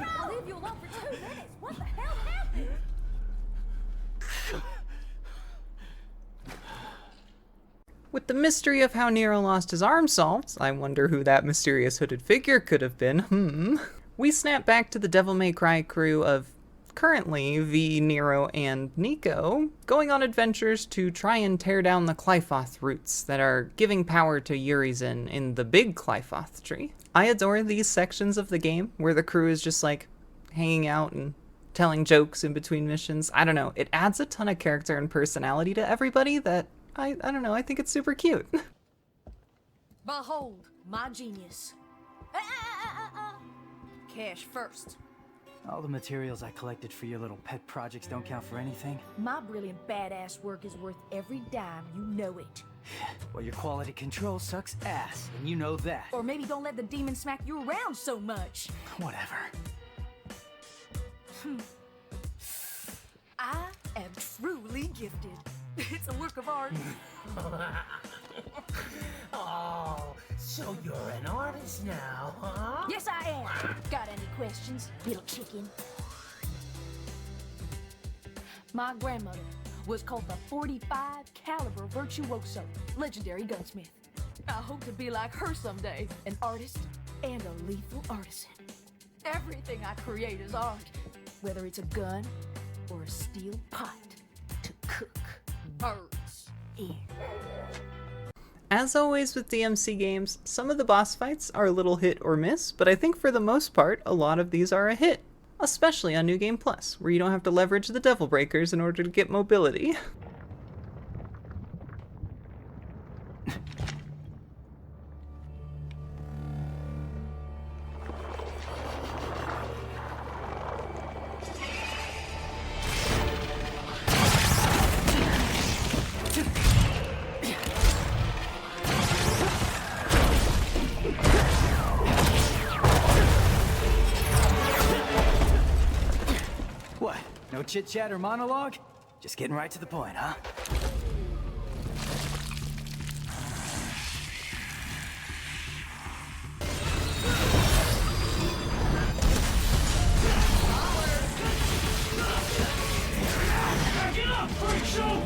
I'll leave you alone for 2 minutes. What the hell happened? With the mystery of how Nero lost his arm solved, I wonder who that mysterious hooded figure could have been, we snap back to the Devil May Cry crew of Currently, V, Nero, and Nico going on adventures to try and tear down the Qlipoth roots that are giving power to Urizen in the big Qlipoth tree. I adore these sections of the game where the crew is just like hanging out and telling jokes in between missions. I don't know, it adds a ton of character and personality to everybody that, I don't know, I think it's super cute. Behold, my genius. Cash first. All the materials I collected for your little pet projects don't count for anything? My brilliant badass work is worth every dime, you know it. Well, your quality control sucks ass, and you know that. Or maybe don't let the demon smack you around so much. Whatever. I am truly gifted. It's a work of art. Oh, so you're an artist now, huh? Yes, I am. Got any questions, little chicken? My grandmother was called the 45 caliber virtuoso, legendary gunsmith. I hope to be like her someday, an artist and a lethal artisan. Everything I create is art, whether it's a gun or a steel pot to cook birds in. As always with DMC games, some of the boss fights are a little hit or miss, but I think for the most part, a lot of these are a hit. Especially on New Game Plus, where you don't have to leverage the Devil Breakers in order to get mobility. What? No chit-chat or monologue? Just getting right to the point, huh? Get up, freak show!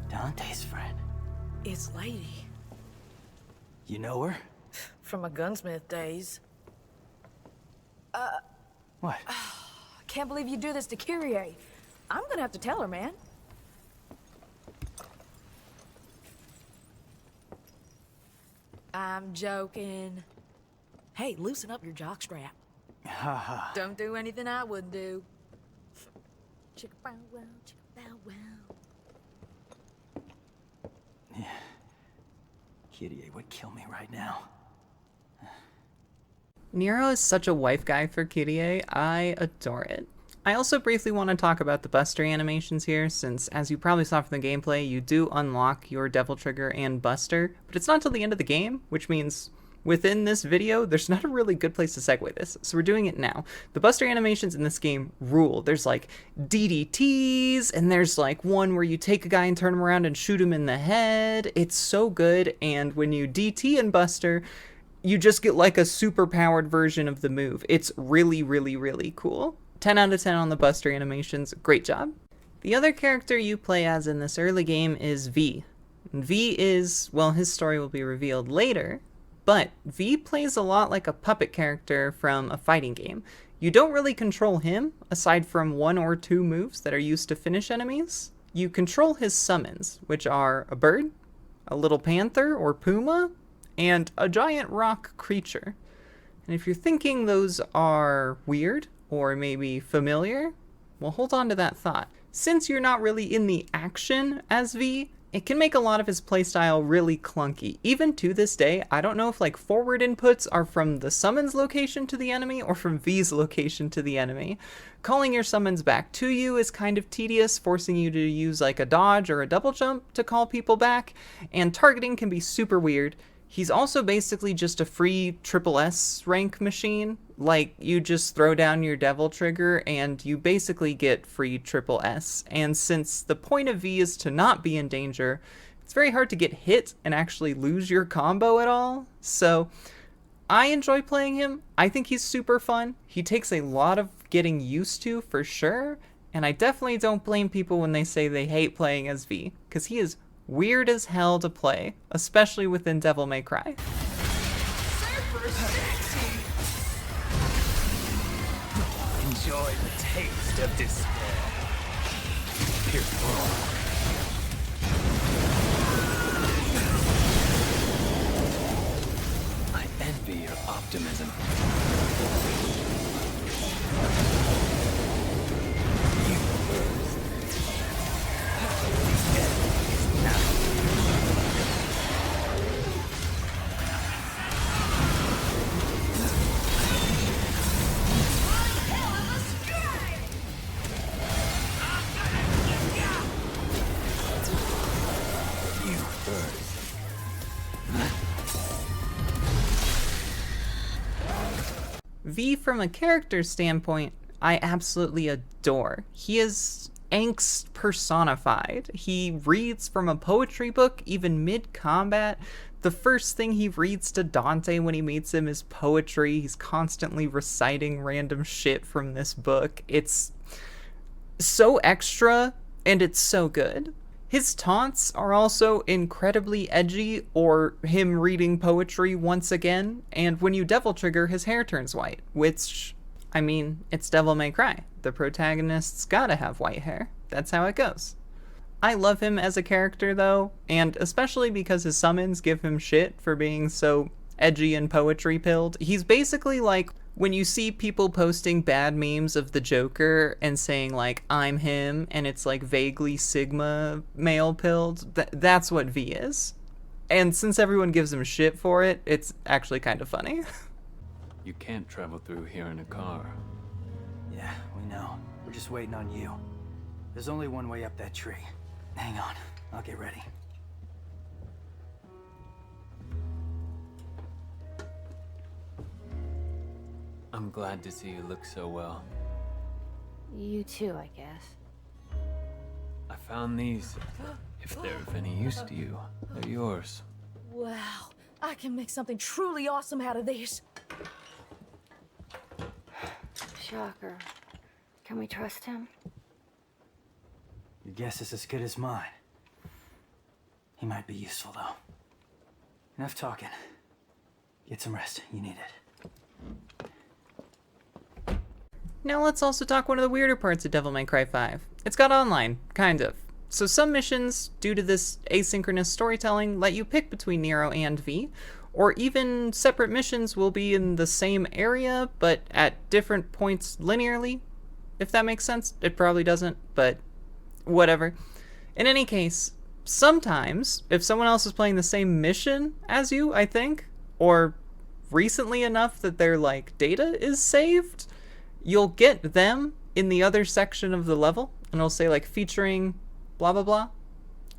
Dante's friend. It's Lady. You know her? From my gunsmith days. What? Can't believe you do this to Kyrie. I'm gonna have to tell her, man. I'm joking. Hey, loosen up your jockstrap. Haha. Don't do anything I wouldn't do. Chicka bow wow, chicka bow wow. Yeah. Kyrie would kill me right now. Nero is such a wife guy for Kyrie, I adore it. I also briefly want to talk about the Buster animations here, since as you probably saw from the gameplay, you do unlock your Devil Trigger and Buster, but it's not till the end of the game, which means within this video, there's not a really good place to segue this, so we're doing it now. The Buster animations in this game rule. There's like DDTs, and there's like one where you take a guy and turn him around and shoot him in the head. It's so good, and when you DT and Buster, you just get like a super powered version of the move. It's really, really, really cool. 10 out of 10 on the Buster animations, great job. The other character you play as in this early game is V. And V is, well, his story will be revealed later, but V plays a lot like a puppet character from a fighting game. You don't really control him, aside from 1 or 2 moves that are used to finish enemies. You control his summons, which are a bird, a little panther or puma, and a giant rock creature. And if you're thinking those are weird, or maybe familiar, Well, hold on to that thought. Since you're not really in the action as V, it can make a lot of his playstyle really clunky. Even to this day, I don't know if like forward inputs are from the summons location to the enemy or from V's location to the enemy. Calling your summons back to you is kind of tedious, forcing you to use like a dodge or a double jump to call people back, and targeting can be super weird. He's also basically just a free triple S rank machine. Like, you just throw down your devil trigger and you basically get free triple S. And since the point of V is to not be in danger, it's very hard to get hit and actually lose your combo at all. So, I enjoy playing him. I think he's super fun. He takes a lot of getting used to, for sure. And I definitely don't blame people when they say they hate playing as V, because he is weird as hell to play, especially within Devil May Cry. Enjoy the taste of despair. Here. I envy your optimism. V, from a character standpoint, I absolutely adore. He is angst personified. He reads from a poetry book, even mid-combat. The first thing he reads to Dante when he meets him is poetry. He's constantly reciting random shit from this book. It's so extra, and it's so good. His taunts are also incredibly edgy, or him reading poetry once again, and when you devil trigger, his hair turns white, which, I mean, it's Devil May Cry. The protagonist's gotta have white hair. That's how it goes. I love him as a character, though, and especially because his summons give him shit for being so edgy and poetry-pilled. He's basically like when you see people posting bad memes of the Joker and saying like, I'm him, and it's like vaguely Sigma male-pilled, that's what V is. And since everyone gives him shit for it, it's actually kind of funny. You can't travel through here in a car. Yeah, we know. We're just waiting on you. There's only one way up that tree. Hang on, I'll get ready. I'm glad to see you look so well. You too, I guess. I found these. If they're of any use to you, they're yours. Wow, I can make something truly awesome out of these. Shocker. Can we trust him? Your guess is as good as mine. He might be useful, though. Enough talking. Get some rest. You need it. Now let's also talk one of the weirder parts of Devil May Cry 5. It's got online, kind of. So some missions, due to this asynchronous storytelling, let you pick between Nero and V, or even separate missions will be in the same area, but at different points linearly, if that makes sense. It probably doesn't, but whatever. In any case, sometimes, if someone else is playing the same mission as you, I think, or recently enough that their, like, data is saved, you'll get them in the other section of the level, and it'll say, like, featuring blah blah blah.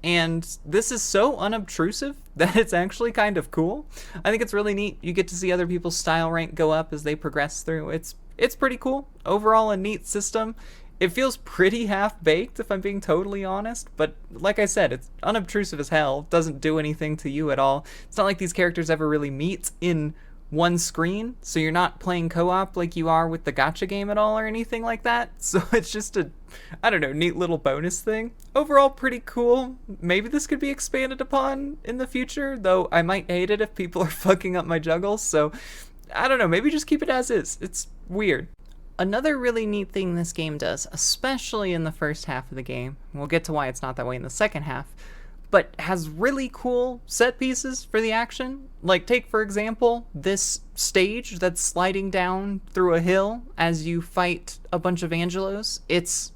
And this is so unobtrusive that it's actually kind of cool. I think it's really neat. You get to see other people's style rank go up as they progress through. It's pretty cool. Overall, a neat system. It feels pretty half-baked, if I'm being totally honest, but like I said, it's unobtrusive as hell. Doesn't do anything to you at all. It's not like these characters ever really meet in one screen, so you're not playing co-op like you are with the gacha game at all or anything like that. So it's just a, I don't know, neat little bonus thing. Overall, pretty cool. Maybe this could be expanded upon in the future, though I might hate it if people are fucking up my juggles, so I don't know, maybe just keep it as is. It's weird. Another really neat thing this game does, especially in the first half of the game, we'll get to why it's not that way in the second half, but has really cool set pieces for the action. Like, take for example this stage that's sliding down through a hill as you fight a bunch of Angelos. It's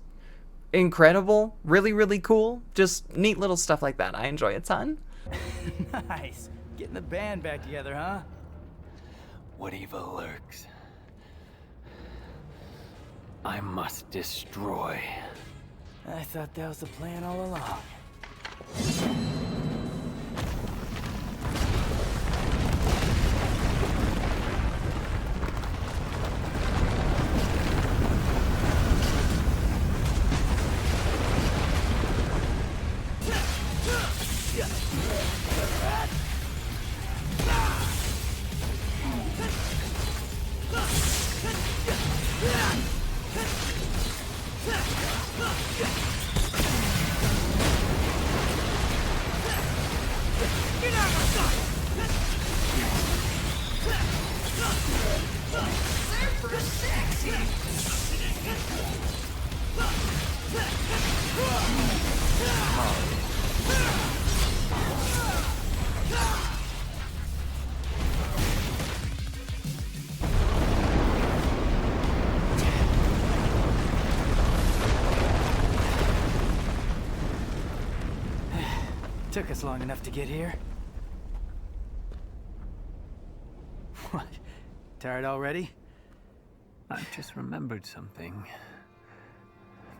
incredible, really, really cool. Just neat little stuff like that. I enjoy a ton. Nice. Getting the band back together, huh? What evil lurks? I must destroy. I thought that was the plan all along. Took us long enough to get here. What? Tired already? I've just remembered something.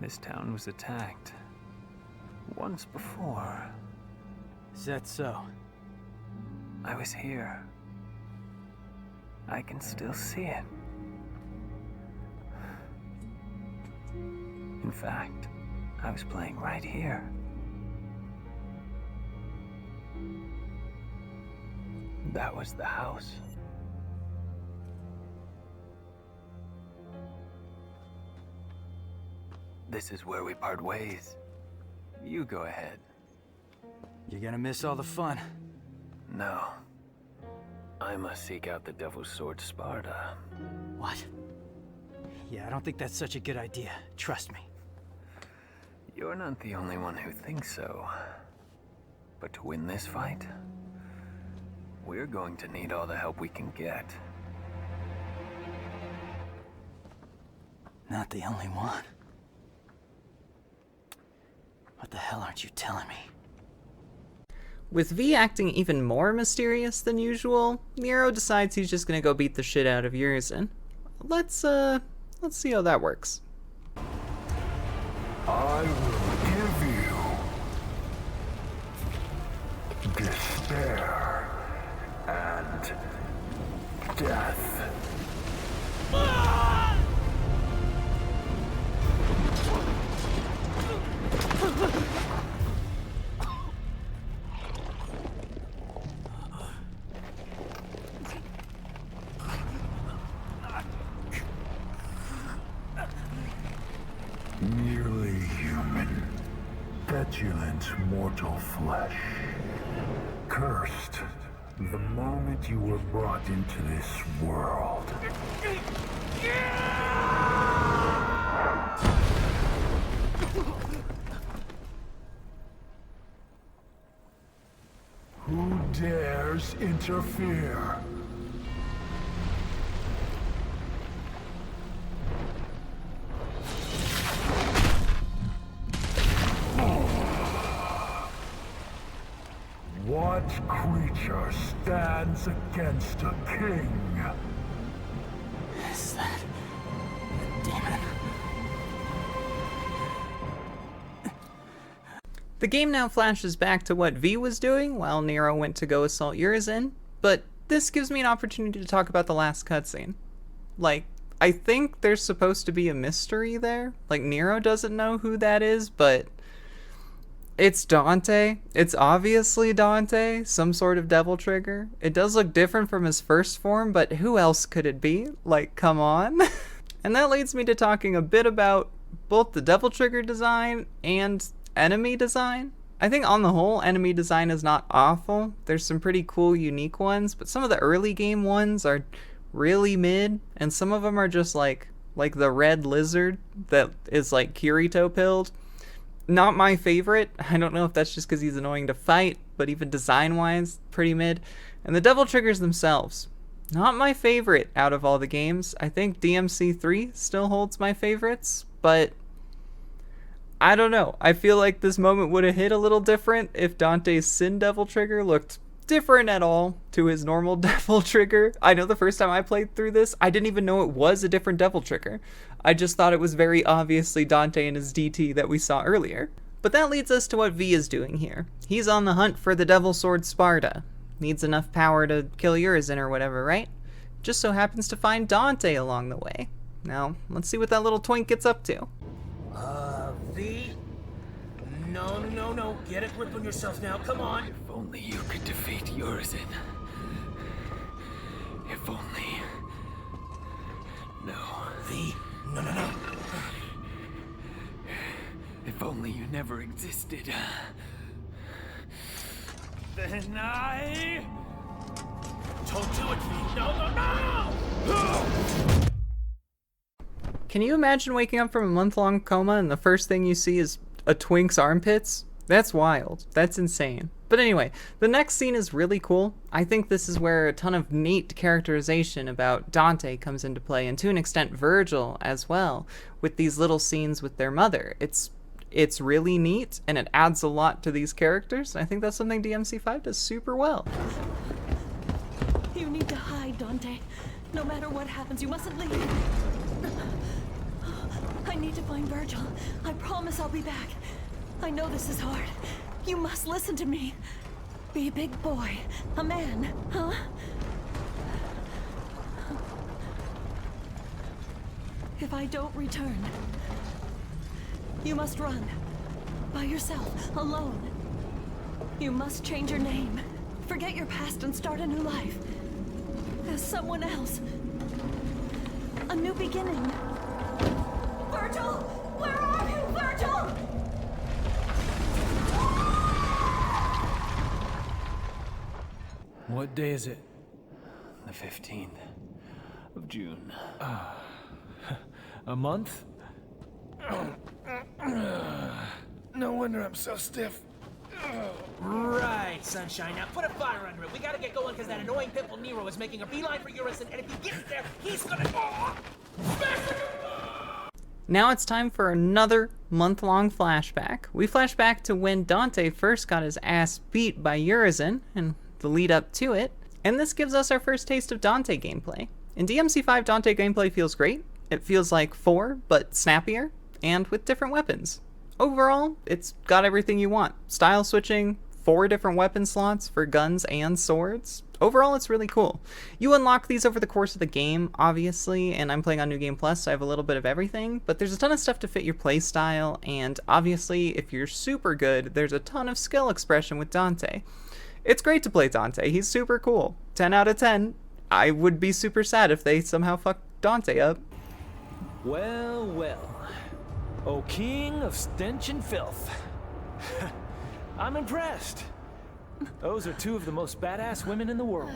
This town was attacked. Once before. Is that so? I was here. I can still see it. In fact, I was playing right here. That was the house. This is where we part ways. You go ahead. You're gonna miss all the fun. No. I must seek out the Devil's Sword Sparta. What? Yeah, I don't think that's such a good idea. Trust me. You're not the only one who thinks so. But to win this fight, we're going to need all the help we can get. Not the only one. What the hell aren't you telling me? With V acting even more mysterious than usual, Nero decides he's just gonna go beat the shit out of Urizen. Let's see how that works. I will give you despair and death. Nearly human, petulant mortal flesh. Cursed the moment you were brought into this world. Who dares interfere? What creature stands against a king? Is that a demon? The game now flashes back to what V was doing while Nero went to go assault Urizen, but this gives me an opportunity to talk about the last cutscene. Like, I think there's supposed to be a mystery there. Like, Nero doesn't know who that is, but it's Dante. It's obviously Dante, some sort of devil trigger. It does look different from his first form, but who else could it be? Like, come on. And that leads me to talking a bit about both the devil trigger design and enemy design. I think on the whole, enemy design is not awful. There's some pretty cool, unique ones, but some of the early game ones are really mid, and some of them are just like the red lizard that is like Kirito pilled. Not my favorite. I don't know if that's just because he's annoying to fight, but even design-wise, pretty mid. And the devil triggers themselves. Not my favorite out of all the games. I think DMC3 still holds my favorites, but I don't know. I feel like this moment would have hit a little different if Dante's Sin Devil Trigger looked different at all to his normal Devil Trigger. I know the first time I played through this, I didn't even know it was a different Devil Trigger. I just thought it was very obviously Dante and his DT that we saw earlier. But that leads us to what V is doing here. He's on the hunt for the Devil Sword Sparta. Needs enough power to kill Urizen or whatever, right? Just so happens to find Dante along the way. Now, let's see what that little twink gets up to. V? No. Get a grip on yourself now. Come on. If only you could defeat Urizen. If only... No. V? No. If only you never existed. Then I... Don't do it, V. No! Can you imagine waking up from a month-long coma and the first thing you see is a twink's armpits? That's wild. That's insane. But anyway, the next scene is really cool. I think this is where a ton of neat characterization about Dante comes into play, and to an extent Virgil as well, with these little scenes with their mother. It's really neat, and it adds a lot to these characters. I think that's something DMC5 does super well. You need to hide, Dante. No matter what happens, you mustn't leave. I need to find Virgil. I promise I'll be back. I know this is hard. You must listen to me. Be a big boy. A man, huh? If I don't return, you must run. By yourself, alone. You must change your name. Forget your past and start a new life. As someone else. A new beginning. Virgil! Where are you, Virgil? What day is it? The 15th of June. A month? No wonder I'm so stiff. Right, Sunshine. Now put a fire under it. We gotta get going because that annoying pimple Nero is making a beeline for Urizen, and if he gets there, he's gonna... Now it's time for another month-long flashback. We flash back to when Dante first got his ass beat by Urizen, and the lead up to it, and this gives us our first taste of Dante gameplay. In DMC5, Dante gameplay feels great. It feels like 4, but snappier, and with different weapons. Overall, it's got everything you want. Style switching, 4 different weapon slots for guns and swords. Overall, it's really cool. You unlock these over the course of the game, obviously, and I'm playing on New Game Plus, so I have a little bit of everything, but there's a ton of stuff to fit your playstyle, and obviously, if you're super good, there's a ton of skill expression with Dante. It's great to play Dante. He's super cool. 10 out of 10. I would be super sad if they somehow fucked Dante up. Well. O king of stench and filth. I'm impressed. Those are 2 of the most badass women in the world.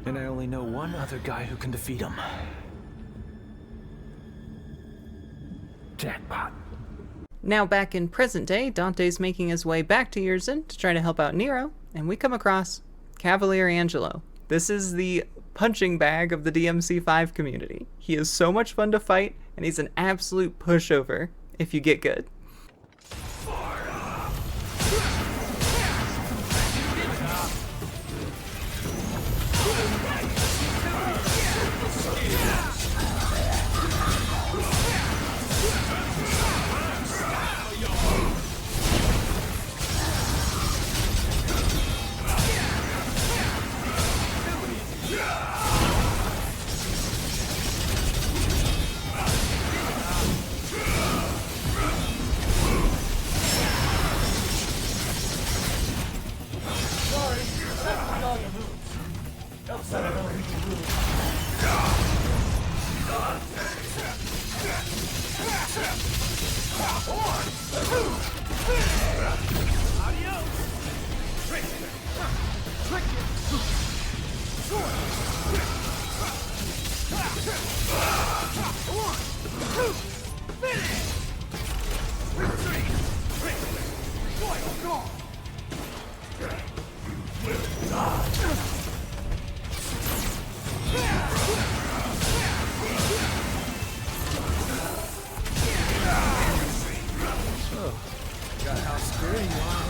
And I only know one other guy who can defeat them. Jackpot. Now back in present day, Dante's making his way back to Urizen to try to help out Nero, and we come across Cavalier Angelo. This is the punching bag of the DMC5 community. He is so much fun to fight, and he's an absolute pushover if you get good. forgot how scary you are.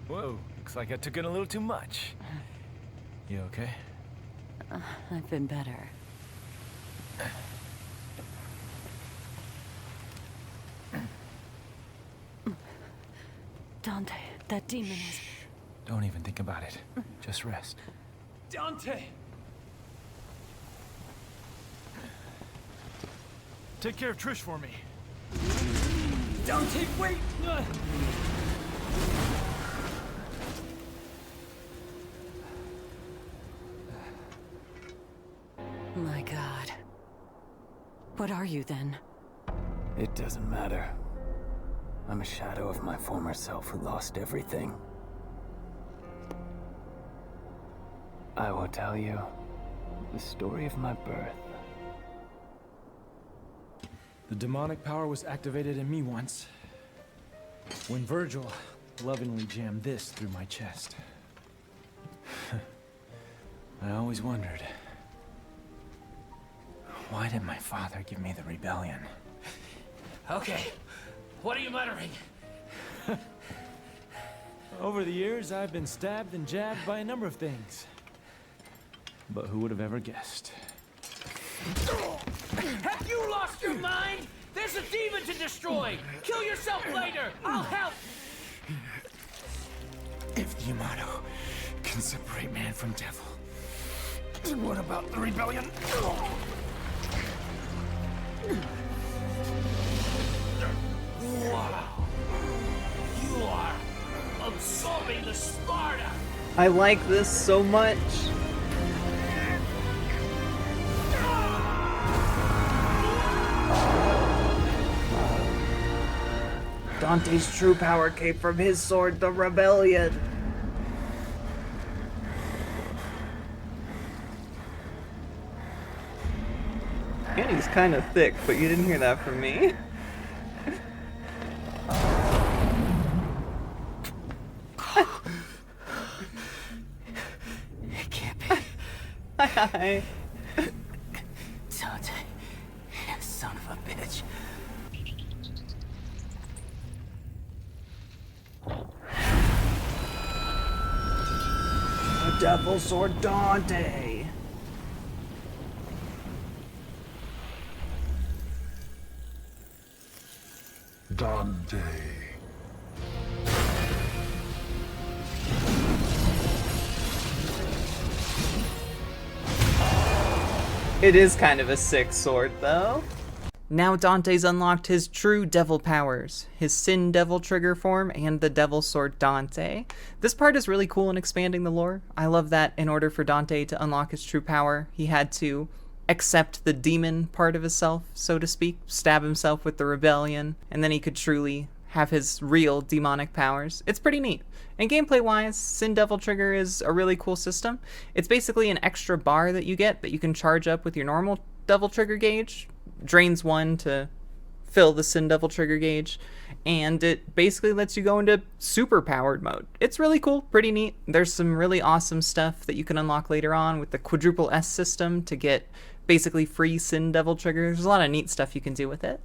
Whoa, looks like I took in a little too much. You okay? I've been better. Dante, that demon is... Don't even think about it. Just rest. Dante! Take care of Trish for me. Dante, wait! My God. What are you then? It doesn't matter. I'm a shadow of my former self who lost everything. I will tell you the story of my birth. The demonic power was activated in me once, when Virgil lovingly jammed this through my chest. I always wondered, why did my father give me the rebellion? Okay, what are you muttering? Over the years, I've been stabbed and jabbed by a number of things. But who would have ever guessed? Have you lost your mind? There's a demon to destroy! Kill yourself later! I'll help! If the Yamato can separate man from devil, then what about the rebellion? Wow. You are absorbing the Sparta! I like this so much. Dante's true power came from his sword, the Rebellion. And he's kind of thick, but you didn't hear that from me. It can't be. Hi. Dante, you son of a bitch. The Devil Sword Dante. Dante. It is kind of a sick sword, though. Now Dante's unlocked his true devil powers, his Sin Devil trigger form, and the Devil Sword Dante. This part is really cool in expanding the lore. I love that in order for Dante to unlock his true power, he had to accept the demon part of himself, so to speak, stab himself with the rebellion, and then he could truly have his real demonic powers. It's pretty neat. And gameplay-wise, Sin Devil Trigger is a really cool system. It's basically an extra bar that you get that you can charge up with your normal Devil Trigger gauge. Drains 1 to fill the Sin Devil trigger gauge, and it basically lets you go into super powered mode. It's really cool, pretty neat. There's some really awesome stuff that you can unlock later on with the quadruple S system to get basically free Sin Devil triggers. There's a lot of neat stuff you can do with it.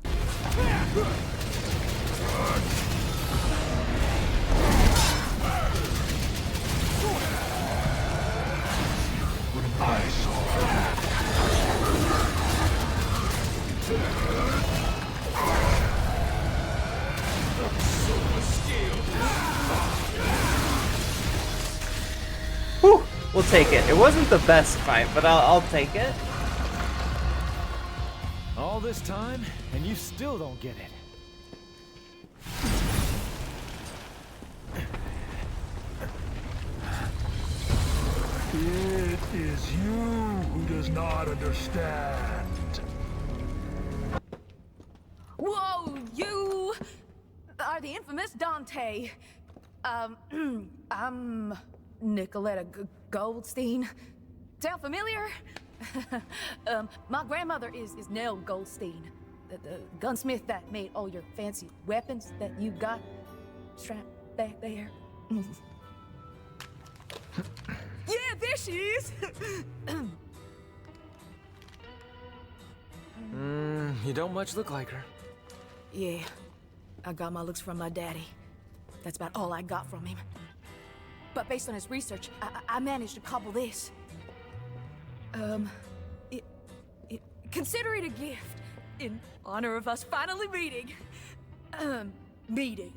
Whew, we'll take it. It wasn't the best fight, but I'll take it. All this time, and you still don't get it. It is you who does not understand. Whoa, you are the infamous Dante. I'm Nicoletta Goldstein. Sound familiar? My grandmother is Nell Goldstein, the gunsmith that made all your fancy weapons that you got strapped back there. Yeah, there she is. You don't much look like her. Yeah, I got my looks from my daddy. That's about all I got from him. But based on his research, I managed to cobble this. Consider it a gift in honor of us finally meeting. Meeting.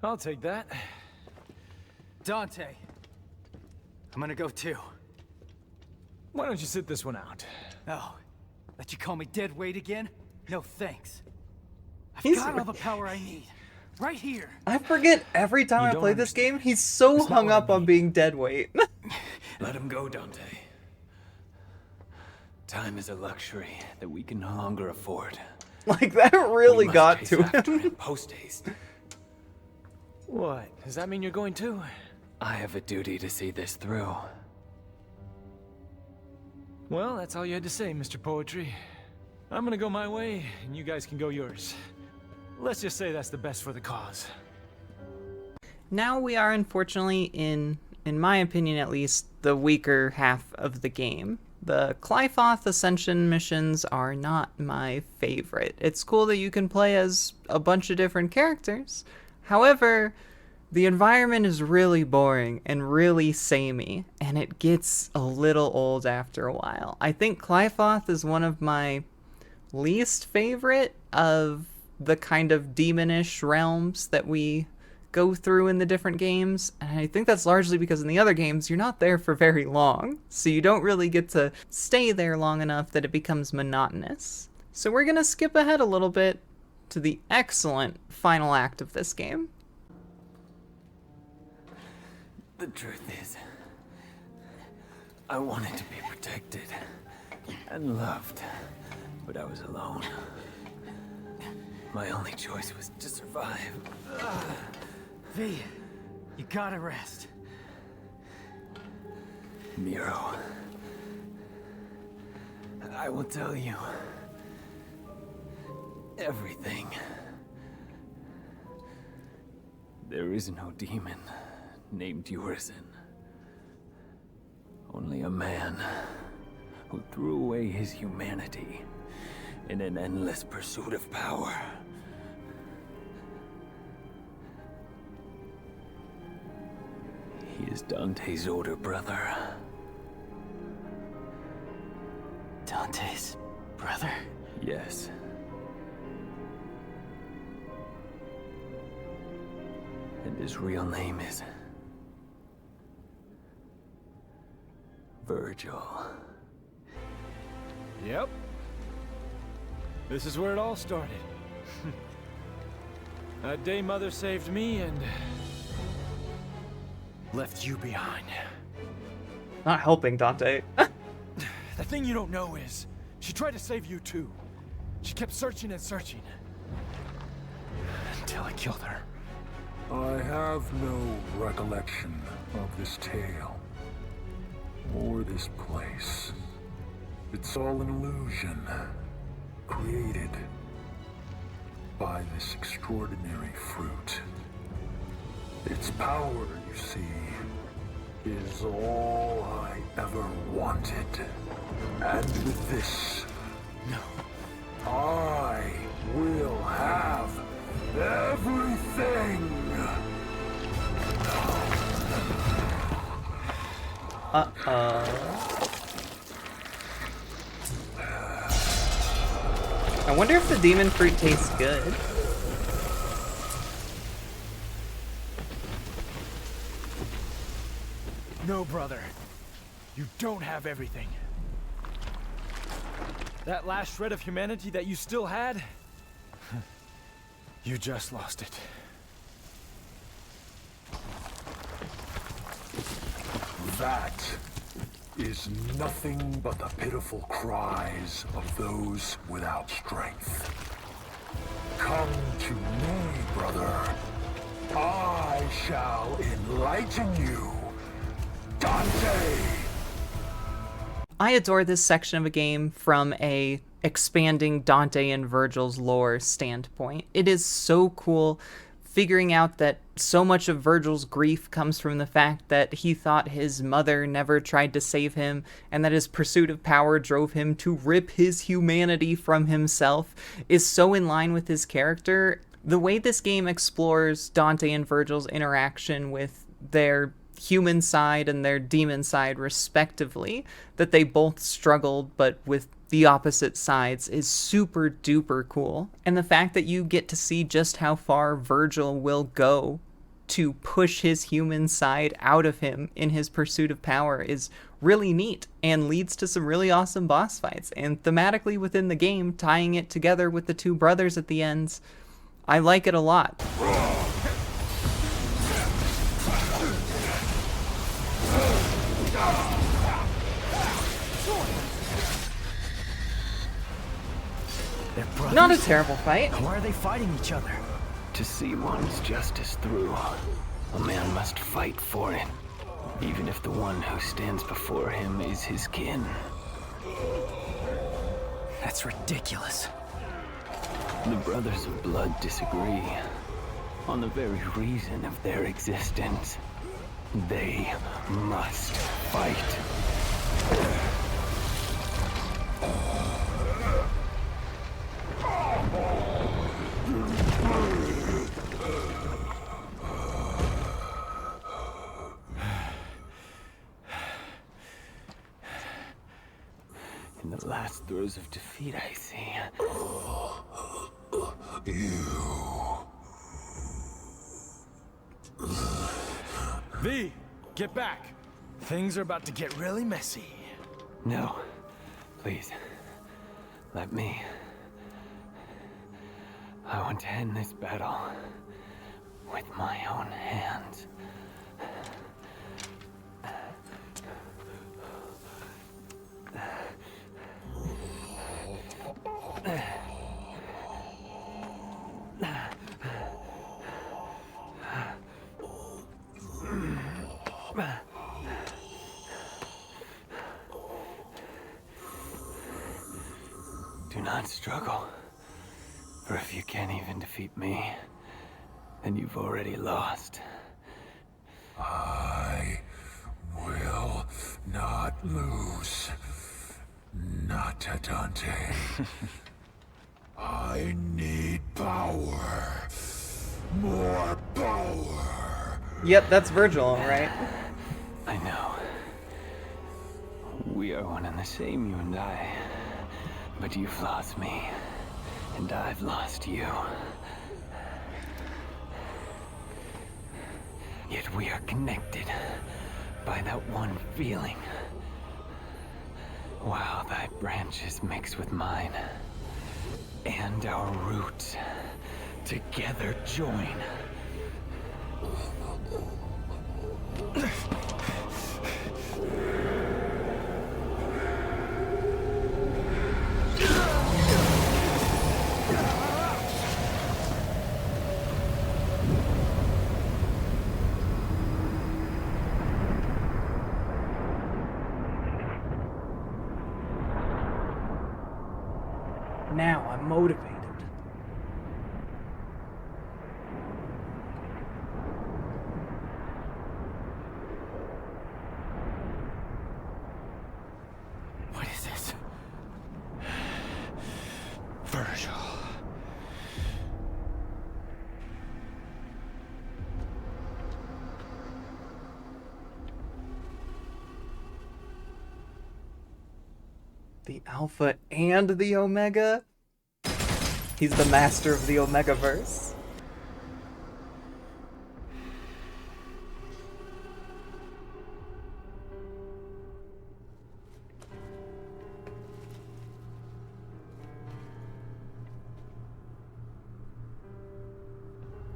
I'll take that. Dante, I'm gonna go too. Why don't you sit this one out? Oh, let you call me dead weight again? No thanks. I've He's got all the power I need. Right here. I forget every time I play this game, he's so hung up on being dead weight. Let him go, Dante. Time is a luxury that we can no longer afford. Like, that really got to him. Post haste. What? Does that mean you're going too? I have a duty to see this through. Well, that's all you had to say, Mr. Poetry. I'm gonna go my way, and you guys can go yours. Let's just say that's the best for the cause. Now we are unfortunately in my opinion at least, the weaker half of the game. The Qliphoth Ascension missions are not my favorite. It's cool that you can play as a bunch of different characters. However, the environment is really boring and really samey, and it gets a little old after a while. I think Qliphoth is one of my least favorite of the kind of demonish realms that we go through in the different games, and I think that's largely because in the other games you're not there for very long, so you don't really get to stay there long enough that it becomes monotonous. So we're gonna skip ahead a little bit to the excellent final act of this game. The truth is, I wanted to be protected and loved, but I was alone. My only choice was to survive. V, you gotta rest. Nero, I will tell you everything. There is no demon named Urizen. Only a man who threw away his humanity in an endless pursuit of power. He is Dante's older brother. Dante's brother? Yes. And his real name is Virgil. Yep. This is where it all started. That day Mother saved me and left you behind. Not helping, Dante. The thing you don't know is, she tried to save you too. She kept searching and searching. Until I killed her. I have no recollection of this tale. Or this place. It's all an illusion. Created by this extraordinary fruit. Its power, you see, is all I ever wanted. And with this, I will have everything! I wonder if the demon fruit tastes good. No, brother. You don't have everything. That last shred of humanity that you still had, you just lost it. That is nothing but the pitiful cries of those without strength. Come to me, brother. I shall enlighten you, Dante! I adore this section of a game from a expanding Dante and Virgil's lore standpoint. It is so cool figuring out that so much of Virgil's grief comes from the fact that he thought his mother never tried to save him, and that his pursuit of power drove him to rip his humanity from himself, is so in line with his character. The way this game explores Dante and Virgil's interaction with their human side and their demon side respectively, that they both struggled but with the opposite sides, is super duper cool. And the fact that you get to see just how far Virgil will go to push his human side out of him in his pursuit of power is really neat and leads to some really awesome boss fights. And thematically within the game, tying it together with the two brothers at the ends, I like it a lot. Not a terrible fight. Why are they fighting each other? To see one's justice through, a man must fight for it, even if the one who stands before him is his kin. That's ridiculous. The Brothers of Blood disagree on the very reason of their existence. They must fight. In the last throes of defeat, I see. V, get back. Things are about to get really messy. No, please, let me. I want to end this battle with my own hands. Do not struggle, for if you can't even defeat me, then you've already lost. I will not lose. Not to Dante. I need power. More power. Yep, that's Virgil, right? I know. We are one and the same, you and I. But you've lost me, and I've lost you. Yet we are connected by that one feeling Wow, thy branches mix with mine, and our roots together join. Now I'm motivated. What is this? Virgil. The Alpha and the Omega? He's the master of the Omegaverse.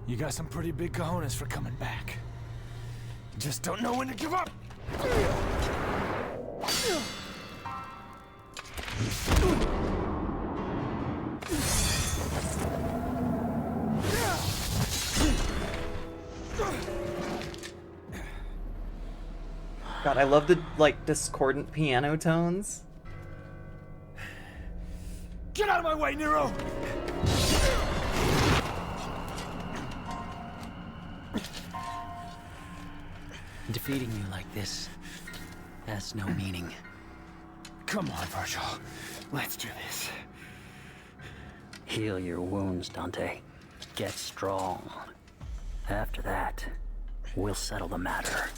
You got some pretty big cojones for coming back. Just don't know when to give up. God, I love the, like, discordant piano tones. Get out of my way, Nero! Defeating you like this has no meaning. Come on, Virgil. Let's do this. Heal your wounds, Dante. Get strong. After that, we'll settle the matter.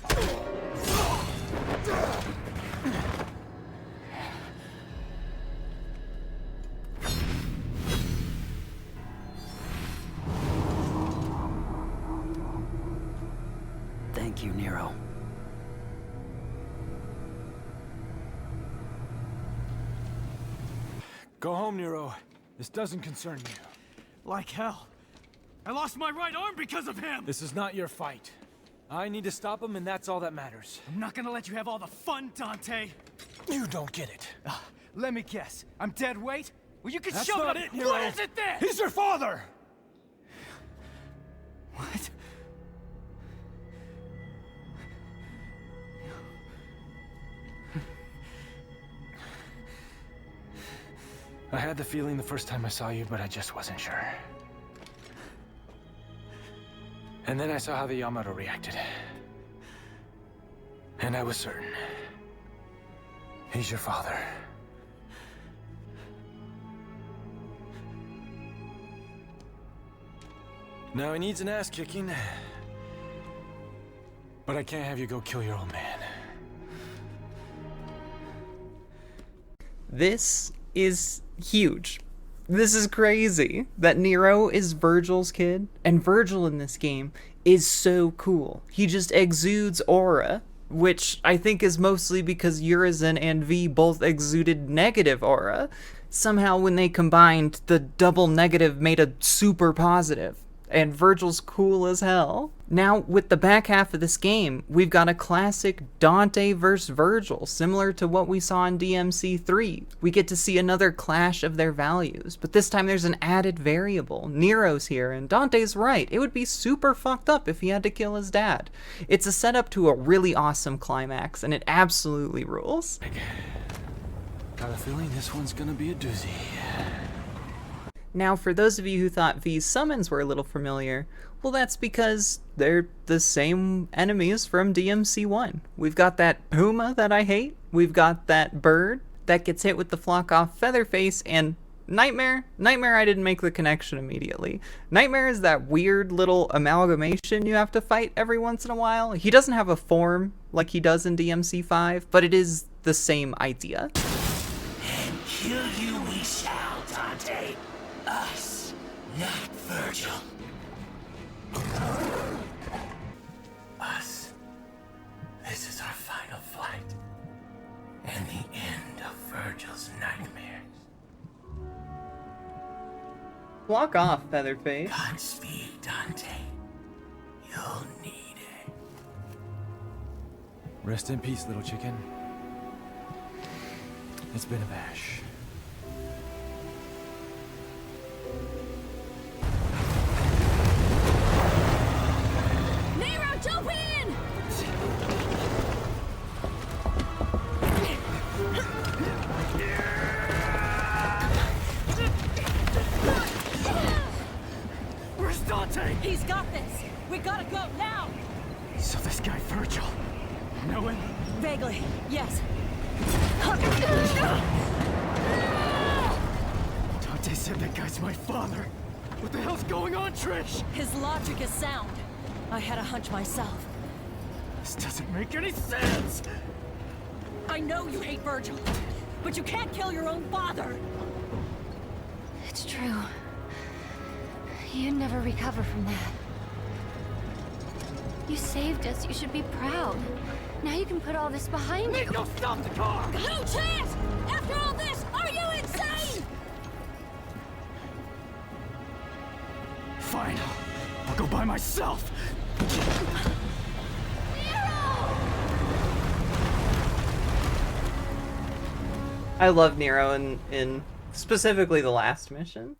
Thank you, Nero. Go home, Nero. This doesn't concern you. Like hell. I lost my right arm because of him! This is not your fight. I need to stop him, and that's all that matters. I'm not gonna let you have all the fun, Dante! You don't get it. Let me guess. I'm dead weight? Well, you can That's show not me. it, Nero. What is it then? He's your father! What? I had the feeling the first time I saw you, but I just wasn't sure. And then I saw how the Yamato reacted. And I was certain. He's your father. Now he needs an ass kicking. But I can't have you go kill your old man. This is huge. This is crazy that Nero is Virgil's kid, and Virgil in this game is so cool. He just exudes aura, which I think is mostly because Urizen and V both exuded negative aura. Somehow when they combined, the double negative made a super positive. And Virgil's cool as hell. Now, with the back half of this game, we've got a classic Dante versus Virgil, similar to what we saw in DMC3. We get to see another clash of their values, but this time there's an added variable. Nero's here, and Dante's right. It would be super fucked up if he had to kill his dad. It's a setup to a really awesome climax, and it absolutely rules. Got a feeling this one's gonna be a doozy. Now, for those of you who thought V's summons were a little familiar, well, that's because they're the same enemies from DMC1. We've got that puma that I hate, we've got that bird that gets hit with the flock off Featherface, and Nightmare? Nightmare, I didn't make the connection immediately. Nightmare is that weird little amalgamation you have to fight every once in a while. He doesn't have a form like he does in DMC5, but it is the same idea. And kill you we shall, Dante. Us, not Virgil. Us. This is our final fight. And the end of Virgil's nightmare. Walk off, Featherface. Godspeed, Dante. You'll need it. Rest in peace, little chicken. It's been a bash. Nero, jump in! Where's Dante? He's got this. We gotta go now. So this guy Virgil. Know him? Vaguely, yes. Dante said that guy's my father. What the hell's going on, Trish? His logic is sound. I had a hunch myself. This doesn't make any sense. I know you hate Virgil, but you can't kill your own father. It's true. You'd never recover from that. You saved us. You should be proud. Now you can put all this behind you. Nico, stop the car! No chance! After all this, are you insane? Fine. I'll go by myself. I love Nero in specifically the last mission,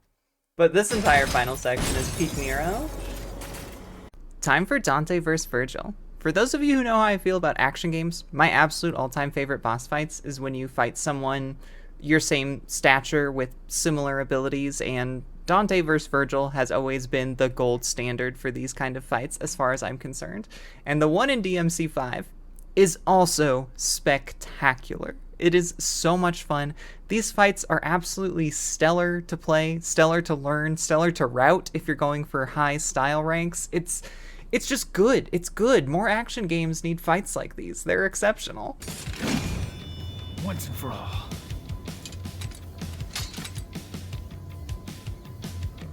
but this entire final section is peak Nero. Time for Dante vs. Virgil. For those of you who know how I feel about action games, my absolute all-time favorite boss fights is when you fight someone your same stature with similar abilities, and Dante vs. Virgil has always been the gold standard for these kind of fights as far as I'm concerned. And the one in DMC5 is also spectacular. It is so much fun. These fights are absolutely stellar to play, stellar to learn, stellar to route if you're going for high style ranks. It's just good. It's good. More action games need fights like these. They're exceptional. Once and for all.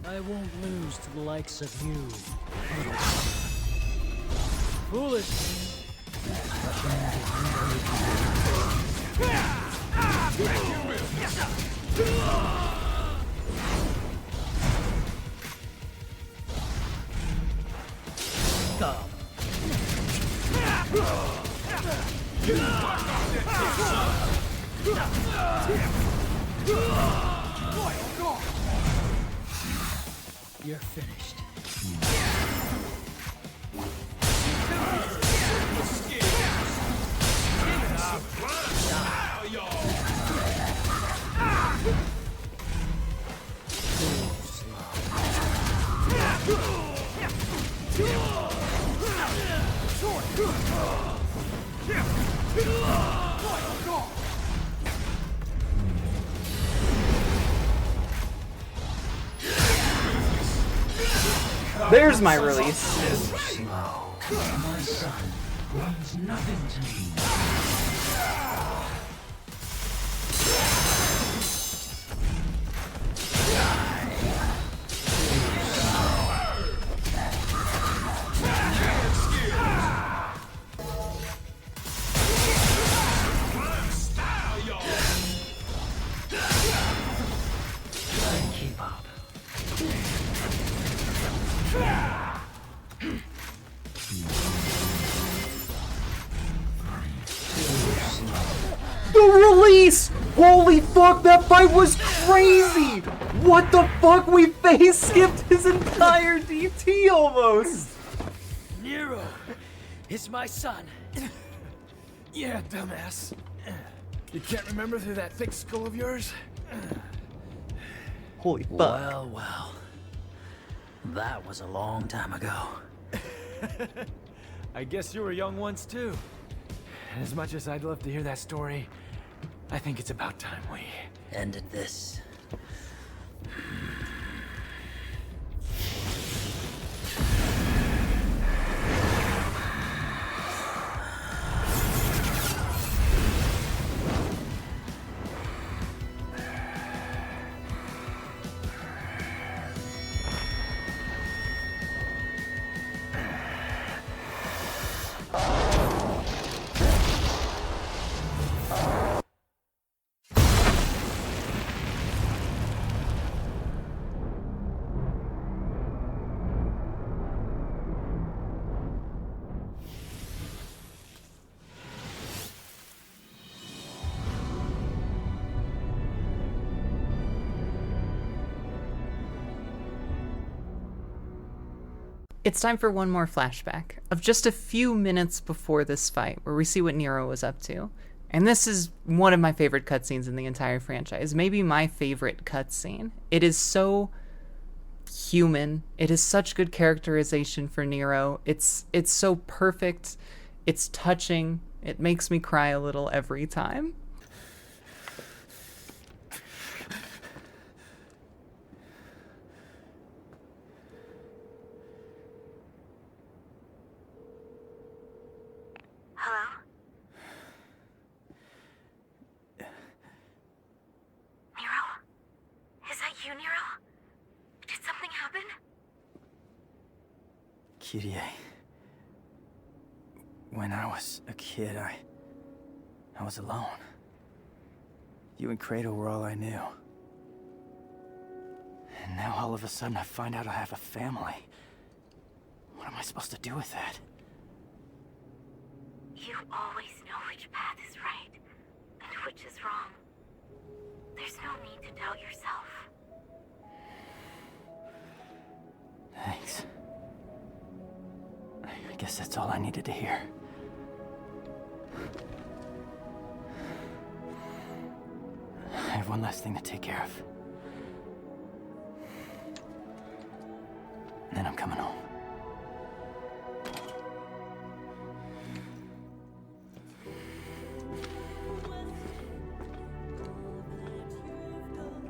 I won't lose to the likes of you. Foolish. You're finished. There's my release. Slow. My son means nothing to me. Keep up. The release! Holy fuck, that fight was crazy! What the fuck? We face skipped his entire DT almost! Nero is my son. Yeah, dumbass. You can't remember through that thick skull of yours? Holy fuck. Well, well. That was a long time ago. I guess you were young once too. As much as I'd love to hear that story, I think it's about time we ended this. It's time for one more flashback of just a few minutes before this fight where we see what Nero was up to. And this is one of my favorite cutscenes in the entire franchise, maybe my favorite cutscene. It is so human. It is such good characterization for Nero. It's so perfect. It's touching. It makes me cry a little every time. Kyrie. When I was a kid, I was alone. You and Kratos were all I knew. And now all of a sudden I find out I have a family. What am I supposed to do with that? You always know which path is right and which is wrong. There's no need to doubt yourself. Thanks. I guess that's all I needed to hear. I have one last thing to take care of. Then I'm coming home.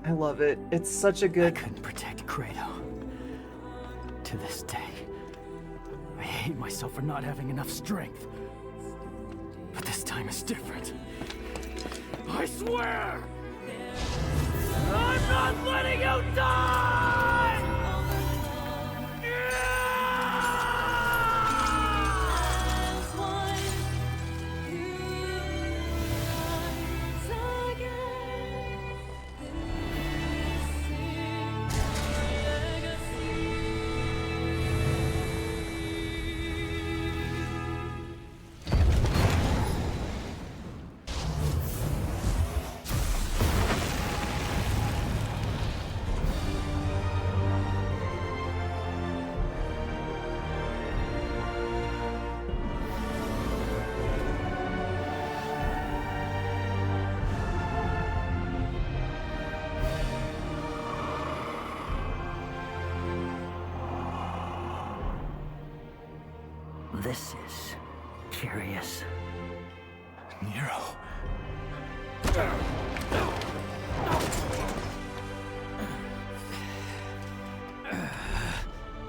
I love it. It's such a good... I couldn't protect Kratos. To this day. I hate myself for not having enough strength. But this time is different. I swear! I'm not letting you die! This is curious. Nero.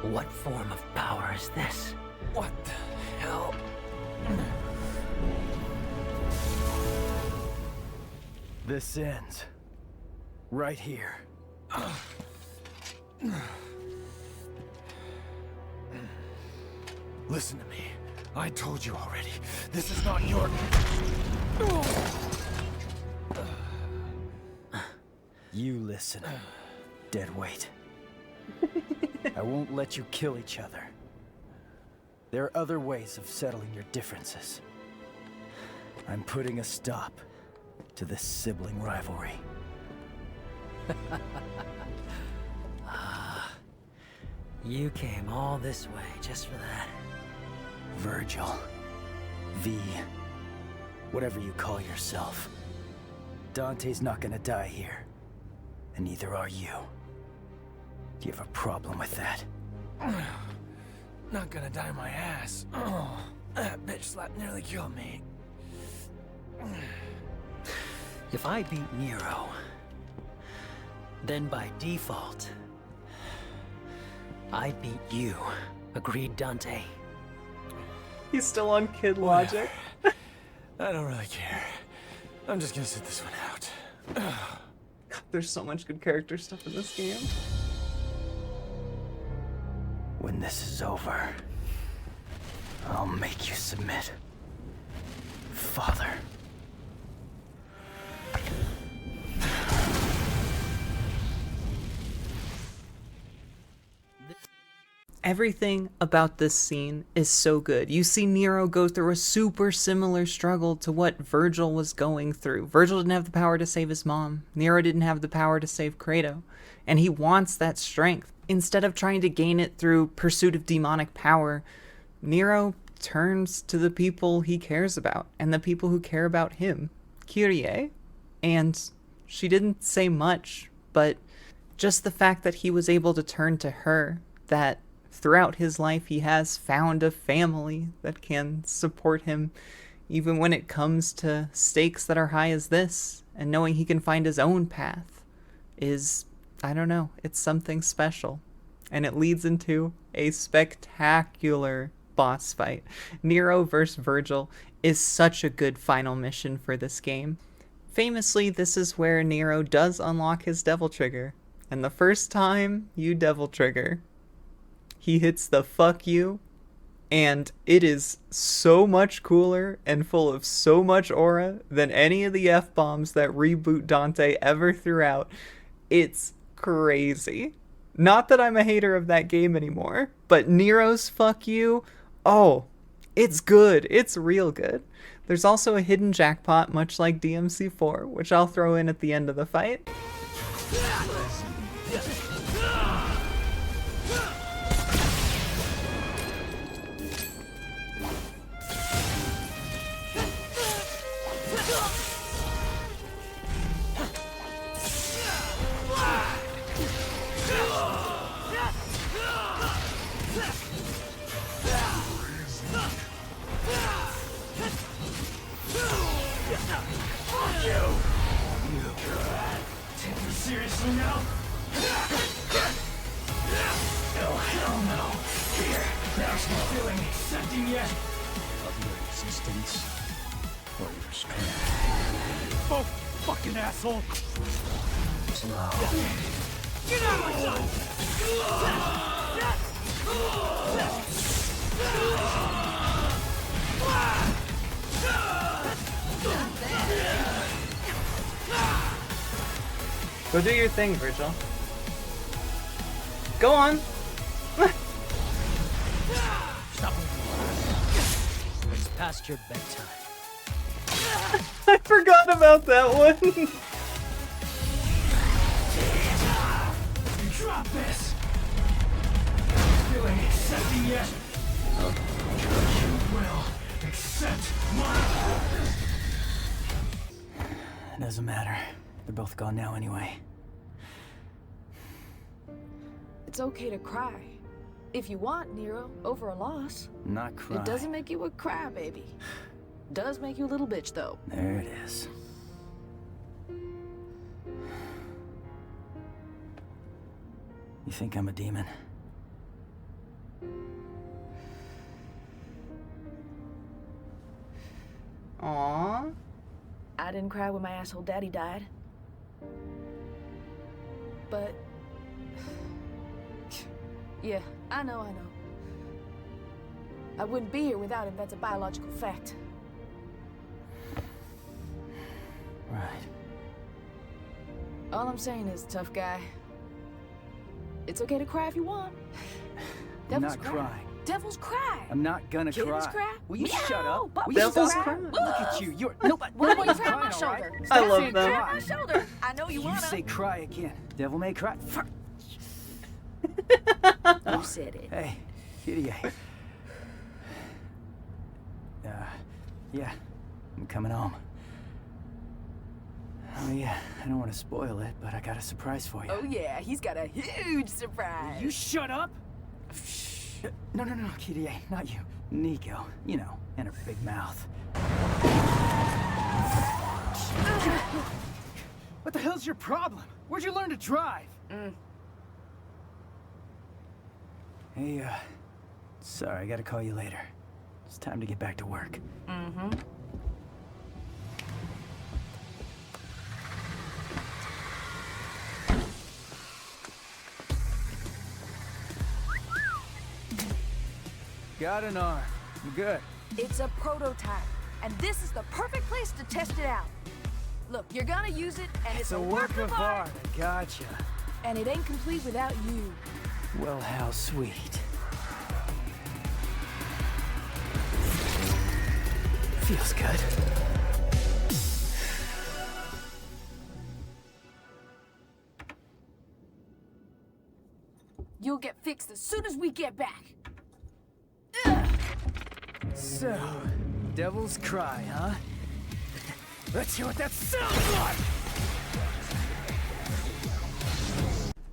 What form of power is this? What the hell? This ends right here. Listen to me. I told you already. This is not your... You listen, deadweight. I won't let you kill each other. There are other ways of settling your differences. I'm putting a stop to this sibling rivalry. You came all this way just for that. Virgil. V. Whatever you call yourself. Dante's not gonna die here. And neither are you. Do you have a problem with that? Not gonna die my ass. Oh, that bitch slap nearly killed me. If I beat Nero, then by default, I beat you. Agreed, Dante? He's still on kid logic. I don't really care. I'm just gonna sit this one out. God, there's so much good character stuff in this game. When this is over, I'll make you submit. Father. Everything about this scene is so good. You see Nero go through a super similar struggle to what Virgil was going through. Virgil didn't have the power to save his mom. Nero didn't have the power to save Kratos. And he wants that strength. instead of trying to gain it through pursuit of demonic power, Nero turns to the people he cares about and the people who care about him, Kyrie. And she didn't say much, but just the fact that he was able to turn to her, that throughout his life he has found a family that can support him even when it comes to stakes that are high as this, and knowing he can find his own path is, I don't know, it's something special. And it leads into a spectacular boss fight. Nero vs. Virgil is such a good final mission for this game. Famously, this is where Nero does unlock his Devil Trigger. And the first time you Devil Trigger, he hits the fuck you, and it is so much cooler and full of so much aura than any of the F-bombs that Reboot Dante ever threw out. It's crazy. Not that I'm a hater of that game anymore, but Nero's fuck you, oh, it's good. It's real good. There's also a hidden jackpot, much like DMC4, which I'll throw in at the end of the fight. Take me seriously now? Oh, hell no. Here, there's no feeling accepting yet. Of your existence or your strength. Oh, fucking asshole. Slow. Get out of my Go do your thing, Virgil. Go on. Stop. It's past your bedtime. I forgot about that one. Drop this. Feeling accepting yet? You will accept my... It doesn't matter. They're both gone now anyway. It's okay to cry. If you want, Nero, over a loss. Not cry. It doesn't make you a crybaby. Does make you a little bitch, though. There it is. You think I'm a demon? Aww. I didn't cry when my asshole daddy died. But... yeah, I know. I wouldn't be here without him, that's a biological fact. Right. All I'm saying is, tough guy, it's okay to cry if you want. I'm Devils not cry. crying. Devils cry. I'm not gonna Kittens cry. Will you Meow. shut up? Puppies Will you Devils stop? cry. Look at you. You're nobody. What about you Nobody's cry on my crying, all right? shoulder? I Stop love saying them. Cry on cry. my shoulder. I know you You wanna. say cry again. Devil may cry. You said it. Hey, Kitty. Yeah, I'm coming home. Oh yeah, I don't want to spoil it, but I got a surprise for you. Oh yeah, he's got a huge surprise. You shut up! No, Kitty, not you. Nico, you know, and her big mouth. What the hell's your problem? Where'd you learn to drive? Hey, sorry, I gotta call you later. It's time to get back to work. Got an arm. I'm good. It's a prototype, and this is the perfect place to test it out. Look, you're gonna use it, and it's a work of art. I gotcha. And it ain't complete without you. Well, how sweet. Feels good. get fixed as soon as we get back. So, Devil's Cry, huh? Let's hear what that sounds like!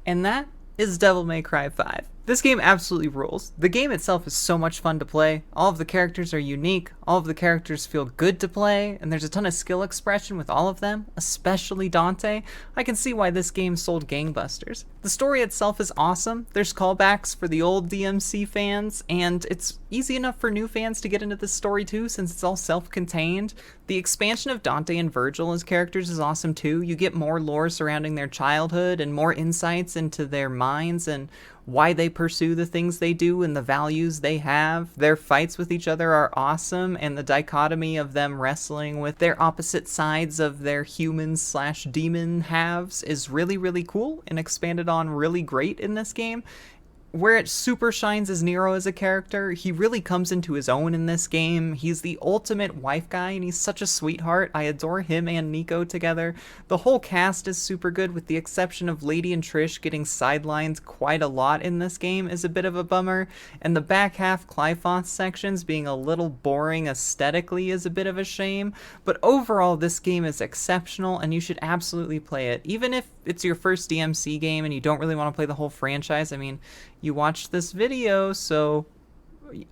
And that is Devil May Cry 5. This game absolutely rules. The game itself is so much fun to play. All of the characters are unique, all of the characters feel good to play, and there's a ton of skill expression with all of them, especially Dante. I can see why this game sold gangbusters. The story itself is awesome, there's callbacks for the old DMC fans, and it's easy enough for new fans to get into this story too, since it's all self-contained. The expansion of Dante and Virgil as characters is awesome too. You get more lore surrounding their childhood and more insights into their minds and why they pursue the things they do and the values they have. Their fights with each other are awesome, and the dichotomy of them wrestling with their opposite sides of their human/demon halves is really, really cool and expanded on really great in this game. Where it super shines as Nero as a character, he really comes into his own in this game. He's the ultimate wife guy, and he's such a sweetheart. I adore him and Nico together. The whole cast is super good, with the exception of Lady and Trish getting sidelined quite a lot in this game is a bit of a bummer, and the back half Clifoth sections being a little boring aesthetically is a bit of a shame, but overall this game is exceptional, and you should absolutely play it. Even if it's your first DMC game and you don't really want to play the whole franchise, I mean, you watched this video, so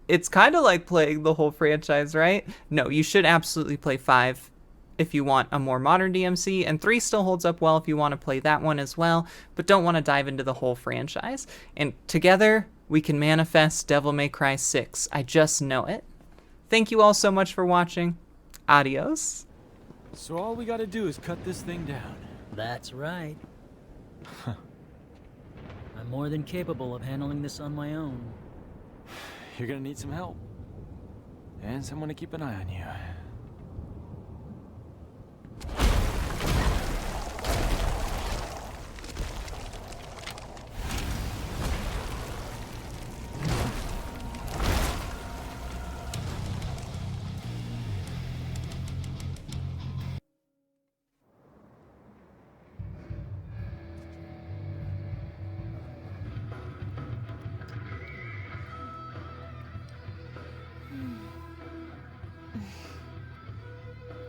it's kind of like playing the whole franchise, right? No, you should absolutely play 5 if you want a more modern DMC, and 3 still holds up well if you want to play that one as well, but don't want to dive into the whole franchise. And together, we can manifest Devil May Cry 6. I just know it. Thank you all so much for watching. Adios. So all we gotta do is cut this thing down. That's right. I'm more than capable of handling this on my own. You're gonna need some help. And someone to keep an eye on you.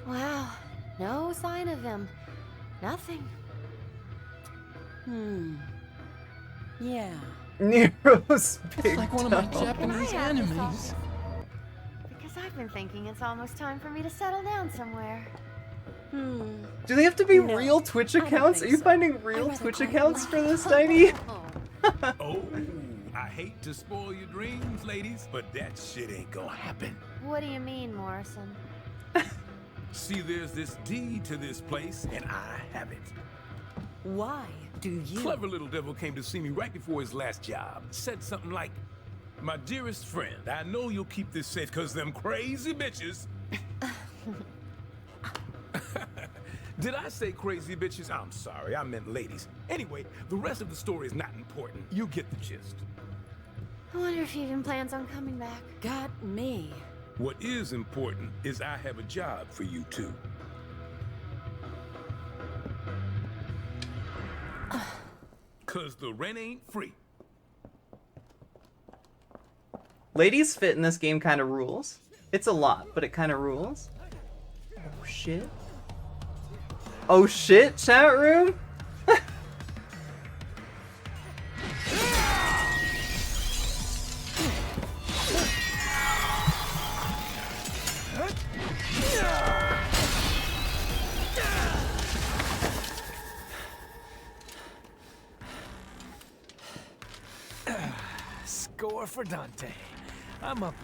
Wow, no sign of him. Nothing. Yeah. Nero's big It's like one of my toe. Japanese animes. Because I've been thinking it's almost time for me to settle down somewhere. Do they have to be real Twitch accounts? Are you finding real Twitch accounts for this, Tiny? Oh, I hate to spoil your dreams, ladies, but that shit ain't gonna happen. What do you mean, Morrison? See, there's this deed to this place, and I have it. Why do you? Clever little devil came to see me right before his last job. Said something like, "My dearest friend, I know you'll keep this safe, cause them crazy bitches." Did I say crazy bitches? I'm sorry, I meant ladies. Anyway, the rest of the story is not important. You get the gist. I wonder if he even plans on coming back. Got me. What is important is I have a job for you two. Cause the rent ain't free. Ladies fit in this game kind of rules. It's a lot, but it kind of rules. Oh shit. Oh shit, chat room? Score for Dante. I'm up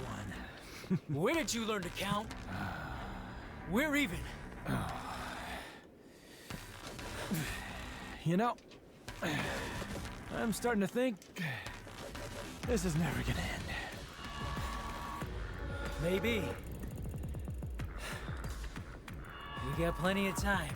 1. Where did you learn to count? We're even. You know, I'm starting to think this is never gonna end. Maybe. We got plenty of time.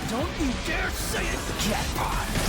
Don't you dare say it! Jackpot!